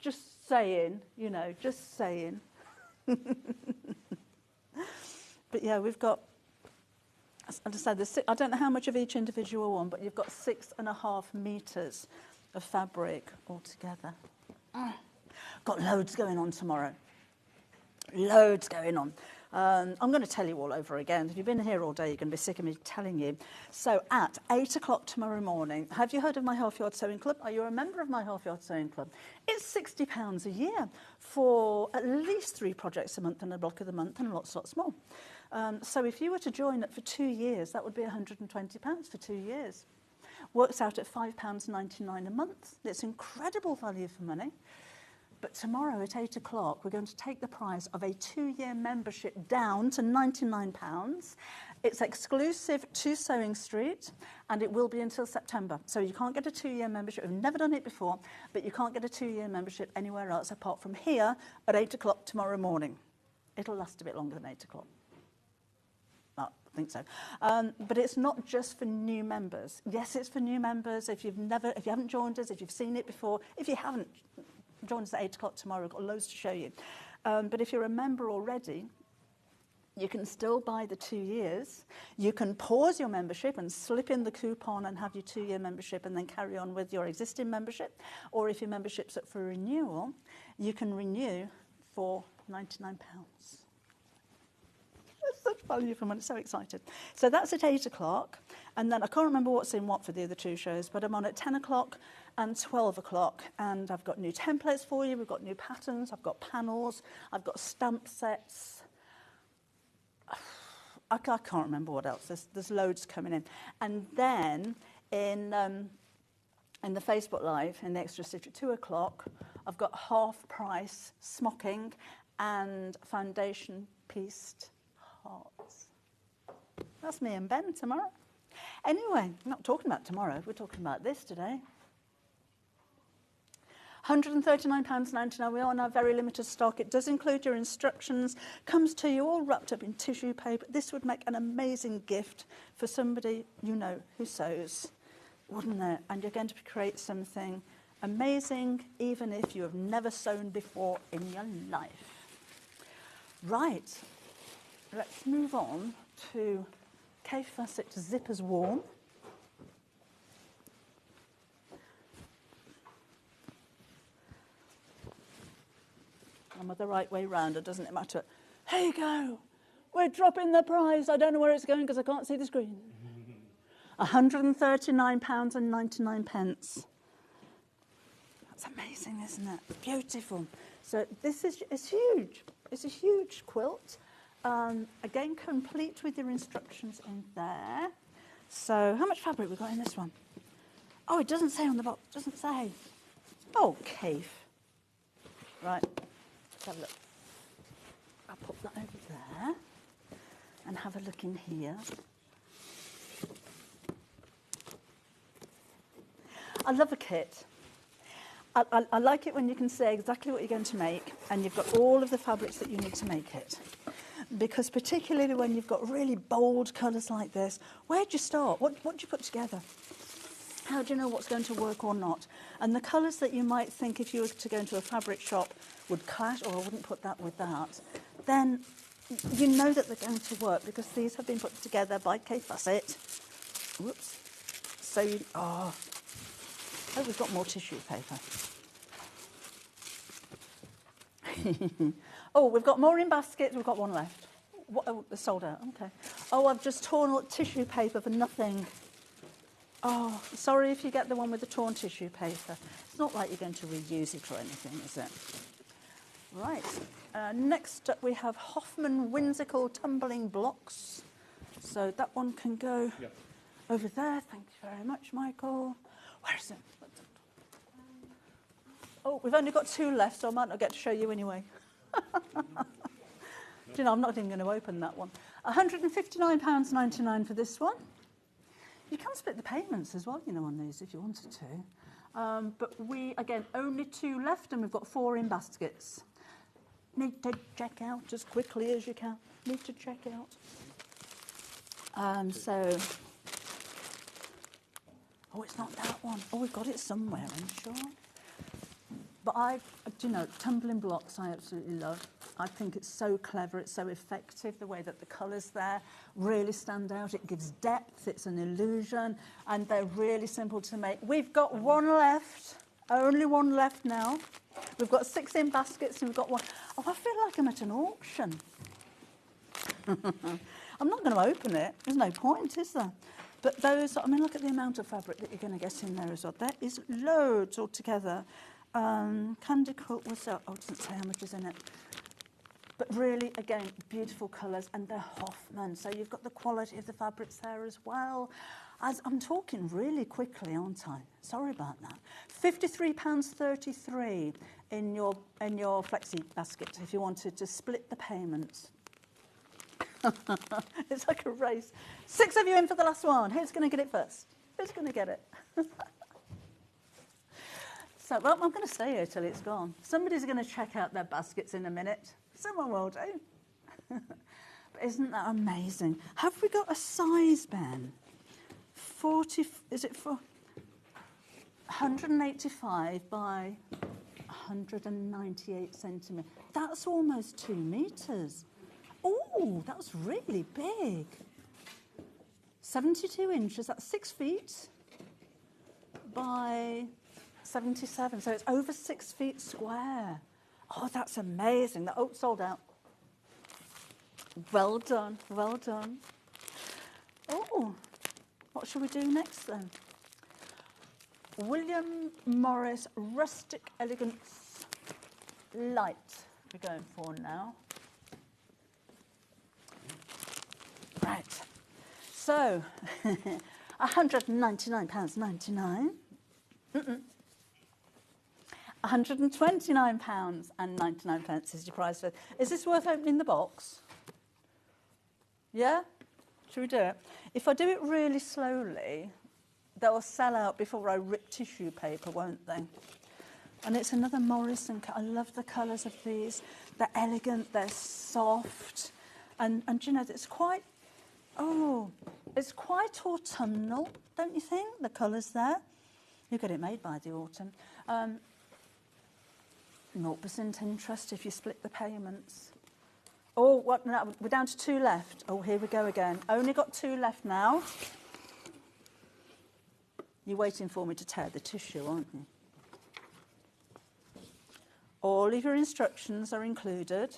Just saying, you know, just saying. But yeah, we've got. As I said, I don't know how much of each individual one, but you've got 6.5 metres of fabric altogether. Got loads going on tomorrow. Loads going on. I'm going to tell you all over again. If you've been here all day, you're going to be sick of me telling you. So at 8 o'clock tomorrow morning, have you heard of my Half-Yard Sewing Club? Are you a member of my Half-Yard Sewing Club? It's £60 a year for at least 3 projects a month and a block of the month and lots more. So if you were to join it for 2 years, that would be £120 for 2 years. Works out at £5.99 a month. It's incredible value for money. But tomorrow at 8 o'clock, we're going to take the price of a 2-year membership down to £99. It's exclusive to Sewing Street, and it will be until September. So you can't get a 2-year membership. We've never done it before, but you can't get a 2-year membership anywhere else apart from here at 8 o'clock tomorrow morning. It'll last a bit longer than 8 o'clock. I think so. But it's not just for new members. Yes, it's for new members. If you haven't joined us, if you've seen it before, if you haven't, join us at 8 o'clock tomorrow. We've got loads to show you. But if you're a member already, you can still buy the 2 years. You can pause your membership and slip in the coupon and have your 2-year membership and then carry on with your existing membership. Or if your membership's up for renewal, you can renew for £99. That's such value for money. So excited. So that's at 8 o'clock. And then I can't remember what's in what for the other 2 shows, but I'm on at 10 o'clock and 12 o'clock. And I've got new templates for you. We've got new patterns. I've got panels. I've got stamp sets. I can't remember what else. There's loads coming in. And then in the Facebook Live, in the Extra Stitch at 2 o'clock, I've got half price smocking and foundation pieced hearts. That's me and Ben tomorrow. Anyway, we're not talking about tomorrow. We're talking about this today. £139.99. We are on our very limited stock. It does include your instructions, comes to you all wrapped up in tissue paper. This would make an amazing gift for somebody you know who sews, wouldn't it? And you're going to create something amazing, even if you have never sewn before in your life. Right, let's move on to Kay Fawcett Zippers Warm. I'm the right way round, or doesn't it matter? Here you go. We're dropping the price. I don't know where it's going because I can't see the screen. £139.99. That's amazing, isn't it? Beautiful. So this is huge. It's a huge quilt. Again, complete with your instructions in there. So how much fabric we got in this one? Oh, it doesn't say on the box. Doesn't say. Oh, Cave. Right. Let's have a look. I'll put that over there and have a look in here. I love a kit. I like it when you can say exactly what you're going to make and you've got all of the fabrics that you need to make it. Because particularly when you've got really bold colours like this, where do you start? What do you put together? How do you know what's going to work or not? And the colours that you might think if you were to go into a fabric shop would clash, or I wouldn't put that with that, then you know that they're going to work because these have been put together by Kay Fawcett. Whoops. So you, oh, we've got more tissue paper. Oh, we've got more in baskets. We've got one left. What, oh, they're sold out. Okay. Oh, I've just torn all tissue paper for nothing. Oh, sorry if you get the one with the torn tissue paper. It's not like you're going to reuse it or anything, is it? Right. Next up we have Hoffman Whimsical Tumbling Blocks. So that one can go over there. Thank you very much, Michael. Where is it? Oh, we've only got 2 left, so I might not get to show you anyway. Do you know, I'm not even going to open that one. £159.99 for this one. You can split the payments as well, you know, on these if you wanted to. But we, again, only 2 left and we've got 4 in baskets. Need to check out as quickly as you can. Need to check out. Oh, it's not that one. Oh, we've got it somewhere, I'm sure. But do you know, tumbling blocks I absolutely love. I think it's so clever, it's so effective, the way that the colours there really stand out. It gives depth, it's an illusion, and they're really simple to make. We've got 1 left, only 1 left now. We've got 6 in baskets and we've got 1. Oh, I feel like I'm at an auction. I'm not going to open it, there's no point, is there? But those, I mean, look at the amount of fabric that you're going to get in there as well. There is loads altogether. Candy Quilt was, oh, it doesn't say how much is in it. But really, again, beautiful colours, and they're Hoffman, so you've got the quality of the fabrics there as well. As I'm talking really quickly, aren't I? Sorry about that. £53.33 in your flexi basket if you wanted to split the payments. It's like a race. 6 of you in for the last one. Who's going to get it first? Who's going to get it? So, well, I'm going to stay here till it's gone. Somebody's going to check out their baskets in a minute. Someone will do. But isn't that amazing? Have we got a size, Ben? 40, is it for 185 by 198 centimetres? That's almost 2 metres. Oh, that was really big. 72 inches, that's 6 feet by 77, so it's over 6 feet square. Oh, that's amazing. Oh, sold out. Well done, well done. Oh, what shall we do next then? William Morris Rustic Elegance Light we're going for now. Right, so £199.99. £129.99 is your price for. Is this worth opening the box? Yeah? Should we do it? If I do it really slowly, they'll sell out before I rip tissue paper, won't they? And it's another Morrison. I love the colours of these. They're elegant, they're soft. And you know, it's quite, it's quite autumnal, don't you think? The colours there. You get it made by the autumn. 0% interest if you split the payments. Oh, what? No, we're down to 2 left. Oh, here we go again. Only got 2 left now. You're waiting for me to tear the tissue, aren't you? All of your instructions are included.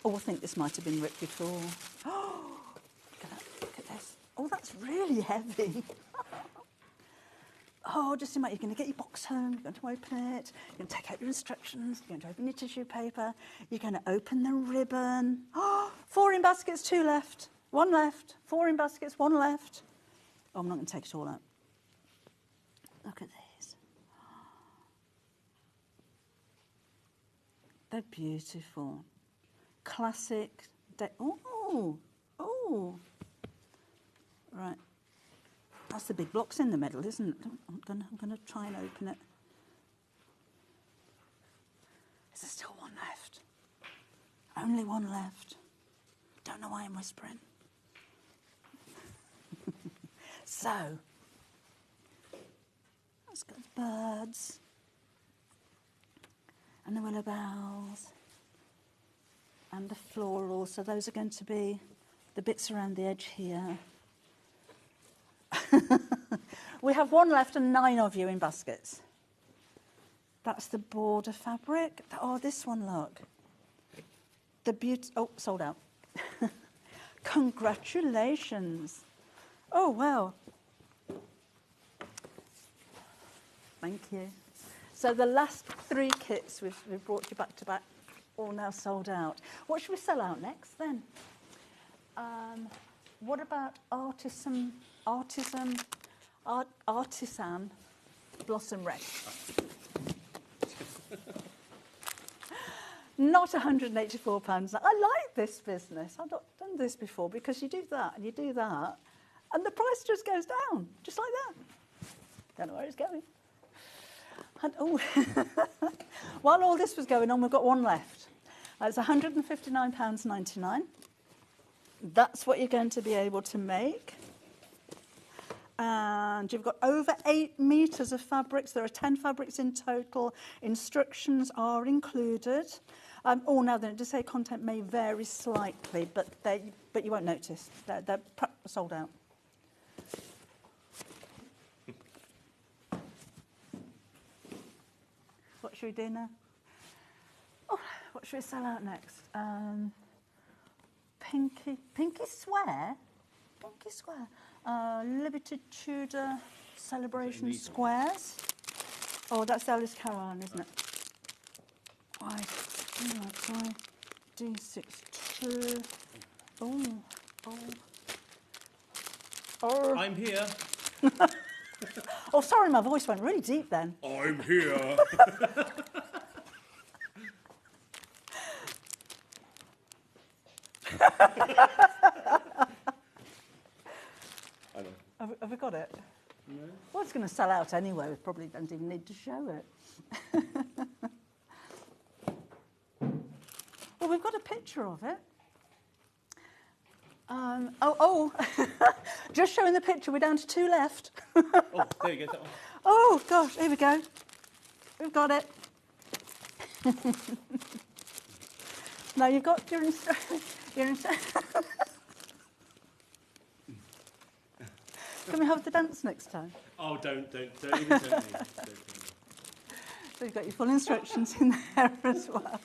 Oh, I think this might have been ripped before. Oh, look at this. Oh, that's really heavy. Oh, just imagine, you're going to get your box home, you're going to open it, you're going to take out your instructions, you're going to open your tissue paper, you're going to open the ribbon. Oh, 4 in baskets, 2 left, 1 left, 4 in baskets, 1 left. Oh, I'm not going to take it all out. Look at these. They're beautiful. Classic. Oh. Right. That's the big blocks in the middle, isn't it? I'm gonna try and open it. Is there still 1 left? Only 1 left. Don't know why I'm whispering. So, let's go the birds and the willow bells and the floral. So those are going to be the bits around the edge here. We have 1 left and 9 of you in baskets. That's the border fabric. Oh, this one, look. The beauty. Oh, sold out. Congratulations. Oh, wow. Thank you. So the last 3 kits we've brought you back to back, all now sold out. What should we sell out next then? What about artisan blossom red? Not £184. I like this business. I've not done this before because you do that and you do that, and the price just goes down, just like that. Don't know where it's going. And, oh, while all this was going on, we've got 1 left. It's £159.99. That's what you're going to be able to make. And you've got over 8 metres of fabrics. There are 10 fabrics in total. Instructions are included. Now then, just say content may vary slightly, but you won't notice. They're sold out. What should we do now? Oh, what should we sell out next? Pinky Square? Pinky Square. Limited Tudor Celebration Squares. Oh, that's Alice Caroline, isn't it? Right. D62. Oh. I'm here. Oh, sorry, my voice went really deep then. I'm here. Have we got it? No. Well, it's going to sell out anyway. We probably don't even need to show it. Well, we've got a picture of it. Just showing the picture. We're down to 2 left. Oh, there you go. That one. Oh, gosh, here we go. We've got it. Now, you've got your Can we have the dance next time? Oh, don't even tempt me. So you've got your full instructions in there as well.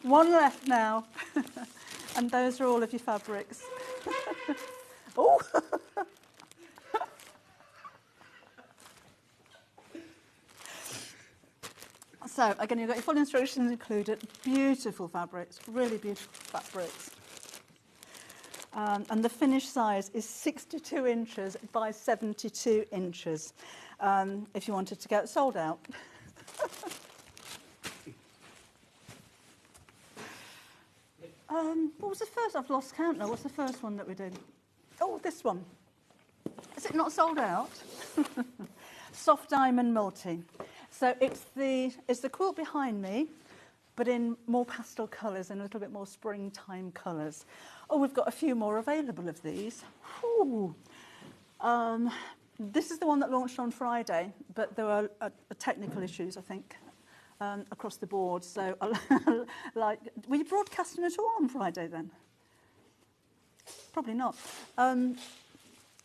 1 left now. And those are all of your fabrics. Oh! So, again, you've got your full instructions included. Beautiful fabrics, really beautiful fabrics. And the finished size is 62 inches by 72 inches, if you wanted to get sold out. What was the first? I've lost count now. What's the first one that we did? Oh, this one. Is it not sold out? Soft Diamond Multi. So it's the quilt behind me, but in more pastel colours and a little bit more springtime colours. Oh, we've got a few more available of these. Ooh. This is the one that launched on Friday, but there were technical issues, I think, across the board. So, were you broadcasting at all on Friday then? Probably not.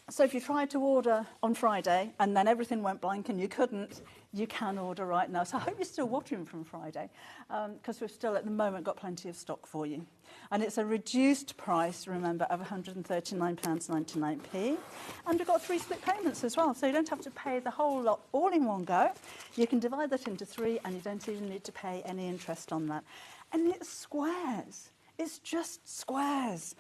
So if you tried to order on Friday and then everything went blank and you couldn't, you can order right now. So I hope you're still watching from Friday, because we've still at the moment got plenty of stock for you. And it's a reduced price, remember, of £139.99p. And we've got 3 split payments as well, so you don't have to pay the whole lot all in one go. You can divide that into 3 and you don't even need to pay any interest on that. And it's squares. It's just squares.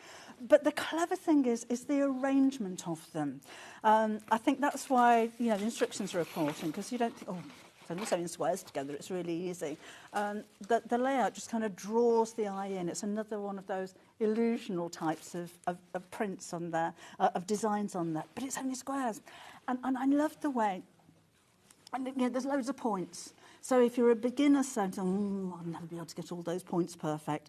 But the clever thing is the arrangement of them. I think that's why, the instructions are important, because you don't think, oh, so I'm sewing squares together, it's really easy. The layout just kind of draws the eye in. It's another one of those illusional types of prints on there, of designs on there, but it's only squares. And I love the way, and there's loads of points. So if you're a beginner sewing, I'll never be able to get all those points perfect.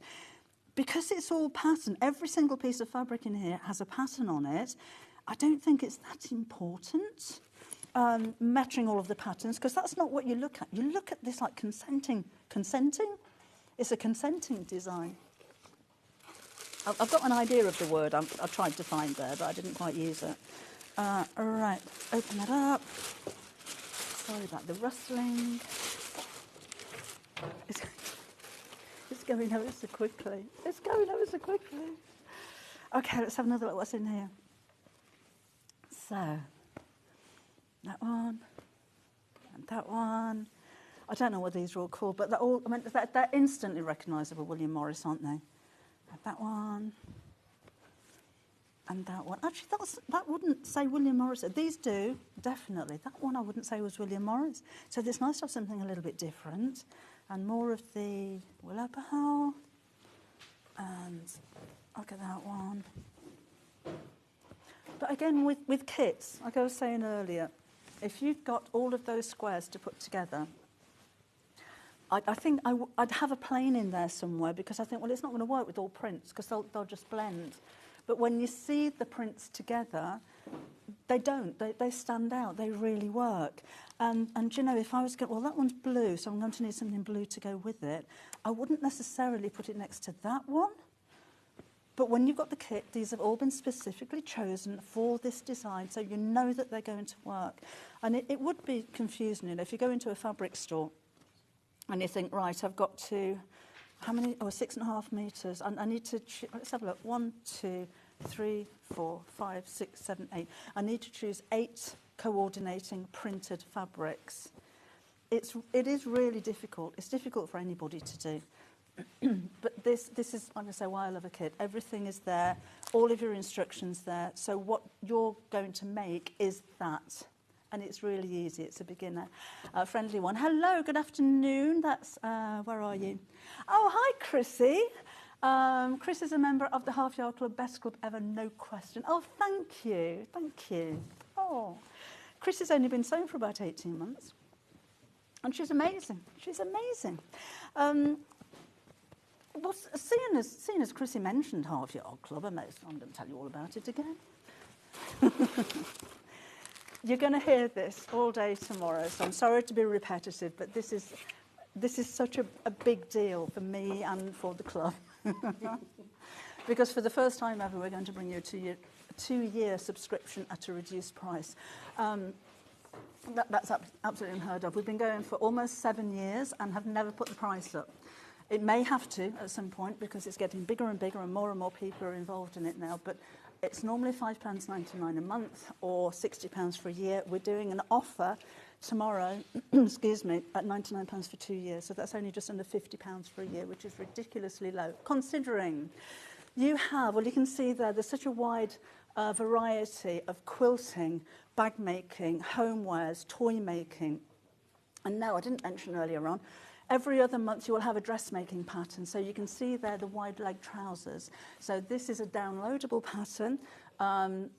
Because it's all pattern, every single piece of fabric in here has a pattern on it. I don't think it's that important, matching all of the patterns, because that's not what you look at. You look at this like consenting. Consenting? It's a consenting design. I've got an idea of the word I tried to find there, but I didn't quite use it. All right, open that up. Sorry about the rustling. It's going ever so quickly. It's going ever so quickly. Okay, let's have another look what's in here. So, that one, and that one. I don't know what these are all called, but they're instantly recognisable William Morris, aren't they? And that one, and that one. Actually, that wouldn't say William Morris. These do, definitely. That one I wouldn't say was William Morris. So it's nice to have something a little bit different. And more of the Willowbell. And look at that one. But again, with kits, like I was saying earlier, if you've got all of those squares to put together, I think I'd have a plain in there somewhere, because I think, well, it's not going to work with all prints, because they'll just blend. But when you see the prints together, they don't. They stand out. They really work. And if I was going, well, that one's blue, so I'm going to need something blue to go with it, I wouldn't necessarily put it next to that one. But when you've got the kit, these have all been specifically chosen for this design, so you know that they're going to work. And it would be confusing, if you go into a fabric store and you think, right, I've got to, how many? Oh, 6.5 metres. And I need to, let's have a look. 1, 2, 3, 4, 5, 6, 7, 8. I need to choose 8 coordinating printed fabrics. It is really difficult. It's difficult for anybody to do. But this is, like I say, why I love a kit. Everything is there, all of your instructions there. So what you're going to make is that. And it's really easy. It's a beginner friendly one. Hello, good afternoon. That's, where are you? Oh, hi, Chrissy. Chris is a member of the Half Yard Club, best club ever, no question. Oh, thank you. Thank you. Oh, Chris has only been sewing for about 18 months. And she's amazing. She's amazing. Well, seeing as Chrissy mentioned Half Yard Club, I'm going to tell you all about it again. You're going to hear this all day tomorrow, so I'm sorry to be repetitive, but this is such a big deal for me and for the club. Because for the first time ever, we're going to bring you a two-year subscription at a reduced price. That's absolutely unheard of. We've been going for almost 7 years and have never put the price up. It may have to at some point because it's getting bigger and bigger and more people are involved in it now, but it's normally £5.99 a month or £60 for a year. We're doing an offer tomorrow, excuse me, at £99 for 2 years. So that's only just under £50 for a year, which is ridiculously low, considering you have, well, you can see there's such a wide variety of quilting, bag making, homewares, toy making. And now, I didn't mention earlier on, every other month you will have a dressmaking pattern. So you can see there the wide leg trousers. So this is a downloadable pattern.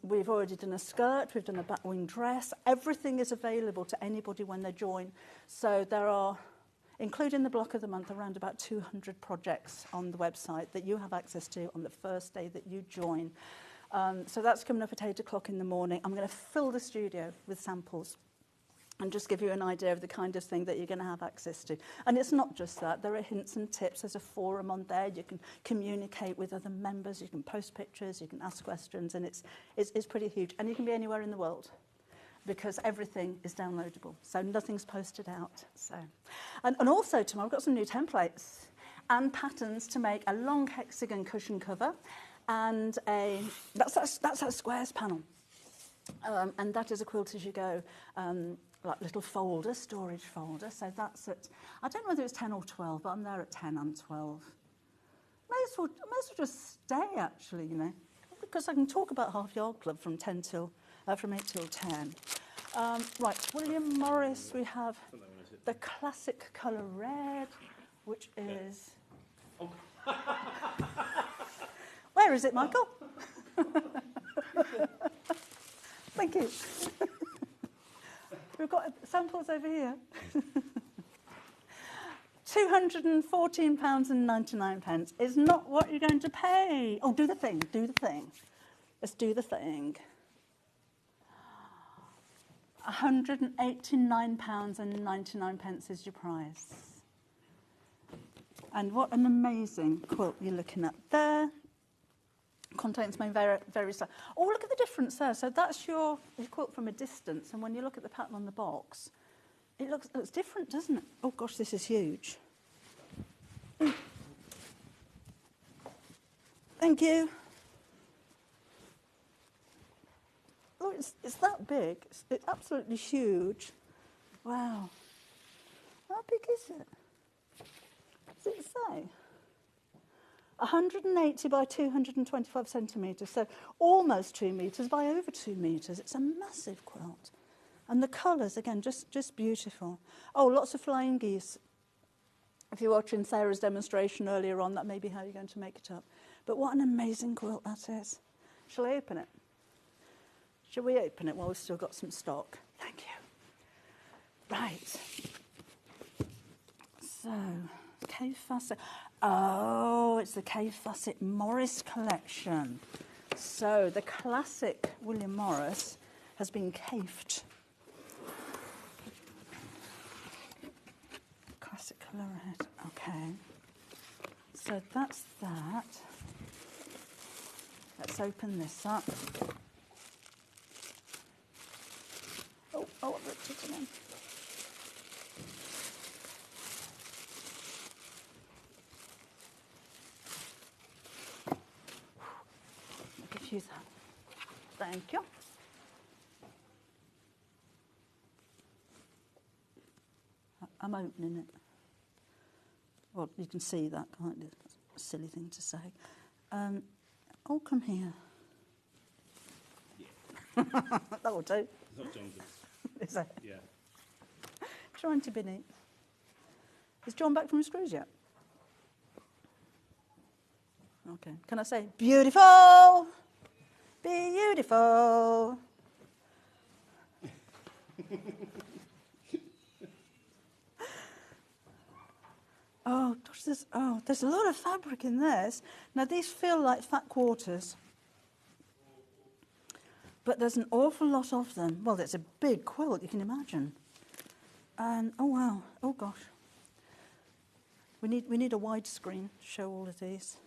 We've already done a skirt, we've done a back wing dress. Everything is available to anybody when they join. So there are, including the block of the month, around about 200 projects on the website that you have access to on the first day that you join. So that's coming up at 8 o'clock in the morning. I'm going to fill the studio with samples and just give you an idea of the kind of thing that you're going to have access to. And it's not just that. There are hints and tips. There's a forum on there. You can communicate with other members. You can post pictures. You can ask questions. And it's pretty huge. And you can be anywhere in the world because everything is downloadable. So nothing's posted out. So, and also, tomorrow, I've got some new templates and patterns to make a long hexagon cushion cover and that's a squares panel. And that is a quilt as you go, like little folder, storage folder. So that's at, I don't know whether it's 10 or 12, but I'm there at 10 and 12. May as well just stay, actually, you know, because I can talk about Half Yard Club from 8 till 10. Right, William Morris, we have the classic colour red, which is... Oh. Where is it, Michael? Thank you. We've got samples over here. £214.99 is not what you're going to pay. Oh, do the thing, do the thing. Let's do the thing. £189.99 is your price. And what an amazing quilt you're looking at there. Contains my very style. Oh, look at the difference there. So that's your quilt from a distance, and when you look at the pattern on the box, it looks different, doesn't it? Oh gosh, this is huge. Thank you. Oh, it's that big. It's absolutely huge. Wow. How big is it? Does it say? 180 by 225 centimetres, so almost 2 metres by over 2 metres. It's a massive quilt. And the colours, again, just beautiful. Oh, lots of flying geese. If you're watching Sarah's demonstration earlier on, that may be how you're going to make it up. But what an amazing quilt that is. Shall I open it? Shall we open it while we've still got some stock? Thank you. Right. So, Kay Fawcett. Oh, it's the Kay Fawcett Morris collection. So the classic William Morris has been cafed. Classic colour red. Okay. So that's that. Let's open this up. Oh, I've ripped it again. Use that. Thank you. I'm opening it. Well, you can see that, can't you? That's a silly thing to say. Oh, come here. Yeah. That will do. It's not Jonathan. Is it? Yeah. Trying to be neat. Is John back from his cruise yet? Okay. Can I say beautiful? Beautiful. Oh, gosh, there's a lot of fabric in this. Now, these feel like fat quarters, but there's an awful lot of them. Well, it's a big quilt, you can imagine. And, oh, wow. Oh, gosh. We need a wide screen to show all of these.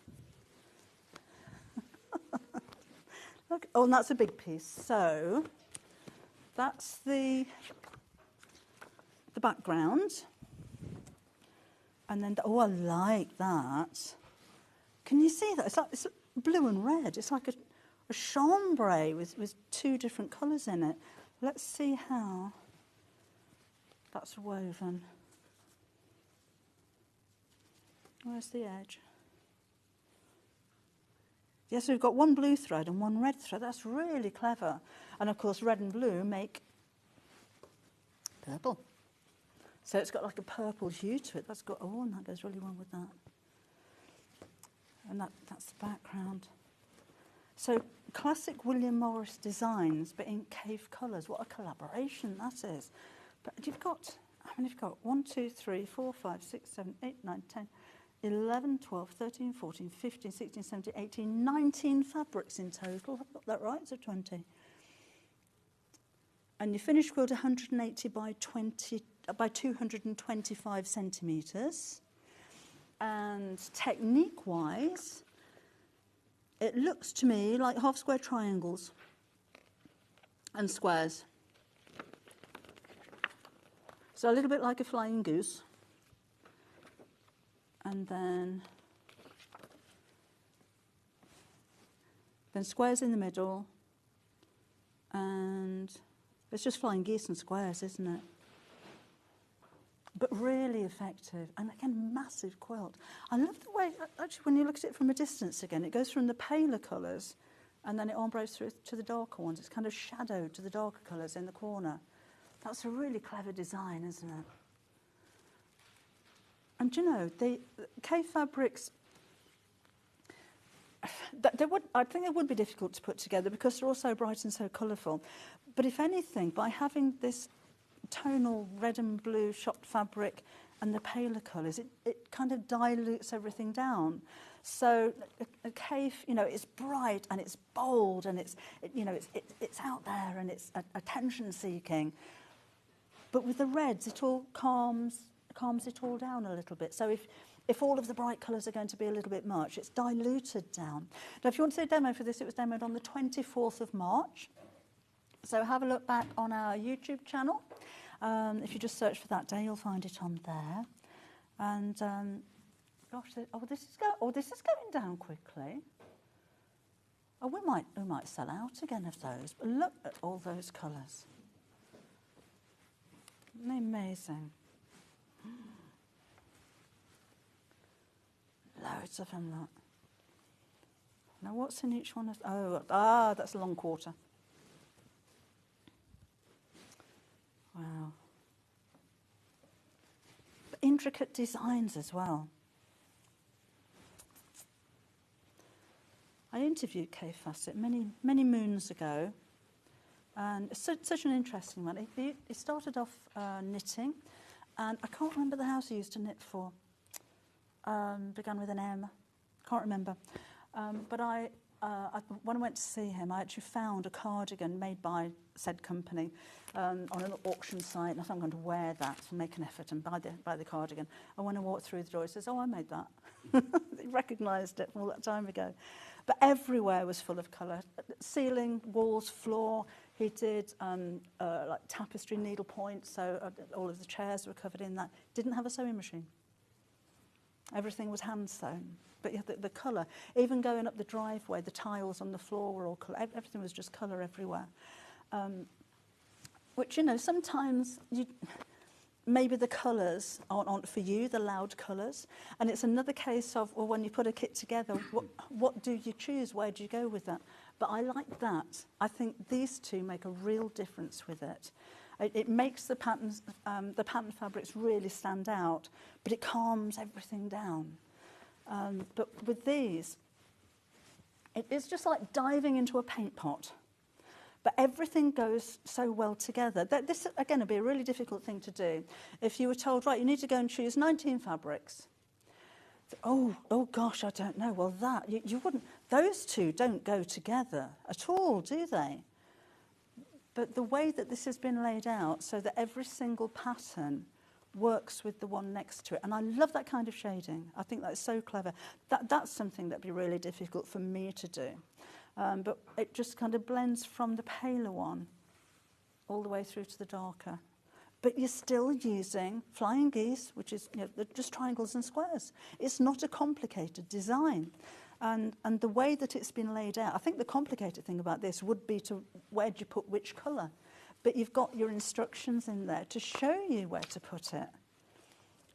Look, oh, and that's a big piece. So that's the background. And then, oh, I like that. Can you see that? It's blue and red. It's like a chambray with two different colours in it. Let's see how that's woven. Where's the edge? Yes, we've got one blue thread and one red thread. That's really clever. And of course, red and blue make purple. So it's got like a purple hue to it. That's got, oh, and that goes really well with that. And that's the background. So classic William Morris designs, but in cave colours. What a collaboration that is. But you've got, how many have you got? 1, 2, 3, 4, 5, 6, 7, 8, 9, 10, 11, 12, 13, 14, 15, 16, 17, 18, 19 fabrics in total. I've got that right, so 20. And your finished quilt 180 by 225 centimetres. And technique-wise, it looks to me like half square triangles and squares. So a little bit like a flying goose. And then squares in the middle, and it's just flying geese and squares, isn't it? But really effective, and again, massive quilt. I love the way, actually, when you look at it from a distance again, it goes from the paler colours, and then it ombrages through to the darker ones. It's kind of shadowed to the darker colours in the corner. That's a really clever design, isn't it? And you know, the cave fabrics, I think they would be difficult to put together because they're all so bright and so colourful. But if anything, by having this tonal red and blue shopped fabric and the paler colours, it kind of dilutes everything down. So a cave, you know, it's bright and it's bold and it's out there and it's attention-seeking. But with the reds, it all calms it all down a little bit. So if all of the bright colours are going to be a little bit much, it's diluted down. Now, if you want to see a demo for this, it was demoed on the 24th of March. So have a look back on our YouTube channel. If you just search for that day, you'll find it on there. And gosh, this is going down quickly. Oh, we might sell out again of those. But look at all those colours. Isn't they amazing? Loads of them, look. Now, what's in each one of... that's a long quarter. Wow. But intricate designs as well. I interviewed Kay Fassett many moons ago, and it's such an interesting one. He started off knitting, and I can't remember the house he used to knit for. Began with an M. Can't remember. But when I went to see him, I actually found a cardigan made by said company on an auction site, and I thought I'm going to wear that and make an effort and buy the cardigan. And when I walked through the door, he says, "Oh, I made that." He recognised it from all that time ago. But everywhere was full of colour. Ceiling, walls, floor. He did like tapestry needlepoint, so all of the chairs were covered in that. Didn't have a sewing machine. Everything was hand sewn. But yeah, the colour, even going up the driveway, the tiles on the floor were all colour. Everything was just colour everywhere. Which, you know, sometimes maybe the colours aren't for you, the loud colours. And it's another case of, well, when you put a kit together, what do you choose? Where do you go with that? But I like that. I think these two make a real difference with it. It makes the patterns, the pattern fabrics really stand out, but it calms everything down. But with these, it's just like diving into a paint pot. But everything goes so well together. This, again, would be a really difficult thing to do. If you were told, right, you need to go and choose 19 fabrics. Oh gosh, I don't know. Well, you wouldn't. Those two don't go together at all, do they? But the way that this has been laid out so that every single pattern works with the one next to it. And I love that kind of shading. I think that's so clever. That's something that'd be really difficult for me to do. But it just kind of blends from the paler one all the way through to the darker. But you're still using flying geese, which is just triangles and squares. It's not a complicated design. And the way that it's been laid out, I think the complicated thing about this would be to where do you put which colour. But you've got your instructions in there to show you where to put it.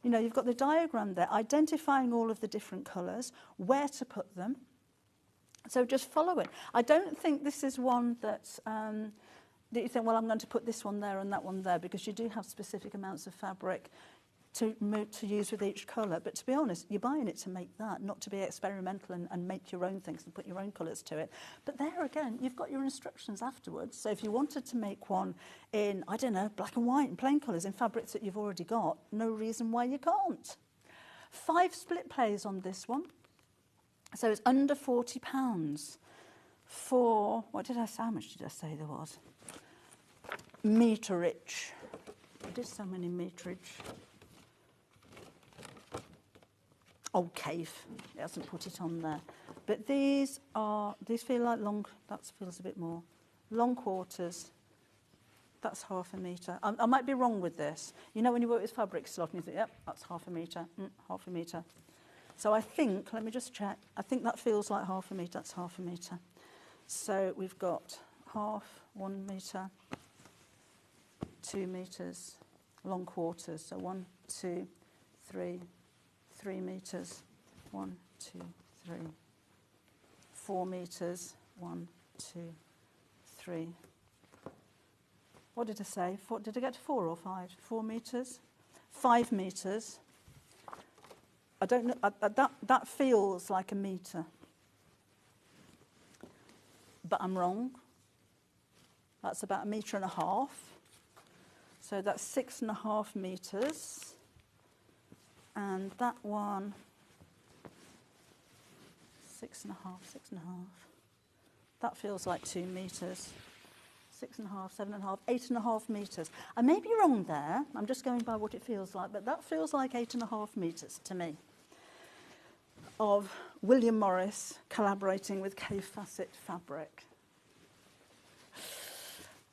You've got the diagram there, identifying all of the different colours, where to put them. So just follow it. I don't think this is one that you think, well, I'm going to put this one there and that one there, because you do have specific amounts of fabric to use with each colour. But to be honest, you're buying it to make that, not to be experimental and make your own things and put your own colours to it. But there again, you've got your instructions afterwards. So if you wanted to make one in, I don't know, black and white and plain colours in fabrics that you've already got, no reason why you can't. 5 split plays on this one. So it's under £40 for, what did I say? How much did I say there was? Meterage. I did so many meterage. Oh, Cave. It hasn't put it on there. But these feel like long, that feels a bit more. Long quarters. That's half a metre. I might be wrong with this. When you work with fabric slot and you think, yep, that's half a metre, half a metre. So I think, let me just check, I think that feels like half a metre, that's half a metre. So we've got half, 1 metre, 2 metres, long quarters. So 1, 2, 3, 3 metres, 1, 2, 3, 4 metres, 1, 2, 3. What did I say? Did I get to 4 or 5? 4 metres? 5 metres. I don't know, that feels like a metre. But I'm wrong. That's about 1.5 metres. So that's 6.5 metres. And that one, 6.5. That feels like 2 metres. 6.5, 7.5, 8.5 metres. I may be wrong there. I'm just going by what it feels like, but that feels like 8.5 metres to me. Of William Morris collaborating with Cave Facet Fabric.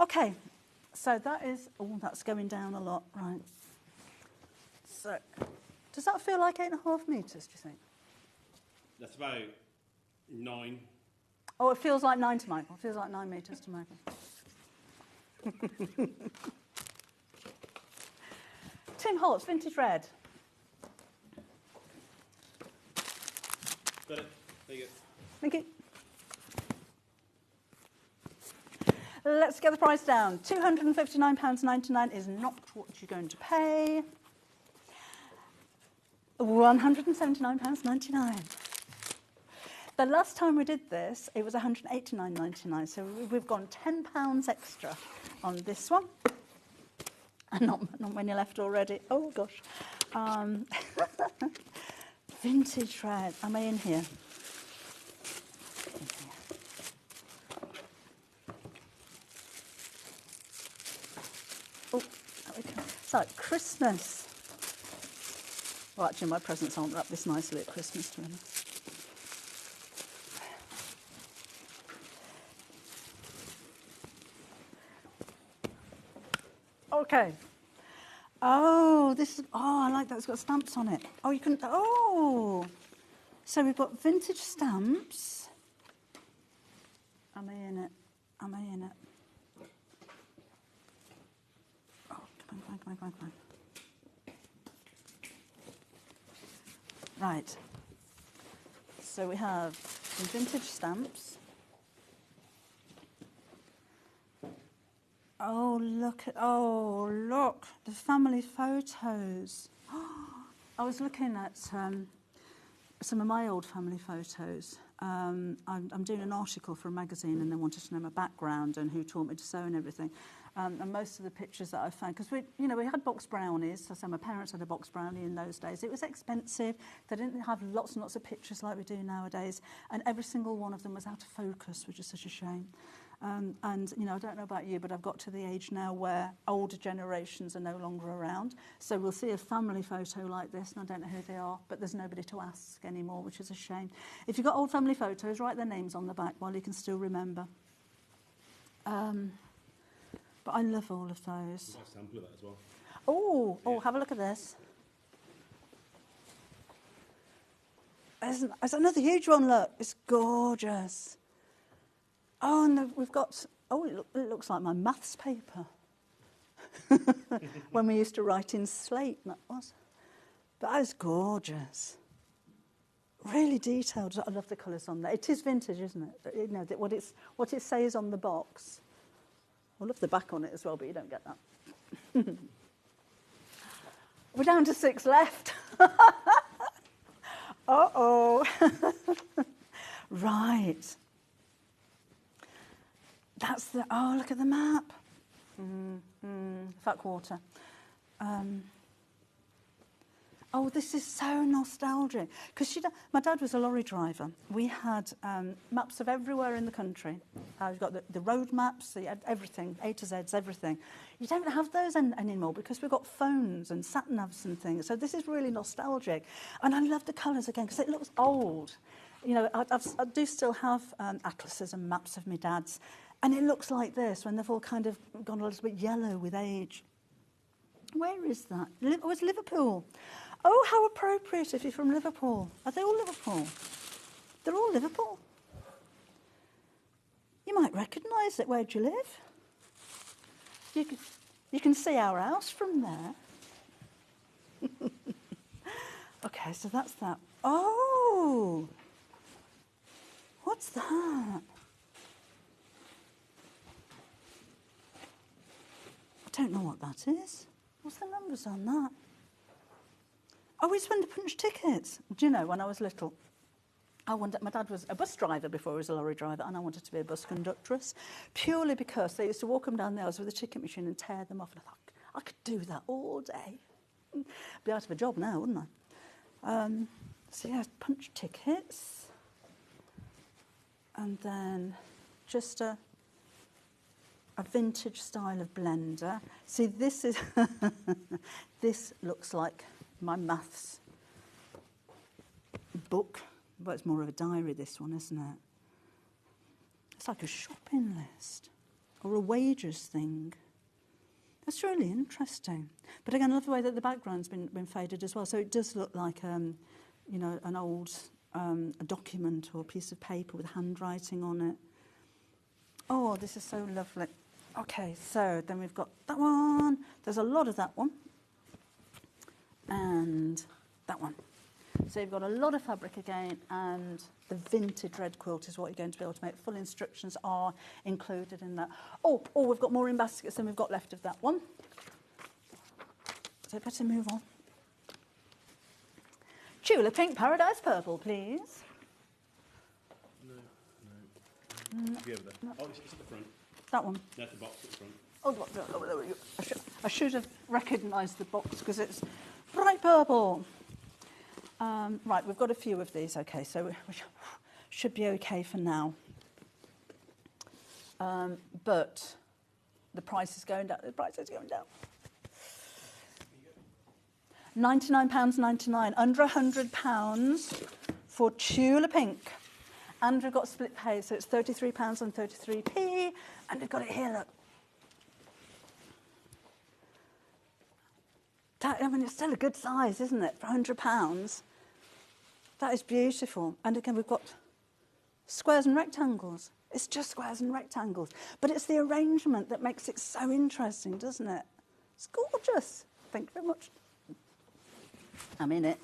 Okay, so that is, that's going down a lot, right. So, does that feel like 8.5 metres, do you think? That's about 9. Oh, it feels like 9 to Michael. It feels like 9 metres to Michael. Tim Holtz, Vintage Red. Got it. There you go. Thank you. Let's get the price down. £259.99 is not what you're going to pay. £179.99. The last time we did this, it was £189.99, so we've gone £10 extra on this one. And not many left already. Oh, gosh. Vintage Red. Am I in here? Oh, there we go. So, Christmas. Well, actually, my presents aren't wrapped this nicely at Christmas, to be honest. Okay. Oh, this is, I like that. It's got stamps on it. Oh, you can, So we've got vintage stamps. Am I in it? Am I in it? Oh, come on. Right. So we have some vintage stamps. Oh, look, the family photos. I was looking at some of my old family photos. I'm doing an article for a magazine and they wanted to know my background and who taught me to sew and everything. And most of the pictures that I found, because we had box brownies, so my parents had a box brownie in those days. It was expensive. They didn't have lots and lots of pictures like we do nowadays. And every single one of them was out of focus, which is such a shame. And, I don't know about you, but I've got to the age now where older generations are no longer around. So we'll see a family photo like this, and I don't know who they are, but there's nobody to ask anymore, which is a shame. If you've got old family photos, write their names on the back while you can still remember. But I love all of those. I've got a sample of that as well. Oh, have a look at this. There's another huge one, look. It's gorgeous. Oh, and we've got, it looks like my maths paper. When we used to write in slate, that was. But that is gorgeous. Really detailed. I love the colours on there. It is vintage, isn't it? What it says on the box. I love the back on it as well, but you don't get that. We're down to 6 left. Uh-oh. Right. That's look at the map. Fat Quarter. This is so nostalgic. Because my dad was a lorry driver. We had maps of everywhere in the country. You've got the road maps, everything, A to Z's, everything. You don't have those anymore because we've got phones and sat-navs and things. So this is really nostalgic. And I love the colours again because it looks old. I do still have atlases and maps of my dad's. And it looks like this when they've all kind of gone a little bit yellow with age. Where is that? It's Liverpool. Oh, how appropriate if you're from Liverpool. Are they all Liverpool? They're all Liverpool. You might recognise it. Where do you live? You can see our house from there. Okay, so that's that. Oh! What's that? I don't know what that is. What's the numbers on that? Oh, it's when they punch tickets. Do you know, when I was little, my dad was a bus driver before he was a lorry driver, and I wanted to be a bus conductress, purely because they used to walk them down the aisles with a ticket machine and tear them off, and I thought, I could do that all day. Be out of a job now, wouldn't I? So yeah, punch tickets. And then just a vintage style of blender. See, this is this looks like my maths book. Well, it's more of a diary, this one, isn't it? It's like a shopping list or a wages thing. That's really interesting. But again, I love the way that the background's been faded as well. So it does look like, an old a document or a piece of paper with handwriting on it. Oh, this is so lovely. Okay, so then we've got that one. There's a lot of that one. And that one. So you've got a lot of fabric again, and the vintage red quilt is what you're going to be able to make. Full instructions are included in that. Oh, we've got more in baskets than we've got left of that one. So better move on. Tulip Pink Paradise Purple, please. No. Be over there. Oh, it's at the front. That one. There's the box at the front. Oh, there we go. I should have recognised the box because it's bright purple. Right, we've got a few of these. Okay, so we should be okay for now. But the price is going down. The price is going down. £99.99, under £100 for Tulip Pink. And we've got split pay, so it's £33 and 33p. And we've got it here, look. It's still a good size, isn't it, for £100? That is beautiful. And again, we've got squares and rectangles. It's just squares and rectangles. But it's the arrangement that makes it so interesting, doesn't it? It's gorgeous. Thank you very much. I'm in it.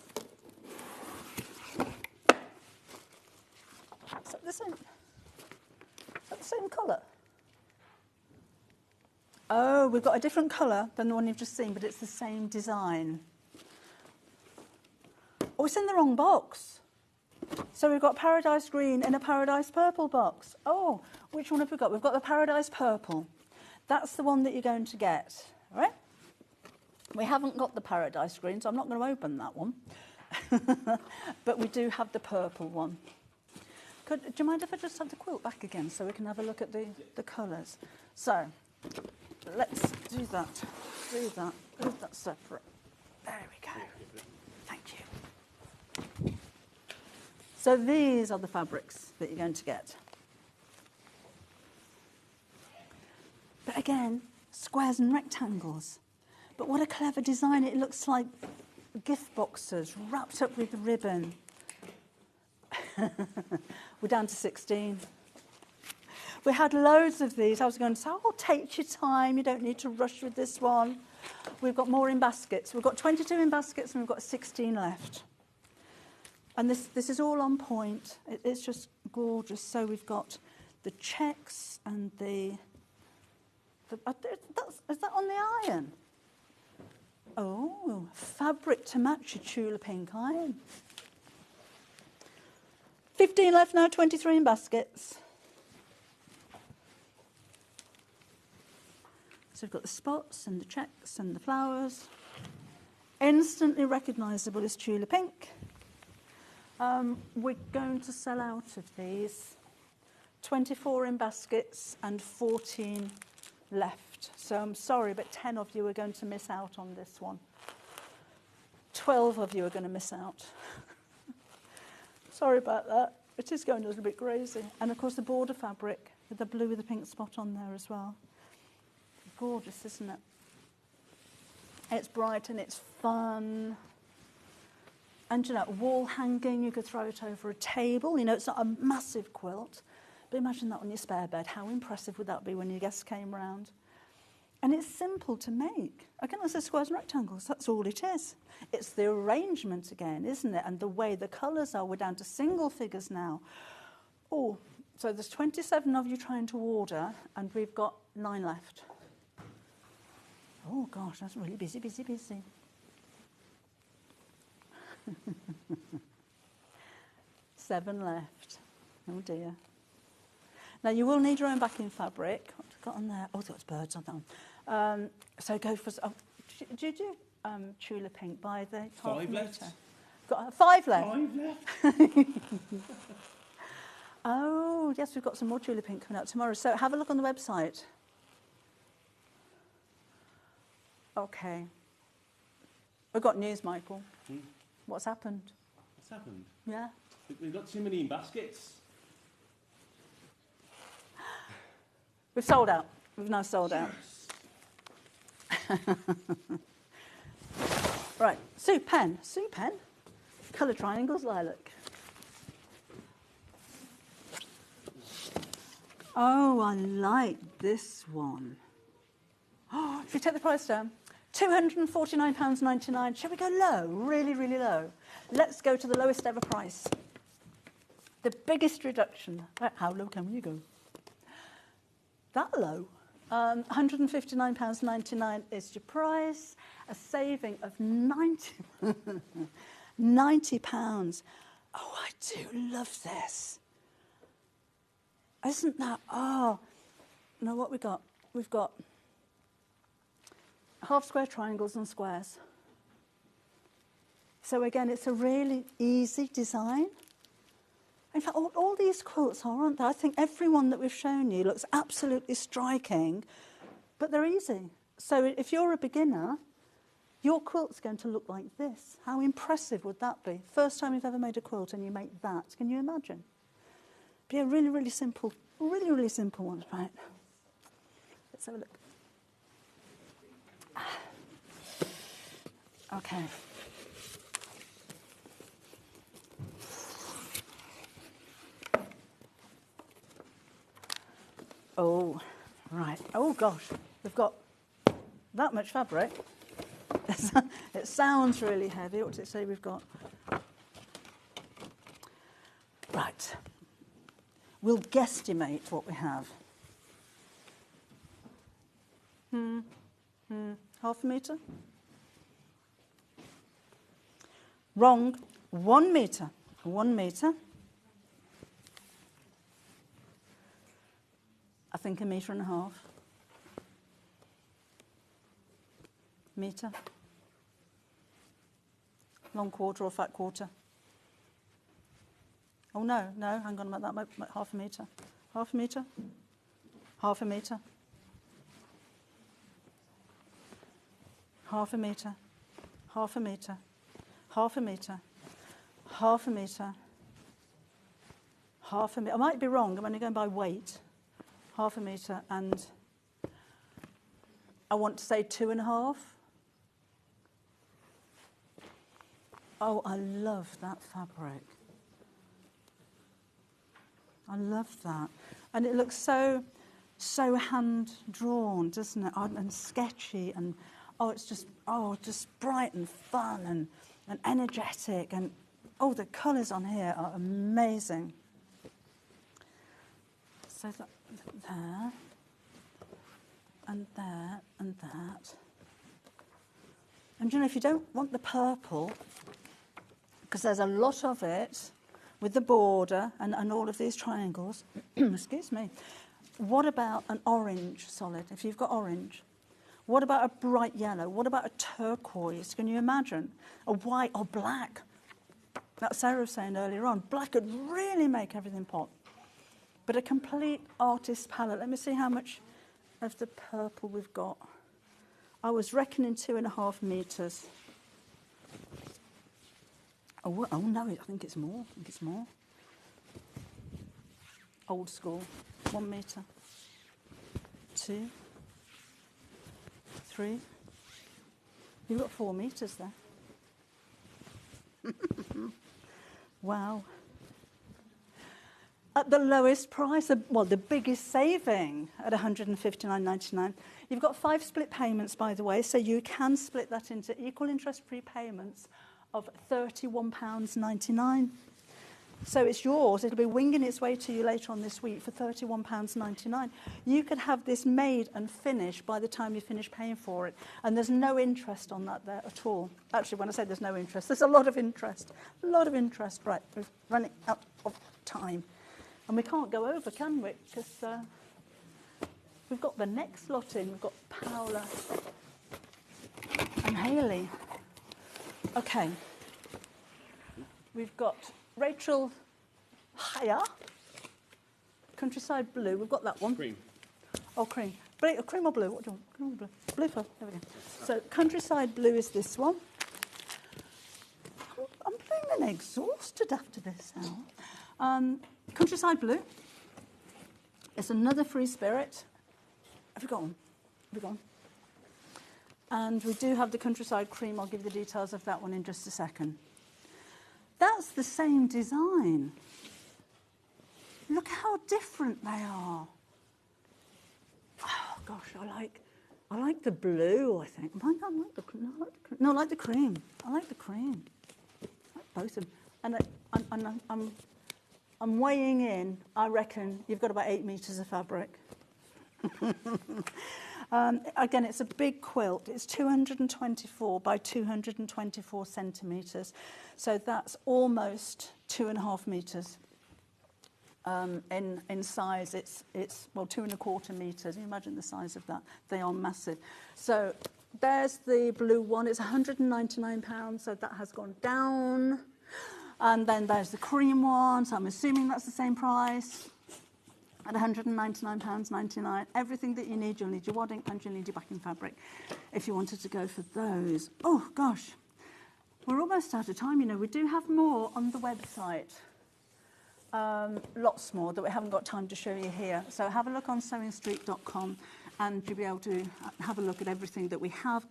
that the same? Is that the same colour? Oh, we've got a different colour than the one you've just seen, but it's the same design. Oh, it's in the wrong box. So we've got Paradise Green in a Paradise Purple box. Oh, which one have we got? We've got the Paradise Purple. That's the one that you're going to get, all right? We haven't got the Paradise Green, so I'm not going to open that one. But we do have the purple one. Do you mind if I just have the quilt back again so we can have a look at the colours? So, let's do that. Do that separate. There we go. Thank you. So these are the fabrics that you're going to get. But again, squares and rectangles. But what a clever design. It looks like gift boxes wrapped up with ribbon. We're down to 16. We had loads of these. I was going to say, oh, take your time. You don't need to rush with this one. We've got more in baskets. We've got 22 in baskets and we've got 16 left. And this is all on point. It's just gorgeous. So we've got the checks and is that on the iron? Oh, fabric to match your Tula Pink iron. 15 left now, 23 in baskets. So we've got the spots and the checks and the flowers. Instantly recognisable as Tula Pink. We're going to sell out of these. 24 in baskets and 14 left. So I'm sorry, but 10 of you are going to miss out on this one. 12 of you are going to miss out. Sorry about that. It is going a little bit crazy. And of course the border fabric with the blue with the pink spot on there as well. Gorgeous, isn't it? It's bright and it's fun. And you know, wall hanging, you could throw it over a table. You know, it's not a massive quilt. But imagine that on your spare bed. How impressive would that be when your guests came round? And it's simple to make. Again, as squares and rectangles, that's all it is. It's the arrangement again, isn't it? And the way the colours are. We're down to single figures now. Oh, so there's 27 of you trying to order, and we've got 9 left. Oh, gosh, that's really busy, busy, busy. Seven left. Oh, dear. Now, you will need your own backing fabric. What's it got on there? Oh, there's birds on that one. So go for... Oh, do you do Tula Pink by the... 5 left. Got 5 left? 5 left. Oh, yes, we've got some more Tula Pink coming out tomorrow. So have a look on the website. Okay. We've got news, Michael. What's happened? What's happened? Yeah. We've got too many in baskets. We've sold out. We've now sold out. Right, Sue Pen. Sue Pen. Colour triangles, lilac. Oh, I like this one. Oh, if you take the price down, £249.99. Shall we go low? Really, really low. Let's go to the lowest ever price. The biggest reduction. How low can you go? That low. £159.99 is your price. A saving of £90. £90. Oh, I do love this. Isn't that? Oh, no, what we got? We've got half square triangles and squares. So again, it's a really easy design. In fact, all these quilts are, aren't they? I think every one that we've shown you looks absolutely striking, but they're easy. So if you're a beginner, your quilt's going to look like this. How impressive would that be? First time you've ever made a quilt and you make that. Can you imagine? Be a really, really simple one, right? Let's have a look. Okay. Oh, right. Oh, gosh. We've got that much fabric. It sounds really heavy. What does it say we've got? Right. We'll guesstimate what we have. Half a metre? Wrong. 1 metre. 1 metre. I think 1.5 metres. Metre. Long quarter or fat quarter? Oh no, hang on about that, half a metre. Half a metre? Half a metre? Half a metre? Half a metre? Half a metre? Half a metre? Half a metre? I might be wrong, I'm only going by weight. Half a metre, and I want to say 2.5. Oh, I love that fabric. I love that. And it looks so hand-drawn, doesn't it? And sketchy, and it's just bright and fun and energetic. And the colours on here are amazing. So that there, and there, and that. And you know, if you don't want the purple, because there's a lot of it with the border and all of these triangles, excuse me, what about an orange solid, if you've got orange? What about a bright yellow? What about a turquoise? Can you imagine? A white or black? That Sarah was saying earlier on, black could really make everything pop. But a complete artist palette. Let me see how much of the purple we've got. I was reckoning 2.5 metres. Oh no, I think it's more. I think it's more. Old school. 1 metre. 2. 3. You've got 4 metres there. Wow. At the lowest price, the biggest saving at £159.99. You've got 5 split payments, by the way, so you can split that into equal interest prepayments of £31.99. So it's yours. It'll be winging its way to you later on this week for £31.99. You could have this made and finished by the time you finish paying for it. And there's no interest on that there at all. Actually, when I say there's no interest, there's a lot of interest. A lot of interest. Right, we're running out of time. And we can't go over, can we? Because we've got the next lot in. We've got Paola and Hayley. Okay. We've got Rachel Haya, Countryside Blue. We've got that one. Cream. Oh, cream. Cream or blue? What do you want? Cream or blue? Blue for. There we go. So Countryside Blue is this one. I'm feeling exhausted after this now. Countryside Blue. It's another free spirit. Have you got one? Have you got one? And we do have the Countryside Cream. I'll give you the details of that one in just a second. That's the same design. Look how different they are. Oh gosh, I like the blue. I think I like the cream. No, I like the cream. I like the cream. I like both of them. And I'm weighing in. I reckon you've got about 8 metres of fabric. Again, it's a big quilt. It's 224 by 224 centimetres. So that's almost 2.5 metres. In size, it's 2.25 metres. You imagine the size of that. They are massive. So there's the blue one. It's £199, so that has gone down. And then there's the cream one, so I'm assuming that's the same price. At £199.99. Everything that you need. You'll need your wadding and you'll need your backing fabric if you wanted to go for those. Oh, gosh. We're almost out of time, you know. We do have more on the website. Lots more that we haven't got time to show you here. So have a look on sewingstreet.com and you'll be able to have a look at everything that we have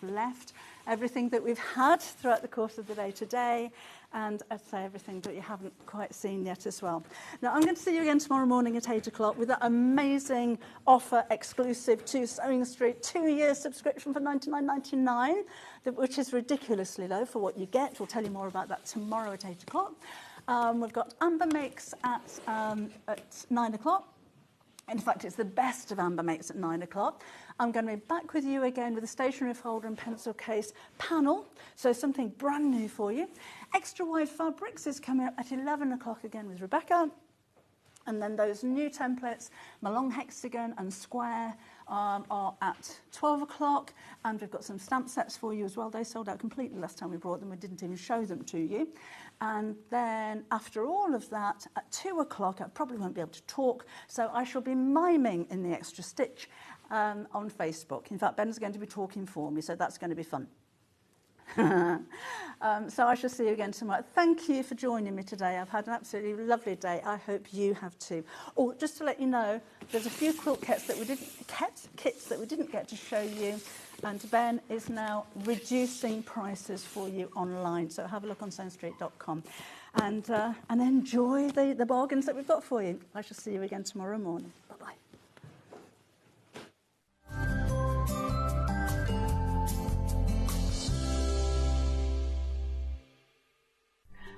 left, everything that we've had throughout the course of the day today, and I'd say everything that you haven't quite seen yet as well. Now, I'm going to see you again tomorrow morning at 8 o'clock with that amazing offer exclusive to Sewing Street, 2-year subscription for $99.99, which is ridiculously low for what you get. We'll tell you more about that tomorrow at 8 o'clock. We've got Amber Makes at 9 o'clock. In fact, it's the best of Amber Makes at 9 o'clock. I'm going to be back with you again with a stationery folder and pencil case panel, so something brand new for you. Extra Wide Fabrics is coming up at 11 o'clock again with Rebecca. And then those new templates, my long hexagon and square, are at 12 o'clock. And we've got some stamp sets for you as well. They sold out completely last time we brought them. We didn't even show them to you. And then after all of that, at 2 o'clock, I probably won't be able to talk, so I shall be miming in the Extra Stitch on Facebook. In fact, Ben's going to be talking for me, so that's going to be fun. So I shall see you again tomorrow. Thank you for joining me today. I've had an absolutely lovely day. I hope you have too. Oh, just to let you know, there's a few quilt kits that we didn't get to show you, and Ben is now reducing prices for you online. So have a look on sewingstreet.com and enjoy the bargains that we've got for you. I shall see you again tomorrow morning. Bye-bye.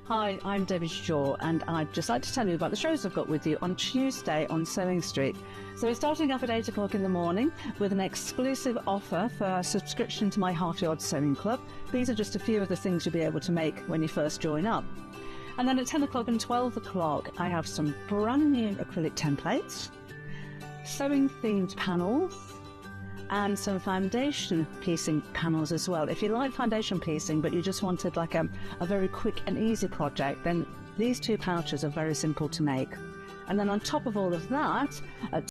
Hi, I'm Debbie Shaw, and I'd just like to tell you about the shows I've got with you on Tuesday on Sewing Street. So we're starting up at 8 o'clock in the morning with an exclusive offer for a subscription to my Hearty Odd Sewing Club. These are just a few of the things you'll be able to make when you first join up. And then at 10 o'clock and 12 o'clock, I have some brand new acrylic templates, sewing-themed panels, and some foundation piecing panels as well. If you like foundation piecing but you just wanted like a very quick and easy project, then these two pouches are very simple to make. And then on top of all of that, at